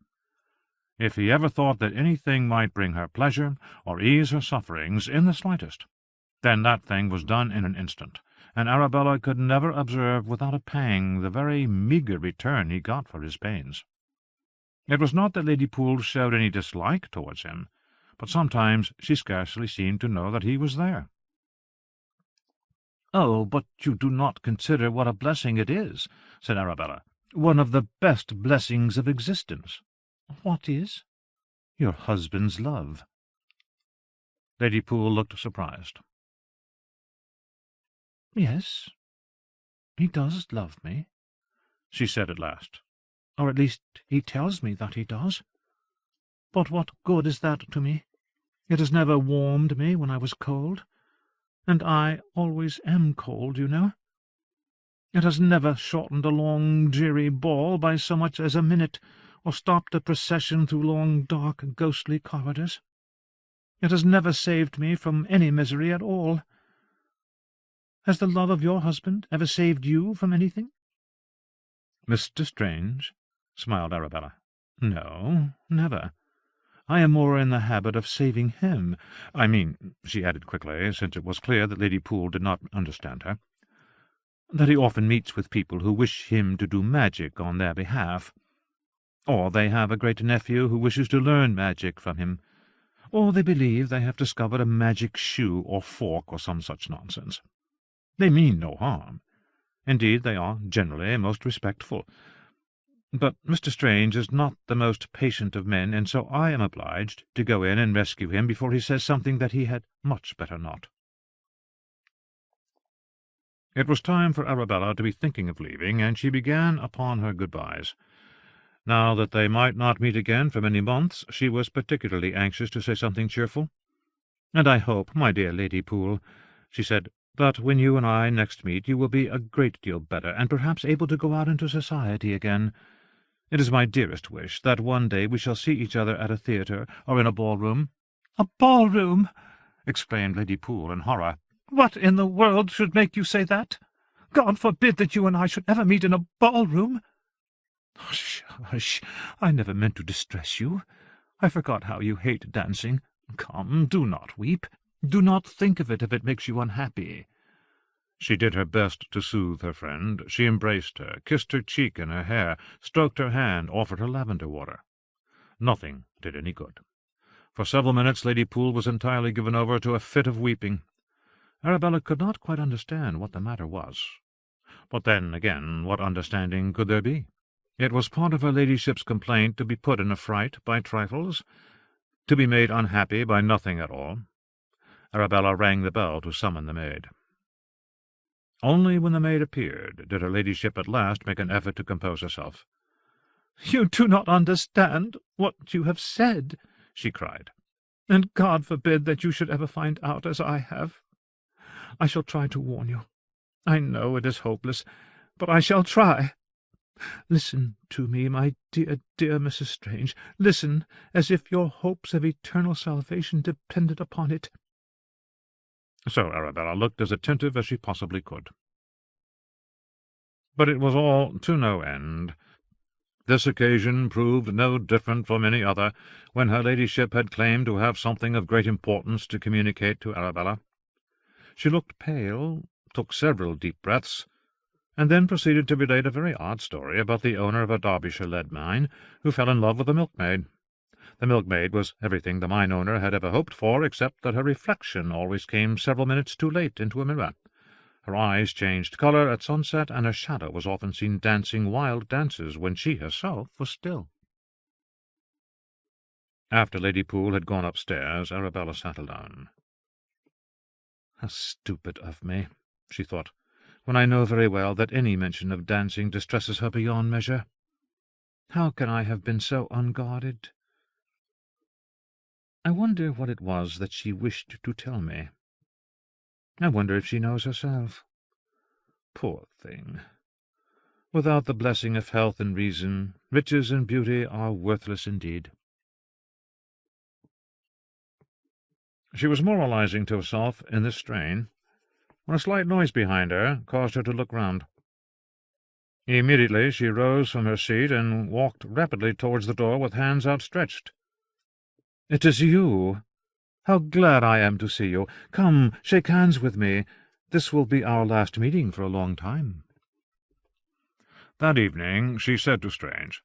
If he ever thought that anything might bring her pleasure or ease her sufferings in the slightest, then that thing was done in an instant, and Arabella could never observe without a pang the very meagre return he got for his pains. It was not that Lady Poole showed any dislike towards him, but sometimes she scarcely seemed to know that he was there. "Oh, but you do not consider what a blessing it is," said Arabella. "One of the best blessings of existence." "What is?" "Your husband's love." Lady Poole looked surprised. "Yes, he does love me," she said at last. "Or at least he tells me that he does. But what good is that to me? It has never warmed me when I was cold, and I always am cold, you know. It has never shortened a long, dreary ball by so much as a minute, or stopped a procession through long, dark, ghostly corridors. It has never saved me from any misery at all. Has the love of your husband ever saved you from anything?" "Mr. Strange?" smiled Arabella. "No, never. I am more in the habit of saving him. I mean," she added quickly, since it was clear that Lady Poole did not understand her, "that he often meets with people who wish him to do magic on their behalf. Or they have a great-nephew who wishes to learn magic from him. Or they believe they have discovered a magic shoe or fork or some such nonsense. They mean no harm. Indeed, they are generally most respectful. But Mr. Strange is not the most patient of men, and so I am obliged to go in and rescue him before he says something that he had much better not." It was time for Arabella to be thinking of leaving, and she began upon her good-byes. Now that they might not meet again for many months, she was particularly anxious to say something cheerful. "And I hope, my dear Lady Poole," she said, "that when you and I next meet you will be a great deal better, and perhaps able to go out into society again. It is my dearest wish that one day we shall see each other at a theatre or in a ball-room." "A ball-room!" exclaimed Lady Poole in horror. "What in the world should make you say that? God forbid that you and I should ever meet in a ball-room!" "Hush, hush! I never meant to distress you. I forgot how you hate dancing. Come, do not weep. Do not think of it if it makes you unhappy." She did her best to soothe her friend. She embraced her, kissed her cheek and her hair, stroked her hand, offered her lavender water. Nothing did any good. For several minutes Lady Poole was entirely given over to a fit of weeping. Arabella could not quite understand what the matter was. But then, again, what understanding could there be? It was part of her ladyship's complaint to be put in a fright by trifles, to be made unhappy by nothing at all. Arabella rang the bell to summon the maid. Only when the maid appeared did her ladyship at last make an effort to compose herself. "You do not understand what you have said," she cried, "and God forbid that you should ever find out as I have. I shall try to warn you. I know it is hopeless, but I shall try. Listen to me, my dear, dear Mrs. Strange. Listen, as if your hopes of eternal salvation depended upon it." So Arabella looked as attentive as she possibly could. But it was all to no end. This occasion proved no different from any other, when her ladyship had claimed to have something of great importance to communicate to Arabella. She looked pale, took several deep breaths, and then proceeded to relate a very odd story about the owner of a Derbyshire lead mine, who fell in love with a milkmaid. The milkmaid was everything the mine owner had ever hoped for, except that her reflection always came several minutes too late into a mirror. Her eyes changed colour at sunset, and her shadow was often seen dancing wild dances when she herself was still. After Lady Poole had gone upstairs, Arabella sat alone. "How stupid of me," she thought, "when I know very well that any mention of dancing distresses her beyond measure. How can I have been so unguarded? I wonder what it was that she wished to tell me. I wonder if she knows herself. Poor thing! Without the blessing of health and reason, riches and beauty are worthless indeed." She was moralizing to herself in this strain, when a slight noise behind her caused her to look round. Immediately she rose from her seat and walked rapidly towards the door with hands outstretched. "It is you! How glad I am to see you! Come, shake hands with me. This will be our last meeting for a long time." That evening she said to Strange,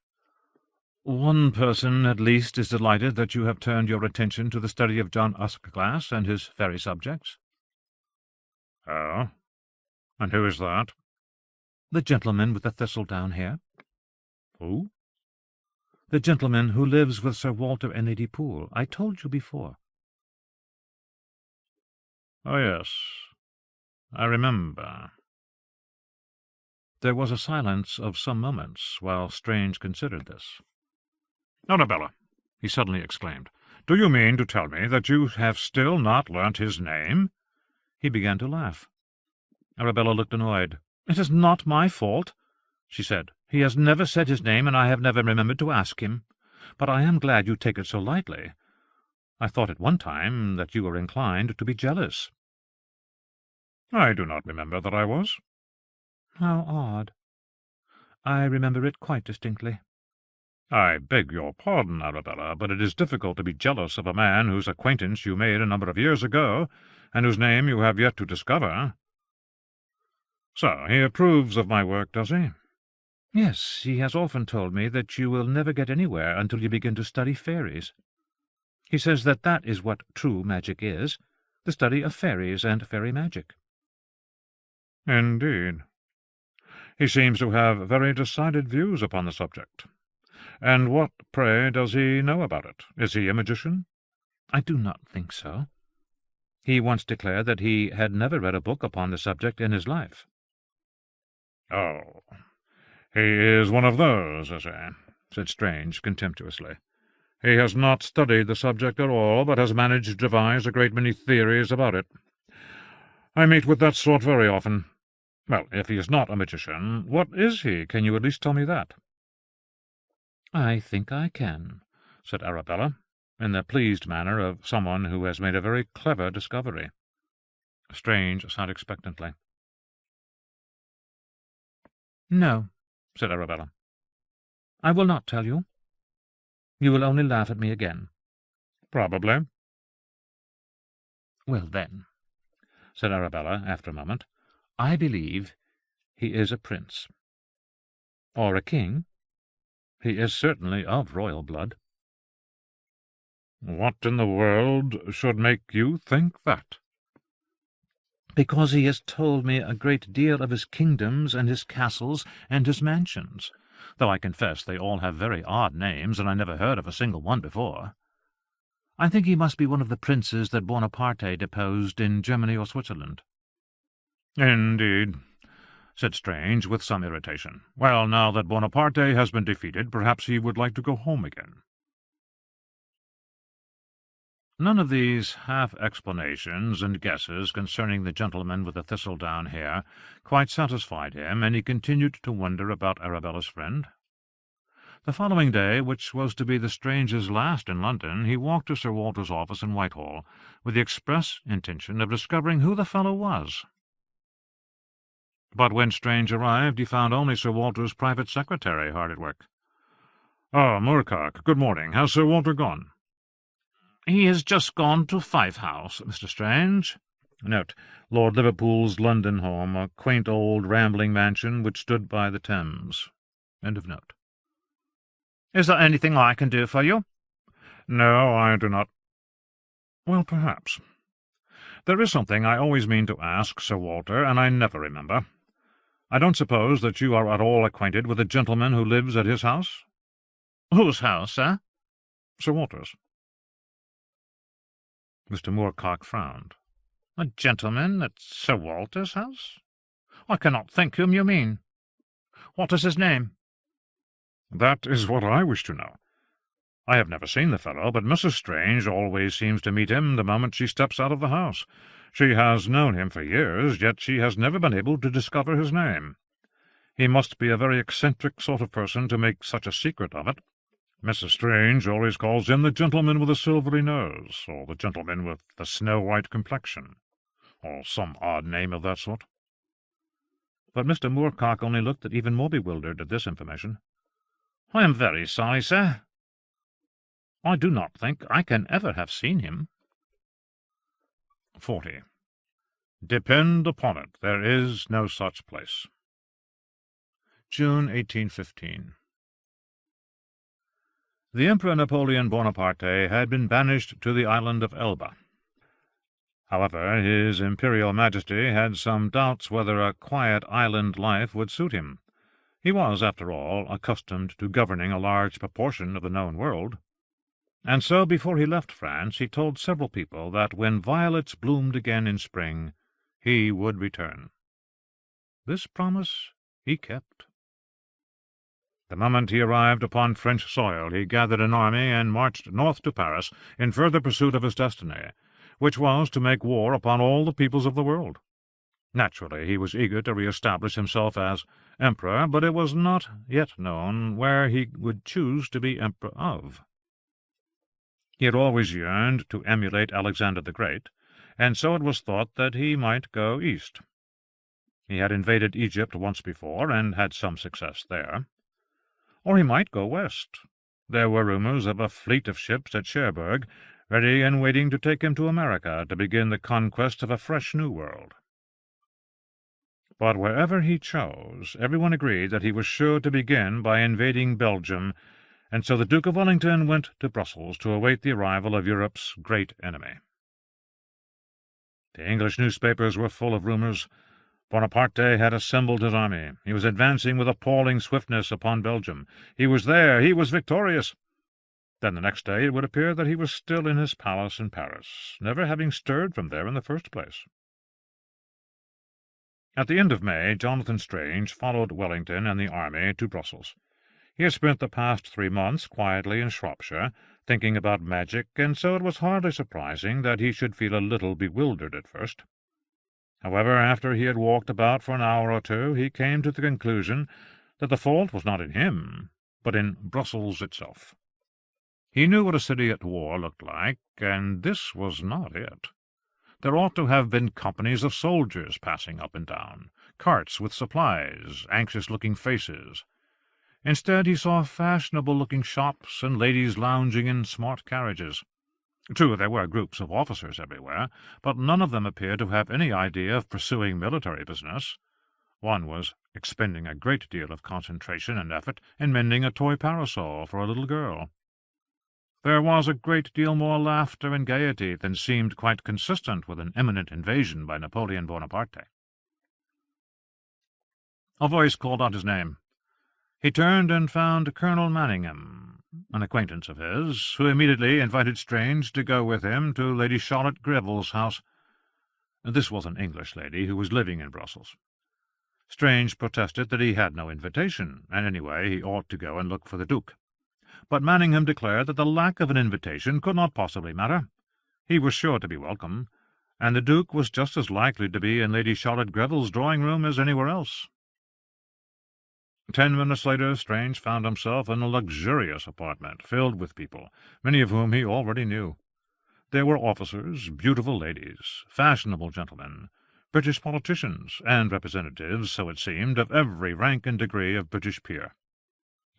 "One person at least is delighted that you have turned your attention to the study of John Uscaglass and his fairy subjects." "Oh? And who is that?" "The gentleman with the thistledown hair." "Who?" "The gentleman who lives with Sir Walter and Lady Poole. I told you before." "Oh, yes, I remember." There was a silence of some moments while Strange considered this. "Arabella," he suddenly exclaimed, "do you mean to tell me that you have still not learnt his name?" He began to laugh. Arabella looked annoyed. "It is not my fault," she said. "He has never said his name, and I have never remembered to ask him. But I am glad you take it so lightly. I thought at one time that you were inclined to be jealous." "I do not remember that I was." "How odd! I remember it quite distinctly." "I beg your pardon, Arabella, but it is difficult to be jealous of a man whose acquaintance you made a number of years ago, and whose name you have yet to discover." "So he approves of my work, does he?" "Yes, he has often told me that you will never get anywhere until you begin to study fairies. He says that that is what true magic is, the study of fairies and fairy magic." "Indeed. He seems to have very decided views upon the subject. And what, pray, does he know about it? Is he a magician?" "I do not think so. He once declared that he had never read a book upon the subject in his life." "Oh, he is one of those, is he?" said Strange contemptuously. "He has not studied the subject at all, but has managed to devise a great many theories about it. I meet with that sort very often. Well, if he is not a magician, what is he? Can you at least tell me that?" "I think I can," said Arabella, in the pleased manner of someone who has made a very clever discovery. Strange sat expectantly. "No," said Arabella. "I will not tell you. You will only laugh at me again." "Probably." "Well, then," said Arabella after a moment, "I believe he is a prince." "Or a king. He is certainly of royal blood." "What in the world should make you think that?" "Because he has told me a great deal of his kingdoms and his castles and his mansions, though I confess they all have very odd names, and I never heard of a single one before. I think he must be one of the princes that Bonaparte deposed in Germany or Switzerland." "Indeed," said Strange, with some irritation. "Well, now that Bonaparte has been defeated, perhaps he would like to go home again." None of these half-explanations and guesses concerning the gentleman with the thistledown hair quite satisfied him, and he continued to wonder about Arabella's friend. The following day, which was to be the stranger's last in London, he walked to Sir Walter's office in Whitehall, with the express intention of discovering who the fellow was. But when Strange arrived, he found only Sir Walter's private secretary hard at work. "Ah, Moorcock, good morning. Has Sir Walter gone?" "He has just gone to Fife House, Mr. Strange." Note: Lord Liverpool's London home, a quaint old rambling mansion which stood by the Thames. End of note. "Is there anything I can do for you?" "No, I do not." "Well, perhaps. There is something I always mean to ask Sir Walter, and I never remember. I don't suppose that you are at all acquainted with a gentleman who lives at his house?" "Whose house, sir?" "Sir Walter's." Mr. Moorcock frowned. "A gentleman at Sir Walter's house? I cannot think whom you mean. What is his name?" "That is what I wish to know. I have never seen the fellow, but Mrs. Strange always seems to meet him the moment she steps out of the house. She has known him for years, yet she has never been able to discover his name. He must be a very eccentric sort of person to make such a secret of it. Mrs. Strange always calls him the gentleman with a silvery nose, or the gentleman with the snow-white complexion, or some odd name of that sort." But Mr. Moorcock only looked even more bewildered at this information. "I am very sorry, sir. I do not think I can ever have seen him." 40. Depend upon it, there is no such place. June 1815. The Emperor Napoleon Bonaparte had been banished to the island of Elba. However, His Imperial Majesty had some doubts whether a quiet island life would suit him. He was, after all, accustomed to governing a large proportion of the known world. And so, before he left France, he told several people that when violets bloomed again in spring, he would return. This promise he kept. The moment he arrived upon French soil, he gathered an army and marched north to Paris in further pursuit of his destiny, which was to make war upon all the peoples of the world. Naturally, he was eager to re-establish himself as emperor, but it was not yet known where he would choose to be emperor of. He had always yearned to emulate Alexander the Great, and so it was thought that he might go east. He had invaded Egypt once before, and had some success there. Or he might go west. There were rumors of a fleet of ships at Cherbourg, ready and waiting to take him to America to begin the conquest of a fresh new world. But wherever he chose, everyone agreed that he was sure to begin by invading Belgium, and so the Duke of Wellington went to Brussels to await the arrival of Europe's great enemy. The English newspapers were full of rumors. Bonaparte had assembled his army. He was advancing with appalling swiftness upon Belgium. He was there. He was victorious. Then the next day it would appear that he was still in his palace in Paris, never having stirred from there in the first place. At the end of May, Jonathan Strange followed Wellington and the army to Brussels. He had spent the past 3 months quietly in Shropshire, thinking about magic, and so it was hardly surprising that he should feel a little bewildered at first. However, after he had walked about for an hour or two, he came to the conclusion that the fault was not in him, but in Brussels itself. He knew what a city at war looked like, and this was not it. There ought to have been companies of soldiers passing up and down, carts with supplies, anxious-looking faces. Instead, he saw fashionable-looking shops and ladies lounging in smart carriages. True, there were groups of officers everywhere, but none of them appeared to have any idea of pursuing military business. One was expending a great deal of concentration and effort in mending a toy parasol for a little girl. There was a great deal more laughter and gaiety than seemed quite consistent with an imminent invasion by Napoleon Bonaparte. A voice called out his name. He turned and found Colonel Manningham, an acquaintance of his, who immediately invited Strange to go with him to Lady Charlotte Greville's house. This was an English lady who was living in Brussels. Strange protested that he had no invitation, and anyway he ought to go and look for the Duke. But Manningham declared that the lack of an invitation could not possibly matter. He was sure to be welcome, and the Duke was just as likely to be in Lady Charlotte Greville's drawing-room as anywhere else. 10 minutes later, Strange found himself in a luxurious apartment, filled with people, many of whom he already knew. There were officers, beautiful ladies, fashionable gentlemen, British politicians, and representatives, so it seemed, of every rank and degree of British peer.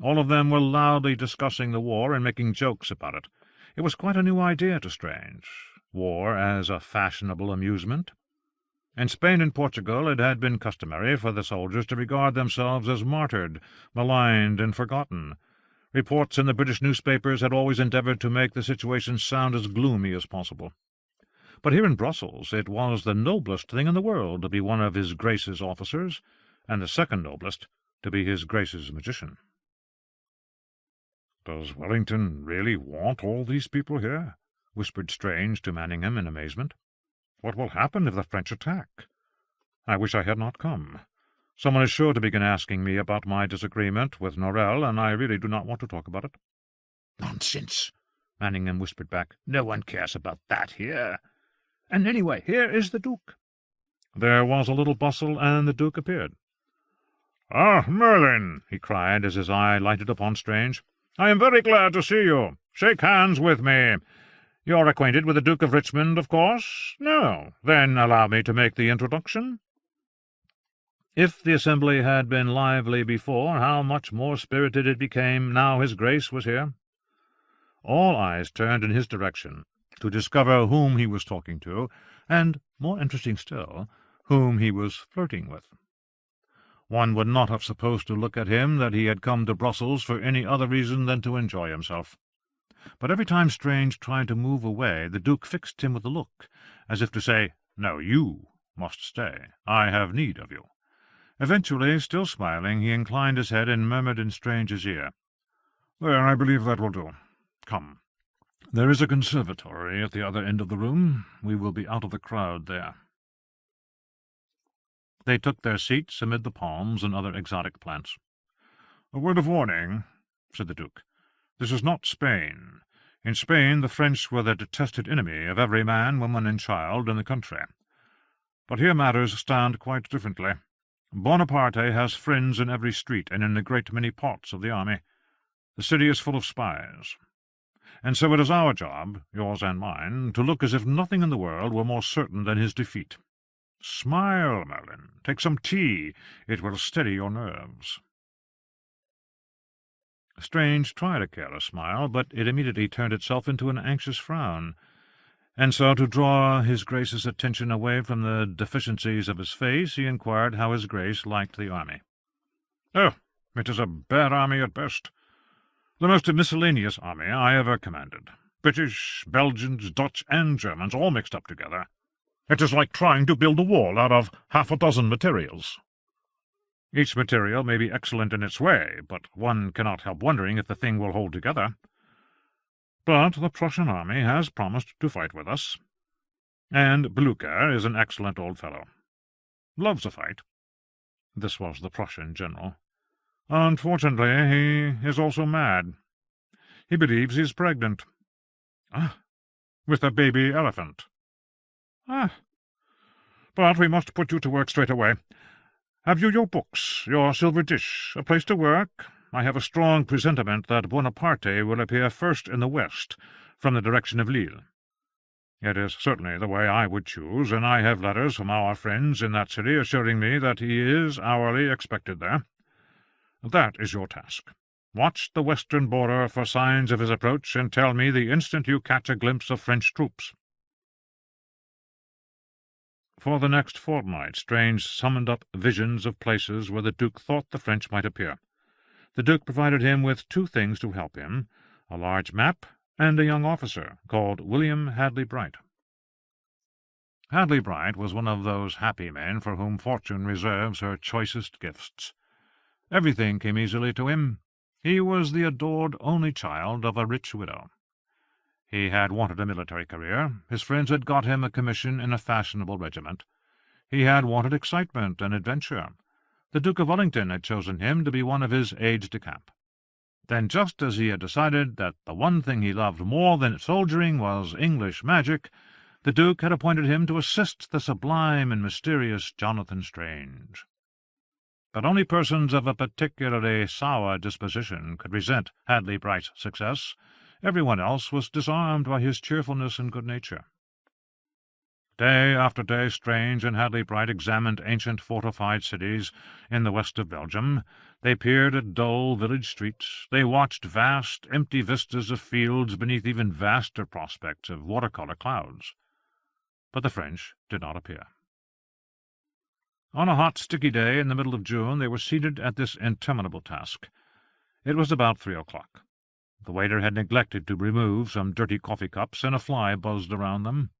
All of them were loudly discussing the war and making jokes about it. It was quite a new idea to Strange, war as a fashionable amusement. In Spain and Portugal it had been customary for the soldiers to regard themselves as martyred, maligned, and forgotten. Reports in the British newspapers had always endeavoured to make the situation sound as gloomy as possible. But here in Brussels it was the noblest thing in the world to be one of His Grace's officers, and the second noblest to be His Grace's magician. "Does Wellington really want all these people here?" whispered Strange to Manningham in amazement. "What will happen if the French attack? I wish I had not come. Someone is sure to begin asking me about my disagreement with Norrell, and I really do not want to talk about it." "Nonsense," Manningham whispered back. "No one cares about that here. And anyway, here is the Duke." There was a little bustle, and the Duke appeared. "Ah, Merlin!" he cried, as his eye lighted upon Strange. "I am very glad to see you. Shake hands with me. You're acquainted with the Duke of Richmond, of course? No. Then allow me to make the introduction." If the assembly had been lively before, how much more spirited it became now His Grace was here. All eyes turned in his direction to discover whom he was talking to, and, more interesting still, whom he was flirting with. One would not have supposed to look at him that he had come to Brussels for any other reason than to enjoy himself. But every time Strange tried to move away, the Duke fixed him with a look, as if to say, "No, you must stay. I have need of you." Eventually, still smiling, he inclined his head and murmured in Strange's ear, "There, I believe that will do. Come. There is a conservatory at the other end of the room. We will be out of the crowd there." They took their seats amid the palms and other exotic plants. "A word of warning," said the Duke. "This is not Spain. In Spain the French were the detested enemy of every man, woman, and child in the country. But here matters stand quite differently. Bonaparte has friends in every street and in a great many parts of the army. The city is full of spies. And so it is our job, yours and mine, to look as if nothing in the world were more certain than his defeat. Smile, Merlin. Take some tea. It will steady your nerves." Strange tried a careless smile, but it immediately turned itself into an anxious frown, and so, to draw His Grace's attention away from the deficiencies of his face, he inquired how His Grace liked the army. "Oh, it is a bad army at best. The most miscellaneous army I ever commanded. British, Belgians, Dutch, and Germans all mixed up together. It is like trying to build a wall out of half a dozen materials. Each material may be excellent in its way, but one cannot help wondering if the thing will hold together. But the Prussian army has promised to fight with us, and Blücher is an excellent old fellow. Loves a fight." This was the Prussian general. "Unfortunately, he is also mad. He believes he is pregnant." "Ah, with a baby elephant." "Ah. But we must put you to work straight away. Have you your books, your silver dish, a place to work? I have a strong presentiment that Bonaparte will appear first in the west, from the direction of Lille. It is certainly the way I would choose, and I have letters from our friends in that city assuring me that he is hourly expected there. That is your task. Watch the western border for signs of his approach, and tell me the instant you catch a glimpse of French troops." For the next fortnight Strange summoned up visions of places where the Duke thought the French might appear. The Duke provided him with two things to help him, a large map and a young officer called William Hadley Bright. Hadley Bright was one of those happy men for whom fortune reserves her choicest gifts. Everything came easily to him. He was the adored only child of a rich widow. He had wanted a military career. His friends had got him a commission in a fashionable regiment. He had wanted excitement and adventure. The Duke of Wellington had chosen him to be one of his aides-de-camp. Then, just as he had decided that the one thing he loved more than soldiering was English magic, the Duke had appointed him to assist the sublime and mysterious Jonathan Strange. But only persons of a particularly sour disposition could resent Hadley Bright's success. Everyone else was disarmed by his cheerfulness and good nature. Day after day Strange and Hadley Bright examined ancient fortified cities in the west of Belgium. They peered at dull village streets. They watched vast, empty vistas of fields beneath even vaster prospects of watercolour clouds. But the French did not appear. On a hot, sticky day in the middle of June they were seated at this interminable task. It was about 3 o'clock. The waiter had neglected to remove some dirty coffee-cups, and a fly buzzed around them.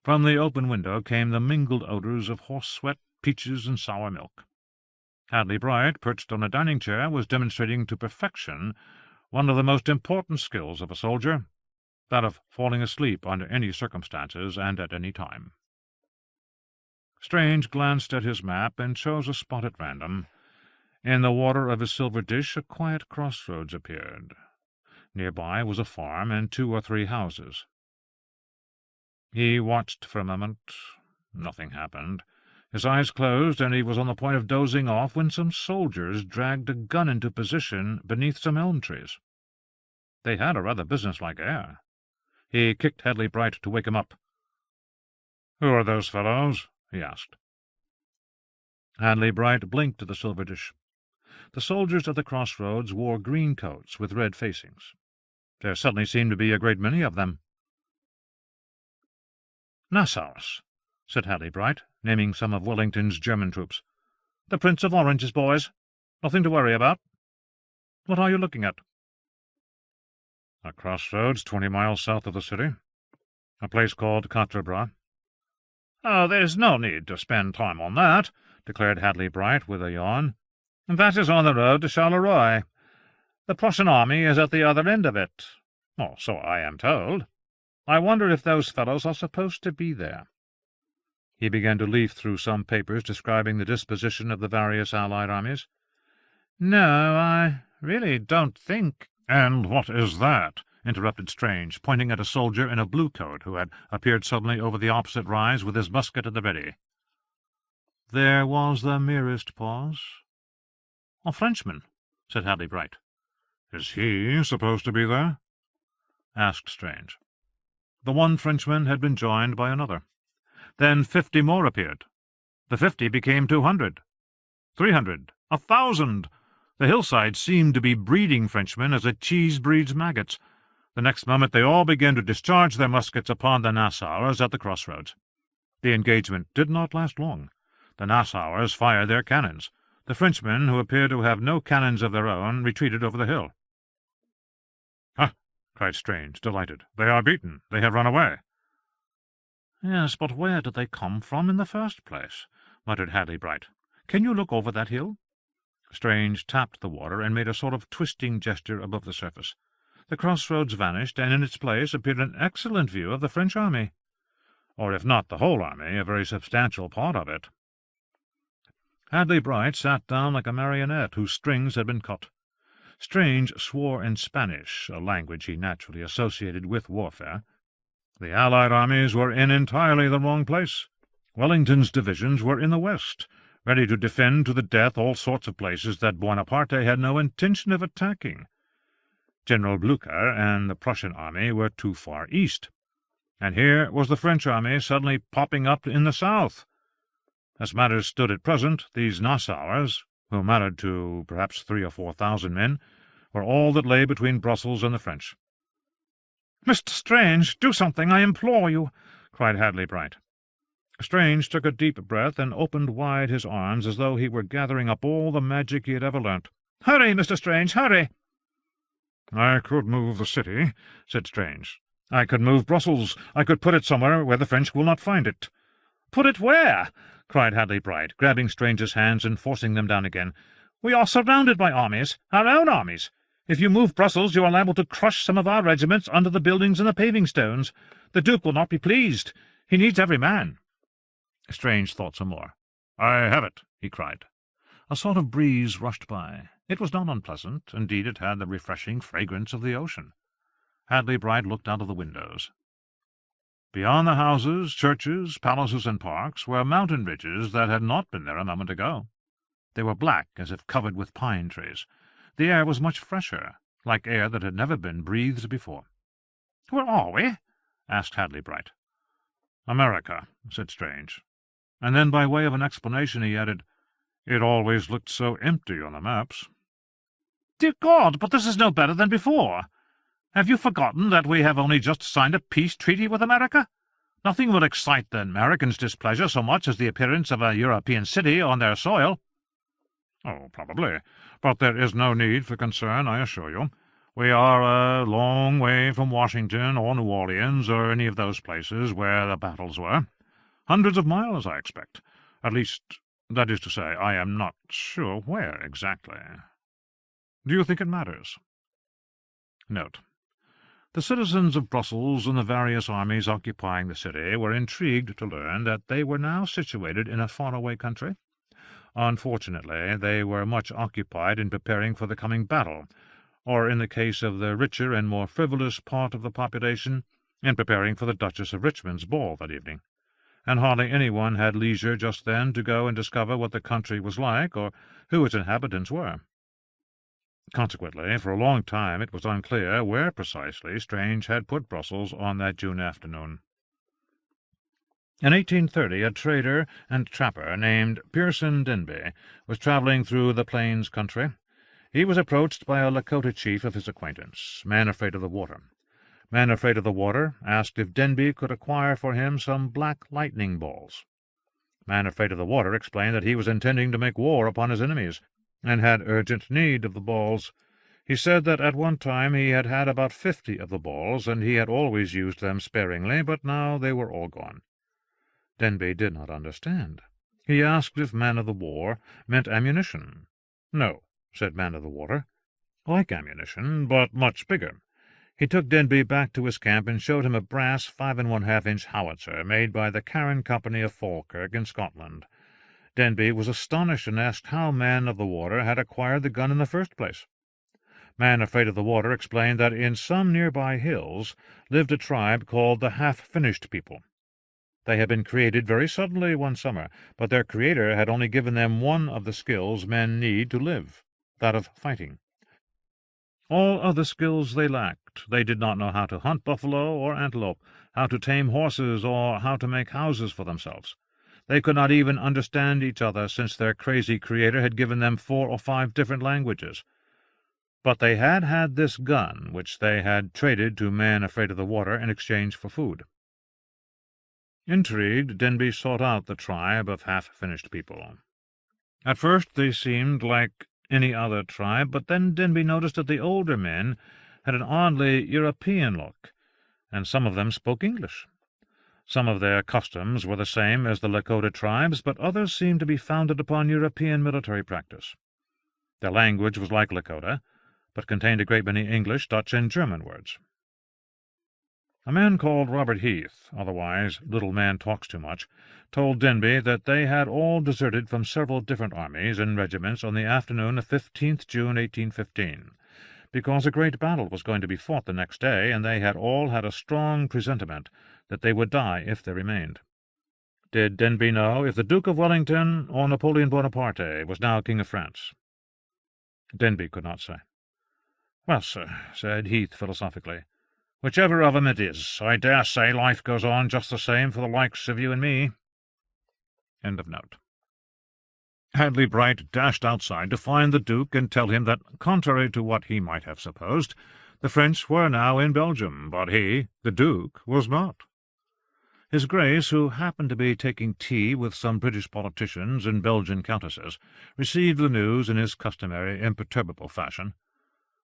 From the open window came the mingled odours of horse-sweat, peaches, and sour milk. Hadley Bright, perched on a dining-chair, was demonstrating to perfection one of the most important skills of a soldier, that of falling asleep under any circumstances and at any time. Strange glanced at his map and chose a spot at random. In the water of his silver dish a quiet crossroads appeared. Nearby was a farm and 2 or 3 houses. He watched for a moment. Nothing happened. His eyes closed, and he was on the point of dozing off when some soldiers dragged a gun into position beneath some elm trees. They had a rather businesslike air. He kicked Hadley Bright to wake him up. "Who are those fellows?" he asked. Hadley Bright blinked at the silver dish. The soldiers at the crossroads wore green coats with red facings. There suddenly seemed to be a great many of them. "Nassauers," said Hadley Bright, naming some of Wellington's German troops. "The Prince of Orange's boys. Nothing to worry about. What are you looking at?" "A crossroads 20 miles south of the city. A place called Quatre Bras." "Oh, there's no need to spend time on that," declared Hadley Bright with a yawn. "That is on the road to Charleroi. The Prussian army is at the other end of it. Oh, so I am told. I wonder if those fellows are supposed to be there." He began to leaf through some papers describing the disposition of the various Allied armies. "No, I really don't think—" "And what is that?" interrupted Strange, pointing at a soldier in a blue coat who had appeared suddenly over the opposite rise with his musket at the ready. There was the merest pause. "A Frenchman," said Hadley Bright. "Is he supposed to be there?" asked Strange. The one Frenchman had been joined by another. Then 50 more appeared. The 50 became 200, 300, 1,000. The hillside seemed to be breeding Frenchmen as a cheese breeds maggots. The next moment they all began to discharge their muskets upon the Nassauers at the crossroads. The engagement did not last long. The Nassauers fired their cannons. The Frenchmen, who appeared to have no cannons of their own, retreated over the hill. "Ah!" cried Strange, delighted. "They are beaten. They have run away." "Yes, but where did they come from in the first place?" muttered Hadley Bright. "Can you look over that hill?" Strange tapped the water and made a sort of twisting gesture above the surface. The crossroads vanished, and in its place appeared an excellent view of the French army. Or if not the whole army, a very substantial part of it. Hadley Bright sat down like a marionette whose strings had been cut. Strange swore in Spanish, a language he naturally associated with warfare. The Allied armies were in entirely the wrong place. Wellington's divisions were in the west, ready to defend to the death all sorts of places that Buonaparte had no intention of attacking. General Blücher and the Prussian army were too far east, and here was the French army suddenly popping up in the south. As matters stood at present, these Nassauers, who amounted to perhaps 3,000 or 4,000 men, were all that lay between Brussels and the French. "Mr. Strange, do something, I implore you!" cried Hadley Bright. Strange took a deep breath and opened wide his arms as though he were gathering up all the magic he had ever learnt. "Hurry, Mr. Strange, hurry!" "I could move the city," said Strange. "I could move Brussels. I could put it somewhere where the French will not find it." "Put it where?" cried Hadley Bright, grabbing Strange's hands and forcing them down again. "We are surrounded by armies, our own armies. If you move Brussels, you are liable to crush some of our regiments under the buildings and the paving stones. The Duke will not be pleased. He needs every man." Strange thought some more. "I have it," he cried. A sort of breeze rushed by. It was not unpleasant. Indeed, it had the refreshing fragrance of the ocean. Hadley Bright looked out of the windows. Beyond the houses, churches, palaces, and parks were mountain ridges that had not been there a moment ago. They were black, as if covered with pine trees. The air was much fresher, like air that had never been breathed before. "Where are we?" asked Hadley Bright. "America," said Strange. And then, by way of an explanation, he added, "It always looked so empty on the maps." "Dear God, but this is no better than before. Have you forgotten that we have only just signed a peace treaty with America? Nothing will excite the Americans' displeasure so much as the appearance of a European city on their soil." "Oh, probably. But there is no need for concern, I assure you. We are a long way from Washington or New Orleans or any of those places where the battles were. Hundreds of miles, I expect. At least, that is to say, I am not sure where exactly. Do you think it matters?" Note: the citizens of Brussels and the various armies occupying the city were intrigued to learn that they were now situated in a faraway country. Unfortunately, they were much occupied in preparing for the coming battle, or, in the case of the richer and more frivolous part of the population, in preparing for the Duchess of Richmond's ball that evening, and hardly any one had leisure just then to go and discover what the country was like, or who its inhabitants were. Consequently, for a long time it was unclear where precisely Strange had put Brussels on that June afternoon. In 1830 a trader and trapper named Pearson Denby was travelling through the plains country. He was approached by a Lakota chief of his acquaintance, Man Afraid of the Water. Man Afraid of the Water asked if Denby could acquire for him some black lightning balls. Man Afraid of the Water explained that he was intending to make war upon his enemies, and had urgent need of the balls. He said that at one time he had had about 50 of the balls, and he had always used them sparingly, but now they were all gone. Denby did not understand. He asked if man-of-the-war meant ammunition. "No," said man-of-the-water. "Like ammunition, but much bigger." He took Denby back to his camp and showed him a brass 5½ inch howitzer made by the Carron Company of Falkirk in Scotland. Denby was astonished and asked how Man-of-the-Water had acquired the gun in the first place. Man Afraid of the Water explained that in some nearby hills lived a tribe called the Half-Finished People. They had been created very suddenly one summer, but their Creator had only given them one of the skills men need to live, that of fighting. All other skills they lacked. They did not know how to hunt buffalo or antelope, how to tame horses, or how to make houses for themselves. They could not even understand each other, since their crazy Creator had given them 4 or 5 different languages. But they had had this gun, which they had traded to Man Afraid of the Water in exchange for food. Intrigued, Denby sought out the tribe of half-finished people. At first they seemed like any other tribe, but then Denby noticed that the older men had an oddly European look, and some of them spoke English. Some of their customs were the same as the Lakota tribes, but others seemed to be founded upon European military practice. Their language was like Lakota, but contained a great many English, Dutch, and German words. A man called Robert Heath, otherwise Little Man Talks Too Much, told Denby that they had all deserted from several different armies and regiments on the afternoon of 15th June 1815, because a great battle was going to be fought the next day, and they had all had a strong presentiment that they would die if they remained. Did Denby know if the Duke of Wellington or Napoleon Bonaparte was now King of France? Denby could not say. "Well, sir," said Heath philosophically, "whichever of 'em it is, I dare say life goes on just the same for the likes of you and me." End of note. Hadley Bright dashed outside to find the Duke and tell him that, contrary to what he might have supposed, the French were now in Belgium, but he, the Duke, was not. His Grace, who happened to be taking tea with some British politicians and Belgian countesses, received the news in his customary imperturbable fashion.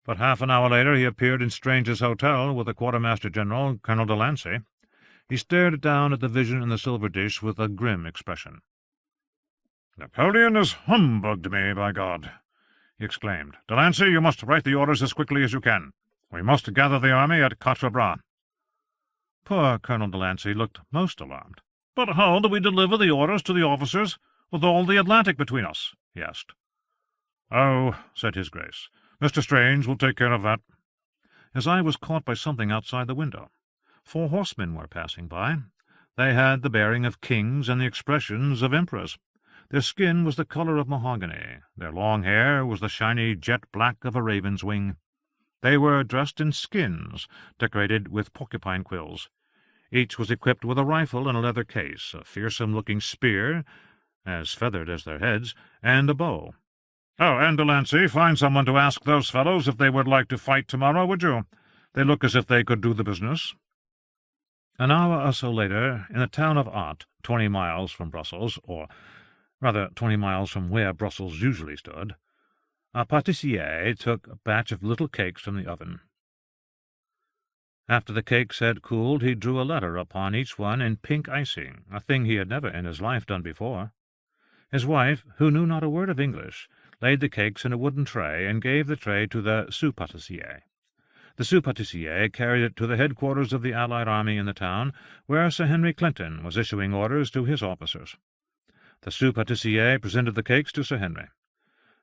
But half an hour later he appeared in Strange's hotel with the Quartermaster-General, Colonel Delancey. He stared down at the vision in the silver dish with a grim expression. "Napoleon has humbugged me, by God!" he exclaimed. "Delancey, you must write the orders as quickly as you can. We must gather the army at Quatre Bras." Poor Colonel Delancey looked most alarmed. "But how do we deliver the orders to the officers, with all the Atlantic between us?" he asked. "Oh," said his Grace, "Mr. Strange will take care of that." His eye was caught by something outside the window. 4 horsemen were passing by. They had the bearing of kings and the expressions of emperors. Their skin was the colour of mahogany. Their long hair was the shiny jet-black of a raven's wing. They were dressed in skins, decorated with porcupine quills. Each was equipped with a rifle in a leather case, a fearsome-looking spear, as feathered as their heads, and a bow. "Oh, and Delancey, find someone to ask those fellows if they would like to fight tomorrow, would you? They look as if they could do the business." An hour or so later, in the town of Ath, 20 miles from Brussels, or rather 20 miles from where Brussels usually stood, a pâtissier took a batch of little cakes from the oven. After the cakes had cooled, he drew a letter upon each one in pink icing, a thing he had never in his life done before. His wife, who knew not a word of English, laid the cakes in a wooden tray and gave the tray to the sous-pâtissier. The sous-pâtissier carried it to the headquarters of the Allied army in the town, where Sir Henry Clinton was issuing orders to his officers. The sous-pâtissier presented the cakes to Sir Henry.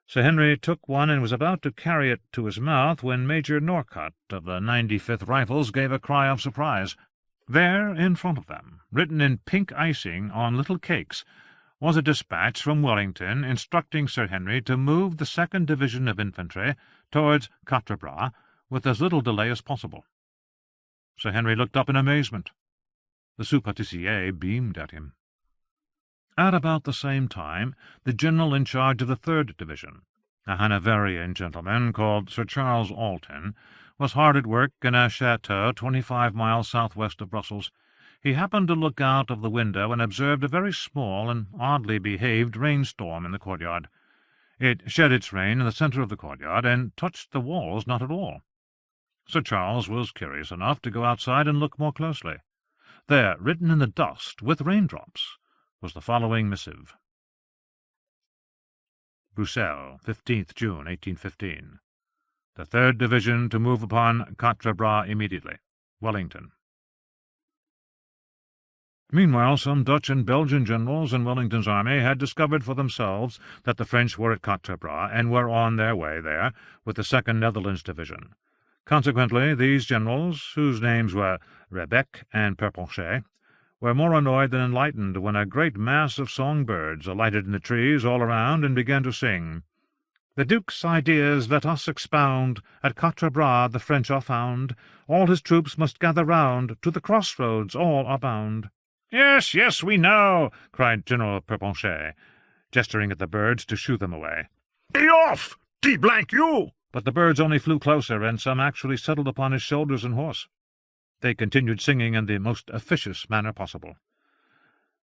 Sir Henry took one and was about to carry it to his mouth when Major Norcott of the 95th Rifles gave a cry of surprise. There, in front of them, written in pink icing on little cakes, was a dispatch from Wellington instructing Sir Henry to move the 2nd Division of Infantry towards Quatre Bras with as little delay as possible. Sir Henry looked up in amazement. The sous-pâtissier beamed at him. At about the same time, the general in charge of the 3rd Division, a Hanoverian gentleman called Sir Charles Alton, was hard at work in a chateau 25 miles southwest of Brussels. He happened to look out of the window and observed a very small and oddly behaved rainstorm in the courtyard. It shed its rain in the centre of the courtyard and touched the walls not at all. Sir Charles was curious enough to go outside and look more closely. There, written in the dust, with raindrops, was the following missive. Bruxelles, 15th June, 1815. The 3rd Division to move upon Quatre Bras immediately. Wellington. Meanwhile, some Dutch and Belgian generals in Wellington's army had discovered for themselves that the French were at Quatre Bras and were on their way there with the 2nd Netherlands Division. Consequently, these generals, whose names were Rebec and Perponchet, were more annoyed than enlightened when a great mass of songbirds alighted in the trees all around and began to sing. "The Duke's ideas let us expound. At Quatre Bras the French are found. All his troops must gather round. To the crossroads all are bound." "Yes, yes, we know," cried General Perponchet, gesturing at the birds to shoo them away. "Be off, D-you!" But the birds only flew closer, and some actually settled upon his shoulders and horse. They continued singing in the most officious manner possible.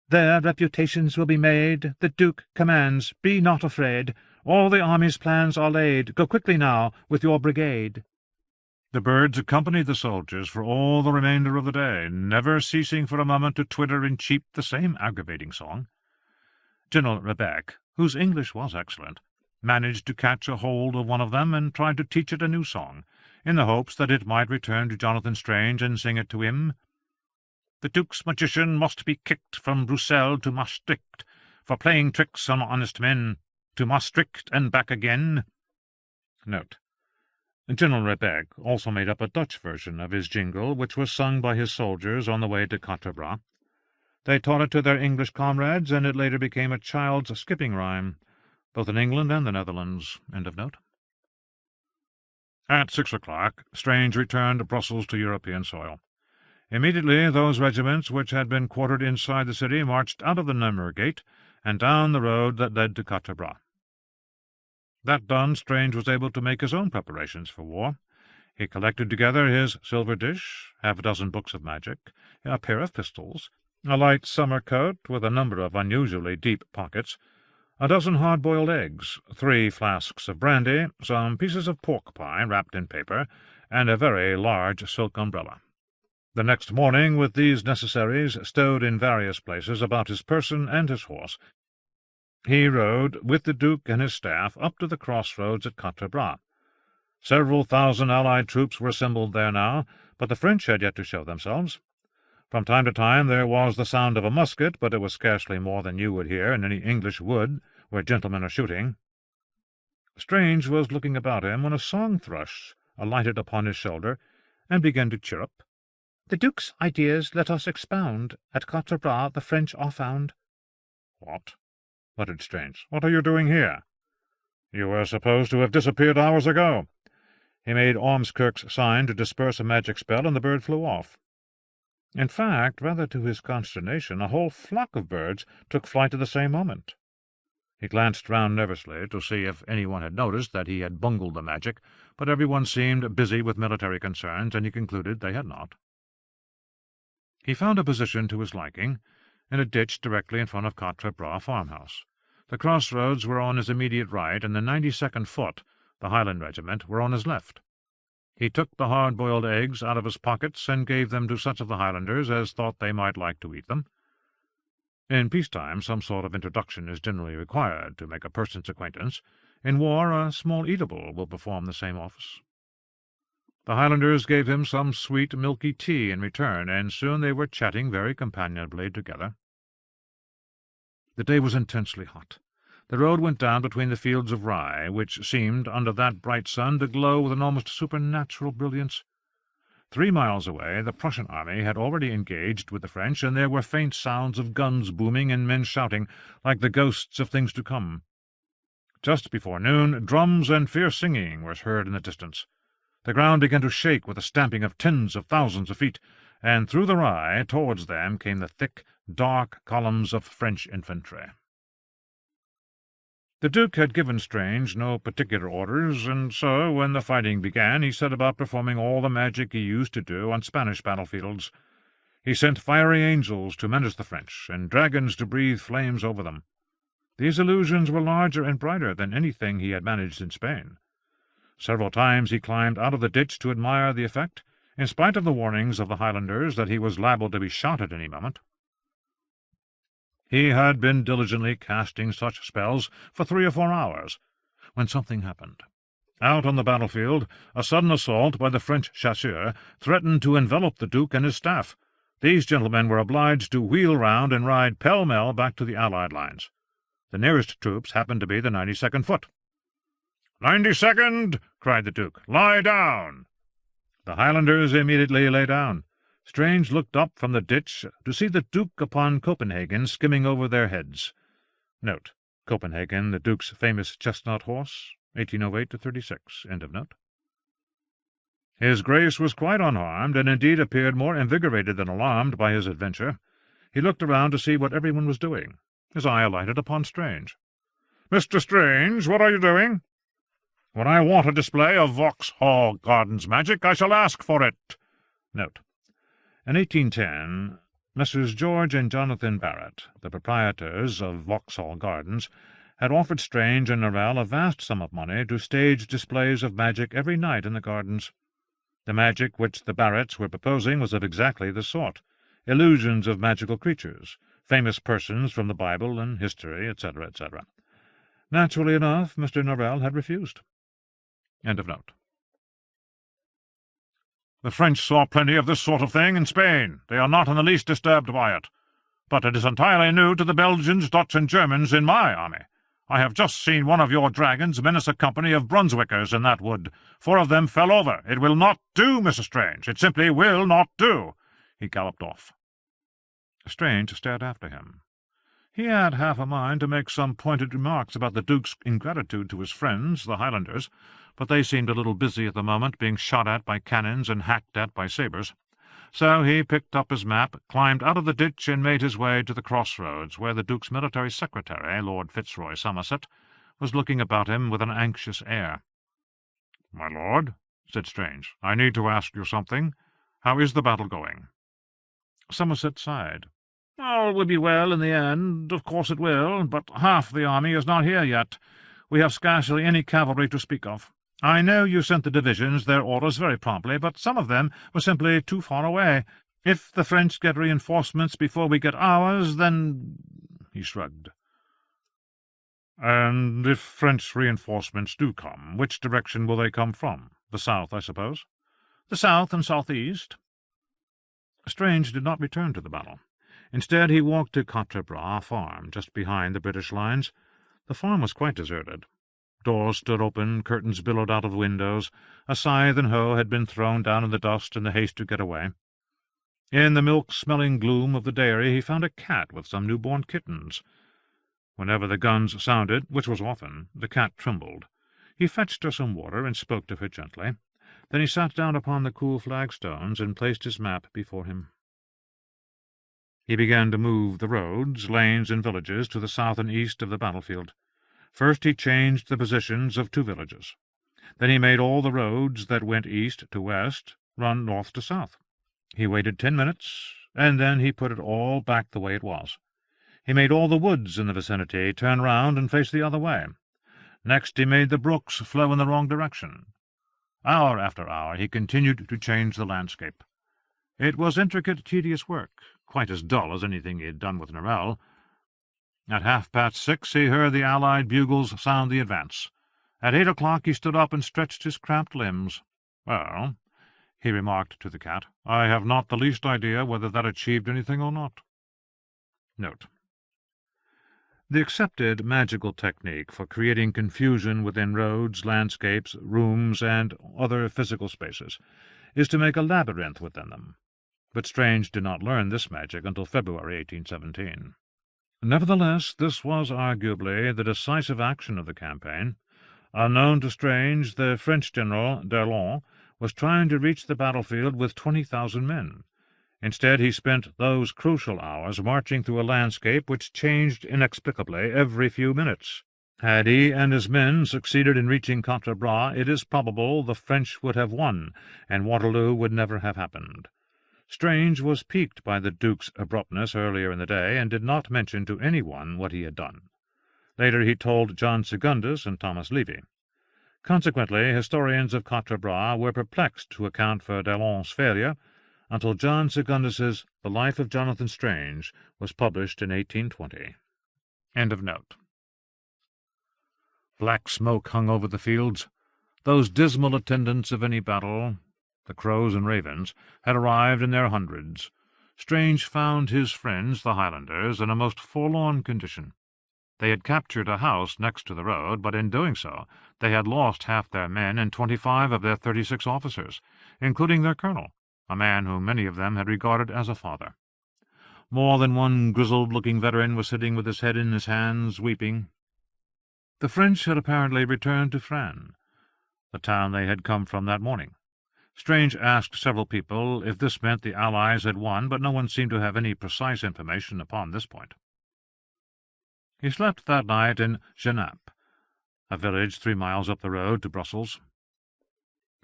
"Their reputations will be made. The Duke commands. Be not afraid. All the army's plans are laid. Go quickly now with your brigade." The birds accompanied the soldiers for all the remainder of the day, never ceasing for a moment to twitter and cheep the same aggravating song. General Rebec, whose English was excellent, managed to catch a hold of one of them and tried to teach it a new song, in the hopes that it might return to Jonathan Strange and sing it to him. "The Duke's magician must be kicked from Bruxelles to Maastricht, for playing tricks on honest men, to Maastricht and back again." Note. General Rebec also made up a Dutch version of his jingle, which was sung by his soldiers on the way to Quatre Bras. They taught it to their English comrades, and it later became a child's skipping rhyme, both in England and the Netherlands. End of note. At 6 o'clock, Strange returned Brussels to European soil. Immediately those regiments which had been quartered inside the city marched out of the Namur Gate and down the road that led to Quatre Bras. That done, Strange was able to make his own preparations for war. He collected together his silver dish, half a dozen books of magic, a pair of pistols, a light summer coat with a number of unusually deep pockets, a dozen hard-boiled eggs, 3 flasks of brandy, some pieces of pork pie wrapped in paper, and a very large silk umbrella. The next morning, with these necessaries stowed in various places about his person and his horse, he rode, with the Duke and his staff, up to the crossroads at Quatre Bras. Several thousand Allied troops were assembled there now, but the French had yet to show themselves. From time to time there was the sound of a musket, but it was scarcely more than you would hear in any English wood where gentlemen are shooting. Strange was looking about him when a song-thrush alighted upon his shoulder and began to chirrup. "The Duke's ideas let us expound. At Quatre Bras the French are found." "What?" muttered Strange. "What are you doing here? You were supposed to have disappeared hours ago." He made Ormskirk's sign to disperse a magic spell, and the bird flew off. In fact, rather to his consternation, a whole flock of birds took flight at the same moment. He glanced round nervously to see if anyone had noticed that he had bungled the magic, but everyone seemed busy with military concerns, and he concluded they had not. He found a position to his liking, in a ditch directly in front of Quatre Bras farmhouse. The crossroads were on his immediate right, and the 92nd Foot, the Highland regiment, were on his left. He took the hard-boiled eggs out of his pockets and gave them to such of the Highlanders as thought they might like to eat them. In peacetime some sort of introduction is generally required to make a person's acquaintance. In war a small eatable will perform the same office. The Highlanders gave him some sweet milky tea in return, and soon they were chatting very companionably together. The day was intensely hot. The road went down between the fields of rye, which seemed, under that bright sun, to glow with an almost supernatural brilliance. 3 miles away the Prussian army had already engaged with the French, and there were faint sounds of guns booming and men shouting, like the ghosts of things to come. Just before noon, drums and fierce singing were heard in the distance. The ground began to shake with the stamping of tens of thousands of feet, and through the rye towards them came the thick, dark columns of French infantry. The Duke had given Strange no particular orders, and so, when the fighting began, he set about performing all the magic he used to do on Spanish battlefields. He sent fiery angels to menace the French, and dragons to breathe flames over them. These illusions were larger and brighter than anything he had managed in Spain. Several times he climbed out of the ditch to admire the effect, in spite of the warnings of the Highlanders that he was liable to be shot at any moment. He had been diligently casting such spells for 3 or 4 hours, when something happened. Out on the battlefield, a sudden assault by the French chasseurs threatened to envelop the Duke and his staff. These gentlemen were obliged to wheel round and ride pell-mell back to the Allied lines. The nearest troops happened to be the 92nd Foot. "92nd!" cried the Duke. "Lie down!" The Highlanders immediately lay down. Strange looked up from the ditch to see the Duke upon Copenhagen skimming over their heads. Note: Copenhagen, the Duke's famous chestnut horse, 1808–36. End of note. His Grace was quite unharmed, and indeed appeared more invigorated than alarmed by his adventure. He looked around to see what everyone was doing. His eye alighted upon Strange. "Mr. Strange, what are you doing?" "When I want a display of Vauxhall Gardens magic, I shall ask for it." Note: In 1810, Messrs. George and Jonathan Barrett, the proprietors of Vauxhall Gardens, had offered Strange and Norrell a vast sum of money to stage displays of magic every night in the gardens. The magic which the Barretts were proposing was of exactly this sort: illusions of magical creatures, famous persons from the Bible and history, etc., etc. Naturally enough, Mr. Norrell had refused. End of note. "The French saw plenty of this sort of thing in Spain. They are not in the least disturbed by it. But it is entirely new to the Belgians, Dutch, and Germans in my army. I have just seen one of your dragons menace a company of Brunswickers in that wood. 4 of them fell over. It will not do, Mr. Strange. It simply will not do." He galloped off. Strange stared after him. He had half a mind to make some pointed remarks about the Duke's ingratitude to his friends, the Highlanders, but they seemed a little busy at the moment, being shot at by cannons and hacked at by sabres. So he picked up his map, climbed out of the ditch, and made his way to the crossroads, where the Duke's military secretary, Lord Fitzroy Somerset, was looking about him with an anxious air. "My lord," said Strange, "I need to ask you something. How is the battle going?" Somerset sighed. "All will be well in the end, of course it will, but half the army is not here yet. We have scarcely any cavalry to speak of. I know you sent the divisions their orders very promptly, but some of them were simply too far away. If the French get reinforcements before we get ours, then—" He shrugged. "And if French reinforcements do come, which direction will they come from? The south, I suppose?" "The south and southeast." Strange did not return to the battle. Instead, he walked to Quatre Bras farm, just behind the British lines. The farm was quite deserted. Doors stood open, curtains billowed out of the windows. A scythe and hoe had been thrown down in the dust in the haste to get away. In the milk-smelling gloom of the dairy he found a cat with some newborn kittens. Whenever the guns sounded, which was often, the cat trembled. He fetched her some water and spoke to her gently. Then he sat down upon the cool flagstones and placed his map before him. He began to move the roads, lanes, and villages to the south and east of the battlefield. First he changed the positions of 2 villages. Then he made all the roads that went east to west run north to south. He waited 10 minutes, and then he put it all back the way it was. He made all the woods in the vicinity turn round and face the other way. Next he made the brooks flow in the wrong direction. Hour after hour he continued to change the landscape. It was intricate, tedious work, quite as dull as anything he had done with Norrell. At 6:30 he heard the Allied bugles sound the advance. At 8 o'clock he stood up and stretched his cramped limbs. "Well," he remarked to the cat, "I have not the least idea whether that achieved anything or not." Note: the accepted magical technique for creating confusion within roads, landscapes, rooms, and other physical spaces is to make a labyrinth within them. But Strange did not learn this magic until February 1817. Nevertheless, this was arguably the decisive action of the campaign. Unknown to Strange, the French general, D'Erlon, was trying to reach the battlefield with 20,000 men. Instead, he spent those crucial hours marching through a landscape which changed inexplicably every few minutes. Had he and his men succeeded in reaching Quatre Bras, it is probable the French would have won, and Waterloo would never have happened. Strange was piqued by the Duke's abruptness earlier in the day, and did not mention to anyone what he had done. Later he told John Secundus and Thomas Levy. Consequently, historians of Quatre Bras were perplexed to account for D'Erlon's failure, until John Secundus's The Life of Jonathan Strange was published in 1820. End of note. Black smoke hung over the fields. Those dismal attendants of any battle, the crows and ravens, had arrived in their hundreds. Strange found his friends, the Highlanders, in a most forlorn condition. They had captured a house next to the road, but in doing so they had lost half their men and 25 of their 36 officers, including their colonel, a man whom many of them had regarded as a father. More than one grizzled-looking veteran was sitting with his head in his hands, weeping. The French had apparently returned to Frasnes, the town they had come from that morning. Strange asked several people if this meant the Allies had won, but no one seemed to have any precise information upon this point. He slept that night in Genappe, a village 3 miles up the road to Brussels.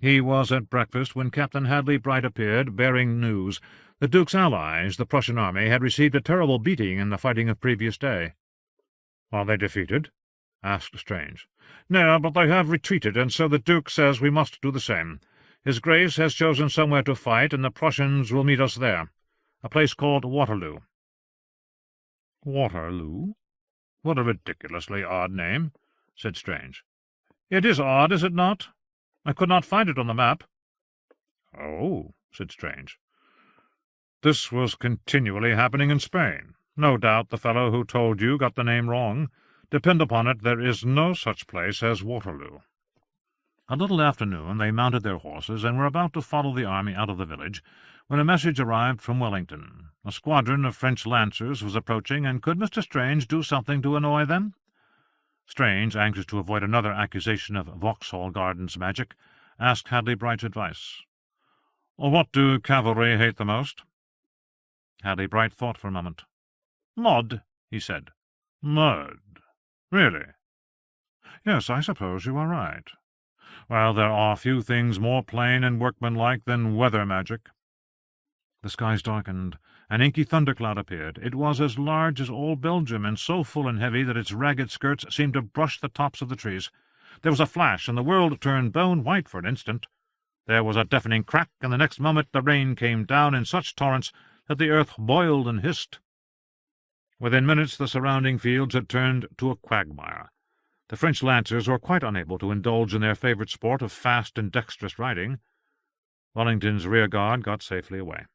He was at breakfast when Captain Hadley Bright appeared, bearing news. The Duke's allies, the Prussian army, had received a terrible beating in the fighting of previous day. "Are they defeated?" asked Strange. "No, but they have retreated, and so the Duke says we must do the same. His Grace has chosen somewhere to fight, and the Prussians will meet us there, a place called Waterloo." "Waterloo? What a ridiculously odd name," said Strange. "It is odd, is it not? I could not find it on the map." "Oh," said Strange. "This was continually happening in Spain. No doubt the fellow who told you got the name wrong. Depend upon it, there is no such place as Waterloo." A little after noon they mounted their horses and were about to follow the army out of the village, when a message arrived from Wellington. A squadron of French lancers was approaching, and could Mr. Strange do something to annoy them? Strange, anxious to avoid another accusation of Vauxhall Gardens magic, asked Hadley Bright's advice. "What do cavalry hate the most?" Hadley Bright thought for a moment. "Mud," he said. "Mud? Really?" "Yes, I suppose you are right. Well, there are few things more plain and workmanlike than weather magic." The skies darkened. An inky thundercloud appeared. It was as large as all Belgium, and so full and heavy that its ragged skirts seemed to brush the tops of the trees. There was a flash, and the world turned bone-white for an instant. There was a deafening crack, and the next moment the rain came down in such torrents that the earth boiled and hissed. Within minutes the surrounding fields had turned to a quagmire. The French lancers were quite unable to indulge in their favourite sport of fast and dexterous riding. Wellington's rearguard got safely away.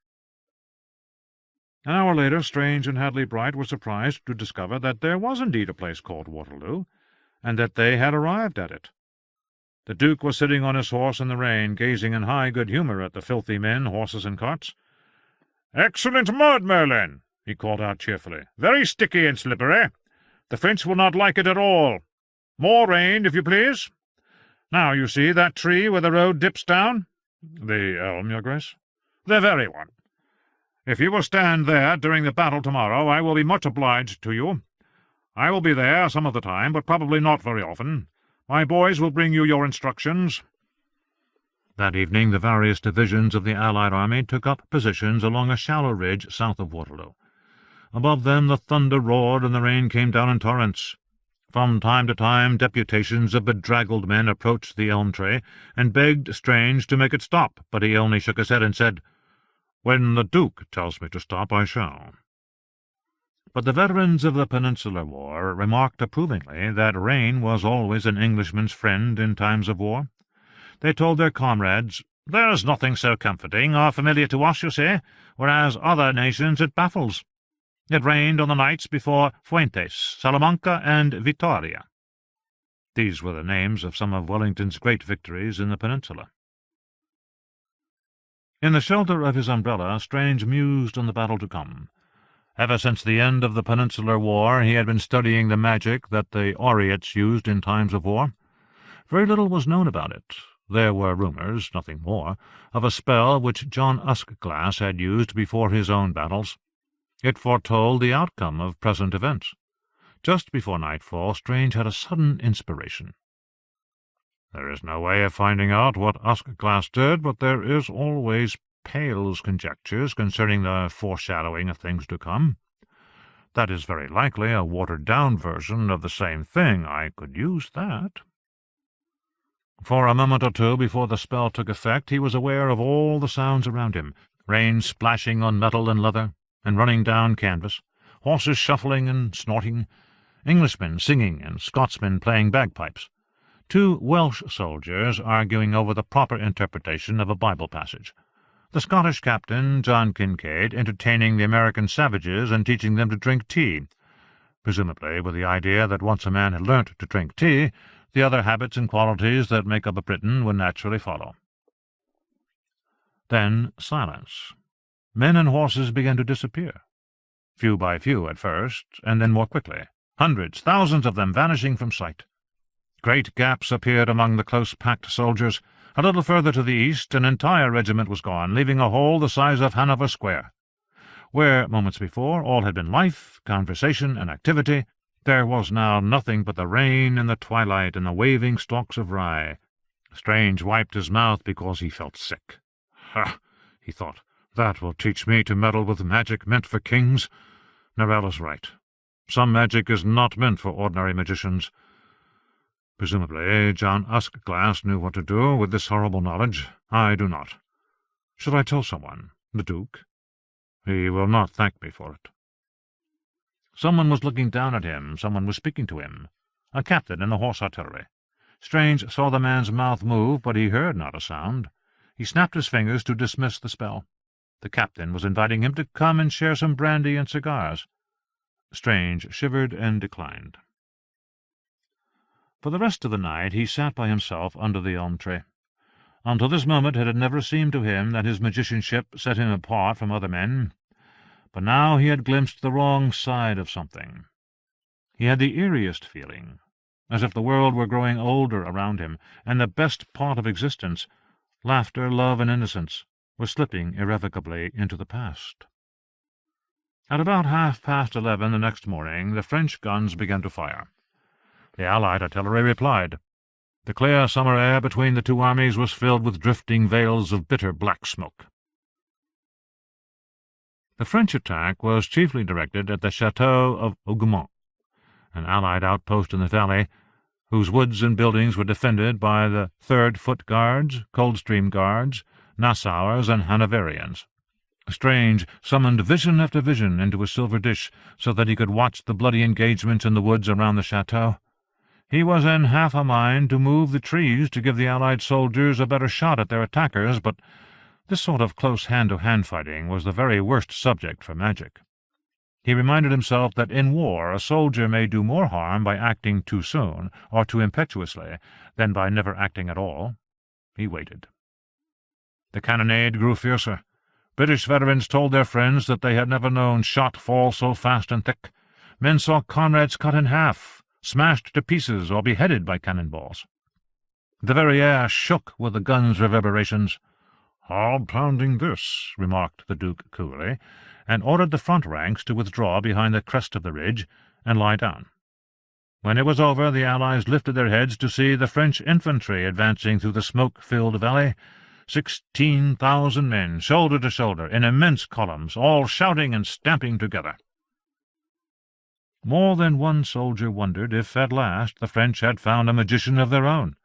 An hour later Strange and Hadley Bright were surprised to discover that there was indeed a place called Waterloo, and that they had arrived at it. The Duke was sitting on his horse in the rain, gazing in high good humour at the filthy men, horses, and carts. "Excellent mud, Merlin!" he called out cheerfully. "Very sticky and slippery. The French will not like it at all. More rain, if you please. Now, you see that tree where the road dips down?" "The elm, your Grace?" "The very one. If you will stand there during the battle tomorrow, I will be much obliged to you. I will be there some of the time, but probably not very often. My boys will bring you your instructions." That evening the various divisions of the Allied army took up positions along a shallow ridge south of Waterloo. Above them the thunder roared and the rain came down in torrents. From time to time deputations of bedraggled men approached the elm tree and begged Strange to make it stop, but he only shook his head and said, "When the Duke tells me to stop, I shall." But the veterans of the Peninsular War remarked approvingly that rain was always an Englishman's friend in times of war. They told their comrades, "There's nothing so comforting or familiar to us, you see, whereas other nations it baffles. It rained on the nights before Fuentes, Salamanca, and Vittoria." These were the names of some of Wellington's great victories in the Peninsula. In the shelter of his umbrella, Strange mused on the battle to come. Ever since the end of the Peninsular War he had been studying the magic that the Oreates used in times of war. Very little was known about it. There were rumours, nothing more, of a spell which John Uskglass had used before his own battles. It foretold the outcome of present events. Just before nightfall Strange had a sudden inspiration. "There is no way of finding out what Uskglass did, but there is always Pale's conjectures concerning the foreshadowing of things to come. That is very likely a watered-down version of the same thing. I could use that." For a moment or two before the spell took effect he was aware of all the sounds around him, rain splashing on metal and leather, and running down canvas, horses shuffling and snorting, Englishmen singing and Scotsmen playing bagpipes, 2 Welsh soldiers arguing over the proper interpretation of a Bible passage, the Scottish captain, John Kincaid, entertaining the American savages and teaching them to drink tea, presumably with the idea that once a man had learnt to drink tea, the other habits and qualities that make up a Briton would naturally follow. Then silence. Men and horses began to disappear, few by few at first, and then more quickly, hundreds, thousands of them vanishing from sight. Great gaps appeared among the close-packed soldiers. A little further to the east an entire regiment was gone, leaving a hole the size of Hanover Square. Where, moments before, all had been life, conversation, and activity, there was now nothing but the rain and the twilight and the waving stalks of rye. Strange wiped his mouth because he felt sick. "Ha!" he thought. "That will teach me to meddle with magic meant for kings. Norrell is right. Some magic is not meant for ordinary magicians. Presumably John Uskglass knew what to do with this horrible knowledge. I do not. Should I tell someone? The Duke? He will not thank me for it." Someone was looking down at him. Someone was speaking to him. A captain in the horse artillery. Strange saw the man's mouth move, but he heard not a sound. He snapped his fingers to dismiss the spell. The captain was inviting him to come and share some brandy and cigars. Strange shivered and declined. For the rest of the night he sat by himself under the elm tree. Until this moment it had never seemed to him that his magicianship set him apart from other men, but now he had glimpsed the wrong side of something. He had the eeriest feeling, as if the world were growing older around him, and the best part of existence, laughter, love, and innocence, was slipping irrevocably into the past. At about 11:30 the next morning the French guns began to fire. The Allied artillery replied. The clear summer air between the two armies was filled with drifting veils of bitter black smoke. The French attack was chiefly directed at the Château of Hougoumont, an Allied outpost in the valley, whose woods and buildings were defended by the 3rd Foot Guards, Coldstream Guards, Nassauers, and Hanoverians. Strange summoned vision after vision into a silver dish so that he could watch the bloody engagements in the woods around the chateau. He was in half a mind to move the trees to give the Allied soldiers a better shot at their attackers, but this sort of close hand-to-hand fighting was the very worst subject for magic. He reminded himself that in war a soldier may do more harm by acting too soon or too impetuously than by never acting at all. He waited. The cannonade grew fiercer. British veterans told their friends that they had never known shot fall so fast and thick. Men saw comrades cut in half, smashed to pieces, or beheaded by cannon balls. The very air shook with the guns' reverberations. "Hard pounding this," remarked the Duke coolly, and ordered the front ranks to withdraw behind the crest of the ridge and lie down. When it was over, the Allies lifted their heads to see the French infantry advancing through the smoke-filled valley, 16,000 men, shoulder to shoulder, in immense columns, all shouting and stamping together. More than one soldier wondered if, at last, the French had found a magician of their own.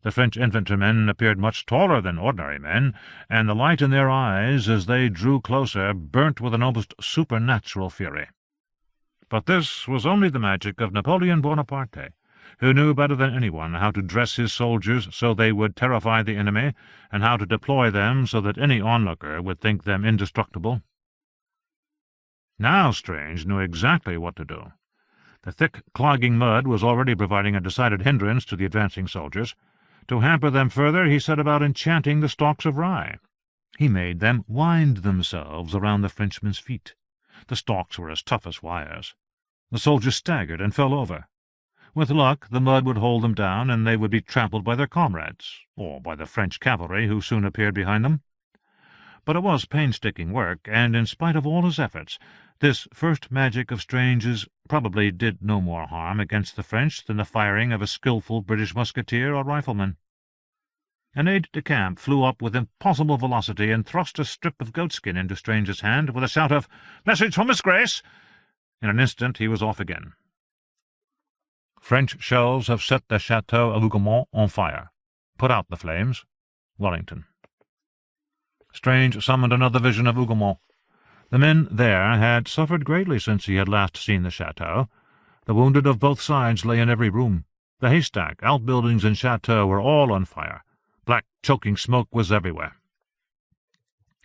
The French infantrymen appeared much taller than ordinary men, and the light in their eyes, as they drew closer, burnt with an almost supernatural fury. But this was only the magic of Napoleon Bonaparte, who knew better than anyone how to dress his soldiers so they would terrify the enemy, and how to deploy them so that any onlooker would think them indestructible. Now Strange knew exactly what to do. The thick, clogging mud was already providing a decided hindrance to the advancing soldiers. To hamper them further, he set about enchanting the stalks of rye. He made them wind themselves around the Frenchmen's feet. The stalks were as tough as wires. The soldiers staggered and fell over. With luck, the mud would hold them down, and they would be trampled by their comrades, or by the French cavalry, who soon appeared behind them. But it was painstaking work, and in spite of all his efforts, this first magic of Strange's probably did no more harm against the French than the firing of a skilful British musketeer or rifleman. An aide-de-camp flew up with impossible velocity and thrust a strip of goatskin into Strange's hand with a shout of "Message from His Grace!" In an instant he was off again. French shells have set the chateau of Hougomont on fire. Put out the flames. Wellington. Strange summoned another vision of Hougomont. The men there had suffered greatly since he had last seen the chateau. The wounded of both sides lay in every room. The haystack, outbuildings, and chateau were all on fire. Black, choking smoke was everywhere.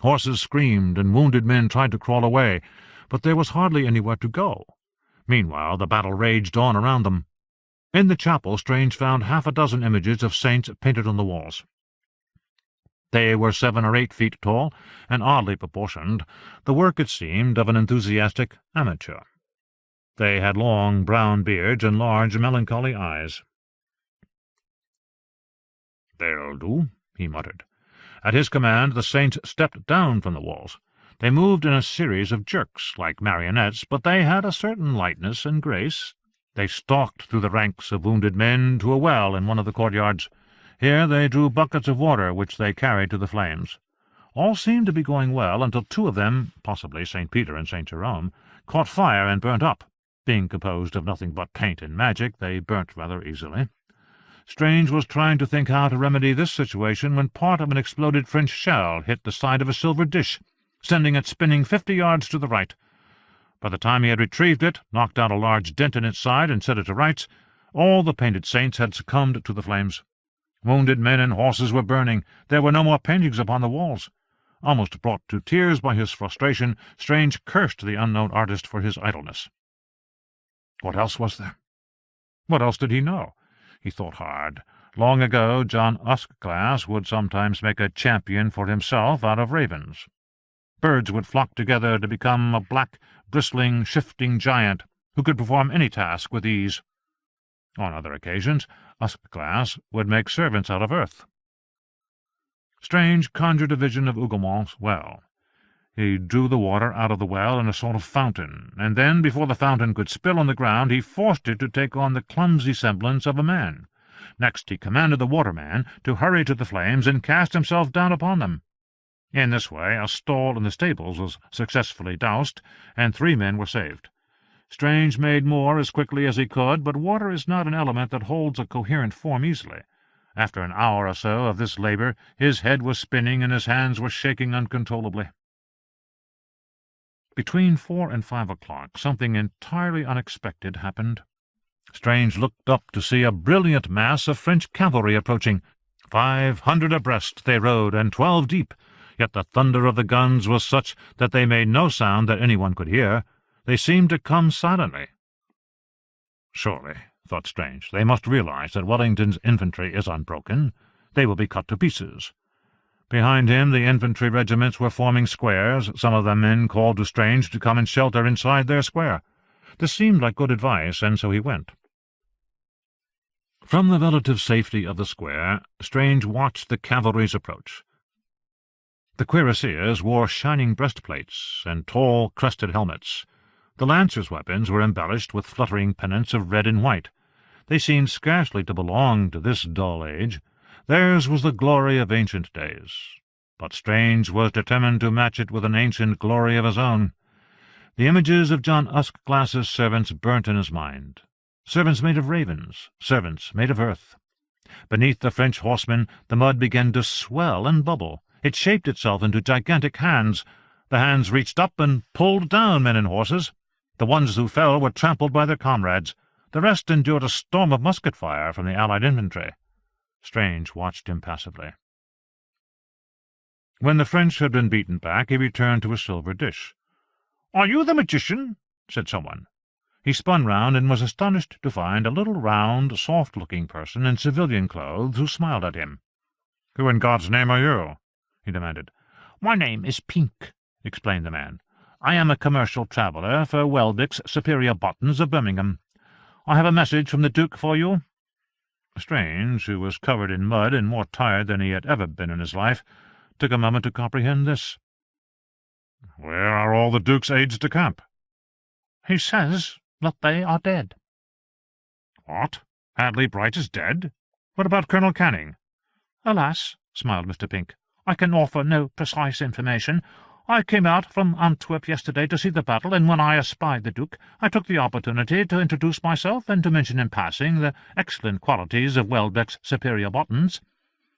Horses screamed, and wounded men tried to crawl away, but there was hardly anywhere to go. Meanwhile, the battle raged on around them. In the chapel, Strange found half a dozen images of saints painted on the walls. They were 7 or 8 feet tall, and oddly proportioned, the work, it seemed, of an enthusiastic amateur. They had long brown beards and large melancholy eyes. "They'll do," he muttered. At his command the saints stepped down from the walls. They moved in a series of jerks, like marionettes, but they had a certain lightness and grace. They stalked through the ranks of wounded men to a well in one of the courtyards. Here they drew buckets of water, which they carried to the flames. All seemed to be going well until 2 of them, possibly St. Peter and St. Jerome, caught fire and burnt up. Being composed of nothing but paint and magic, they burnt rather easily. Strange was trying to think how to remedy this situation when part of an exploded French shell hit the side of a silver dish, sending it spinning 50 yards to the right. By the time he had retrieved it, knocked out a large dent in its side, and set it to rights, all the painted saints had succumbed to the flames. Wounded men and horses were burning. There were no more paintings upon the walls. Almost brought to tears by his frustration, Strange cursed the unknown artist for his idleness. What else was there? What else did he know? He thought hard. Long ago, John Usclass would sometimes make a champion for himself out of ravens. Birds would flock together to become a black, bristling, shifting giant who could perform any task with ease. On other occasions, Usclass would make servants out of earth. Strange conjured a vision of Hougomont's well. He drew the water out of the well in a sort of fountain, and then, before the fountain could spill on the ground, he forced it to take on the clumsy semblance of a man. Next he commanded the waterman to hurry to the flames and cast himself down upon them. In this way a stall in the stables was successfully doused, and 3 men were saved. Strange made more as quickly as he could, but water is not an element that holds a coherent form easily. After an hour or so of this labor, his head was spinning and his hands were shaking uncontrollably. Between 4 and 5 o'clock something entirely unexpected happened. Strange looked up to see a brilliant mass of French cavalry approaching. 500 abreast they rode, and 12 deep, yet the thunder of the guns was such that they made no sound that anyone could hear. They seemed to come silently. Surely, thought Strange, they must realize that Wellington's infantry is unbroken. They will be cut to pieces. Behind him the infantry regiments were forming squares. Some of the men called to Strange to come and shelter inside their square. This seemed like good advice, and so he went. From the relative safety of the square, Strange watched the cavalry's approach. The cuirassiers wore shining breastplates and tall, crested helmets. The lancers' weapons were embellished with fluttering pennants of red and white. They seemed scarcely to belong to this dull age. Theirs was the glory of ancient days. But Strange was determined to match it with an ancient glory of his own. The images of John Uskglass's servants burnt in his mind. Servants made of ravens, servants made of earth. Beneath the French horsemen the mud began to swell and bubble. It shaped itself into gigantic hands. The hands reached up and pulled down men and horses. The ones who fell were trampled by their comrades. The rest endured a storm of musket fire from the Allied infantry. Strange watched impassively. When the French had been beaten back, he returned to a silver dish. "Are you the magician?" said someone. He spun round and was astonished to find a little round, soft-looking person in civilian clothes who smiled at him. "Who in God's name are you?" he demanded. "My name is Pink," explained the man. "I am a commercial traveller for Welbeck's Superior Buttons of Birmingham. I have a message from the Duke for you." Strange, who was covered in mud and more tired than he had ever been in his life, took a moment to comprehend this. "Where are all the Duke's aides-de-camp?" "He says that they are dead." "What? Hadley Bright is dead? What about Colonel Canning?" "Alas," smiled Mr. Pink, "I can offer no precise information. I came out from Antwerp yesterday to see the battle, and when I espied the Duke, I took the opportunity to introduce myself and to mention in passing the excellent qualities of Welbeck's Superior Buttons.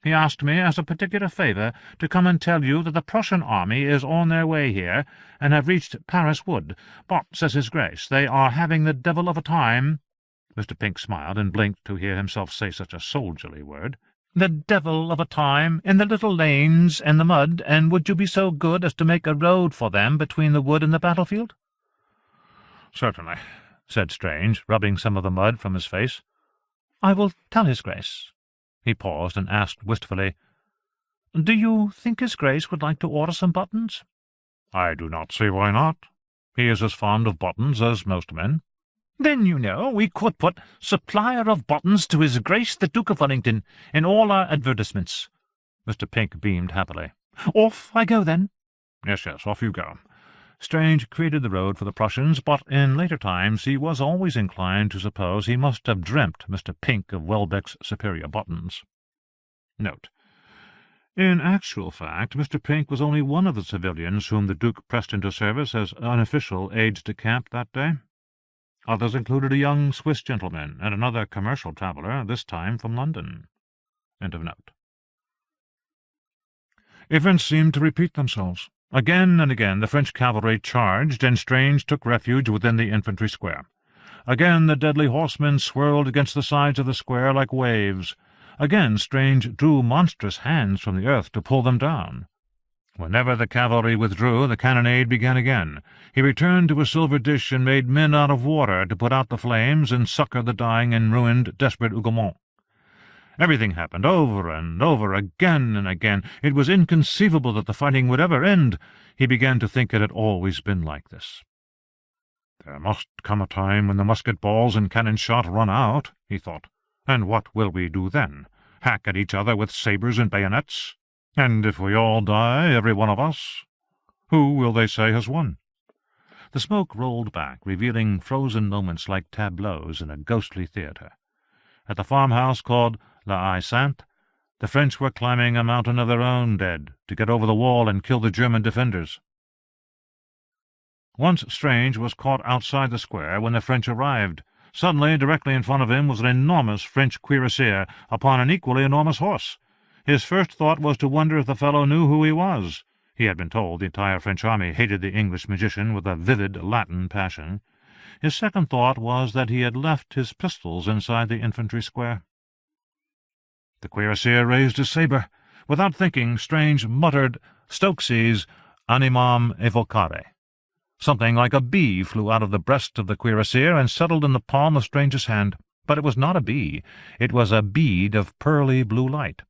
He asked me, as a particular favour, to come and tell you that the Prussian army is on their way here, and have reached Paris Wood. But, says his Grace, they are having the devil of a time." Mr. Pink smiled and blinked to hear himself say such a soldierly word. "The devil of a time, in the little lanes and the mud, and would you be so good as to make a road for them between the wood and the battlefield?" "Certainly," said Strange, rubbing some of the mud from his face. "I will tell his Grace." He paused and asked wistfully, "Do you think his Grace would like to order some buttons?" "I do not see why not. He is as fond of buttons as most men." "Then, you know, we could put 'Supplier of buttons to His Grace the Duke of Wellington' in all our advertisements." Mr. Pink beamed happily. "Off I go, then." Yes, off you go." Strange created the road for the Prussians, but in later times he was always inclined to suppose he must have dreamt Mr. Pink of Welbeck's Superior Buttons. Note: in actual fact, Mr. Pink was only one of the civilians whom the Duke pressed into service as unofficial aides-de-camp that day. Others included a young Swiss gentleman and another commercial traveller, this time from London. End of note. Events seemed to repeat themselves. Again and again the French cavalry charged, and Strange took refuge within the infantry square. Again the deadly horsemen swirled against the sides of the square like waves. Again Strange drew monstrous hands from the earth to pull them down. Whenever the cavalry withdrew, the cannonade began again. He returned to a silver dish and made men out of water to put out the flames and succour the dying and ruined, desperate Hougomont. Everything happened over and over, again and again. It was inconceivable that the fighting would ever end. He began to think it had always been like this. "There must come a time when the musket balls and cannon shot run out," he thought. "And what will we do then? Hack at each other with sabres and bayonets? And if we all die, every one of us, who will they say has won?" The smoke rolled back, revealing frozen moments like tableaus in a ghostly theatre. At the farmhouse called La Haie Sainte, the French were climbing a mountain of their own dead to get over the wall and kill the German defenders. Once Strange was caught outside the square when the French arrived. Suddenly, directly in front of him was an enormous French cuirassier upon an equally enormous horse. His first thought was to wonder if the fellow knew who he was. He had been told the entire French army hated the English magician with a vivid Latin passion. His second thought was that he had left his pistols inside the infantry square. The cuirassier raised his sabre. Without thinking, Strange muttered Stokes's animam evocare. Something like a bee flew out of the breast of the cuirassier and settled in the palm of Strange's hand. But it was not a bee. It was a bead of pearly blue light.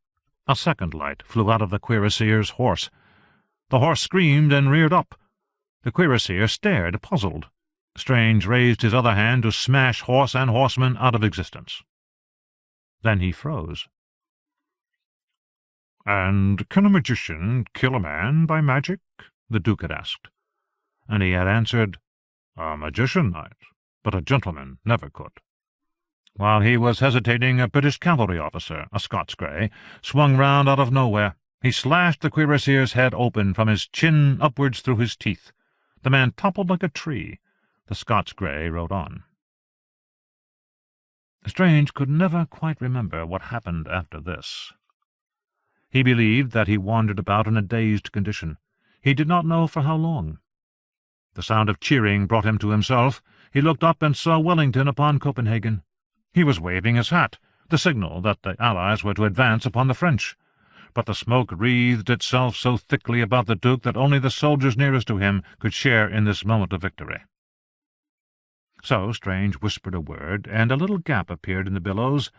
A second light flew out of the cuirassier's horse. The horse screamed and reared up. The cuirassier stared, puzzled. Strange raised his other hand to smash horse and horseman out of existence. Then he froze. "And can a magician kill a man by magic?" the Duke had asked. And he had answered, "A magician might, but a gentleman never could." While he was hesitating, a British cavalry officer, a Scots grey, swung round out of nowhere. He slashed the cuirassier's head open from his chin upwards through his teeth. The man toppled like a tree. The Scots grey rode on. Strange could never quite remember what happened after this. He believed that he wandered about in a dazed condition. He did not know for how long. The sound of cheering brought him to himself. He looked up and saw Wellington upon Copenhagen. He was waving his hat, the signal that the Allies were to advance upon the French. But the smoke wreathed itself so thickly about the Duke that only the soldiers nearest to him could share in this moment of victory. So Strange whispered a word, and a little gap appeared in the billows.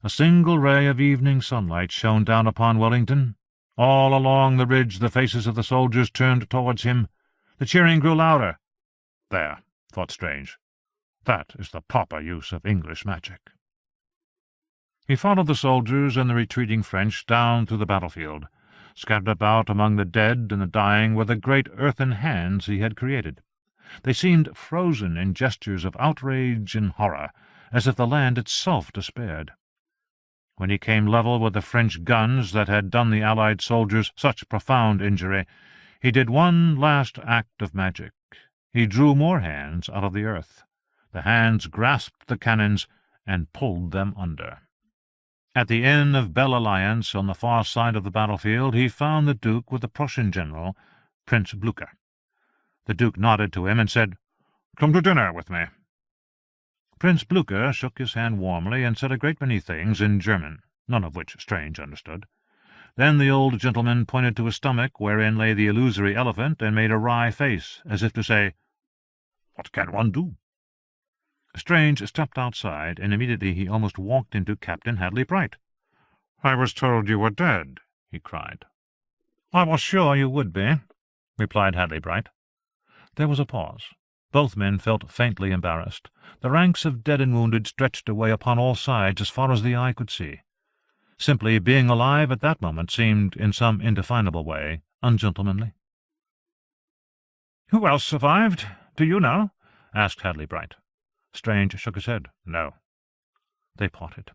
A single ray of evening sunlight shone down upon Wellington. All along the ridge the faces of the soldiers turned towards him. The cheering grew louder. "There," thought Strange, "that is the proper use of English magic." He followed the soldiers and the retreating French down through the battlefield. Scattered about among the dead and the dying were the great earthen hands he had created. They seemed frozen in gestures of outrage and horror, as if the land itself despaired. When he came level with the French guns that had done the Allied soldiers such profound injury, he did one last act of magic. He drew more hands out of the earth. The hands grasped the cannons and pulled them under. At the inn of Belle Alliance, on the far side of the battlefield, he found the Duke with the Prussian general, Prince Blücher. The Duke nodded to him and said, "Come to dinner with me." Prince Blücher shook his hand warmly and said a great many things in German, none of which Strange understood. Then the old gentleman pointed to his stomach, wherein lay the illusory elephant, and made a wry face, as if to say, "What can one do?" Strange stepped outside, and immediately he almost walked into Captain Hadley Bright. "I was told you were dead," he cried. "I was sure you would be," replied Hadley Bright. There was a pause. Both men felt faintly embarrassed. The ranks of dead and wounded stretched away upon all sides as far as the eye could see. Simply being alive at that moment seemed, in some indefinable way, ungentlemanly. "Who else survived? Do you know?" asked Hadley Bright. Strange shook his head. "No." They parted.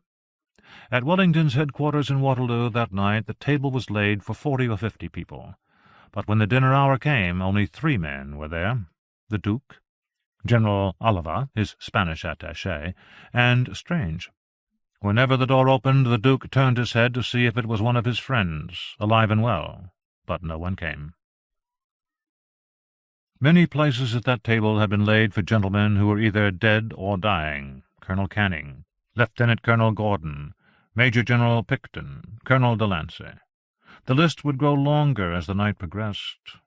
At Wellington's headquarters in Waterloo that night the table was laid for 40 or 50 people. But when the dinner hour came, only 3 men were there: the Duke, General Oliva, his Spanish attaché, and Strange. Whenever the door opened, the Duke turned his head to see if it was one of his friends, alive and well, but no one came. Many places at that table had been laid for gentlemen who were either dead or dying: Colonel Canning, Lieutenant Colonel Gordon, Major General Picton, Colonel Delancey. The list would grow longer as the night progressed.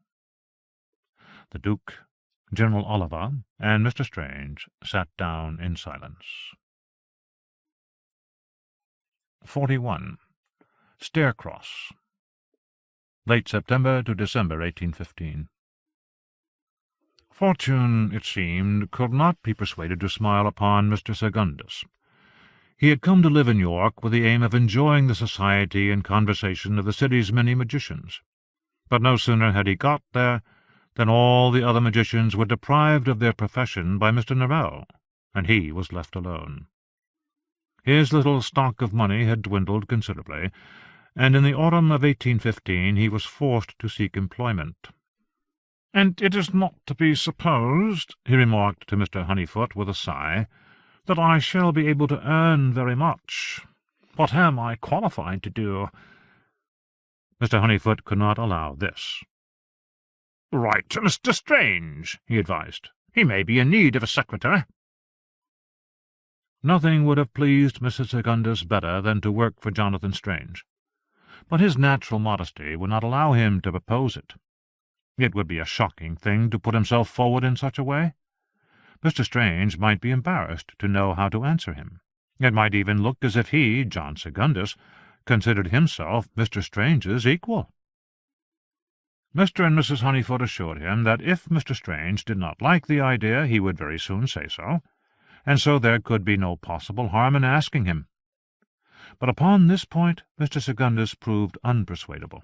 The Duke, General Oliva, and Mr. Strange sat down in silence. 41. Starecross. Late September to December 1815. Fortune, it seemed, could not be persuaded to smile upon Mr. Secundus. He had come to live in York with the aim of enjoying the society and conversation of the city's many magicians. But no sooner had he got there than all the other magicians were deprived of their profession by Mr. Norrell, and he was left alone. His little stock of money had dwindled considerably, and in the autumn of 1815 he was forced to seek employment. "And it is not to be supposed," he remarked to Mr. Honeyfoot with a sigh, "that I shall be able to earn very much. What am I qualified to do?" Mr. Honeyfoot could not allow this. "Write to Mr. Strange," he advised. "He may be in need of a secretary." Nothing would have pleased Mrs. Secundus better than to work for Jonathan Strange, but his natural modesty would not allow him to propose it. It would be a shocking thing to put himself forward in such a way. Mr. Strange might be embarrassed to know how to answer him. It might even look as if he, John Secundus, considered himself Mr. Strange's equal. Mr. and Mrs. Honeyfoot assured him that if Mr. Strange did not like the idea he would very soon say so, and so there could be no possible harm in asking him. but upon this point Mr. Secundus proved unpersuadable.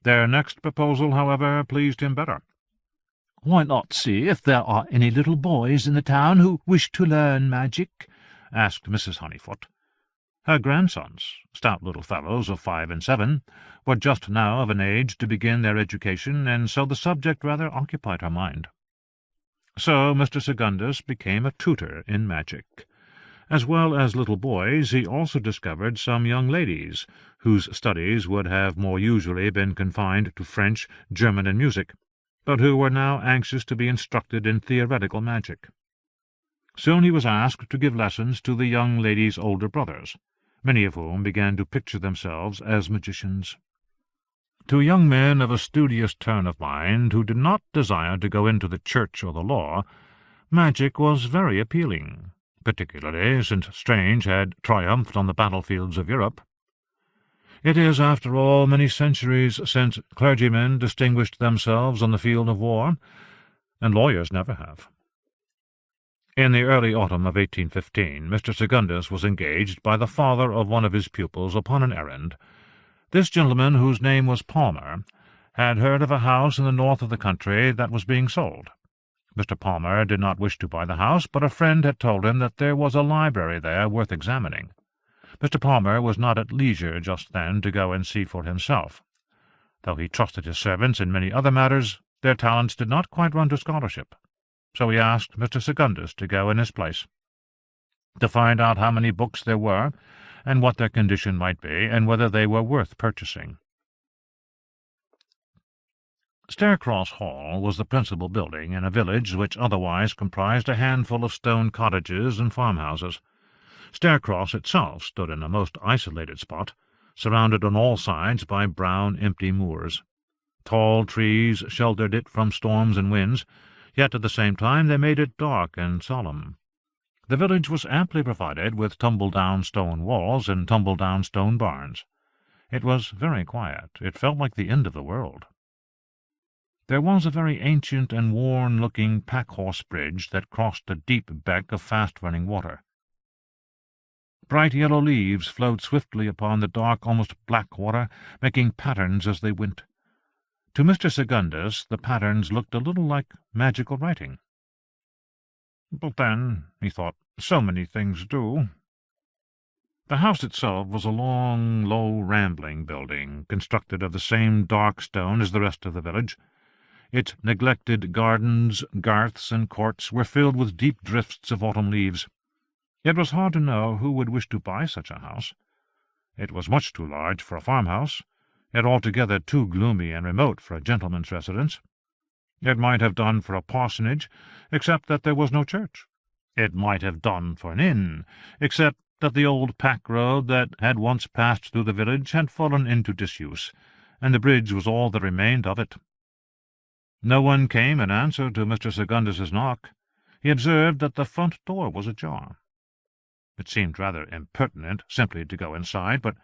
Their next proposal, however, pleased him better. "Why not see if there are any little boys in the town who wish to learn magic?" asked Mrs. Honeyfoot. Her grandsons, stout little fellows of 5 and 7, were just now of an age to begin their education, and so the subject rather occupied her mind. So Mr. Secundus became a tutor in magic. As well as little boys, he also discovered some young ladies, whose studies would have more usually been confined to French, German, and music, but who were now anxious to be instructed in theoretical magic. Soon he was asked to give lessons to the young ladies' older brothers, many of whom began to picture themselves as magicians. To young men of a studious turn of mind, who did not desire to go into the church or the law, magic was very appealing, particularly since Strange had triumphed on the battlefields of Europe. It is, after all, many centuries since clergymen distinguished themselves on the field of war, and lawyers never have. In the early autumn of 1815, Mr. Secundus was engaged by the father of one of his pupils upon an errand. This gentleman, whose name was Palmer, had heard of a house in the north of the country that was being sold. Mr. Palmer did not wish to buy the house, but a friend had told him that there was a library there worth examining. Mr. Palmer was not at leisure just then to go and see for himself. Though he trusted his servants in many other matters, their talents did not quite run to scholarship. So he asked Mr. Secundus to go in his place, to find out how many books there were, and what their condition might be, and whether they were worth purchasing. Starecross Hall was the principal building in a village which otherwise comprised a handful of stone cottages and farmhouses. Starecross itself stood in a most isolated spot, surrounded on all sides by brown, empty moors. Tall trees sheltered it from storms and winds, yet at the same time they made it dark and solemn. The village was amply provided with tumble-down stone walls and tumble-down stone barns. It was very quiet. It felt like the end of the world. There was a very ancient and worn-looking pack-horse bridge that crossed a deep beck of fast-running water. Bright yellow leaves flowed swiftly upon the dark, almost black water, making patterns as they went. To Mr. Secundus the patterns looked a little like magical writing. But then, he thought, so many things do. The house itself was a long, low, rambling building, constructed of the same dark stone as the rest of the village. Its neglected gardens, garths, and courts were filled with deep drifts of autumn leaves. It was hard to know who would wish to buy such a house. It was much too large for a farmhouse, yet altogether too gloomy and remote for a gentleman's residence. It might have done for a parsonage, except that there was no church. It might have done for an inn, except that the old pack road that had once passed through the village had fallen into disuse, and the bridge was all that remained of it. No one came in answer to Mr. Secundus's knock. He observed that the front door was ajar. It seemed rather impertinent simply to go inside, but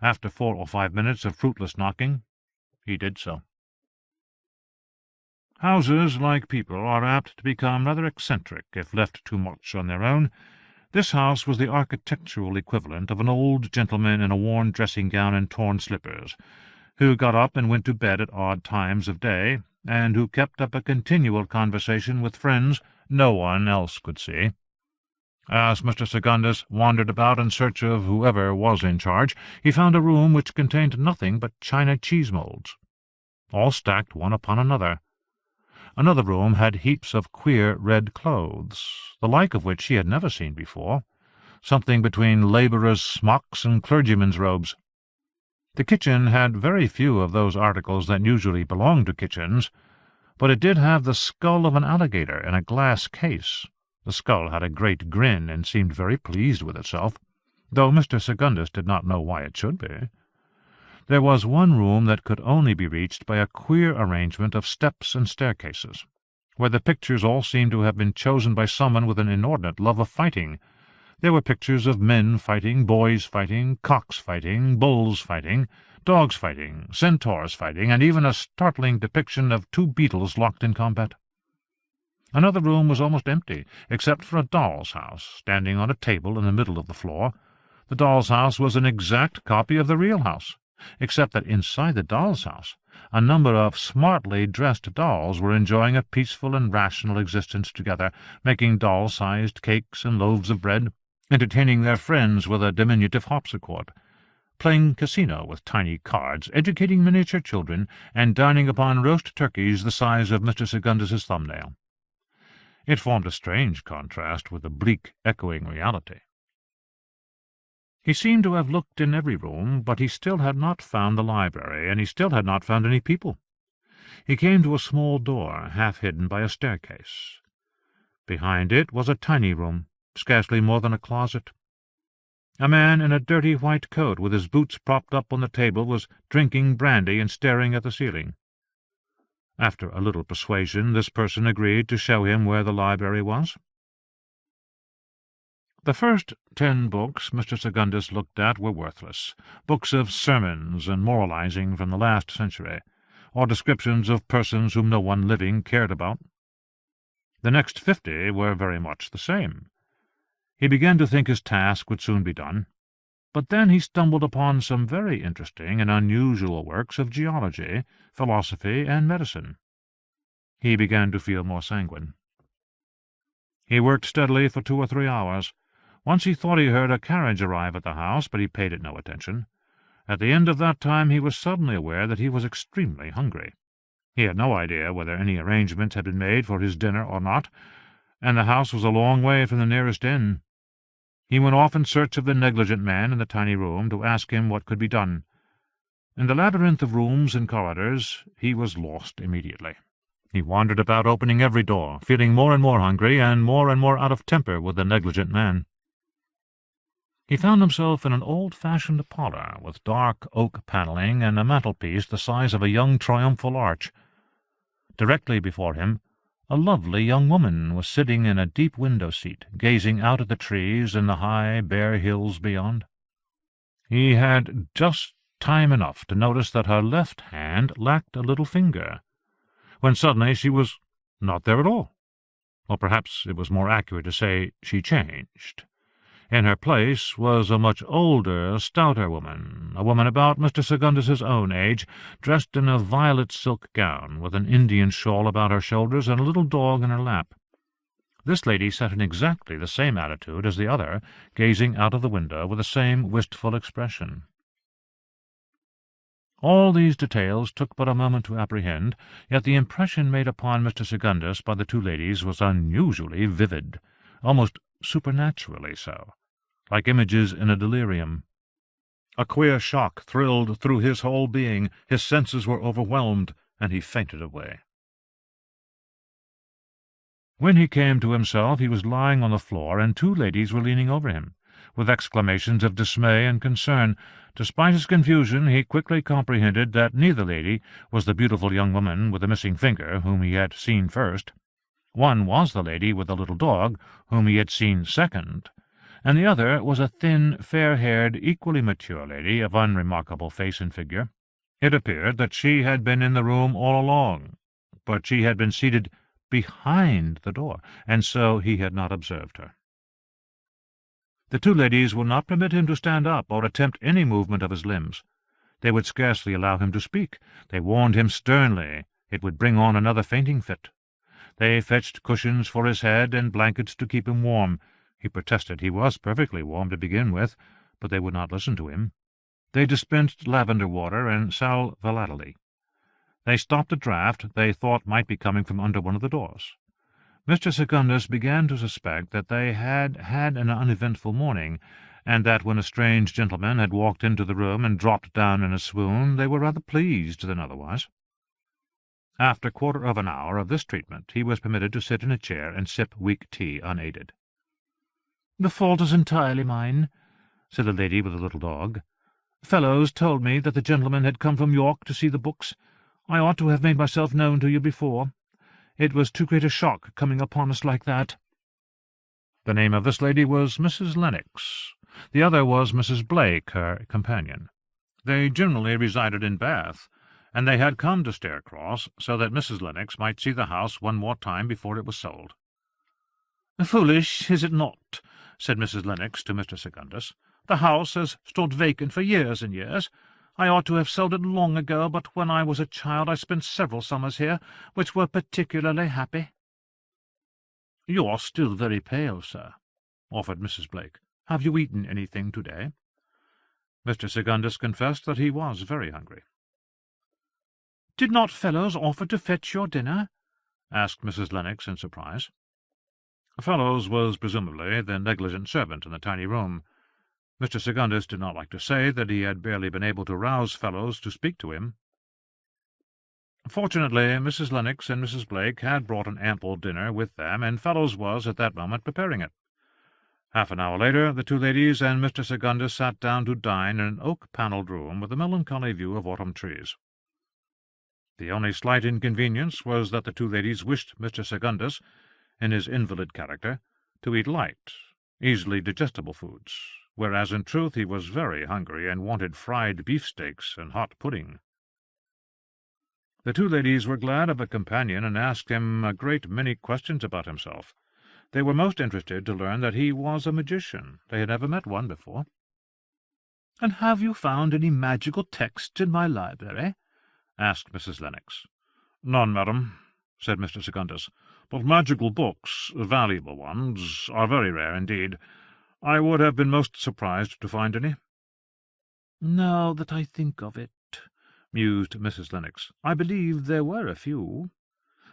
after 4 or 5 minutes of fruitless knocking, he did so. Houses, like people, are apt to become rather eccentric if left too much on their own. This house was the architectural equivalent of an old gentleman in a worn dressing-gown and torn slippers, who got up and went to bed at odd times of day, and who kept up a continual conversation with friends no one else could see. As Mr. Secundus wandered about in search of whoever was in charge, he found a room which contained nothing but china cheese-moulds, all stacked one upon another. Another room had heaps of queer red clothes, the like of which he had never seen before, something between labourers' smocks and clergymen's robes. The kitchen had very few of those articles that usually belong to kitchens, but it did have the skull of an alligator in a glass case. The skull had a great grin and seemed very pleased with itself, though Mr. Secundus did not know why it should be. There was one room that could only be reached by a queer arrangement of steps and staircases, where the pictures all seemed to have been chosen by someone with an inordinate love of fighting. There were pictures of men fighting, boys fighting, cocks fighting, bulls fighting, dogs fighting, centaurs fighting, and even a startling depiction of 2 beetles locked in combat. Another room was almost empty, except for a doll's house, standing on a table in the middle of the floor, The doll's house was an exact copy of the real house, except that inside the doll's house a number of smartly dressed dolls were enjoying a peaceful and rational existence together, making doll-sized cakes and loaves of bread, entertaining their friends with a diminutive harpsichord, playing casino with tiny cards, educating miniature children, and dining upon roast turkeys the size of Mr. Secundus's thumbnail. It formed a strange contrast with the bleak, echoing reality. He seemed to have looked in every room, but he still had not found the library, and he still had not found any people. He came to a small door, half hidden by a staircase. Behind it was a tiny room, scarcely more than a closet. A man in a dirty white coat, with his boots propped up on the table, was drinking brandy and staring at the ceiling. After a little persuasion, this person agreed to show him where the library was. The first 10 books Mr. Secundus looked at were worthless, books of sermons and moralizing from the last century, or descriptions of persons whom no one living cared about. The next 50 were very much the same. He began to think his task would soon be done, but then he stumbled upon some very interesting and unusual works of geology, philosophy, and medicine. He began to feel more sanguine. He worked steadily for 2 or 3 hours. Once he thought he heard a carriage arrive at the house, but he paid it no attention. At the end of that time he was suddenly aware that he was extremely hungry. He had no idea whether any arrangements had been made for his dinner or not, and the house was a long way from the nearest inn. He went off in search of the negligent man in the tiny room to ask him what could be done. In the labyrinth of rooms and corridors he was lost immediately. He wandered about, opening every door, feeling more and more hungry and more out of temper with the negligent man. He found himself in an old-fashioned parlour, with dark oak panelling and a mantelpiece the size of a young triumphal arch. Directly before him a lovely young woman was sitting in a deep window-seat, gazing out at the trees and the high, bare hills beyond. He had just time enough to notice that her left hand lacked a little finger, when suddenly she was not there at all. Or perhaps it was more accurate to say she changed. In her place was a much older, stouter woman, a woman about Mr. Secundus's own age, dressed in a violet silk gown, with an Indian shawl about her shoulders and a little dog in her lap. This lady sat in exactly the same attitude as the other, gazing out of the window with the same wistful expression. All these details took but a moment to apprehend, yet the impression made upon Mr. Secundus by the 2 ladies was unusually vivid, almost supernaturally so, like images in a delirium. A queer shock thrilled through his whole being, his senses were overwhelmed, and he fainted away. When he came to himself he was lying on the floor, and 2 ladies were leaning over him, with exclamations of dismay and concern. Despite his confusion, he quickly comprehended that neither lady was the beautiful young woman with the missing finger whom he had seen first. One was the lady with the little dog, whom he had seen second, and the other was a thin, fair-haired, equally mature lady of unremarkable face and figure. It appeared that she had been in the room all along, but she had been seated behind the door, and so he had not observed her. The 2 ladies would not permit him to stand up or attempt any movement of his limbs. They would scarcely allow him to speak. They warned him sternly it would bring on another fainting fit. They fetched cushions for his head and blankets to keep him warm. He protested he was perfectly warm to begin with, but they would not listen to him. They dispensed lavender water and sal volatile. They stopped a draught they thought might be coming from under one of the doors. Mr. Secundus began to suspect that they had had an uneventful morning, and that when a strange gentleman had walked into the room and dropped down in a swoon, they were rather pleased than otherwise. After 1/4 of an hour of this treatment, he was permitted to sit in a chair and sip weak tea unaided. "The fault is entirely mine," said the lady with the little dog. "Fellows told me that the gentleman had come from York to see the books. I ought to have made myself known to you before. It was too great a shock coming upon us like that." The name of this lady was Mrs. Lennox. The other was Mrs. Blake, her companion. They generally resided in Bath, and they had come to Starecross so that Mrs. Lennox might see the house one more time before it was sold. "Foolish, is it not?" said Mrs. Lennox to Mr. Secundus. The house has stood vacant for years and years. I ought to have sold it long ago, but when I was a child I spent several summers here, which were particularly happy." "You are still very pale, sir," offered Mrs. Blake. "Have you eaten anything to-day?" Mr. Secundus confessed that he was very hungry. "Did not Fellows offer to fetch your dinner?" asked Mrs. Lennox in surprise. Fellows was presumably the negligent servant in the tiny room. Mr. Secundus did not like to say that he had barely been able to rouse Fellows to speak to him. Fortunately, Mrs. Lennox and Mrs. Blake had brought an ample dinner with them, and Fellows was at that moment preparing it. Half an hour later, the two ladies and Mr. Secundus sat down to dine in an oak-panelled room with a melancholy view of autumn trees. The only slight inconvenience was that the two ladies wished Mr. Secundus, in his invalid character, to eat light, easily digestible foods, whereas in truth he was very hungry and wanted fried beefsteaks and hot pudding. The two ladies were glad of a companion and asked him a great many questions about himself. They were most interested to learn that he was a magician. They had never met one before. "And have you found any magical texts in my library?" asked Mrs. Lennox. "None, madam," said Mr. Secundus, "but magical books, valuable ones, are very rare indeed. I would have been most surprised to find any." "Now that I think of it," mused Mrs. Lennox, "I believe there were a few,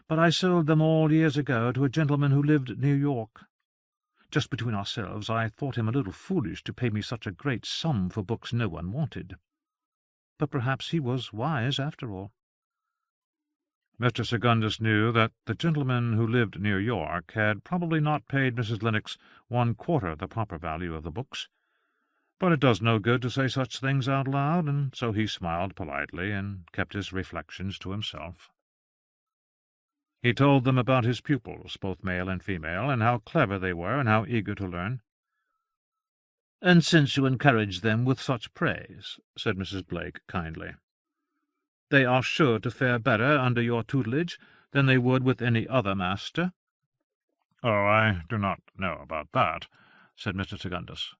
but I sold them all years ago to a gentleman who lived near York. Just between ourselves, I thought him a little foolish to pay me such a great sum for books no one wanted. But perhaps he was wise after all." Mr. Secundus knew that the gentleman who lived near York had probably not paid Mrs. Lennox 1/4 the proper value of the books. But it does no good to say such things out loud, and so he smiled politely and kept his reflections to himself. He told them about his pupils, both male and female, and how clever they were and how eager to learn. "And since you encourage them with such praise," said Mrs. Blake kindly, "they are sure to fare better under your tutelage than they would with any other master." "Oh, I do not know about that," said Mr. Secundus.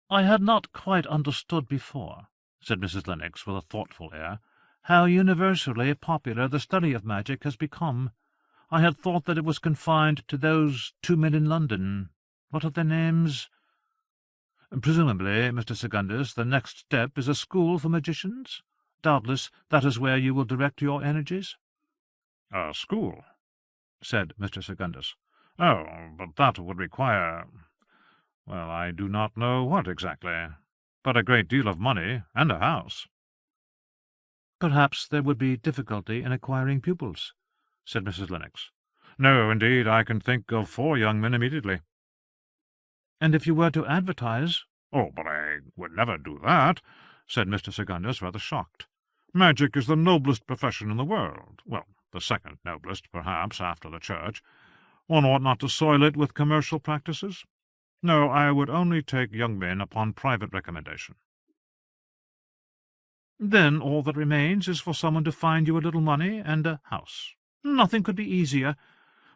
"I had not quite understood before," said Mrs. Lennox with a thoughtful air, "how universally popular the study of magic has become. I had thought that it was confined to those two men in London. What are their names?" "Presumably, Mr. Secundus, the next step is a school for magicians. Doubtless that is where you will direct your energies." "A school?" said Mr. Secundus. "Oh, but that would require— well, I do not know what exactly, but a great deal of money and a house." "Perhaps there would be difficulty in acquiring pupils," said Mrs. Lennox. "No, indeed, I can think of 4 young men immediately." "And if you were to advertise—" "Oh, but I would never do that," said Mr. Secundus, rather shocked. "Magic is the noblest profession in the world. Well, the second noblest, perhaps, after the Church. One ought not to soil it with commercial practices. No, I would only take young men upon private recommendation." "Then all that remains is for someone to find you a little money and a house. Nothing could be easier.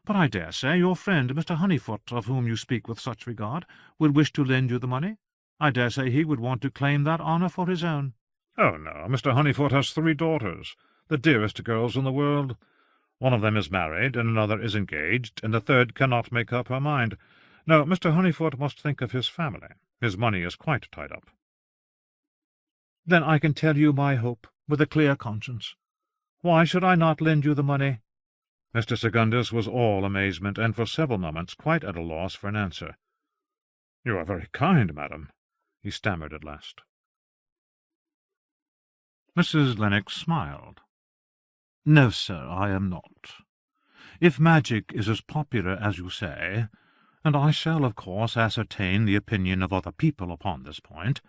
But I dare say your friend Mr. Honeyfoot, of whom you speak with such regard, would wish to lend you the money. I dare say he would want to claim that honour for his own." "Oh, no, Mr. Honeyfoot has 3 daughters, the dearest girls in the world. One of them is married, and another is engaged, and the third cannot make up her mind. No, Mr. Honeyfoot must think of his family. His money is quite tied up." "Then I can tell you my hope, with a clear conscience. Why should I not lend you the money?" Mr. Secundus was all amazement, and for several moments quite at a loss for an answer. "You are very kind, madam," he stammered at last. Mrs. Lennox smiled. "No, sir, I am not. If magic is as popular as you say, and I shall, of course, ascertain the opinion of other people upon this point,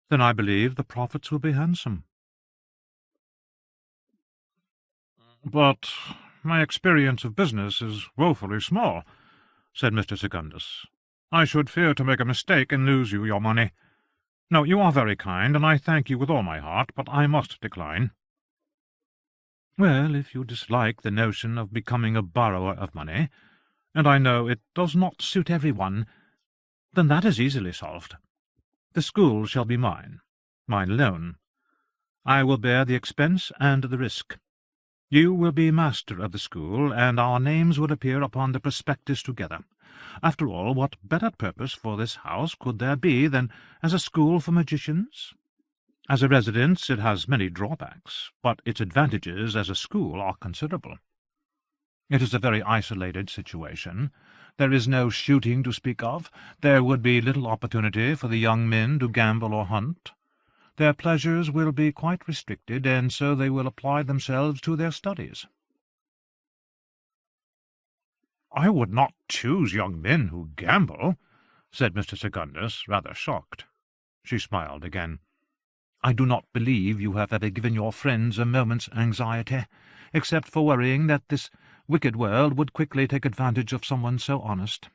then I believe the profits will be handsome." "But my experience of business is woefully small," said Mr. Secundus. "I should fear to make a mistake and lose you your money. No, you are very kind, and I thank you with all my heart, but I must decline." "Well, if you dislike the notion of becoming a borrower of money, and I know it does not suit every one, then that is easily solved. The school shall be mine alone. I will bear the expense and the risk. You will be master of the school, and our names will appear upon the prospectus together. After all, what better purpose for this house could there be than as a school for magicians? As a residence it has many drawbacks, but its advantages as a school are considerable. It is a very isolated situation. There is no shooting to speak of. There would be little opportunity for the young men to gamble or hunt. Their pleasures will be quite restricted, and so they will apply themselves to their studies. "I would not choose young men who gamble," said Mr. Secundus, rather shocked. She smiled again. "I do not believe you have ever given your friends a moment's anxiety, except for worrying that this wicked world would quickly take advantage of someone so honest."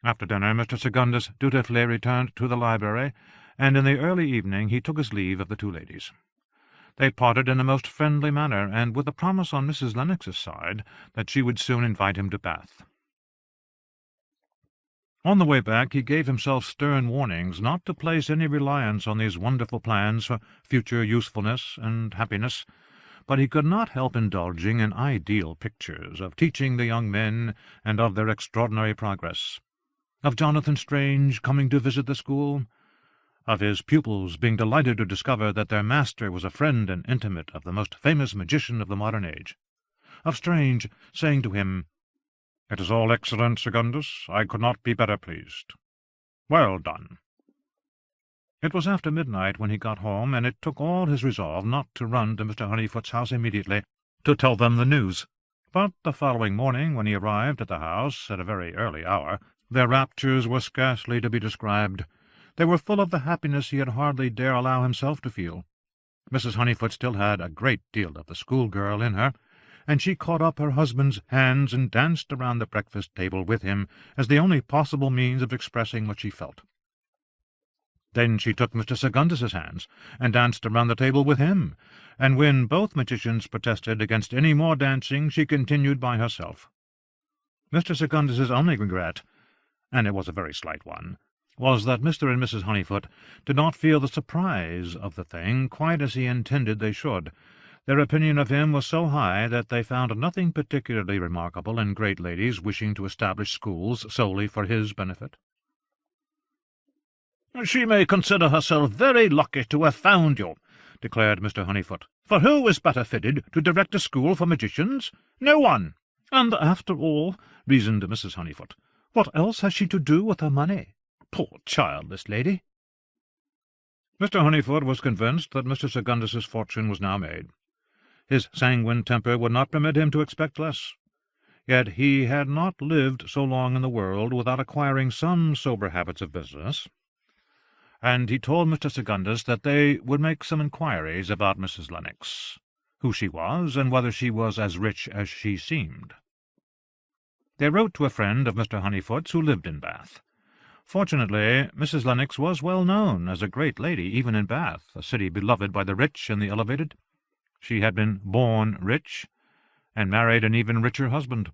After dinner Mr. Secundus dutifully returned to the library, and in the early evening he took his leave of the two ladies. They parted in a most friendly manner, and with a promise on Mrs. Lennox's side that she would soon invite him to Bath. On the way back he gave himself stern warnings not to place any reliance on these wonderful plans for future usefulness and happiness, but he could not help indulging in ideal pictures of teaching the young men and of their extraordinary progress, of Jonathan Strange coming to visit the school, of his pupils being delighted to discover that their master was a friend and intimate of the most famous magician of the modern age, of Strange saying to him, "It is all excellent, Secundus. I could not be better pleased. Well done." It was after midnight when he got home, and it took all his resolve not to run to Mr. Honeyfoot's house immediately to tell them the news. But the following morning, when he arrived at the house at a very early hour, their raptures were scarcely to be described. They were full of the happiness he had hardly dare allow himself to feel. Mrs. Honeyfoot still had a great deal of the schoolgirl in her, and she caught up her husband's hands and danced around the breakfast table with him as the only possible means of expressing what she felt. Then she took Mr. Secundus's hands and danced around the table with him, and when both magicians protested against any more dancing, she continued by herself. Mr. Secundus's only regret, and it was a very slight one, was that Mr. and Mrs. Honeyfoot did not feel the surprise of the thing quite as he intended they should. Their opinion of him was so high that they found nothing particularly remarkable in great ladies wishing to establish schools solely for his benefit. "She may consider herself very lucky to have found you," declared Mr. Honeyfoot, "for who is better fitted to direct a school for magicians? No one. And after all," reasoned Mrs. Honeyfoot, "what else has she to do with her money? Poor childless lady!" Mr. Honeyfoot was convinced that Mr. Secundus's fortune was now made. His sanguine temper would not permit him to expect less. Yet he had not lived so long in the world without acquiring some sober habits of business, and he told Mr. Secundus that they would make some inquiries about Mrs. Lennox, who she was, and whether she was as rich as she seemed. They wrote to a friend of Mr. Honeyfoot's who lived in Bath. Fortunately, Mrs. Lennox was well known as a great lady, even in Bath, a city beloved by the rich and the elevated. She had been born rich, and married an even richer husband.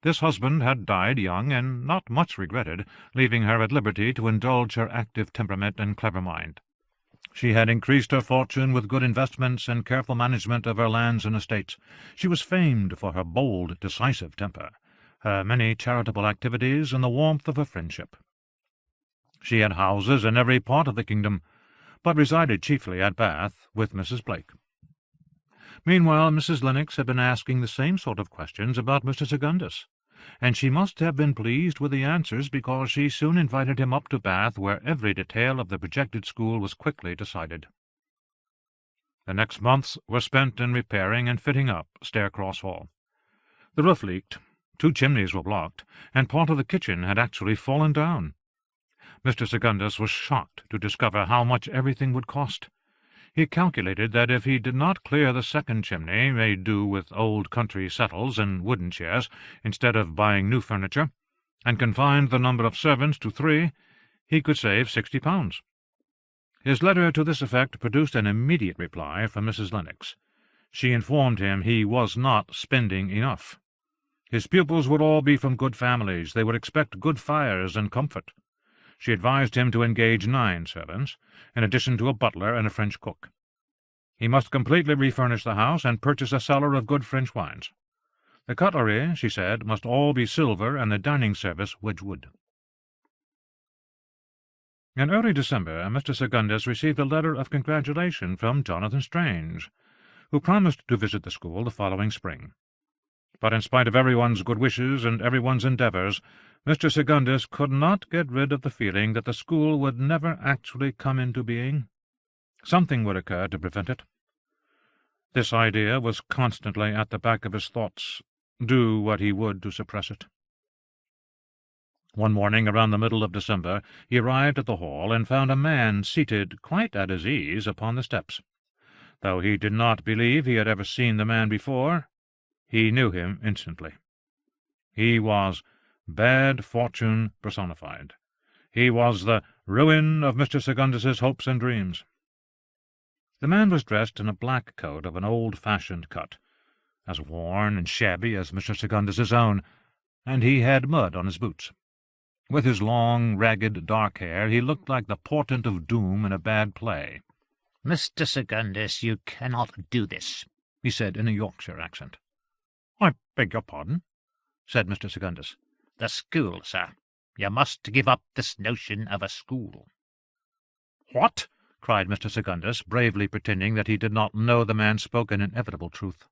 This husband had died young, and not much regretted, leaving her at liberty to indulge her active temperament and clever mind. She had increased her fortune with good investments and careful management of her lands and estates. She was famed for her bold, decisive temper, her many charitable activities, and the warmth of her friendship. She had houses in every part of the kingdom, but resided chiefly at Bath with Mrs. Blake. Meanwhile, Mrs. Lennox had been asking the same sort of questions about Mr. Secundus, and she must have been pleased with the answers, because she soon invited him up to Bath, where every detail of the projected school was quickly decided. The next months were spent in repairing and fitting up Starecross Hall. The roof leaked, 2 chimneys were blocked, and part of the kitchen had actually fallen down. Mr. Secundus was shocked to discover how much everything would cost. He calculated that if he did not clear the second chimney, made do with old country settles and wooden chairs, instead of buying new furniture, and confined the number of servants to 3, he could save £60. His letter to this effect produced an immediate reply from Mrs. Lennox. She informed him he was not spending enough. His pupils would all be from good families. They would expect good fires and comfort. She advised him to engage 9 servants, in addition to a butler and a French cook. He must completely refurnish the house and purchase a cellar of good French wines. The cutlery, she said, must all be silver, and the dining service Wedgwood. In early December, Mr. Secundus received a letter of congratulation from Jonathan Strange, who promised to visit the school the following spring. But in spite of everyone's good wishes and everyone's endeavours, Mr. Secundus could not get rid of the feeling that the school would never actually come into being. Something would occur to prevent it. This idea was constantly at the back of his thoughts, do what he would to suppress it. One morning, around the middle of December, he arrived at the hall and found a man seated quite at his ease upon the steps. Though he did not believe he had ever seen the man before, he knew him instantly. He was bad fortune personified. He was the ruin of Mr. Secundus's hopes and dreams. The man was dressed in a black coat of an old-fashioned cut, as worn and shabby as Mr. Secundus's own, and he had mud on his boots. With his long, ragged, dark hair, he looked like the portent of doom in a bad play. "Mr. Secundus, you cannot do this," he said in a Yorkshire accent. "I beg your pardon," said Mr. Secundus. "The school, sir. You must give up this notion of a school." "What?" cried Mr. Secundus, bravely pretending that he did not know the man spoke an inevitable truth.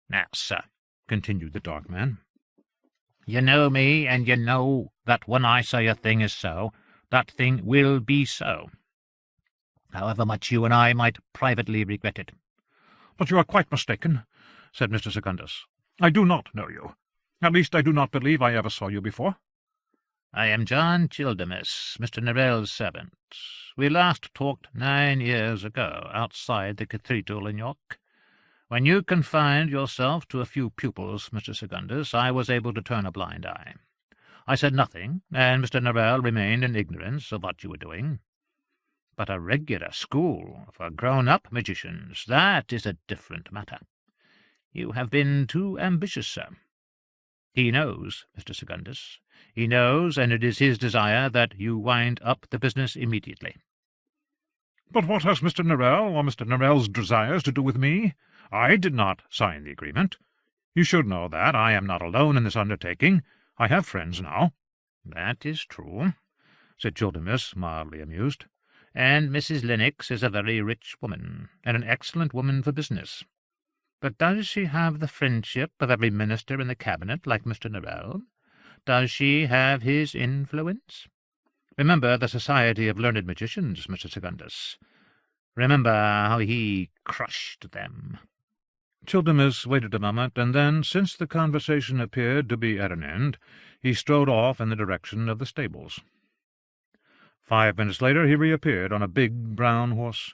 "Now, sir," continued the dark man, "you know me, and you know that when I say a thing is so, that thing will be so, however much you and I might privately regret it." "But you are quite mistaken," said Mr. Secundus. "I do not know you. At least I do not believe I ever saw you before." "I am John Childermus, Mr. Norrell's servant. We last talked 9 years ago, outside the cathedral in York. When you confined yourself to a few pupils, Mr. Secundus, I was able to turn a blind eye. I said nothing, and Mr. Norrell remained in ignorance of what you were doing. But a regular school for grown-up magicians, that is a different matter. You have been too ambitious, sir. He knows, Mr. Secundus. He knows, and it is his desire that you wind up the business immediately." "But what has Mr. Norrell or Mr. Norrell's desires to do with me? I did not sign the agreement. You should know that. I am not alone in this undertaking. I have friends now." "That is true," said Childermus, mildly amused. "And Mrs. Lennox is a very rich woman, and an excellent woman for business. But does she have the friendship of every minister in the cabinet like Mr. Norrell? Does she have his influence? Remember the Society of Learned Magicians, Mr. Secundus. Remember how he crushed them." Childermus waited a moment, and then, since the conversation appeared to be at an end, he strode off in the direction of the stables. 5 minutes later he reappeared on a big brown horse.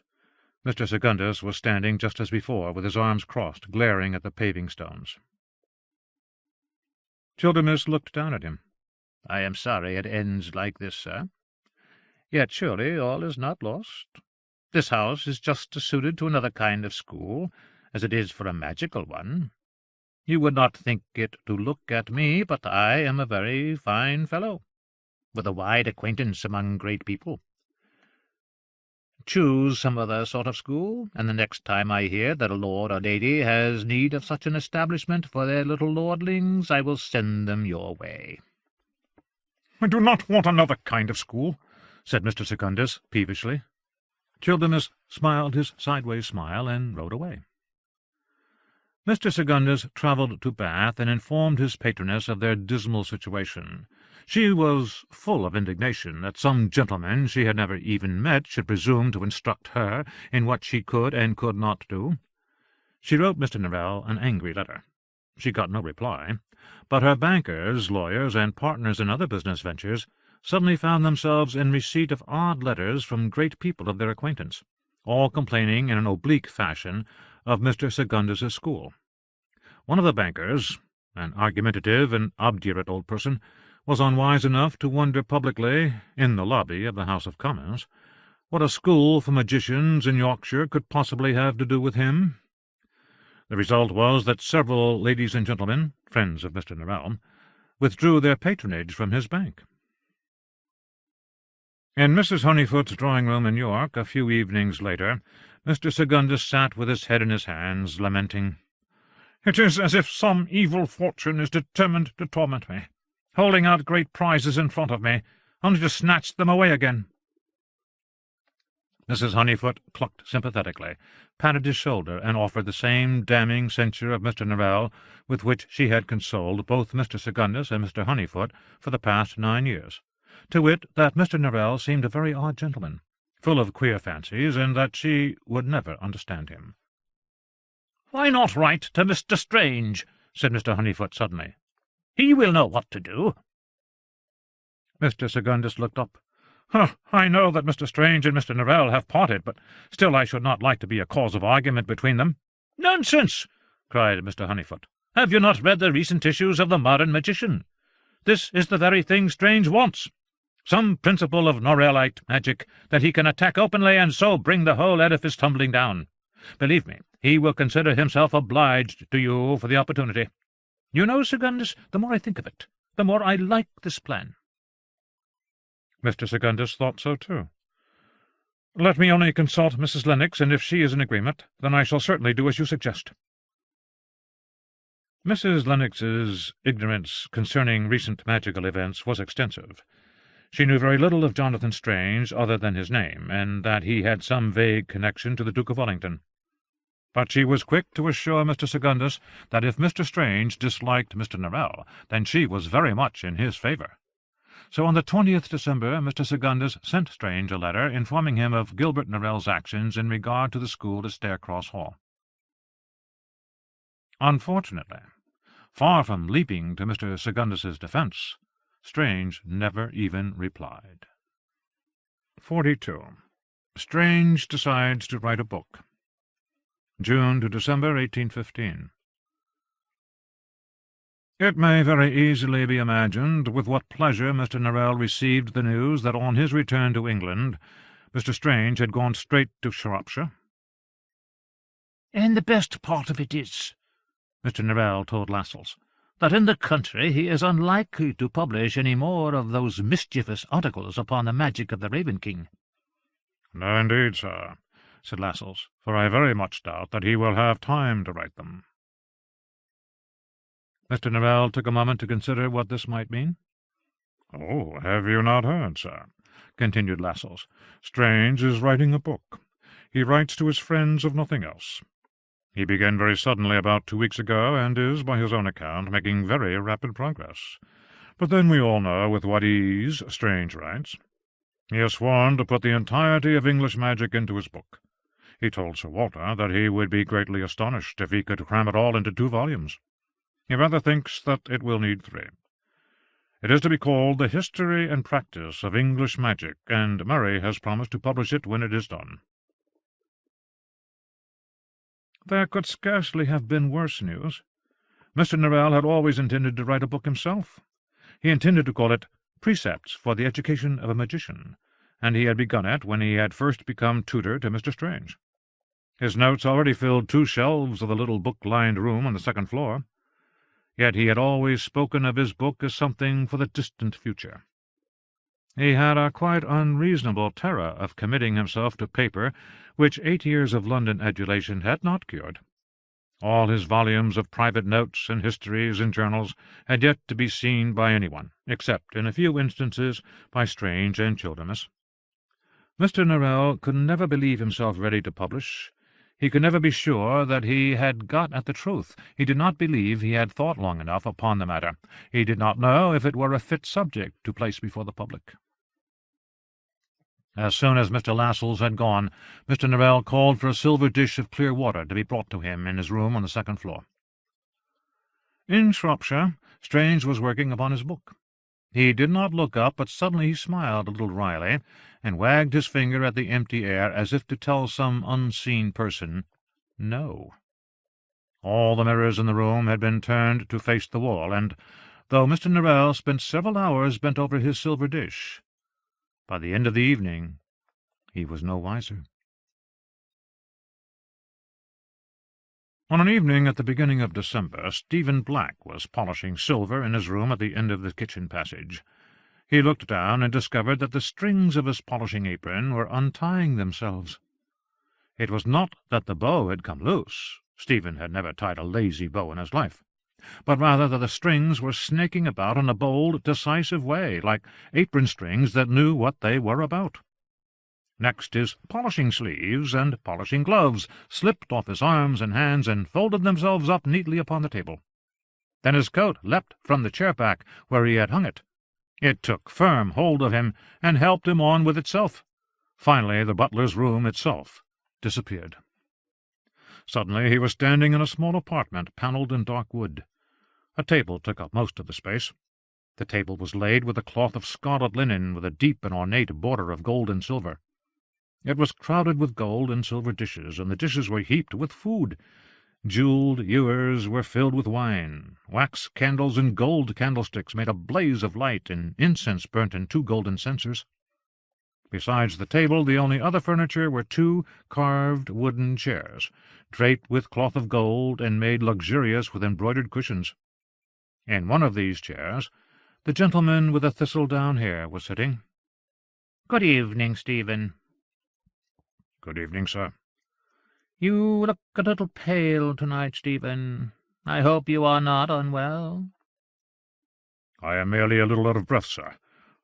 Mr. Secundus was standing just as before, with his arms crossed, glaring at the paving stones. Childermus looked down at him. "I am sorry it ends like this, sir. Yet surely all is not lost. This house is just as suited to another kind of school as it is for a magical one. You would not think it to look at me, but I am a very fine fellow, with a wide acquaintance among great people. Choose some other sort of school, and the next time I hear that a lord or lady has need of such an establishment for their little lordlings, I will send them your way." "I do not want another kind of school," said Mr. Secundus peevishly. Childermus smiled his sideways smile and rode away. Mr. Secundus travelled to Bath and informed his patroness of their dismal situation. She was full of indignation that some gentleman she had never even met should presume to instruct her in what she could and could not do. She wrote Mr. Norrell an angry letter. She got no reply, but her bankers, lawyers, and partners in other business ventures suddenly found themselves in receipt of odd letters from great people of their acquaintance, all complaining in an oblique fashion of Mr. Secundus's school. One of the bankers, an argumentative and obdurate old person, was unwise enough to wonder publicly, in the lobby of the House of Commons, what a school for magicians in Yorkshire could possibly have to do with him. The result was that several ladies and gentlemen, friends of Mr. Norrell, withdrew their patronage from his bank. In Mrs. Honeyfoot's drawing-room in York, a few evenings later, Mr. Secundus sat with his head in his hands, lamenting. "It is as if some evil fortune is determined to torment me, holding out great prizes in front of me, only to snatch them away again." Mrs. Honeyfoot clucked sympathetically, patted his shoulder, and offered the same damning censure of Mr. Norrell with which she had consoled both Mr. Secundus and Mr. Honeyfoot for the past 9 years, to wit, that Mr. Norrell seemed a very odd gentleman, full of queer fancies, and that she would never understand him. "Why not write to Mr. Strange?" said Mr. Honeyfoot suddenly. "He will know what to do." Mr. Secundus looked up. "I know that Mr. Strange and Mr. Norrell have parted, but still I should not like to be a cause of argument between them." "Nonsense!" cried Mr. Honeyfoot. "Have you not read the recent issues of the Modern Magician? This is the very thing Strange wants. Some principle of Norrellite magic that he can attack openly and so bring the whole edifice tumbling down. Believe me, he will consider himself obliged to you for the opportunity. You know, Secundus, the more I think of it, the more I like this plan." Mr. Secundus thought so too. "Let me only consult Mrs. Lennox, and if she is in agreement, then I shall certainly do as you suggest." Mrs. Lennox's ignorance concerning recent magical events was extensive. She knew very little of Jonathan Strange other than his name, and that he had some vague connection to the Duke of Wellington. But she was quick to assure Mr. Secundus that if Mr. Strange disliked Mr. Norrell, then she was very much in his favour. So on the 20th December Mr. Secundus sent Strange a letter informing him of Gilbert Norrell's actions in regard to the school at Starecross Hall. Unfortunately, far from leaping to Mr. Secundus's defence, Strange never even replied. 42. Strange decides to write a book. June to December 1815. It may very easily be imagined with what pleasure Mr. Norrell received the news that on his return to England Mr. Strange had gone straight to Shropshire. "And the best part of it is," Mr. Norrell told Lascelles, "that in the country he is unlikely to publish any more of those mischievous articles upon the magic of the Raven King." "No, indeed, sir," said Lascelles, "for I very much doubt that he will have time to write them." Mr. Norrell took a moment to consider what this might mean. "Oh, have you not heard, sir?" continued Lascelles. "Strange is writing a book. He writes to his friends of nothing else. He began very suddenly about 2 weeks ago, and is, by his own account, making very rapid progress. But then we all know with what ease Strange writes. He has sworn to put the entirety of English magic into his book. He told Sir Walter that he would be greatly astonished if he could cram it all into 2 volumes. He rather thinks that it will need 3. It is to be called The History and Practice of English Magic, and Murray has promised to publish it when it is done." There could scarcely have been worse news. Mr. Norrell had always intended to write a book himself. He intended to call it Precepts for the Education of a Magician, and he had begun it when he had first become tutor to Mr. Strange. His notes already filled 2 shelves of the little book-lined room on the 2nd floor. Yet he had always spoken of his book as something for the distant future. He had a quite unreasonable terror of committing himself to paper which 8 years of London adulation had not cured. All his volumes of private notes and histories and journals had yet to be seen by anyone, except in a few instances by Strange and Childermus. Mr. Norrell could never believe himself ready to publish. He could never be sure that he had got at the truth. He did not believe he had thought long enough upon the matter. He did not know if it were a fit subject to place before the public. As soon as Mr. Lascelles had gone, Mr. Norrell called for a silver dish of clear water to be brought to him in his room on the 2nd floor. In Shropshire, Strange was working upon his book. He did not look up, but suddenly he smiled a little wryly, and wagged his finger at the empty air as if to tell some unseen person, "No." All the mirrors in the room had been turned to face the wall, and, though Mr. Norrell spent several hours bent over his silver dish, by the end of the evening he was no wiser. On an evening at the beginning of December, Stephen Black was polishing silver in his room at the end of the kitchen passage. He looked down and discovered that the strings of his polishing apron were untying themselves. It was not that the bow had come loose. Stephen had never tied a lazy bow in his life, but rather that the strings were snaking about in a bold, decisive way, like apron strings that knew what they were about. Next his polishing sleeves and polishing gloves slipped off his arms and hands and folded themselves up neatly upon the table. Then his coat leapt from the chair-back where he had hung it. It took firm hold of him and helped him on with itself. Finally the butler's room itself disappeared. Suddenly he was standing in a small apartment panelled in dark wood. A table took up most of the space. The table was laid with a cloth of scarlet linen with a deep and ornate border of gold and silver. It was crowded with gold and silver dishes, and the dishes were heaped with food. Jewelled ewers were filled with wine. Wax candles and gold candlesticks made a blaze of light, and incense burnt in 2 golden censers. Besides the table, the only other furniture were 2 carved wooden chairs, draped with cloth of gold and made luxurious with embroidered cushions. In one of these chairs the gentleman with the thistledown hair was sitting. "Good evening, Stephen." "Good evening, sir." "You look a little pale tonight, Stephen. I hope you are not unwell." "I am merely a little out of breath, sir.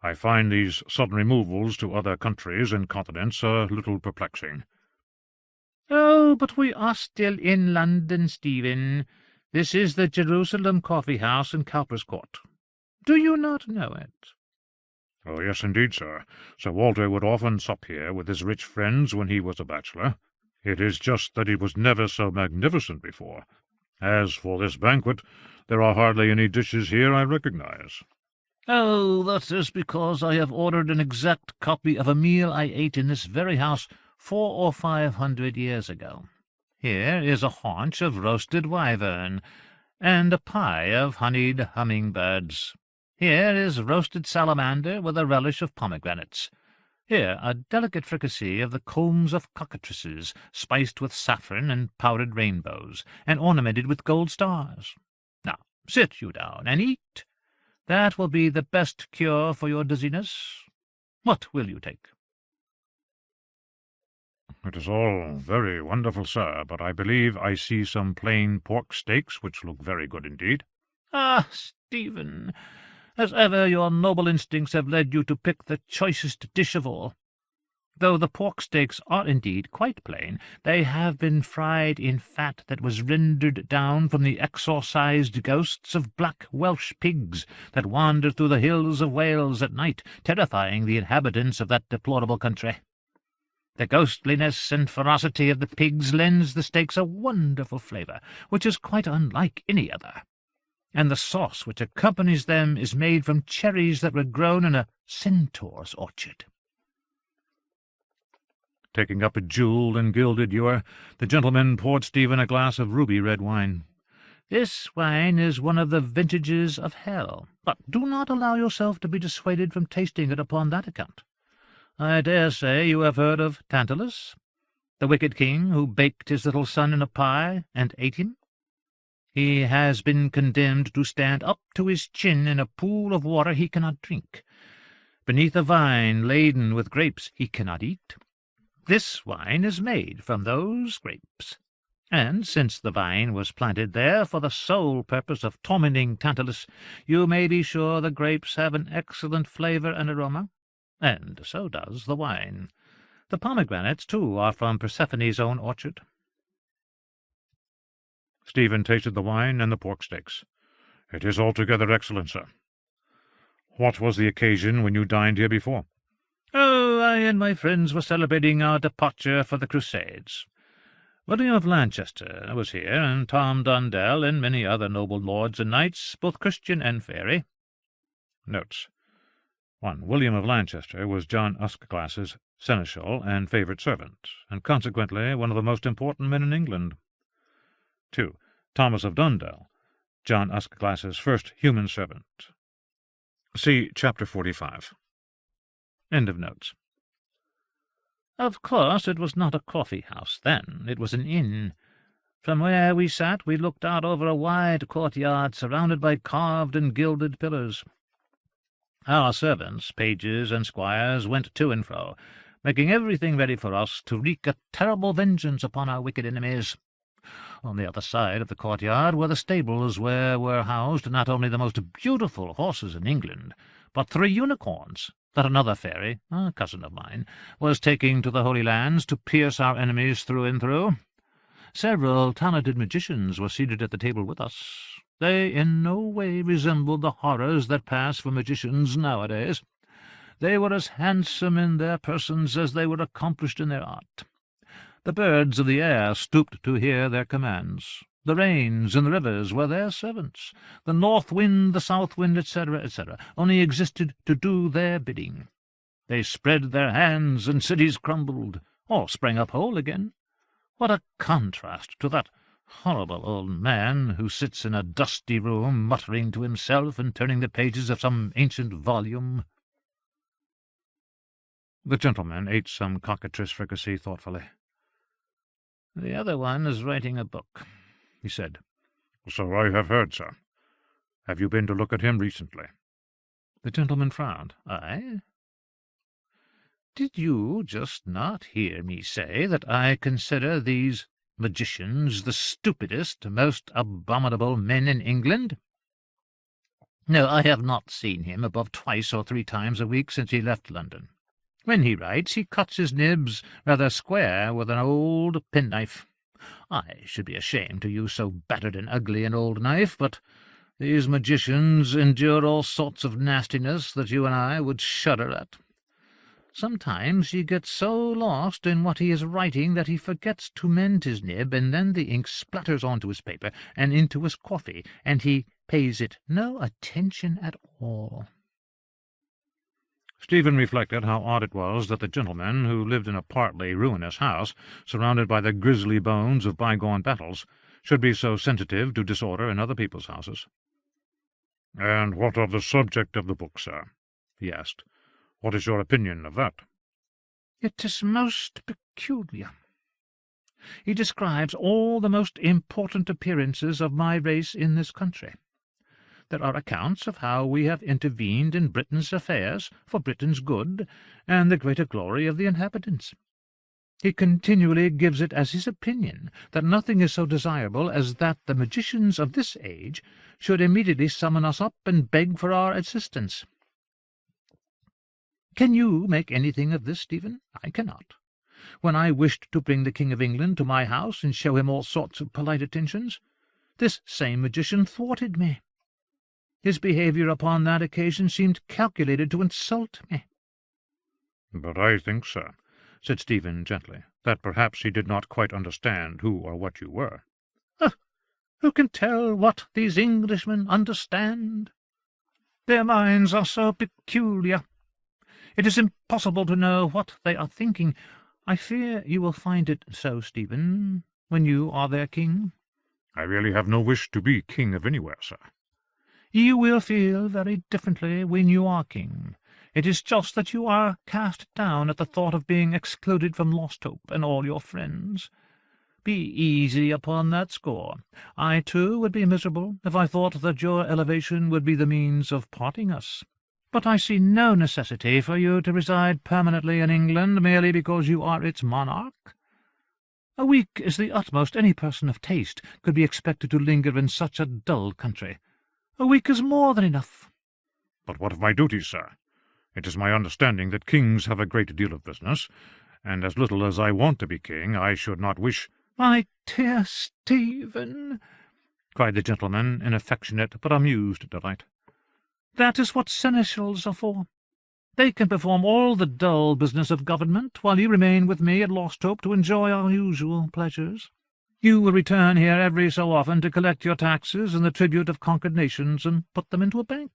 I find these sudden removals to other countries and continents a little perplexing." "Oh, but we are still in London, Stephen. This is the Jerusalem Coffee-house in Cowper's Court. Do you not know it?" "Oh, yes, indeed, sir. Sir Walter would often sup here with his rich friends when he was a bachelor. It is just that it was never so magnificent before. As for this banquet, there are hardly any dishes here I recognize." "Oh, that is because I have ordered an exact copy of a meal I ate in this very house 400 or 500 years ago. Here is a haunch of roasted wyvern, and a pie of honeyed hummingbirds. Here is roasted salamander with a relish of pomegranates. Here a delicate fricassee of the combs of cockatrices, spiced with saffron and powdered rainbows, and ornamented with gold stars. Now, sit you down and eat. That will be the best cure for your dizziness. What will you take?" "It is all very wonderful, sir, but I believe I see some plain pork steaks, which look very good indeed." "Ah, Stephen, as ever your noble instincts have led you to pick the choicest dish of all. Though the pork steaks are indeed quite plain, they have been fried in fat that was rendered down from the exorcised ghosts of black Welsh pigs that wander through the hills of Wales at night, terrifying the inhabitants of that deplorable country. The ghostliness and ferocity of the pigs lends the steaks a wonderful flavour, which is quite unlike any other, and the sauce which accompanies them is made from cherries that were grown in a centaur's orchard." Taking up a jewelled and gilded ewer, the gentleman poured Stephen a glass of ruby-red wine. "This wine is one of the vintages of hell, but do not allow yourself to be dissuaded from tasting it upon that account. I dare say you have heard of Tantalus, the wicked king who baked his little son in a pie and ate him. He has been condemned to stand up to his chin in a pool of water he cannot drink, beneath a vine laden with grapes he cannot eat. This wine is made from those grapes, and since the vine was planted there for the sole purpose of tormenting Tantalus, you may be sure the grapes have an excellent flavour and aroma, and so does the wine. The pomegranates, too, are from Persephone's own orchard." Stephen tasted the wine and the pork steaks. "It is altogether excellent, sir. What was the occasion when you dined here before?" "Oh, I and my friends were celebrating our departure for the Crusades. William of Lancaster was here, and Tom Dundell, and many other noble lords and knights, both Christian and fairy." Notes. 1. William of Lancaster was John Uskglass's seneschal and favourite servant, and consequently one of the most important men in England. 2. Thomas of Dundell, John Uskglass's first human servant. See Chapter 45. End of notes. Of course it was not a coffee-house then, it was an inn. From where we sat we looked out over a wide courtyard surrounded by carved and gilded pillars. Our servants, pages and squires, went to and fro, making everything ready for us to wreak a terrible vengeance upon our wicked enemies. On the other side of the courtyard were the stables, where were housed not only the most beautiful horses in England, but 3 unicorns that another fairy, a cousin of mine, was taking to the Holy Lands to pierce our enemies through and through. Several talented magicians were seated at the table with us. They in no way resembled the horrors that pass for magicians nowadays. They were as handsome in their persons as they were accomplished in their art. The birds of the air stooped to hear their commands. The rains and the rivers were their servants. The north wind, the south wind, etc., etc., only existed to do their bidding. They spread their hands, and cities crumbled, or sprang up whole again. What a contrast to that horrible old man who sits in a dusty room, muttering to himself and turning the pages of some ancient volume. The gentleman ate some cockatrice fricassee thoughtfully. "The other one is writing a book," he said. "So I have heard, sir. Have you been to look at him recently?" The gentleman frowned. "I? Did you just not hear me say that I consider these magicians the stupidest, most abominable men in England? No, I have not seen him above 2 or 3 times a week since he left London. When he writes, he cuts his nibs rather square with an old penknife. I should be ashamed to use so battered and ugly an old knife, but these magicians endure all sorts of nastiness that you and I would shudder at. Sometimes he gets so lost in what he is writing that he forgets to mend his nib, and then the ink splatters onto his paper and into his coffee, and he pays it no attention at all." Stephen reflected how odd it was that the gentleman, who lived in a partly ruinous house, surrounded by the grisly bones of bygone battles, should be so sensitive to disorder in other people's houses. "And what of the subject of the book, sir?" he asked. "What is your opinion of that?" "It is most peculiar. He describes all the most important appearances of my race in this country. There are accounts of how we have intervened in Britain's affairs for Britain's good and the greater glory of the inhabitants. He continually gives it as his opinion that nothing is so desirable as that the magicians of this age should immediately summon us up and beg for our assistance. Can you make anything of this, Stephen? I cannot. When I wished to bring the King of England to my house and show him all sorts of polite attentions, this same magician thwarted me. His behaviour upon that occasion seemed calculated to insult me." "But I think, sir," said Stephen gently, "that perhaps he did not quite understand who or what you were." Who can tell what these Englishmen understand? Their minds are so peculiar. It is impossible to know what they are thinking. I fear you will find it so, Stephen, when you are their king." "I really have no wish to be king of anywhere, sir." "You will feel very differently when you are king. It is just that you are cast down at the thought of being excluded from Lost Hope and all your friends. Be easy upon that score. I, too, would be miserable if I thought that your elevation would be the means of parting us. But I see no necessity for you to reside permanently in England merely because you are its monarch. A week is the utmost any person of taste could be expected to linger in such a dull country. A week is more than enough." "But what of my duties, sir? It is my understanding that kings have a great deal of business, and as little as I want to be king, I should not wish—" "My dear Stephen," cried the gentleman in affectionate but amused delight, "that is what seneschals are for. They can perform all the dull business of government, while you remain with me at Lost Hope to enjoy our usual pleasures. You will return here every so often to collect your taxes and the tribute of conquered nations and put them into a bank.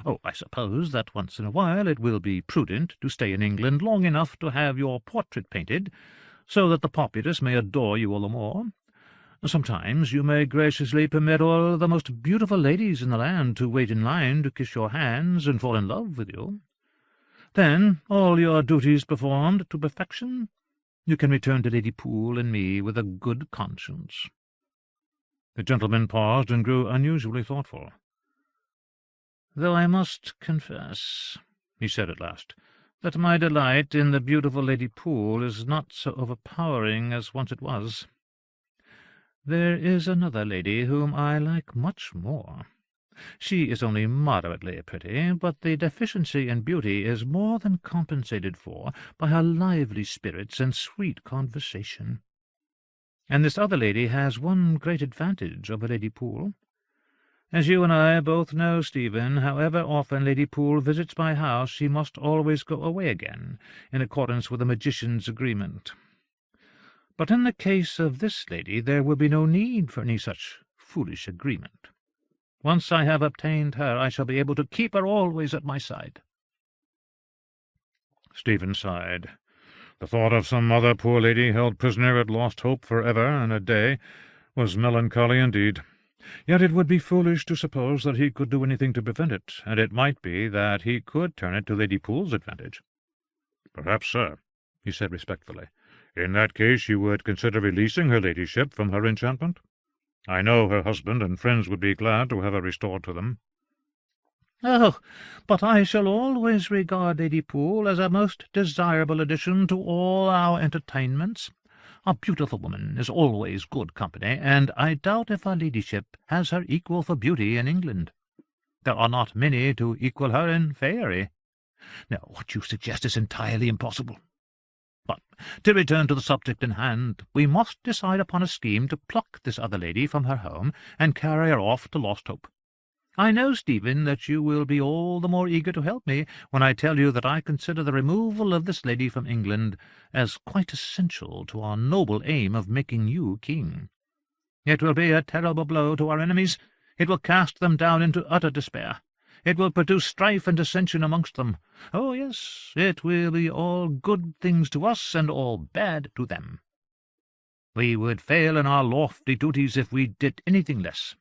Oh, I suppose that once in a while it will be prudent to stay in England long enough to have your portrait painted, so that the populace may adore you all the more. Sometimes you may graciously permit all the most beautiful ladies in the land to wait in line to kiss your hands and fall in love with you. Then, all your duties performed to perfection, you can return to Lady Poole and me with a good conscience." The gentleman paused and grew unusually thoughtful. "Though I must confess," he said at last, "that my delight in the beautiful Lady Poole is not so overpowering as once it was. There is another lady whom I like much more. She is only moderately pretty, but the deficiency in beauty is more than compensated for by her lively spirits and sweet conversation. And this other lady has one great advantage over Lady Poole. As you and I both know, Stephen, however often Lady Poole visits my house, she must always go away again, in accordance with the magician's agreement. But in the case of this lady there will be no need for any such foolish agreement. Once I have obtained her, I shall be able to keep her always at my side." Stephen sighed. The thought of some other poor lady held prisoner at lost hope for ever and a day was melancholy indeed. Yet it would be foolish to suppose that he could do anything to prevent it, and it might be that he could turn it to Lady Poole's advantage. "Perhaps, sir," he said respectfully. "In that case you would consider releasing her ladyship from her enchantment? I know her husband and friends would be glad to have her restored to them." "Oh, but I shall always regard Lady Poole as a most desirable addition to all our entertainments. A beautiful woman is always good company, and I doubt if her ladyship has her equal for beauty in England. There are not many to equal her in Faerie. Now, what you suggest is entirely impossible. But to return to the subject in hand, we must decide upon a scheme to pluck this other lady from her home and carry her off to Lost Hope. I know, Stephen, that you will be all the more eager to help me when I tell you that I consider the removal of this lady from England as quite essential to our noble aim of making you king. It will be a terrible blow to our enemies. It will cast them down into utter despair. It will produce strife and dissension amongst them. Oh, yes, it will be all good things to us and all bad to them. We would fail in our lofty duties if we did anything less."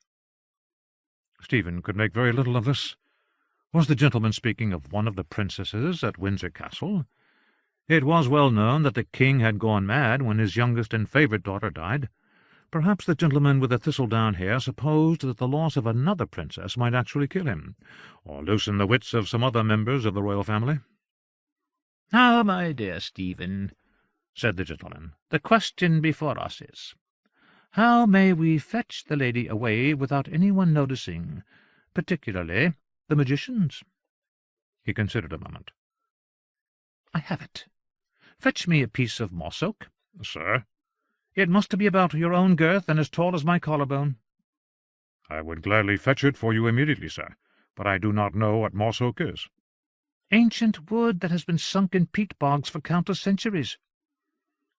Stephen could make very little of this. Was the gentleman speaking of one of the princesses at Windsor Castle? It was well known that the king had gone mad when his youngest and favourite daughter died. Perhaps the gentleman with the thistledown hair supposed that the loss of another princess might actually kill him, or loosen the wits of some other members of the royal family. "Now, my dear Stephen," said the gentleman, "the question before us is, how may we fetch the lady away without anyone noticing, particularly the magicians?" He considered a moment. "I have it. Fetch me a piece of moss oak." "Sir?" "It must be about your own girth and as tall as my collarbone." "I would gladly fetch it for you immediately, sir, but I do not know what moss oak is." "Ancient wood that has been sunk in peat bogs for countless centuries."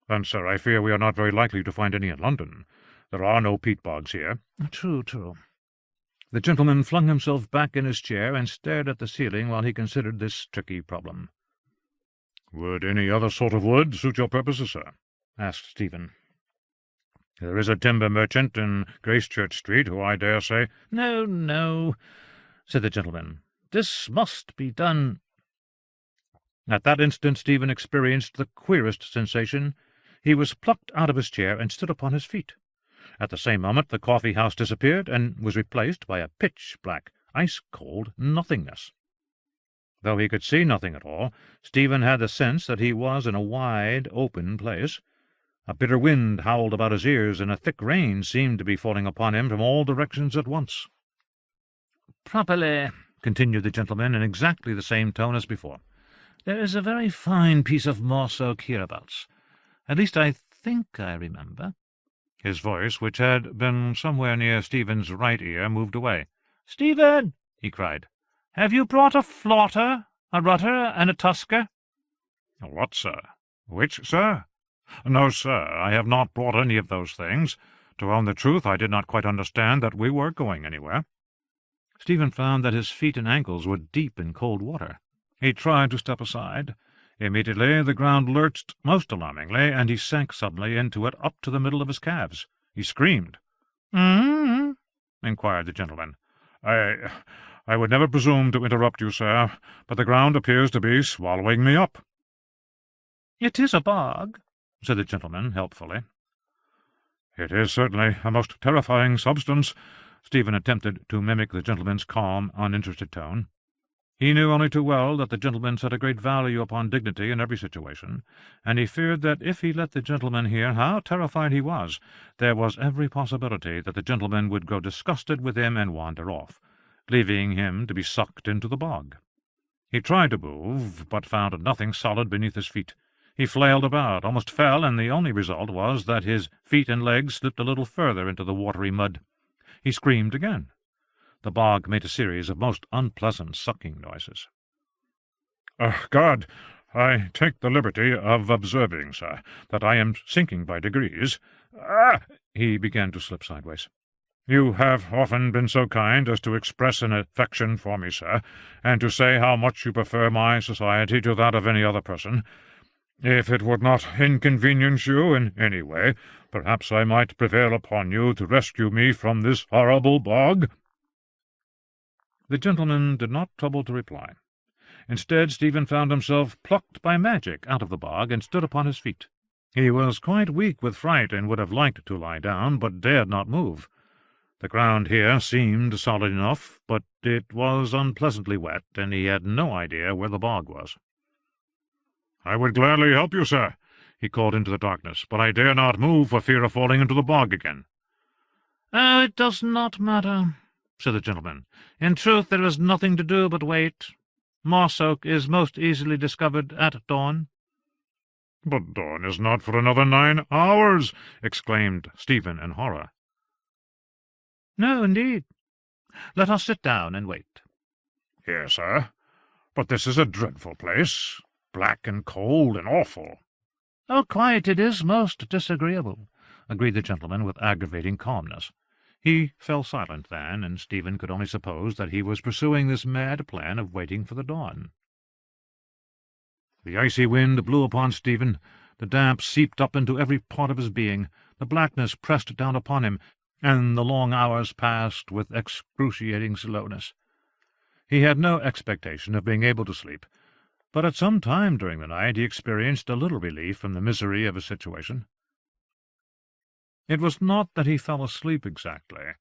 "Then, sir, I fear we are not very likely to find any in London. There are no peat bogs here." "True, true." The gentleman flung himself back in his chair and stared at the ceiling while he considered this tricky problem. "Would any other sort of wood suit your purposes, sir?" asked Stephen. "There is a timber merchant in Gracechurch Street who, I dare say—" "No, no," said the gentleman. "This must be done." At that instant Stephen experienced the queerest sensation. He was plucked out of his chair and stood upon his feet. At the same moment the coffee-house disappeared and was replaced by a pitch-black, ice-cold nothingness. Though he could see nothing at all, Stephen had the sense that he was in a wide, open place. A bitter wind howled about his ears, and a thick rain seemed to be falling upon him from all directions at once. "Properly," continued the gentleman in exactly the same tone as before, "there is a very fine piece of moss oak hereabouts. At least I think I remember." His voice, which had been somewhere near Stephen's right ear, moved away. "Stephen," he cried, "have you brought a flotter, a rudder, and a tusker?" "What, sir? Which, sir? No, sir, I have not brought any of those things. To own the truth, I did not quite understand that we were going anywhere." Stephen found that his feet and ankles were deep in cold water. He tried to step aside. Immediately the ground lurched most alarmingly, and he sank suddenly into it up to the middle of his calves. He screamed. "Mm-hmm?" inquired the gentleman. I would never presume to interrupt you, sir, but the ground appears to be swallowing me up." "It is a bog," said the gentleman helpfully. "It is certainly a most terrifying substance, Stephen attempted to mimic the gentleman's calm, uninterested tone. He knew only too well that the gentleman set a great value upon dignity in every situation, and he feared that if he let the gentleman hear how terrified he was, there was every possibility that the gentleman would grow disgusted with him and wander off, leaving him to be sucked into the bog. He tried to move, but found nothing solid beneath his feet. He flailed about, almost fell, and the only result was that his feet and legs slipped a little further into the watery mud. He screamed again. The bog made a series of most unpleasant sucking noises. God, I take the liberty of observing, sir, that I am sinking by degrees. He began to slip sideways. You have often been so kind as to express an affection for me, sir, and to say how much you prefer my society to that of any other person. If it would not inconvenience you in any way, perhaps I might prevail upon you to rescue me from this horrible bog." The gentleman did not trouble to reply. Instead, Stephen found himself plucked by magic out of the bog and stood upon his feet. He was quite weak with fright and would have liked to lie down, but dared not move. The ground here seemed solid enough, but it was unpleasantly wet, and he had no idea where the bog was. "I would gladly help you, sir," he called into the darkness, "but I dare not move for fear of falling into the bog again." "Oh, it does not matter," said the gentleman. "In truth, there is nothing to do but wait. Moss oak is most easily discovered at dawn." "But dawn is not for another 9 hours!" exclaimed Stephen in horror. "No, indeed. Let us sit down and wait." "Here, sir. But this is a dreadful place, black and cold and awful." "Oh, quite, it is most disagreeable," agreed the gentleman with aggravating calmness. He fell silent then, and Stephen could only suppose that he was pursuing this mad plan of waiting for the dawn. The icy wind blew upon Stephen. The damp seeped up into every part of his being. The blackness pressed down upon him, and the long hours passed with excruciating slowness. He had no expectation of being able to sleep, but at some time during the night he experienced a little relief from the misery of his situation. It was not that he fell asleep exactly,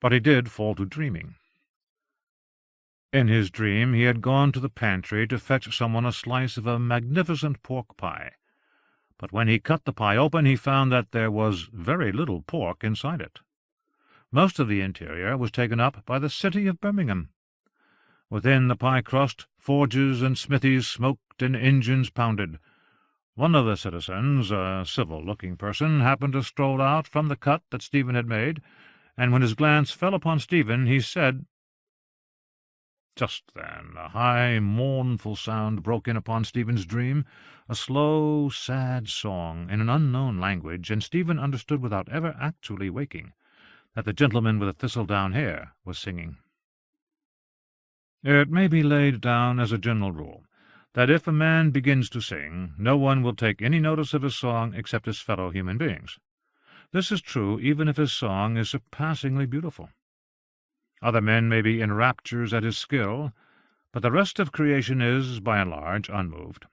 but he did fall to dreaming. In his dream he had gone to the pantry to fetch someone a slice of a magnificent pork pie, but when he cut the pie open he found that there was very little pork inside it. Most of the interior was taken up by the city of Birmingham. Within the pie crust, forges and smithies smoked and engines pounded. One of the citizens, a civil-looking person, happened to stroll out from the cut that Stephen had made, and when his glance fell upon Stephen, he said— Just then a high, mournful sound broke in upon Stephen's dream, a slow, sad song in an unknown language, and Stephen understood without ever actually waking that the gentleman with the thistledown hair was singing. It may be laid down as a general rule that if a man begins to sing, no one will take any notice of his song except his fellow human beings. This is true even if his song is surpassingly beautiful. Other men may be in raptures at his skill, but the rest of creation is, by and large, unmoved.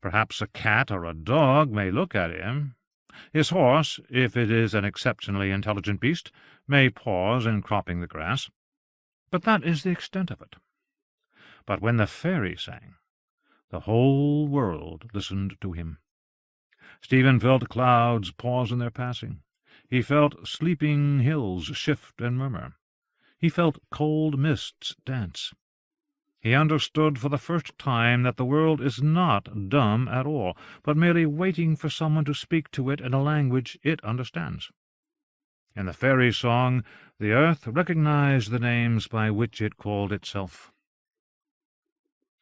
Perhaps a cat or a dog may look at him. His horse, if it is an exceptionally intelligent beast, may pause in cropping the grass, but that is the extent of it. But when the fairy sang, the whole world listened to him. Stephen felt clouds pause in their passing. He felt sleeping hills shift and murmur. He felt cold mists dance. He understood for the first time that the world is not dumb at all, but merely waiting for someone to speak to it in a language it understands. In the fairy song, the earth recognized the names by which it called itself.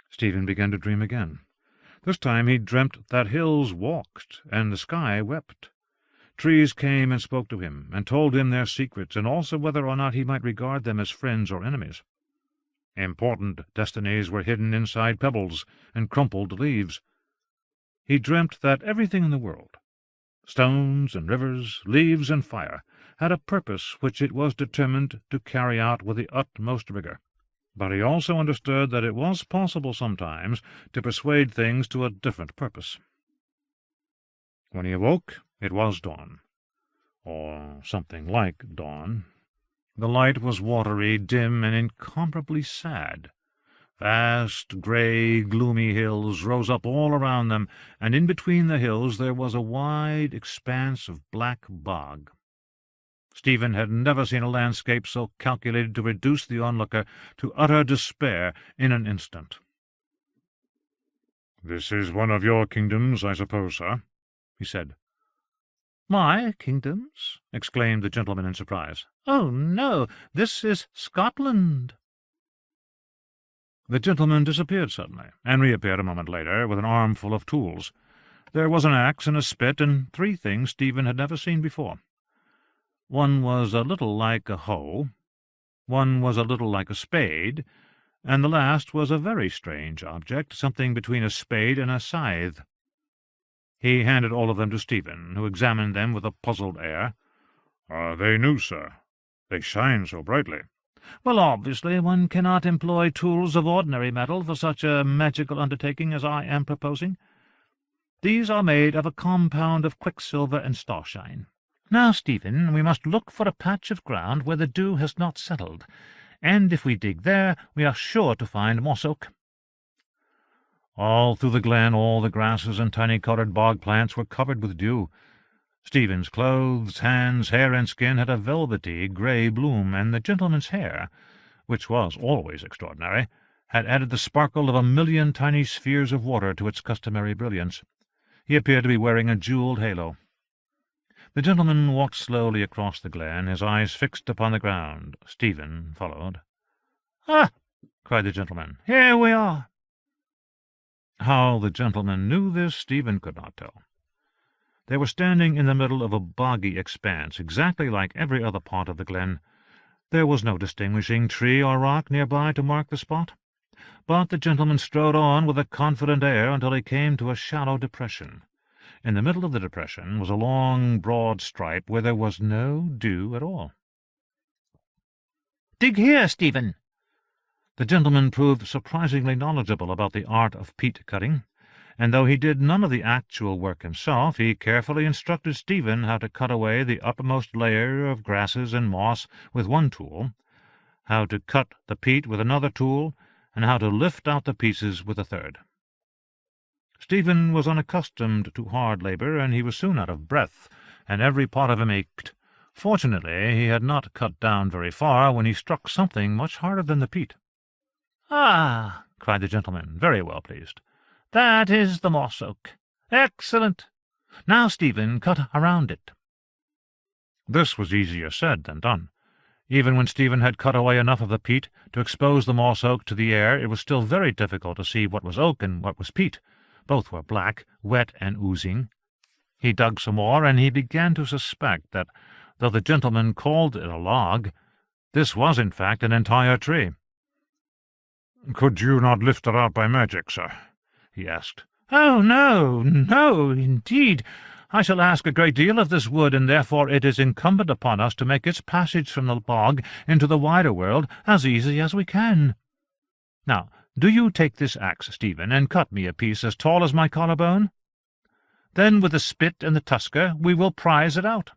Stephen began to dream again. This time he dreamt that hills walked and the sky wept. Trees came and spoke to him, and told him their secrets, and also whether or not he might regard them as friends or enemies. Important destinies were hidden inside pebbles and crumpled leaves. He dreamt that everything in the world, stones and rivers, leaves and fire, had a purpose which it was determined to carry out with the utmost rigor. But he also understood that it was possible sometimes to persuade things to a different purpose. When he awoke, it was dawn, or something like dawn. The light was watery, dim, and incomparably sad. Vast, grey, gloomy hills rose up all around them, and in between the hills there was a wide expanse of black bog. Stephen had never seen a landscape so calculated to reduce the onlooker to utter despair in an instant. "This is one of your kingdoms, I suppose, sir?" he said. "My kingdoms?" exclaimed the gentleman in surprise. "Oh, no, this is Scotland." The gentleman disappeared suddenly, and reappeared a moment later with an armful of tools. There was an axe and a spit, and three things Stephen had never seen before. One was a little like a hoe, one was a little like a spade, and the last was a very strange object, something between a spade and a scythe. He handed all of them to Stephen, who examined them with a puzzled air. "Are they new, sir? They shine so brightly." "Well, obviously one cannot employ tools of ordinary metal for such a magical undertaking as I am proposing. These are made of a compound of quicksilver and starshine. Now, Stephen, we must look for a patch of ground where the dew has not settled, and if we dig there, we are sure to find moss oak." All through the glen all the grasses and tiny-coloured bog plants were covered with dew. Stephen's clothes, hands, hair, and skin had a velvety grey bloom, and the gentleman's hair, which was always extraordinary, had added the sparkle of 1,000,000 tiny spheres of water to its customary brilliance. He appeared to be wearing a jewelled halo. The gentleman walked slowly across the glen, his eyes fixed upon the ground. Stephen followed. "Ah!" cried the gentleman. "Here we are." How the gentleman knew this, Stephen could not tell. They were standing in the middle of a boggy expanse, exactly like every other part of the glen. There was no distinguishing tree or rock nearby to mark the spot, but the gentleman strode on with a confident air until he came to a shallow depression. In the middle of the depression was a long, broad stripe where there was no dew at all. "Dig here, Stephen." The gentleman proved surprisingly knowledgeable about the art of peat-cutting, and though he did none of the actual work himself, he carefully instructed Stephen how to cut away the uppermost layer of grasses and moss with one tool, how to cut the peat with another tool, and how to lift out the pieces with a third. Stephen was unaccustomed to hard labour, and he was soon out of breath, and every part of him ached. Fortunately, he had not cut down very far when he struck something much harder than the peat. "Ah!" cried the gentleman, very well pleased. "That is the moss oak. Excellent! Now, Stephen, cut around it." This was easier said than done. Even when Stephen had cut away enough of the peat to expose the moss oak to the air, it was still very difficult to see what was oak and what was peat. Both were black, wet, and oozing. He dug some more, and he began to suspect that, though the gentleman called it a log, this was in fact an entire tree. "Could you not lift it out by magic, sir?" he asked. "Oh, no, no, indeed. I shall ask a great deal of this wood, and therefore it is incumbent upon us to make its passage from the bog into the wider world as easy as we can. Now, do you take this axe, Stephen, and cut me a piece as tall as my collarbone. Then with the spit and the tusker we will prize it out."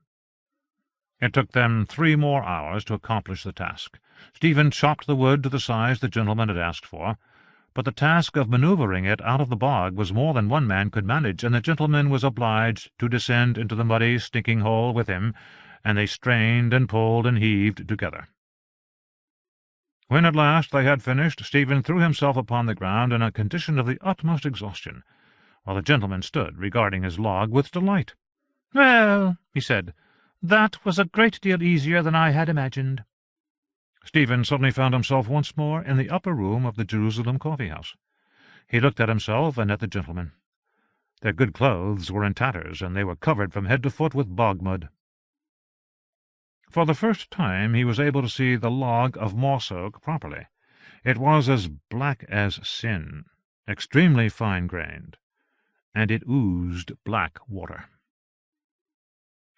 It took them 3 more hours to accomplish the task. Stephen chopped the wood to the size the gentleman had asked for, but the task of manoeuvring it out of the bog was more than one man could manage, and the gentleman was obliged to descend into the muddy, stinking hole with him, and they strained and pulled and heaved together. When at last they had finished, Stephen threw himself upon the ground in a condition of the utmost exhaustion, while the gentleman stood regarding his log with delight. "Well," he said, "that was a great deal easier than I had imagined." Stephen suddenly found himself once more in the upper room of the Jerusalem coffee-house. He looked at himself and at the gentleman. Their good clothes were in tatters, and they were covered from head to foot with bog-mud. For the first time he was able to see the log of moss-oak properly. It was as black as sin, extremely fine-grained, and it oozed black water.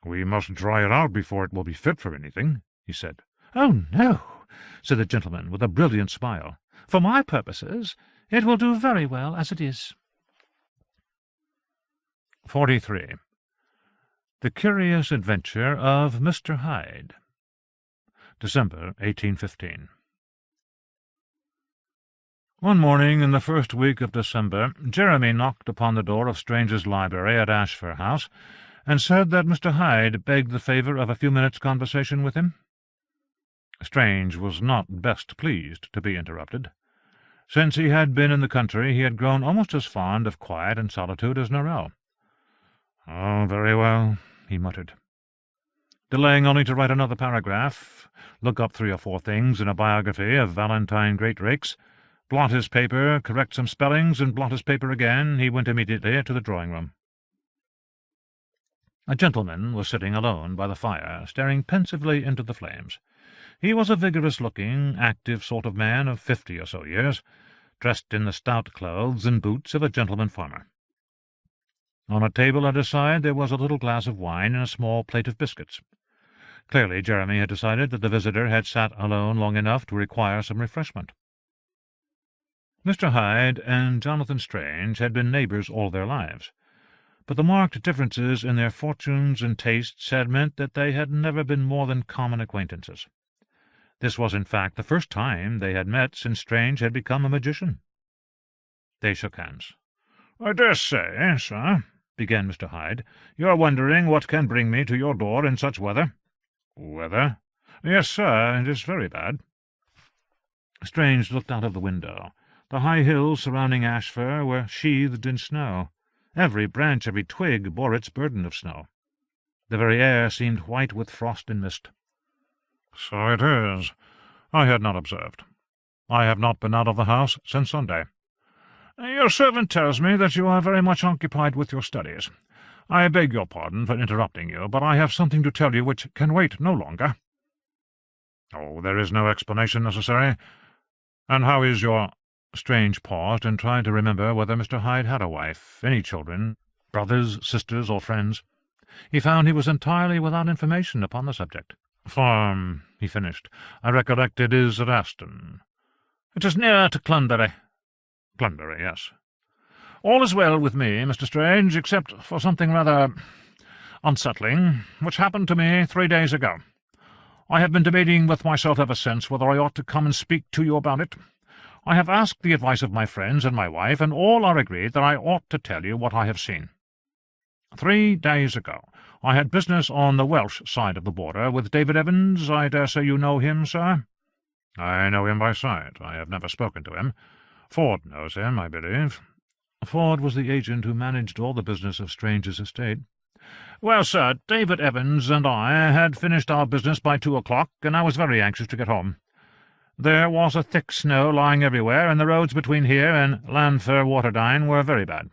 "We must dry it out before it will be fit for anything," he said. "Oh, no," said the gentleman with a brilliant smile. "For my purposes it will do very well as it is." 43. The Curious Adventure of Mr. Hyde. December 1815. One morning in the first week of December, Jeremy knocked upon the door of Strange's library at Ashford House, and said that Mr. Hyde begged the favour of a few minutes' conversation with him. Strange was not best pleased to be interrupted. Since he had been in the country, he had grown almost as fond of quiet and solitude as Norrell. "Oh, very well," he muttered. Delaying only to write another paragraph, look up 3 or 4 things in a biography of Valentine Greatrakes, blot his paper, correct some spellings, and blot his paper again, he went immediately to the drawing-room. A gentleman was sitting alone by the fire, staring pensively into the flames. He was a vigorous-looking, active sort of man of 50 or so years, dressed in the stout clothes and boots of a gentleman farmer. On a table at his side there was a little glass of wine and a small plate of biscuits. Clearly Jeremy had decided that the visitor had sat alone long enough to require some refreshment. Mr. Hyde and Jonathan Strange had been neighbours all their lives, but the marked differences in their fortunes and tastes had meant that they had never been more than common acquaintances. This was, in fact, the first time they had met since Strange had become a magician. They shook hands. "I dare say, sir," began Mr. Hyde, "you are wondering what can bring me to your door in such weather." "Weather?" "Yes, sir, it is very bad." Strange looked out of the window. The high hills surrounding Ashford were sheathed in snow. Every branch, every twig bore its burden of snow. The very air seemed white with frost and mist. "So it is. I had not observed. I have not been out of the house since Sunday." "Your servant tells me that you are very much occupied with your studies. I beg your pardon for interrupting you, but I have something to tell you which can wait no longer." "Oh, there is no explanation necessary. And how is your—" Strange paused and tried to remember whether Mr. Hyde had a wife, any children, brothers, sisters, or friends. He found he was entirely without information upon the subject. "Farm," he finished. "I recollect it is at Aston." "It is near to Clunbury." "Clunbury, yes." "All is well with me, Mr. Strange, except for something rather unsettling, which happened to me 3 days ago. I have been debating with myself ever since whether I ought to come and speak to you about it. I have asked the advice of my friends and my wife, and all are agreed that I ought to tell you what I have seen. 3 days ago I had business on the Welsh side of the border with David Evans. I dare say you know him, sir?" "I know him by sight. I have never spoken to him. Ford knows him, I believe." Ford was the agent who managed all the business of Strange's estate. "Well, sir, David Evans and I had finished our business by 2 o'clock, and I was very anxious to get home. There was a thick snow lying everywhere, and the roads between here and Llanfair-Waterdine were very bad.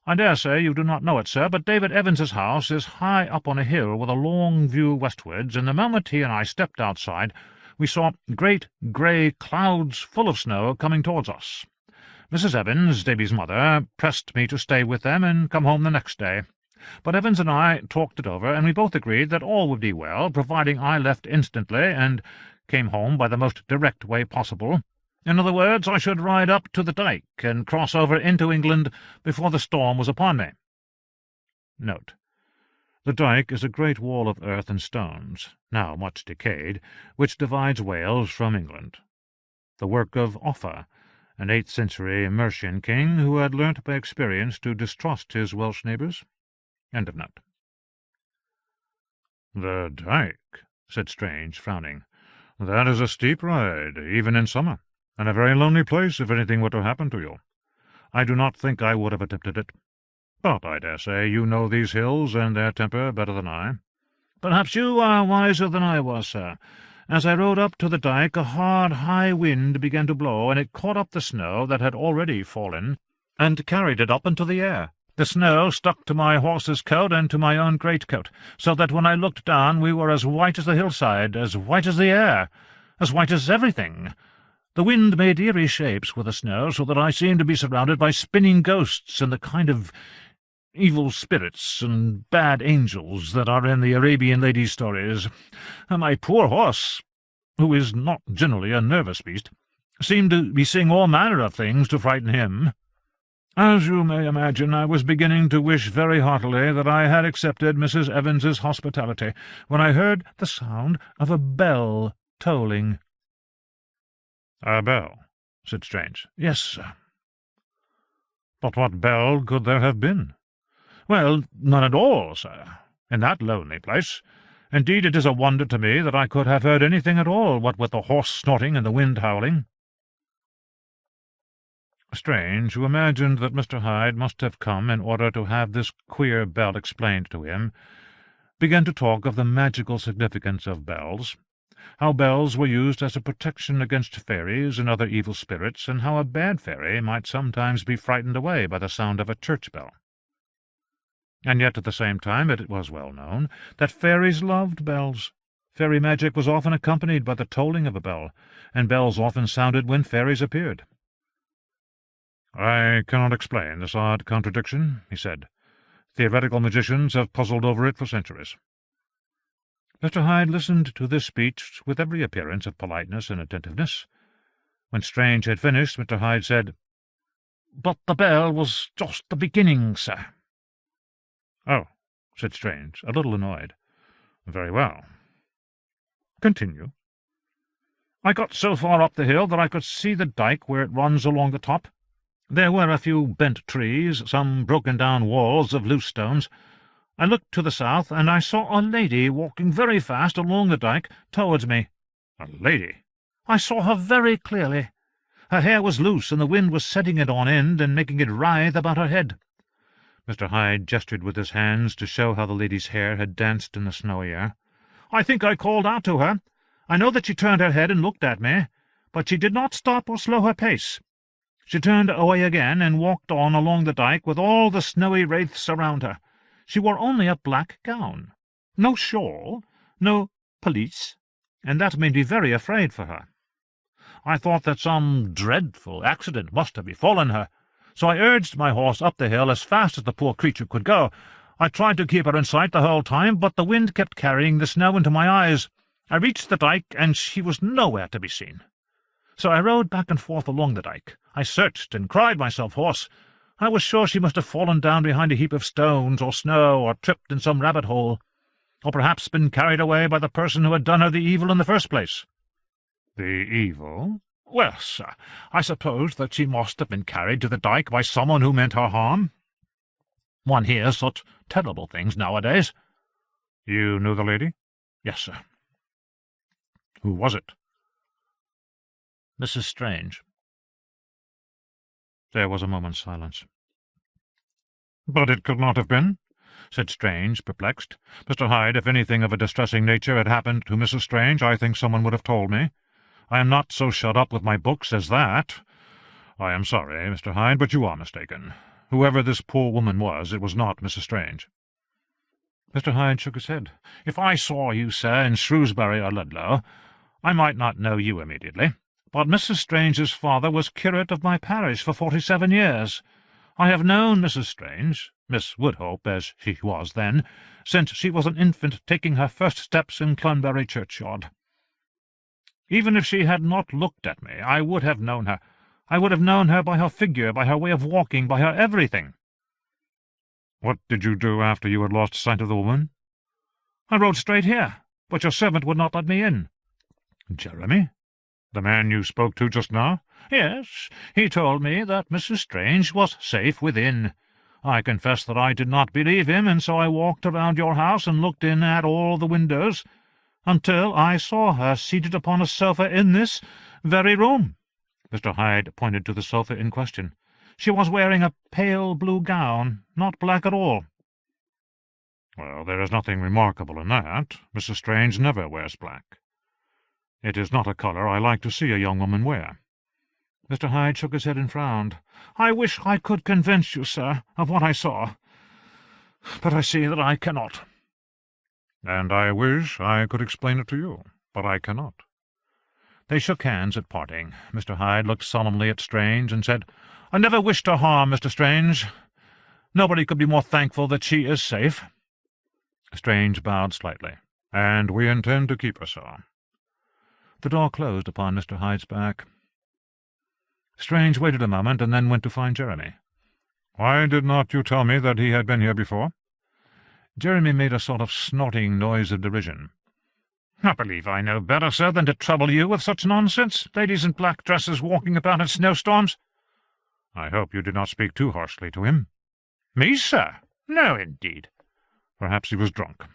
I dare say you do not know it, sir, but David Evans's house is high up on a hill with a long view westwards, and the moment he and I stepped outside we saw great grey clouds full of snow coming towards us. Mrs. Evans, Davy's mother, pressed me to stay with them and come home the next day. But Evans and I talked it over, and we both agreed that all would be well, providing I left instantly and came home by the most direct way possible. In other words, I should ride up to the dyke and cross over into England before the storm was upon me." Note: the dyke is a great wall of earth and stones, now much decayed, which divides Wales from England. The work of Offa, an 8th-century Mercian king who had learnt by experience to distrust his Welsh neighbours. End of note. "The dyke," said Strange, frowning. "That is a steep ride, even in summer, and a very lonely place if anything were to happen to you. I do not think I would have attempted it. But I dare say you know these hills and their temper better than I." "Perhaps you are wiser than I was, sir. As I rode up to the dyke, a hard, high wind began to blow, and it caught up the snow that had already fallen, and carried it up into the air. The snow stuck to my horse's coat and to my own greatcoat, so that when I looked down we were as white as the hillside, as white as the air, as white as everything. The wind made eerie shapes with the snow, so that I seemed to be surrounded by spinning ghosts and the kind of evil spirits and bad angels that are in the Arabian ladies' stories. And my poor horse, who is not generally a nervous beast, seemed to be seeing all manner of things to frighten him. As you may imagine, I was beginning to wish very heartily that I had accepted Mrs. Evans's hospitality, when I heard the sound of a bell tolling. "A bell?" said Strange. "Yes, sir." "But what bell could there have been?" "Well, none at all, sir, in that lonely place. Indeed, it is a wonder to me that I could have heard anything at all, what with the horse snorting and the wind howling." Strange, who imagined that Mr. Hyde must have come in order to have this queer bell explained to him, began to talk of the magical significance of bells, how bells were used as a protection against fairies and other evil spirits, and how a bad fairy might sometimes be frightened away by the sound of a church bell. And yet at the same time it was well known that fairies loved bells. Fairy magic was often accompanied by the tolling of a bell, and bells often sounded when fairies appeared. "I cannot explain this odd contradiction," he said. "Theoretical magicians have puzzled over it for centuries." Mr. Hyde listened to this speech with every appearance of politeness and attentiveness. When Strange had finished, Mr. Hyde said, "But the bell was just the beginning, sir." "Oh," said Strange, a little annoyed. "Very well. Continue." "I got so far up the hill that I could see the dyke where it runs along the top. There were a few bent trees, some broken-down walls of loose stones. I looked to the south, and I saw a lady walking very fast along the dyke towards me." "A lady?" "I saw her very clearly. Her hair was loose, and the wind was setting it on end and making it writhe about her head." Mr. Hyde gestured with his hands to show how the lady's hair had danced in the snowy air. "I think I called out to her. I know that she turned her head and looked at me, but she did not stop or slow her pace. She turned away again and walked on along the dyke with all the snowy wraiths around her. She wore only a black gown, no shawl, no pelisse, and that made me very afraid for her. I thought that some dreadful accident must have befallen her, so I urged my horse up the hill as fast as the poor creature could go. I tried to keep her in sight the whole time, but the wind kept carrying the snow into my eyes. I reached the dyke, and she was nowhere to be seen. So I rode back and forth along the dyke. I searched and cried myself hoarse. I was sure she must have fallen down behind a heap of stones or snow, or tripped in some rabbit hole, or perhaps been carried away by the person who had done her the evil in the first place." "The evil?" "Well, sir, I suppose that she must have been carried to the dyke by someone who meant her harm. One hears such terrible things nowadays." "You knew the lady?" "Yes, sir." "Who was it?" "Mrs. Strange." There was a moment's silence. "But it could not have been," said Strange, perplexed. "Mr. Hyde, if anything of a distressing nature had happened to Mrs. Strange, I think someone would have told me. I am not so shut up with my books as that. I am sorry, Mr. Hyde, but you are mistaken. Whoever this poor woman was, it was not Mrs. Strange." Mr. Hyde shook his head. "If I saw you, sir, in Shrewsbury or Ludlow, I might not know you immediately. But Mrs. Strange's father was curate of my parish for 47 years. I have known Mrs. Strange, Miss Woodhope as she was then, since she was an infant taking her first steps in Clunbury churchyard. Even if she had not looked at me, I would have known her. I would have known her by her figure, by her way of walking, by her everything." "What did you do after you had lost sight of the woman?" "I rode straight here, but your servant would not let me in." "Jeremy? The man you spoke to just now?" "Yes, he told me that Mrs. Strange was safe within. I confess that I did not believe him, and so I walked around your house and looked in at all the windows, until I saw her seated upon a sofa in this very room." Mr. Hyde pointed to the sofa in question. "She was wearing a pale blue gown, not black at all." "Well, there is nothing remarkable in that. Mrs. Strange never wears black. It is not a colour I like to see a young woman wear." Mr. Hyde shook his head and frowned. "I wish I could convince you, sir, of what I saw, but I see that I cannot." "And I wish I could explain it to you, but I cannot." They shook hands at parting. Mr. Hyde looked solemnly at Strange and said, "I never wished her harm, Mr. Strange. Nobody could be more thankful that she is safe." Strange bowed slightly. "And we intend to keep her so." The door closed upon Mr. Hyde's back. Strange waited a moment and then went to find Jeremy. Why did not you tell me that he had been here before?" Jeremy made a sort of snorting noise of derision. "I believe I know better, sir, than to trouble you with such nonsense. Ladies in black dresses walking about in snowstorms." "I hope you did not speak too harshly to him." "Me, sir? No, indeed." "Perhaps he was drunk.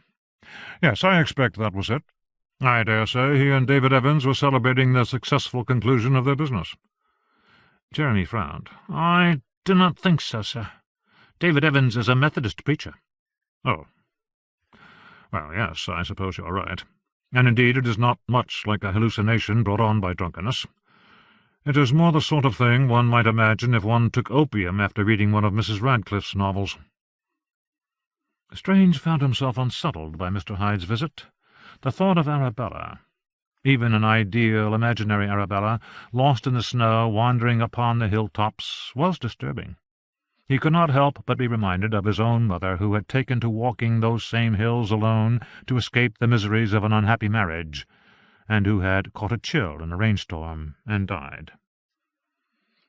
Yes, I expect that was it. I dare say he and David Evans were celebrating the successful conclusion of their business." Jeremy frowned. "I do not think so, sir. David Evans is a Methodist preacher." "Oh. Well, yes, I suppose you are right. And indeed it is not much like a hallucination brought on by drunkenness. It is more the sort of thing one might imagine if one took opium after reading one of Mrs. Radcliffe's novels." Strange found himself unsettled by Mr. Hyde's visit. The thought of Arabella, even an ideal, imaginary Arabella, lost in the snow, wandering upon the hilltops, was disturbing. He could not help but be reminded of his own mother, who had taken to walking those same hills alone to escape the miseries of an unhappy marriage, and who had caught a chill in a rainstorm and died.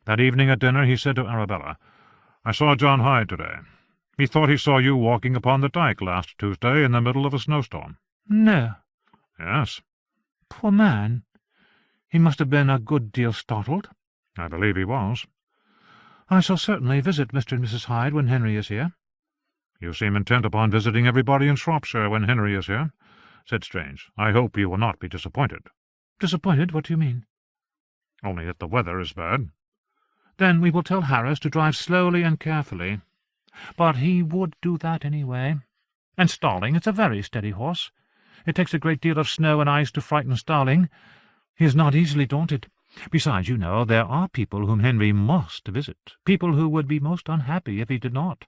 That evening at dinner he said to Arabella, "I saw John Hyde today. He thought he saw you walking upon the dyke last Tuesday in the middle of a snowstorm." "No." "Yes." "Poor man. He must have been a good deal startled." "I believe he was." "I shall certainly visit Mr. and Mrs. Hyde when Henry is here." "You seem intent upon visiting everybody in Shropshire when Henry is here," said Strange. "I hope you will not be disappointed." "Disappointed? What do you mean?" "Only that the weather is bad." "Then we will tell Harris to drive slowly and carefully. But he would do that anyway. And Starling, it's a very steady horse. It takes a great deal of snow and ice to frighten Starling. He is not easily daunted. Besides, you know, there are people whom Henry must visit, people who would be most unhappy if he did not.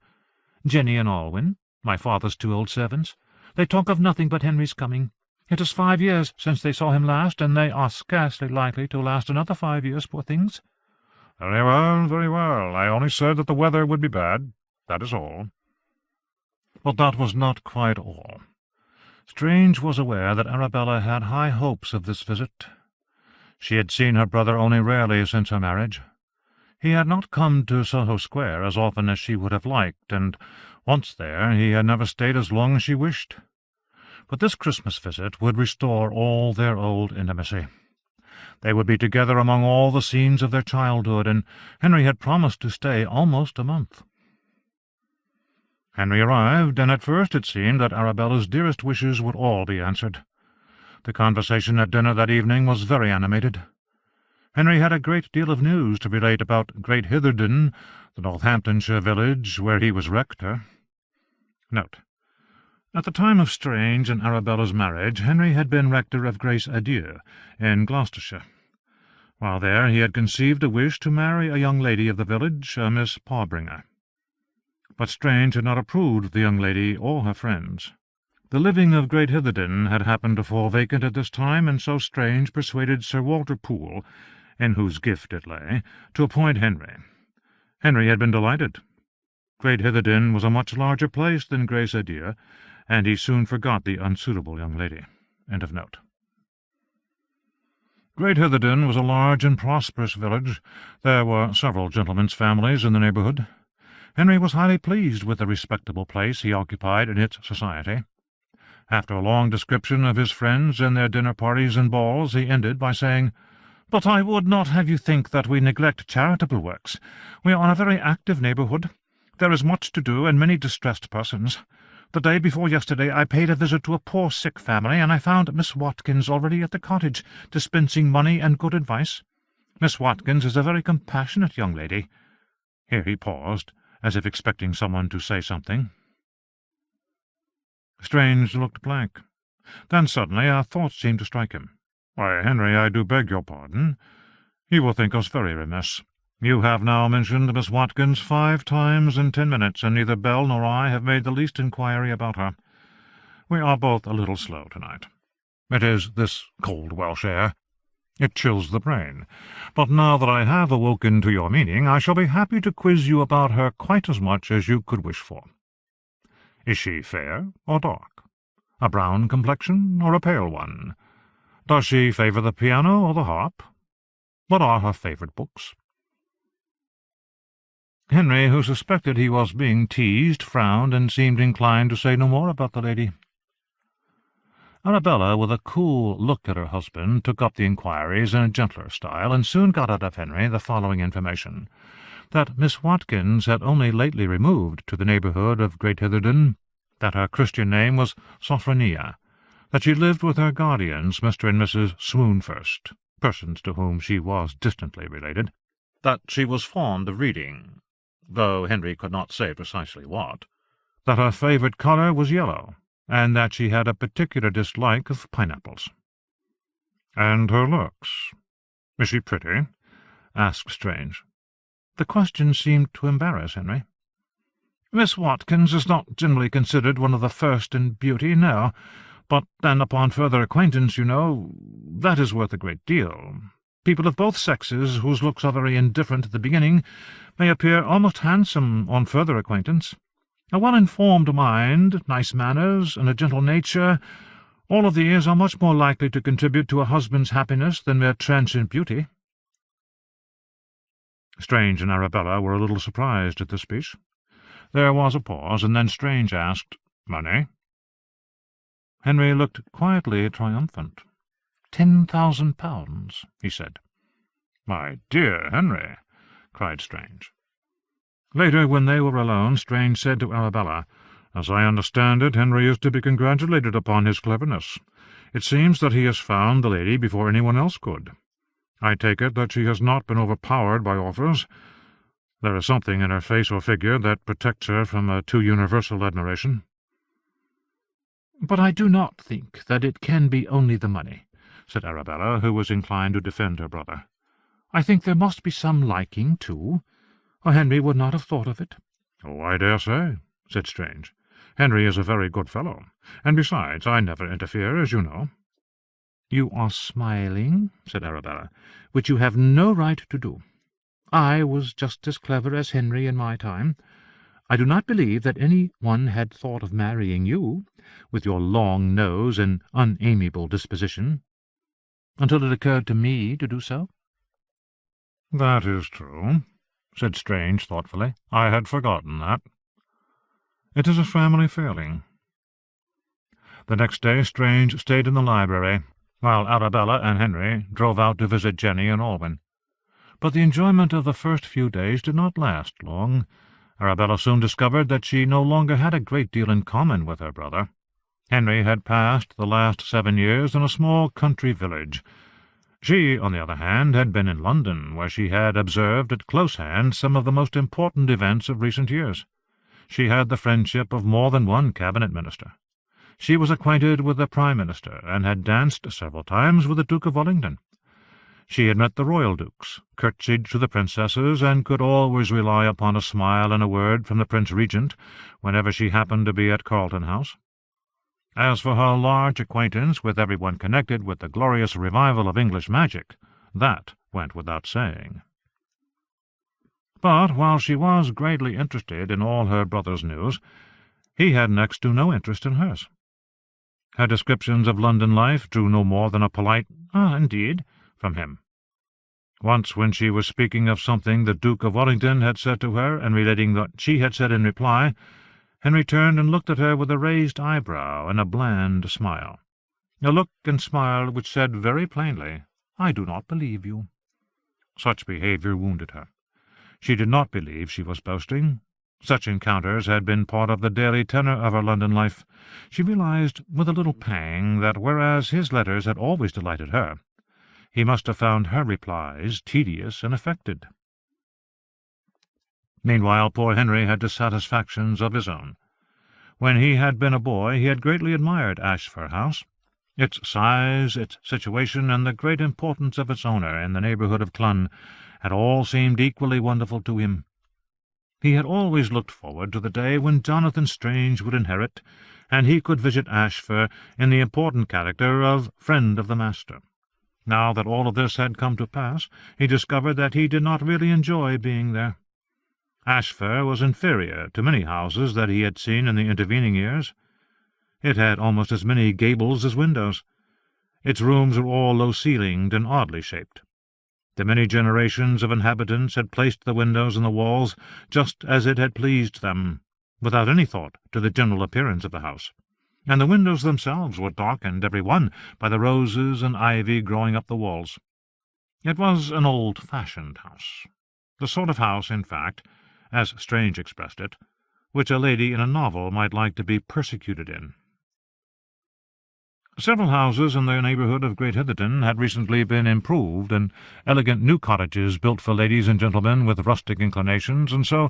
Jenny and Alwyn, my father's 2 old servants. They talk of nothing but Henry's coming. It is 5 years since they saw him last, and they are scarcely likely to last another 5 years, poor things." "Very well, very well. I only said that the weather would be bad. That is all." But that was not quite all. Strange was aware that Arabella had high hopes of this visit. She had seen her brother only rarely since her marriage. He had not come to Soho Square as often as she would have liked, and once there he had never stayed as long as she wished. But this Christmas visit would restore all their old intimacy. They would be together among all the scenes of their childhood, and Henry had promised to stay almost a month. Henry arrived, and at first it seemed that Arabella's dearest wishes would all be answered. The conversation at dinner that evening was very animated. Henry had a great deal of news to relate about Great Hitherden, the Northamptonshire village where he was rector. Note: at the time of Strange and Arabella's marriage, Henry had been rector of Grace Adieu in Gloucestershire. While there he had conceived a wish to marry a young lady of the village, a Miss Pawbringer. But Strange had not approved the young lady or her friends. The living of Great Hitherden had happened to fall vacant at this time, and so Strange persuaded Sir Walter Poole, in whose gift it lay, to appoint Henry. Henry had been delighted. Great Hitherden was a much larger place than Grace Adieu, and he soon forgot the unsuitable young lady. End of note. Great Hitherden was a large and prosperous village. There were several gentlemen's families in the neighbourhood. Henry was highly pleased with the respectable place he occupied in its society. After a long description of his friends and their dinner parties and balls, he ended by saying, "But I would not have you think that we neglect charitable works. We are in a very active neighbourhood. There is much to do, and many distressed persons. The day before yesterday I paid a visit to a poor sick family, and I found Miss Watkins already at the cottage, dispensing money and good advice. Miss Watkins is a very compassionate young lady." Here he paused, as if expecting someone to say something. Strange looked blank. Then suddenly a thought seemed to strike him. "Why, Henry, I do beg your pardon. You will think us very remiss. You have now mentioned Miss Watkins 5 times in 10 minutes, and neither Bell nor I have made the least inquiry about her. We are both a little slow tonight. It is this cold Welsh air. It chills the brain. But now that I have awoken to your meaning, I shall be happy to quiz you about her quite as much as you could wish for. Is she fair or dark? A brown complexion or a pale one? Does she favour the piano or the harp? What are her favourite books?" Henry, who suspected he was being teased, frowned and seemed inclined to say no more about the lady. Arabella, with a cool look at her husband, took up the inquiries in a gentler style, and soon got out of Henry the following information: that Miss Watkins had only lately removed to the neighbourhood of Great Hitherden, that her Christian name was Sophronia, that she lived with her guardians, Mr. and Mrs. Swoonfirst, persons to whom she was distantly related, that she was fond of reading, though Henry could not say precisely what, that her favourite colour was yellow, and that she had a particular dislike of pineapples. "And her looks? Is she pretty?" asked Strange. The question seemed to embarrass Henry. "Miss Watkins is not generally considered one of the first in beauty, no, but then upon further acquaintance, you know, that is worth a great deal. People of both sexes, whose looks are very indifferent at the beginning, may appear almost handsome on further acquaintance. A well-informed mind, nice manners, and a gentle nature, all of these are much more likely to contribute to a husband's happiness than mere transient beauty." Strange and Arabella were a little surprised at this speech. There was a pause, and then Strange asked, "Money?" Henry looked quietly triumphant. £10,000, he said. "My dear Henry!" cried Strange. Later, when they were alone, Strange said to Arabella, "As I understand it, Henry is to be congratulated upon his cleverness. It seems that he has found the lady before anyone else could. I take it that she has not been overpowered by offers. There is something in her face or figure that protects her from a too universal admiration." "But I do not think that it can be only the money," said Arabella, who was inclined to defend her brother. "I think there must be some liking, too, or Henry would not have thought of it." "Oh, I dare say," said Strange. "Henry is a very good fellow, and besides, I never interfere, as you know." "You are smiling," said Arabella, "which you have no right to do. I was just as clever as Henry in my time. I do not believe that any one had thought of marrying you, with your long nose and unamiable disposition, until it occurred to me to do so." "That is true," said Strange thoughtfully. "I had forgotten that. It is a family failing." The next day Strange stayed in the library, while Arabella and Henry drove out to visit Jenny and Alwyn. But the enjoyment of the first few days did not last long. Arabella soon discovered that she no longer had a great deal in common with her brother. Henry had passed the last 7 years in a small country village. She, on the other hand, had been in London, where she had observed at close hand some of the most important events of recent years. She had the friendship of more than one cabinet minister. She was acquainted with the Prime Minister, and had danced several times with the Duke of Wellington. She had met the royal dukes, curtsied to the princesses, and could always rely upon a smile and a word from the Prince Regent whenever she happened to be at Carlton House. As for her large acquaintance with everyone connected with the glorious revival of English magic, that went without saying. But while she was greatly interested in all her brother's news, he had next to no interest in hers. Her descriptions of London life drew no more than a polite "Ah, indeed," from him. Once, when she was speaking of something the Duke of Wellington had said to her, and relating what she had said in reply, Henry turned and looked at her with a raised eyebrow and a bland smile, a look and smile which said very plainly, "I do not believe you." Such behaviour wounded her. She did not believe she was boasting. Such encounters had been part of the daily tenor of her London life. She realized with a little pang that, whereas his letters had always delighted her, he must have found her replies tedious and affected. Meanwhile, poor Henry had dissatisfactions of his own. When he had been a boy, he had greatly admired Ashfur House. Its size, its situation, and the great importance of its owner in the neighbourhood of Clun had all seemed equally wonderful to him. He had always looked forward to the day when Jonathan Strange would inherit, and he could visit Ashfur in the important character of friend of the master. Now that all of this had come to pass, he discovered that he did not really enjoy being there. Ashfur was inferior to many houses that he had seen in the intervening years. It had almost as many gables as windows. Its rooms were all low-ceilinged and oddly shaped. The many generations of inhabitants had placed the windows and the walls just as it had pleased them, without any thought to the general appearance of the house, and the windows themselves were darkened, every one, by the roses and ivy growing up the walls. It was an old-fashioned house, the sort of house, in fact, as Strange expressed it, which a lady in a novel might like to be persecuted in. Several houses in the neighbourhood of Great Hitherton had recently been improved, and elegant new cottages built for ladies and gentlemen with rustic inclinations, and so,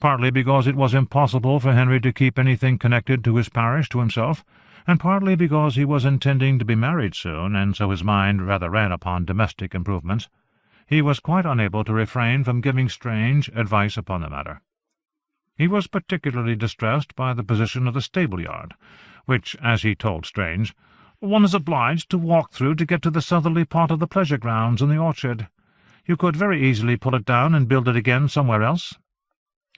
partly because it was impossible for Henry to keep anything connected to his parish to himself, and partly because he was intending to be married soon, and so his mind rather ran upon domestic improvements, he was quite unable to refrain from giving Strange advice upon the matter. He was particularly distressed by the position of the stable-yard, which, as he told Strange, one is obliged to walk through to get to the southerly part of the pleasure grounds and the orchard. You could very easily pull it down and build it again somewhere else.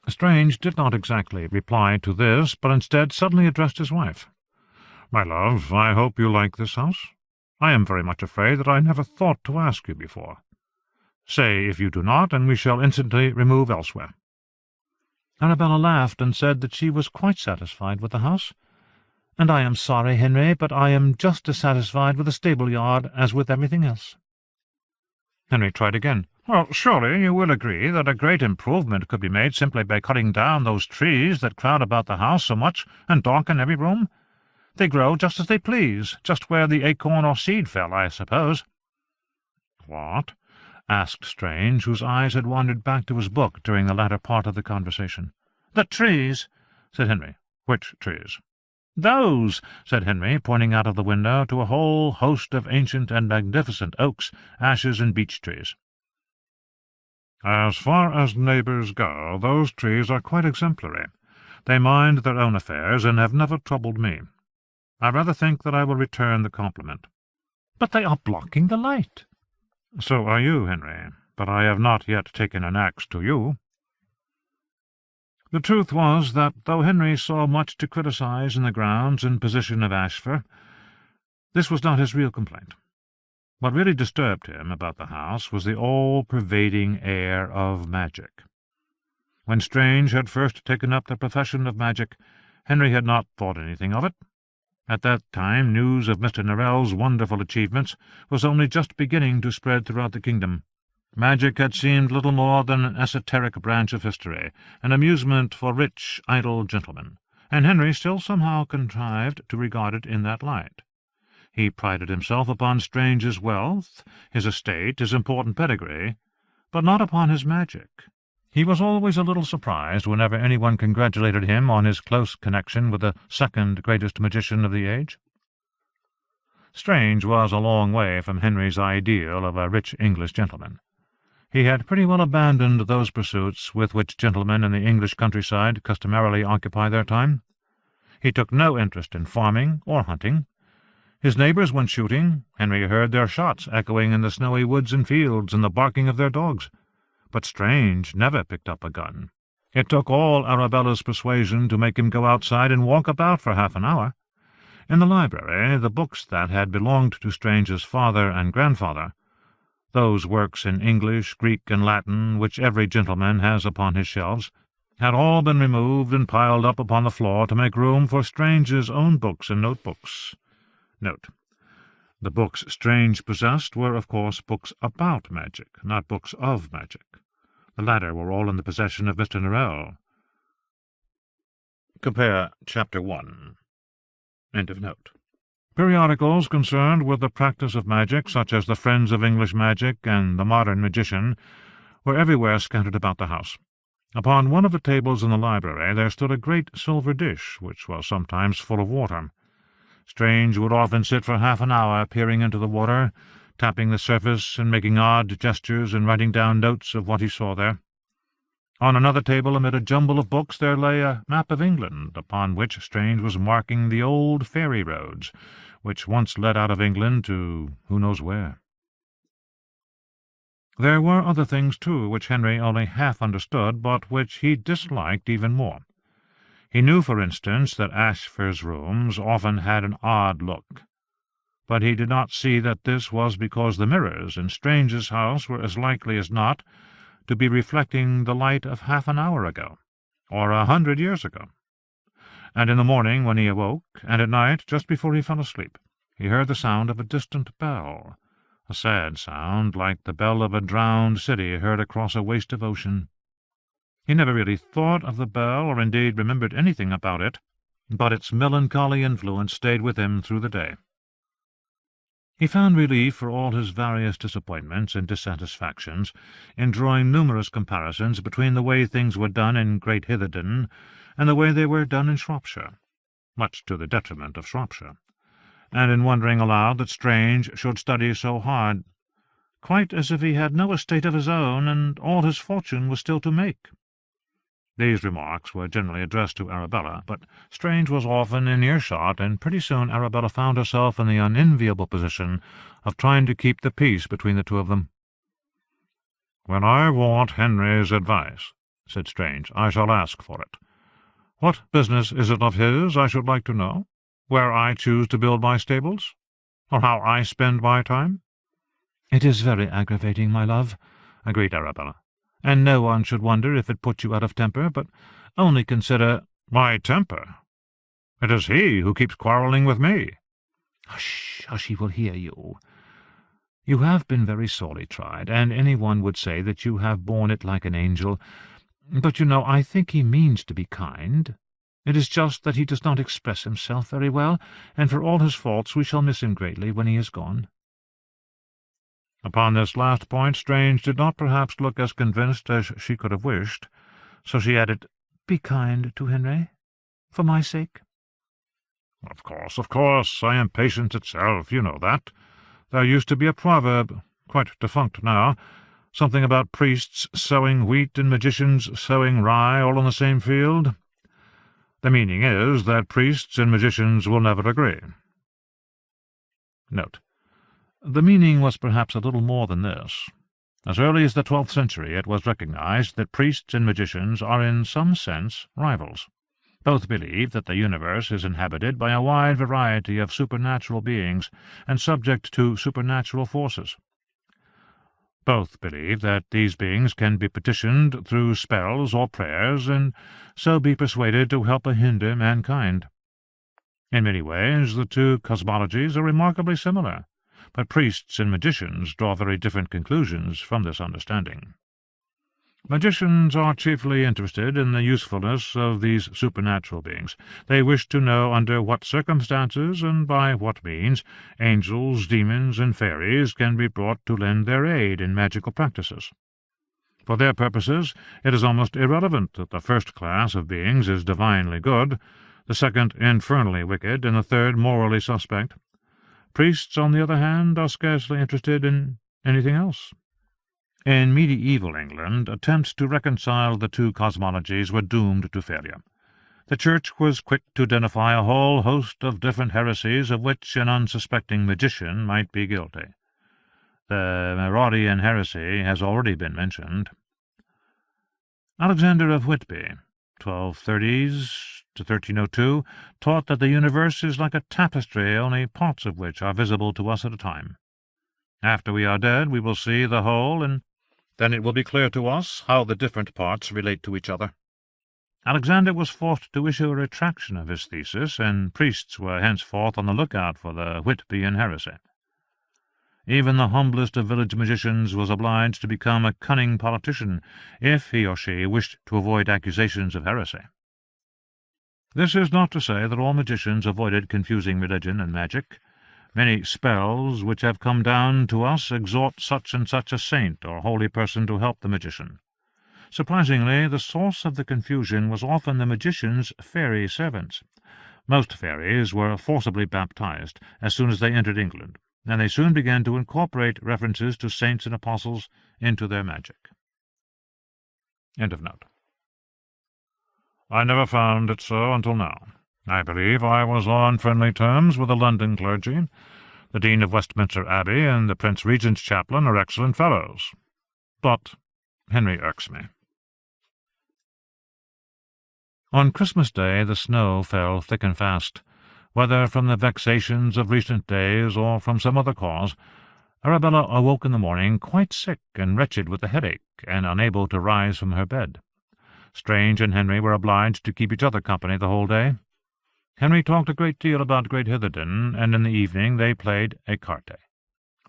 Strange did not exactly reply to this, but instead suddenly addressed his wife. "My love, I hope you like this house. I am very much afraid that I never thought to ask you before. Say if you do not, and we shall instantly remove elsewhere." Arabella laughed and said that she was quite satisfied with the house. "And I am sorry, Henry, but I am just as satisfied with the stable-yard as with everything else." Henry tried again. "Well, surely you will agree that a great improvement could be made simply by cutting down those trees that crowd about the house so much and darken every room? They grow just as they please, just where the acorn or seed fell, I suppose." "What?" asked Strange, whose eyes had wandered back to his book during the latter part of the conversation. "The trees," said Henry. "Which trees?" "Those," said Henry, pointing out of the window to a whole host of ancient and magnificent oaks, ashes, and beech-trees. "As far as neighbours go, those trees are quite exemplary. They mind their own affairs, and have never troubled me. I rather think that I will return the compliment." "But they are blocking the light." "So are you, Henry, but I have not yet taken an axe to you." The truth was that, though Henry saw much to criticize in the grounds and position of Ashford, this was not his real complaint. What really disturbed him about the house was the all-pervading air of magic. When Strange had first taken up the profession of magic, Henry had not thought anything of it. At that time news of Mr. Norrell's wonderful achievements was only just beginning to spread throughout the kingdom. Magic had seemed little more than an esoteric branch of history, an amusement for rich, idle gentlemen, and Henry still somehow contrived to regard it in that light. He prided himself upon Strange's wealth, his estate, his important pedigree, but not upon his magic. He was always a little surprised whenever anyone congratulated him on his close connection with the second greatest magician of the age. Strange was a long way from Henry's ideal of a rich English gentleman. He had pretty well abandoned those pursuits with which gentlemen in the English countryside customarily occupy their time. He took no interest in farming or hunting. His neighbours went shooting. Henry heard their shots echoing in the snowy woods and fields, and the barking of their dogs. But Strange never picked up a gun. It took all Arabella's persuasion to make him go outside and walk about for half an hour. In the library, the books that had belonged to Strange's father and grandfather, those works in English, Greek, and Latin which every gentleman has upon his shelves, had all been removed and piled up upon the floor to make room for Strange's own books and notebooks. Note: the books Strange possessed were, of course, books about magic, not books of magic. The latter were all in the possession of Mr. Norrell. Compare Chapter 1. End of note. Periodicals concerned with the practice of magic, such as the Friends of English Magic and the Modern Magician, were everywhere scattered about the house. Upon one of the tables in the library there stood a great silver dish, which was sometimes full of water. Strange would often sit for half an hour peering into the water, tapping the surface and making odd gestures and writing down notes of what he saw there. On another table, amid a jumble of books, there lay a map of England, upon which Strange was marking the old fairy roads, which once led out of England to who knows where. There were other things, too, which Henry only half understood, but which he disliked even more. He knew, for instance, that Ashford's rooms often had an odd look. but he did not see that this was because the mirrors in Strange's house were as likely as not to be reflecting the light of half an hour ago, or 100 years ago. And in the morning when he awoke, and at night just before he fell asleep, he heard the sound of a distant bell, a sad sound like the bell of a drowned city heard across a waste of ocean. He never really thought of the bell, or indeed remembered anything about it, but its melancholy influence stayed with him through the day. He found relief for all his various disappointments and dissatisfactions in drawing numerous comparisons between the way things were done in Great Hitherden and the way they were done in Shropshire, much to the detriment of Shropshire, and in wondering aloud that Strange should study so hard, quite as if he had no estate of his own and all his fortune was still to make. These remarks were generally addressed to Arabella, but Strange was often in earshot, and pretty soon Arabella found herself in the unenviable position of trying to keep the peace between the two of them. "When I want Henry's advice," said Strange, "I shall ask for it. What business is it of his, I should like to know? Where I choose to build my stables? Or how I spend my time?" "It is very aggravating, my love," agreed Arabella, "and no one should wonder if it put you out of temper, but only consider—" "My temper? It is he who keeps quarrelling with me." "Hush, hush, he will hear you. You have been very sorely tried, and any one would say that you have borne it like an angel. But, you know, I think he means to be kind. It is just that he does not express himself very well, and for all his faults we shall miss him greatly when he is gone." Upon this last point Strange did not perhaps look as convinced as she could have wished, so she added, "Be kind to Henry, for my sake." Of course, I am patience itself, you know that. There used to be a proverb, quite defunct now, something about priests sowing wheat and magicians sowing rye all in the same field. The meaning is that priests and magicians will never agree. Note: the meaning was perhaps a little more than this. As early as the 12th century it was recognized that priests and magicians are in some sense rivals. Both believe that the universe is inhabited by a wide variety of supernatural beings and subject to supernatural forces. Both believe that these beings can be petitioned through spells or prayers, and so be persuaded to help or hinder mankind. In many ways the two cosmologies are remarkably similar, but priests and magicians draw very different conclusions from this understanding. Magicians are chiefly interested in the usefulness of these supernatural beings. They wish to know under what circumstances and by what means angels, demons, and fairies can be brought to lend their aid in magical practices. For their purposes it is almost irrelevant that the first class of beings is divinely good, the second infernally wicked, and the third morally suspect. Priests, on the other hand, are scarcely interested in anything else. In medieval England, attempts to reconcile the two cosmologies were doomed to failure. The Church was quick to identify a whole host of different heresies of which an unsuspecting magician might be guilty. The Merodian heresy has already been mentioned. Alexander of Whitby, 1230s to 1302, taught that the universe is like a tapestry, only parts of which are visible to us at a time. After we are dead, we will see the whole, and then it will be clear to us how the different parts relate to each other. Alexander was forced to issue a retraction of his thesis, and priests were henceforth on the lookout for the Whitbyan heresy. Even the humblest of village magicians was obliged to become a cunning politician if he or she wished to avoid accusations of heresy. This is not to say that all magicians avoided confusing religion and magic. Many spells which have come down to us exhort such and such a saint or holy person to help the magician. Surprisingly, the source of the confusion was often the magician's fairy servants. Most fairies were forcibly baptized as soon as they entered England, and they soon began to incorporate references to saints and apostles into their magic. End of note. I never found it so until now. I believe I was on friendly terms with the London clergy. The Dean of Westminster Abbey and the Prince Regent's chaplain are excellent fellows. But Henry irks me. On Christmas Day the snow fell thick and fast. Whether from the vexations of recent days or from some other cause, Arabella awoke in the morning quite sick and wretched with a headache, and unable to rise from her bed. Strange and Henry were obliged to keep each other company the whole day. Henry talked a great deal about Great Hitherton, and in the evening they played écarté.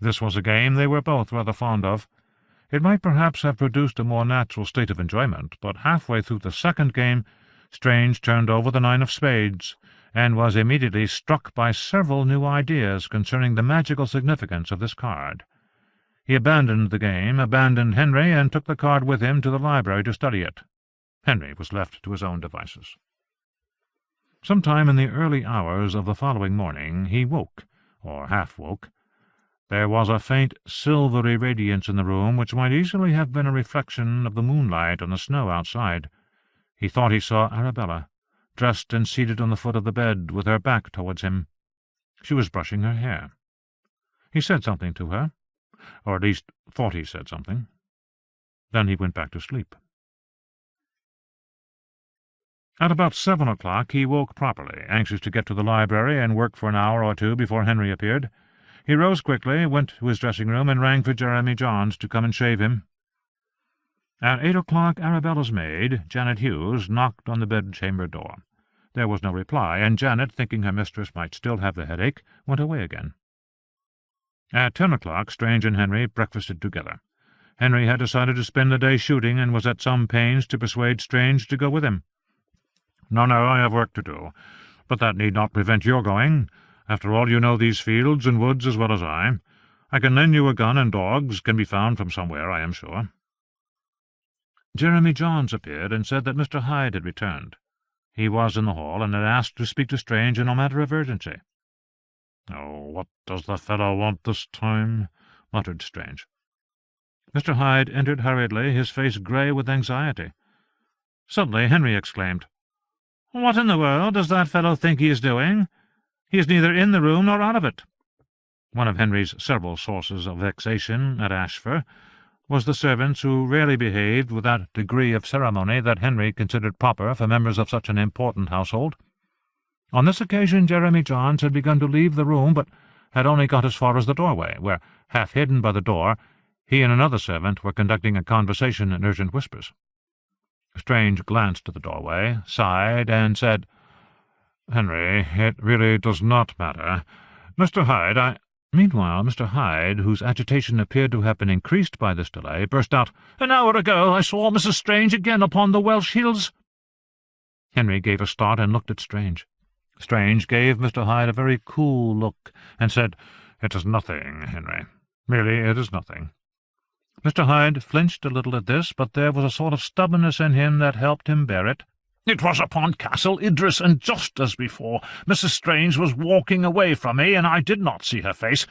This was a game they were both rather fond of. It might perhaps have produced a more natural state of enjoyment, but half-way through the second game Strange turned over the 9 of spades, and was immediately struck by several new ideas concerning the magical significance of this card. He abandoned the game, abandoned Henry, and took the card with him to the library to study it. Henry was left to his own devices. Some time in the early hours of the following morning he woke, or half-woke. There was a faint silvery radiance in the room, which might easily have been a reflection of the moonlight on the snow outside. He thought he saw Arabella, dressed and seated on the foot of the bed, with her back towards him. She was brushing her hair. He said something to her, or at least thought he said something. Then he went back to sleep. At about 7 o'clock he woke properly, anxious to get to the library and work for an hour or two before Henry appeared. He rose quickly, went to his dressing-room, and rang for Jeremy Johns to come and shave him. At 8 o'clock Arabella's maid, Janet Hughes, knocked on the bedchamber door. There was no reply, and Janet, thinking her mistress might still have the headache, went away again. At 10 o'clock Strange and Henry breakfasted together. Henry had decided to spend the day shooting, and was at some pains to persuade Strange to go with him. "No, I have work to do, but that need not prevent your going. After all, you know these fields and woods as well as I. I can lend you a gun, and dogs can be found from somewhere, I am sure." Jeremy Johns appeared, and said that Mr. Hyde had returned. He was in the hall, and had asked to speak to Strange in a matter of urgency. "Oh, what does the fellow want this time?" muttered Strange. Mr. Hyde entered hurriedly, his face grey with anxiety. Suddenly Henry exclaimed, "What in the world does that fellow think he is doing? He is neither in the room nor out of it." One of Henry's several sources of vexation at Ashford was the servants, who rarely behaved with that degree of ceremony that Henry considered proper for members of such an important household. On this occasion Jeremy Johns had begun to leave the room, but had only got as far as the doorway, where, half hidden by the door, he and another servant were conducting a conversation in urgent whispers. Strange glanced at the doorway, sighed, and said, "Henry, it really does not matter. Mr. Hyde, Meanwhile Mr. Hyde, whose agitation appeared to have been increased by this delay, burst out, "An hour ago I saw Mrs. Strange again upon the Welsh hills." Henry gave a start and looked at Strange. Strange gave Mr. Hyde a very cool look, and said, "It is nothing, Henry. Really, it is nothing." Mr. Hyde flinched a little at this, but there was a sort of stubbornness in him that helped him bear it. "It was upon Castle Idris, and just as before. Mrs. Strange was walking away from me, and I did not see her face.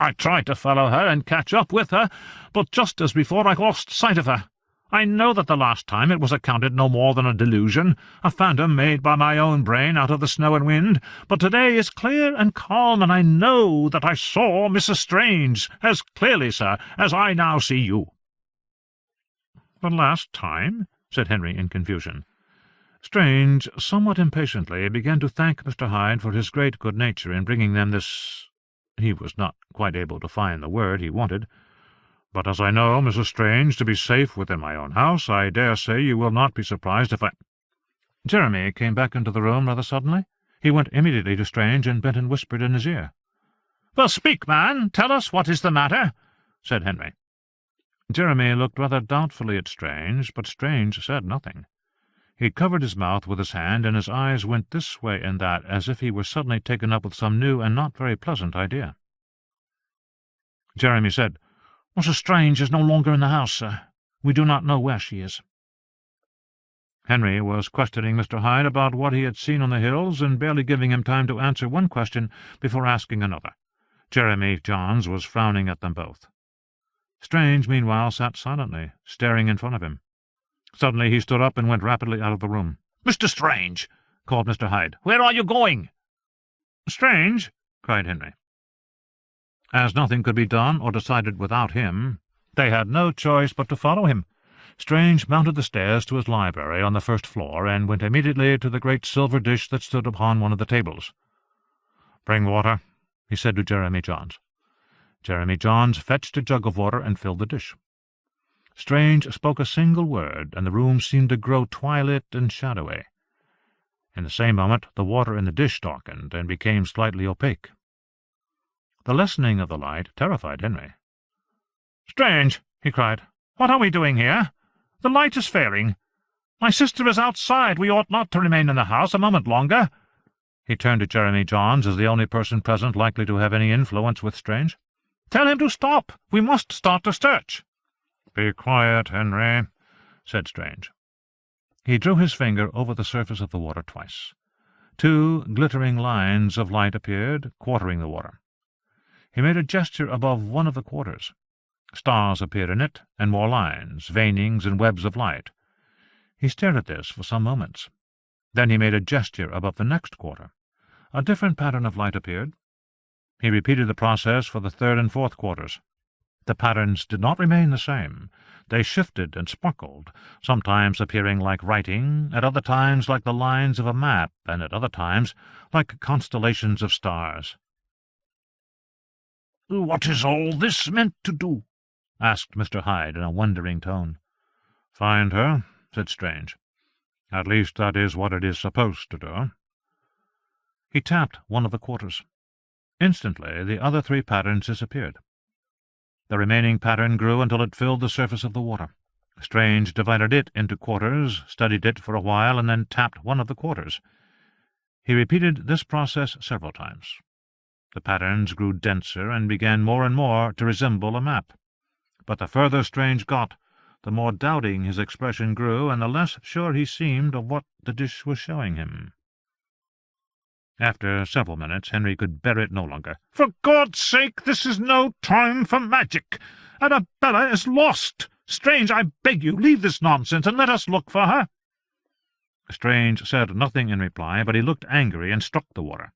I tried to follow her and catch up with her, but just as before I lost sight of her. I know that the last time it was accounted no more than a delusion, a phantom made by my own brain out of the snow and wind, but today is clear and calm, and I know that I saw Mrs. Strange, as clearly, sir, as I now see you." "The last time?" said Henry in confusion. Strange, somewhat impatiently, began to thank Mr. Hyde for his great good nature in bringing them this— he was not quite able to find the word he wanted. "But as I know Mrs. Strange to be safe within my own house, I dare say you will not be surprised if I—" Jeremy came back into the room rather suddenly. He went immediately to Strange, and bent and whispered in his ear. "Well, speak, man! Tell us what is the matter," said Henry. Jeremy looked rather doubtfully at Strange, but Strange said nothing. He covered his mouth with his hand, and his eyes went this way and that, as if he were suddenly taken up with some new and not very pleasant idea. Jeremy said, "Mrs. Strange is no longer in the house, sir. We do not know where she is." Henry was questioning Mr. Hyde about what he had seen on the hills, and barely giving him time to answer one question before asking another. Jeremy Johns was frowning at them both. Strange, meanwhile, sat silently, staring in front of him. Suddenly he stood up and went rapidly out of the room. "Mr. Strange!" called Mr. Hyde. "Where are you going?" "Strange!" cried Henry. As nothing could be done or decided without him, they had no choice but to follow him. Strange mounted the stairs to his library on the first floor, and went immediately to the great silver dish that stood upon one of the tables. "Bring water," he said to Jeremy Johns. Jeremy Johns fetched a jug of water and filled the dish. Strange spoke a single word, and the room seemed to grow twilit and shadowy. In the same moment the water in the dish darkened and became slightly opaque. The lessening of the light terrified Henry. "Strange!" he cried. "What are we doing here? The light is failing. My sister is outside. We ought not to remain in the house a moment longer." He turned to Jeremy Johns as the only person present likely to have any influence with Strange. "Tell him to stop. We must start a search." "Be quiet, Henry," said Strange. He drew his finger over the surface of the water twice. 2 glittering lines of light appeared, quartering the water. He made a gesture above one of the quarters. Stars appeared in it, and more lines, veinings, and webs of light. He stared at this for some moments. Then he made a gesture above the next quarter. A different pattern of light appeared. He repeated the process for the 3rd and 4th quarters. The patterns did not remain the same. They shifted and sparkled, sometimes appearing like writing, at other times like the lines of a map, and at other times like constellations of stars. "What is all this meant to do?" asked Mr. Hyde in a wondering tone. "Find her," said Strange. "At least that is what it is supposed to do." He tapped one of the quarters. Instantly the other 3 patterns disappeared. The remaining pattern grew until it filled the surface of the water. Strange divided it into quarters, studied it for a while, and then tapped one of the quarters. He repeated this process several times. The patterns grew denser and began more and more to resemble a map. But the further Strange got, the more doubting his expression grew, and the less sure he seemed of what the dish was showing him. After several minutes Henry could bear it no longer. "For God's sake, this is no time for magic! Arabella is lost! Strange, I beg you, leave this nonsense and let us look for her." Strange said nothing in reply, but he looked angry and struck the water.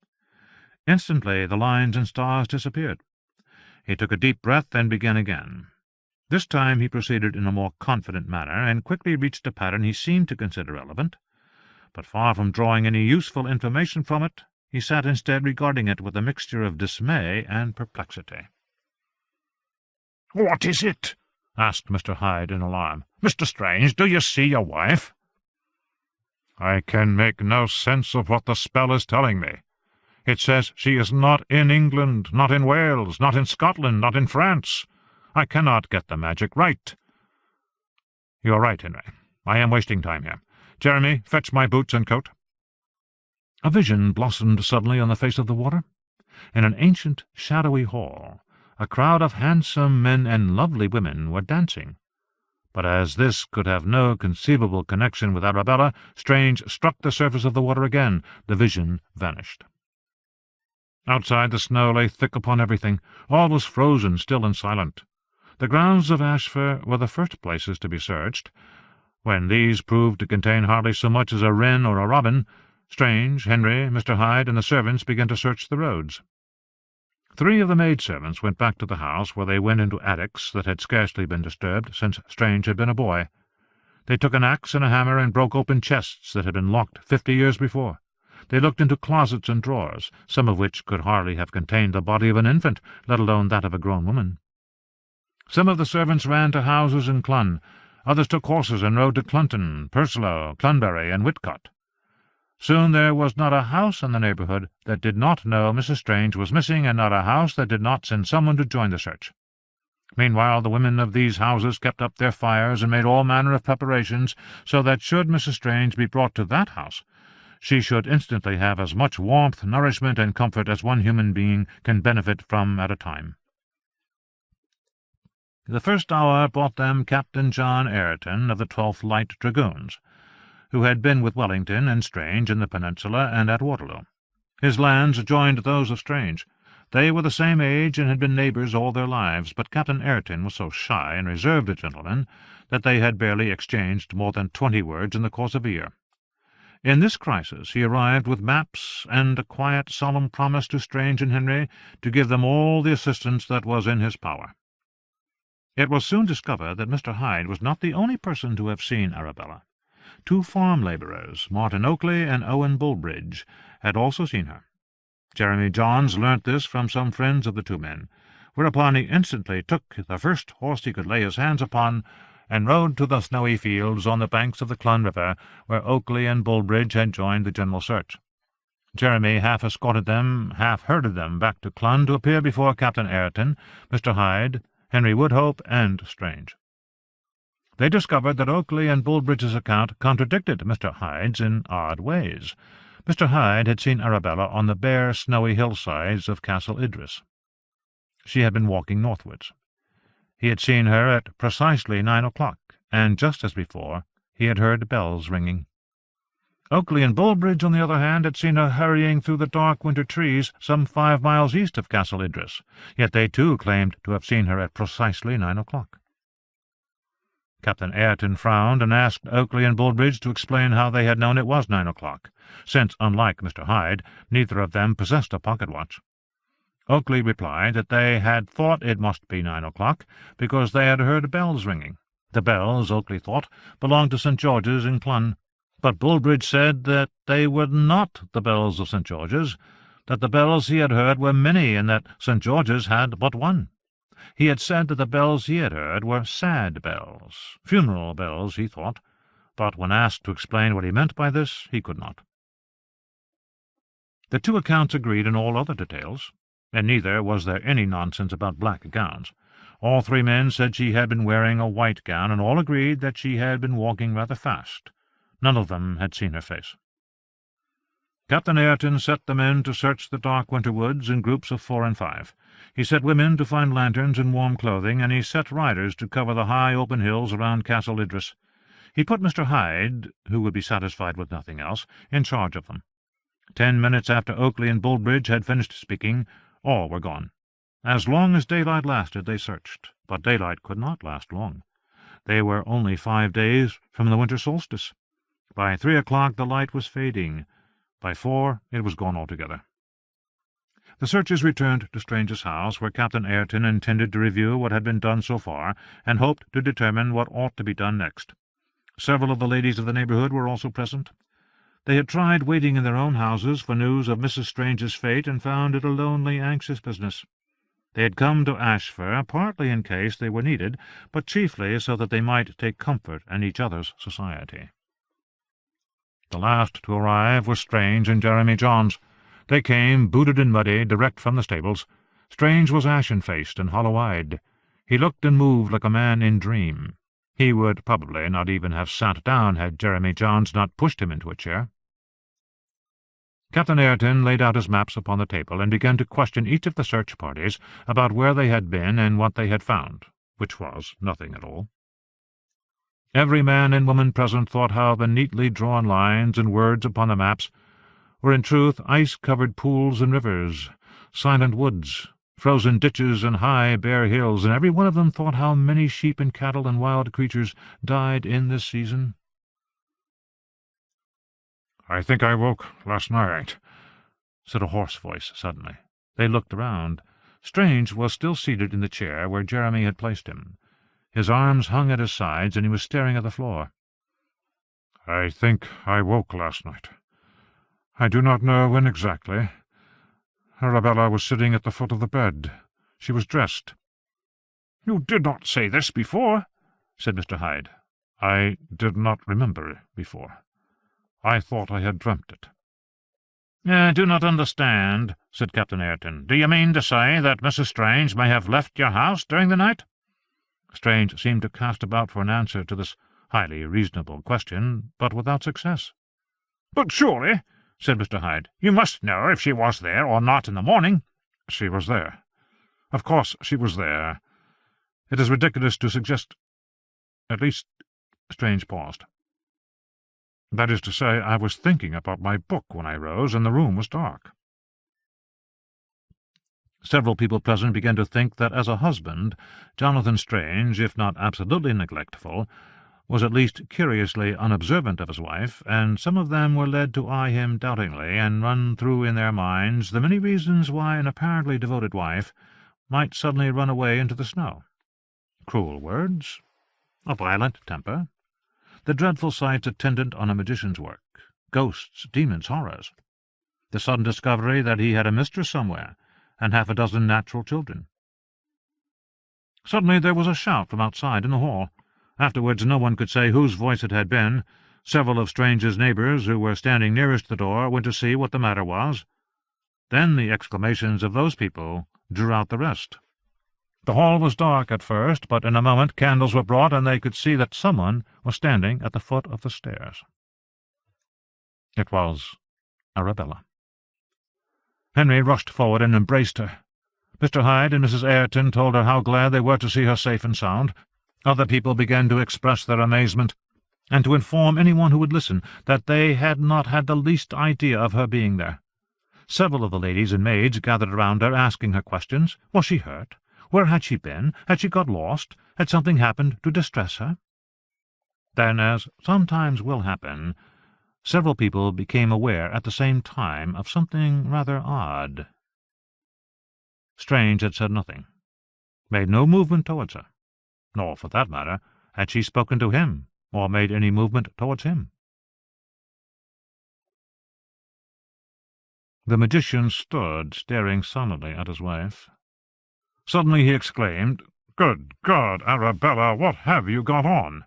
Instantly the lines and stars disappeared. He took a deep breath and began again. This time he proceeded in a more confident manner, and quickly reached a pattern he seemed to consider relevant. But far from drawing any useful information from it, he sat instead regarding it with a mixture of dismay and perplexity. "What is it?" asked Mr. Hyde in alarm. "Mr. Strange, do you see your wife?" "I can make no sense of what the spell is telling me. It says she is not in England, not in Wales, not in Scotland, not in France. I cannot get the magic right." "You are right, Henry. I am wasting time here. Jeremy, fetch my boots and coat." A vision blossomed suddenly on the face of the water. In an ancient, shadowy hall, a crowd of handsome men and lovely women were dancing. But as this could have no conceivable connection with Arabella, Strange struck the surface of the water again. The vision vanished. Outside the snow lay thick upon everything. All was frozen, still and silent. The grounds of Ashford were the first places to be searched. When these proved to contain hardly so much as a wren or a robin, Strange, Henry, Mr. Hyde, and the servants began to search the roads. 3 of the maidservants went back to the house, where they went into attics that had scarcely been disturbed since Strange had been a boy. They took an axe and a hammer and broke open chests that had been locked 50 years before. They looked into closets and drawers, some of which could hardly have contained the body of an infant, let alone that of a grown woman. Some of the servants ran to houses in Clun. Others took horses and rode to Clunton, Purslow, Clunbury, and Whitcott. Soon there was not a house in the neighbourhood that did not know Mrs. Strange was missing, and not a house that did not send someone to join the search. Meanwhile the women of these houses kept up their fires and made all manner of preparations, so that should Mrs. Strange be brought to that house, she should instantly have as much warmth, nourishment, and comfort as one human being can benefit from at a time. The first hour brought them Captain John Ayrton of the 12th Light Dragoons, who had been with Wellington and Strange in the Peninsula and at Waterloo. His lands joined those of Strange. They were the same age and had been neighbours all their lives, but Captain Ayrton was so shy and reserved a gentleman that they had barely exchanged more than 20 words in the course of a year. In this crisis he arrived with maps and a quiet, solemn promise to Strange and Henry to give them all the assistance that was in his power. It was soon discovered that Mr. Hyde was not the only person to have seen Arabella. 2 farm labourers, Martin Oakley and Owen Bulbridge, had also seen her. Jeremy Johns learnt this from some friends of the two men, whereupon he instantly took the first horse he could lay his hands upon, and rode to the snowy fields on the banks of the Clun River, where Oakley and Bulbridge had joined the general search. Jeremy half escorted them, half herded them back to Clun to appear before Captain Ayrton, Mr Hyde, Henry Woodhope, and Strange. They discovered that Oakley and Bulbridge's account contradicted Mr Hyde's in odd ways. Mr Hyde had seen Arabella on the bare, snowy hillsides of Castle Idris. She had been walking northwards. He had seen her at precisely 9 o'clock, and just as before, he had heard bells ringing. Oakley and Bulbridge, on the other hand, had seen her hurrying through the dark winter trees some 5 miles east of Castle Idris, yet they too claimed to have seen her at precisely 9 o'clock. Captain Ayrton frowned and asked Oakley and Bulbridge to explain how they had known it was 9 o'clock, since, unlike Mr Hyde, neither of them possessed a pocket-watch. Oakley replied that they had thought it must be 9 o'clock because they had heard bells ringing. The bells, Oakley thought, belonged to St George's in Clun, but Bulbridge said that they were not the bells of St George's, that the bells he had heard were many, and that St George's had but one. He had said that the bells he had heard were sad bells, funeral bells, he thought, but when asked to explain what he meant by this, he could not. The two accounts agreed in all other details, and neither was there any nonsense about black gowns. All three men said she had been wearing a white gown, and all agreed that she had been walking rather fast. None of them had seen her face. Captain Ayrton set the men to search the dark winter woods in groups of 4 and 5. He set women to find lanterns and warm clothing, and he set riders to cover the high open hills around Castle Idris. He put Mr Hyde, who would be satisfied with nothing else, in charge of them. 10 minutes after Oakley and Bulbridge had finished speaking, all were gone. As long as daylight lasted, they searched, but daylight could not last long. They were only 5 days from the winter solstice. By 3 o'clock the light was fading. By 4 it was gone altogether. The searchers returned to Strange's house, where Captain Ayrton intended to review what had been done so far, and hoped to determine what ought to be done next. Several of the ladies of the neighbourhood were also present. They had tried waiting in their own houses for news of Mrs. Strange's fate, and found it a lonely, anxious business. They had come to Ashford, partly in case they were needed, but chiefly so that they might take comfort in each other's society. The last to arrive were Strange and Jeremy Johns. They came, booted and muddy, direct from the stables. Strange was ashen-faced and hollow-eyed. He looked and moved like a man in dream. He would probably not even have sat down had Jeremy Johns not pushed him into a chair. Captain Ayrton laid out his maps upon the table and began to question each of the search parties about where they had been and what they had found, which was nothing at all. Every man and woman present thought how the neatly drawn lines and words upon the maps were in truth ice-covered pools and rivers, silent woods, frozen ditches and high bare hills, and every one of them thought how many sheep and cattle and wild creatures died in this season. "I think I woke last night," said a hoarse voice suddenly. They looked around. Strange was still seated in the chair where Jeremy had placed him. His arms hung at his sides, and he was staring at the floor. "I think I woke last night. I do not know when exactly. Arabella was sitting at the foot of the bed. She was dressed." "You did not say this before," said Mr. Hyde. "I did not remember before. I thought I had dreamt it." "I do not understand," said Captain Ayrton. "Do you mean to say that Mrs. Strange may have left your house during the night?" Strange seemed to cast about for an answer to this highly reasonable question, but without success. "But surely," said Mr. Hyde, "you must know if she was there or not in the morning." "She was there. Of course she was there. It is ridiculous to suggest— At least—" Strange paused. "That is to say, I was thinking about my book when I rose, and the room was dark." Several people present began to think that as a husband, Jonathan Strange, if not absolutely neglectful, was at least curiously unobservant of his wife, and some of them were led to eye him doubtingly and run through in their minds the many reasons why an apparently devoted wife might suddenly run away into the snow. Cruel words, a violent temper, the dreadful sights attendant on a magician's work, ghosts, demons, horrors. the sudden discovery that he had a mistress somewhere, and half a dozen natural children. Suddenly there was a shout from outside in the hall. Afterwards no one could say whose voice it had been. Several of Strange's neighbours, who were standing nearest the door, went to see what the matter was. Then the exclamations of those people drew out the rest. The hall was dark at first, but in a moment candles were brought, and they could see that someone was standing at the foot of the stairs. It was Arabella. Henry rushed forward and embraced her. Mr. Hyde and Mrs. Ayrton told her how glad they were to see her safe and sound. Other people began to express their amazement, and to inform anyone who would listen that they had not had the least idea of her being there. Several of the ladies and maids gathered around her, asking her questions. Was she hurt? Where had she been? Had she got lost? Had something happened to distress her? Then, as sometimes will happen, several people became aware at the same time of something rather odd. Strange had said nothing, made no movement towards her, nor, for that matter, had she spoken to him, or made any movement towards him. The magician stood, staring sullenly at his wife. Suddenly he exclaimed, "Good God, Arabella, what have you got on?"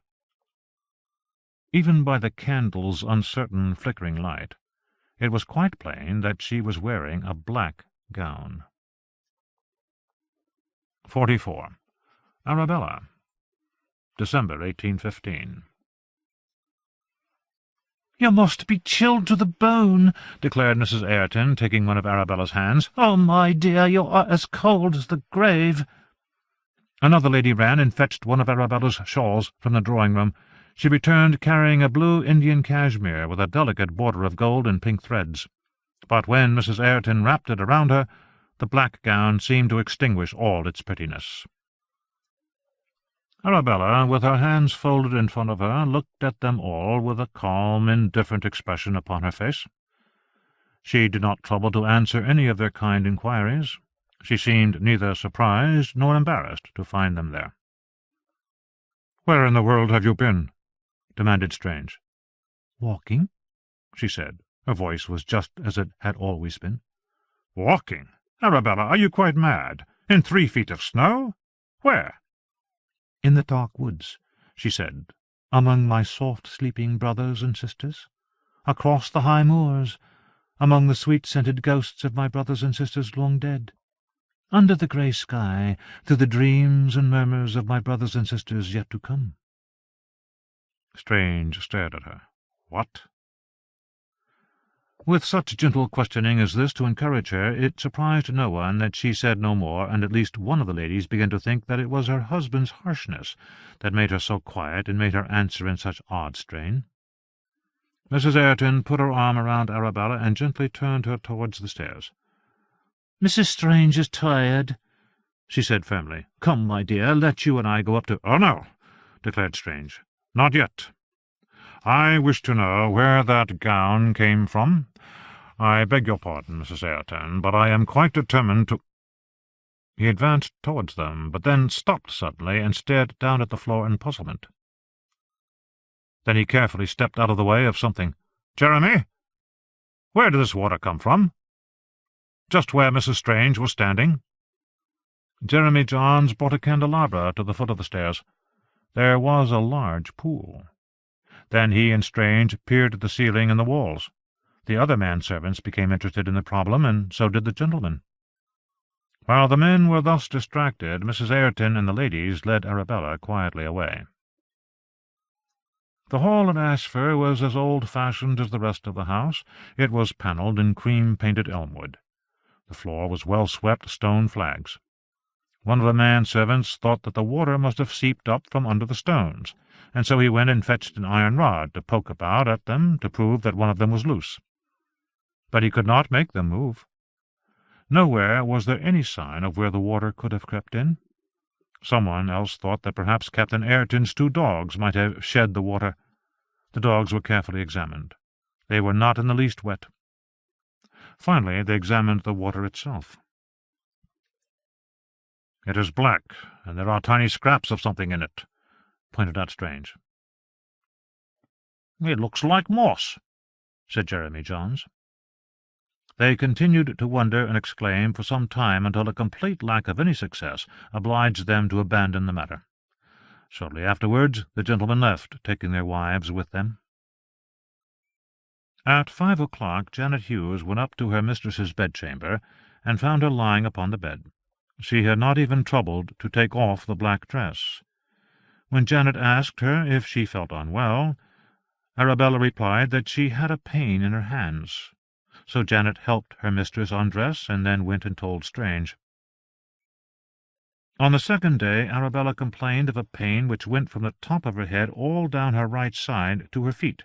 Even by the candle's uncertain flickering light, it was quite plain that she was wearing a black gown. 44. Arabella. December 1815. "You must be chilled to the bone," declared Mrs. Ayrton, taking one of Arabella's hands. "Oh, my dear, you are as cold as the grave." Another lady ran and fetched one of Arabella's shawls from the drawing-room. She returned carrying a blue Indian cashmere with a delicate border of gold and pink threads. But when Mrs. Ayrton wrapped it around her, the black gown seemed to extinguish all its prettiness. Arabella, with her hands folded in front of her, looked at them all with a calm, indifferent expression upon her face. She did not trouble to answer any of their kind inquiries. She seemed neither surprised nor embarrassed to find them there. "Where in the world have you been?" demanded Strange. "Walking," she said. Her voice was just as it had always been. "Walking? Arabella, are you quite mad? In 3 feet of snow? Where?" "In the dark woods," she said, "among my soft-sleeping brothers and sisters, across the high moors, among the sweet-scented ghosts of my brothers and sisters long dead, under the grey sky, through the dreams and murmurs of my brothers and sisters yet to come." Strange stared at her. "What?" With such gentle questioning as this to encourage her, it surprised no one that she said no more, and at least one of the ladies began to think that it was her husband's harshness that made her so quiet and made her answer in such odd strain. Mrs. Ayrton put her arm around Arabella and gently turned her towards the stairs. "Mrs. Strange is tired," she said firmly. "Come, my dear, let you and I go up to—" "Oh, no," declared Strange. "Not yet. I wish to know where that gown came from. I beg your pardon, Mrs. Ayrton, but I am quite determined to—" He advanced towards them, but then stopped suddenly and stared down at the floor in puzzlement. Then he carefully stepped out of the way of something. "Jeremy, where did this water come from?" "Just where Mrs. Strange was standing." Jeremy Johns brought a candelabra to the foot of the stairs. There was a large pool. Then he and Strange peered at the ceiling and the walls. The other manservants became interested in the problem, and so did the gentlemen. While the men were thus distracted, Mrs. Ayrton and the ladies led Arabella quietly away. The hall at Ashford was as old-fashioned as the rest of the house. It was panelled in cream-painted elmwood. The floor was well-swept stone flags. One of the manservants thought that the water must have seeped up from under the stones, and so he went and fetched an iron rod to poke about at them to prove that one of them was loose. But he could not make them move. Nowhere was there any sign of where the water could have crept in. Someone else thought that perhaps Captain Ayrton's 2 dogs might have shed the water. The dogs were carefully examined. They were not in the least wet. Finally they examined the water itself. "It is black, and there are tiny scraps of something in it," pointed out Strange. "It looks like moss," said Jeremy Johns. They continued to wonder and exclaim for some time until a complete lack of any success obliged them to abandon the matter. Shortly afterwards the gentlemen left, taking their wives with them. At 5 o'clock Janet Hughes went up to her mistress's bedchamber, and found her lying upon the bed. She had not even troubled to take off the black dress. When Janet asked her if she felt unwell, Arabella replied that she had a pain in her hands. So Janet helped her mistress undress, and then went and told Strange. On the second day Arabella complained of a pain which went from the top of her head all down her right side to her feet.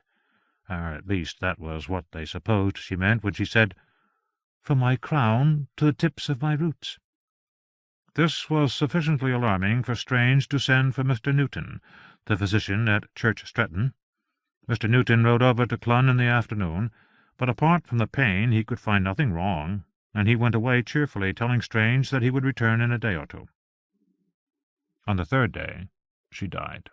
Or at least that was what they supposed she meant when she said, "From my crown to the tips of my roots." This was sufficiently alarming for Strange to send for Mr. Newton, the physician at Church Stretton. Mr. Newton rode over to Clun in the afternoon, but apart from the pain he could find nothing wrong, and he went away cheerfully, telling Strange that he would return in a day or two. On the third day she died.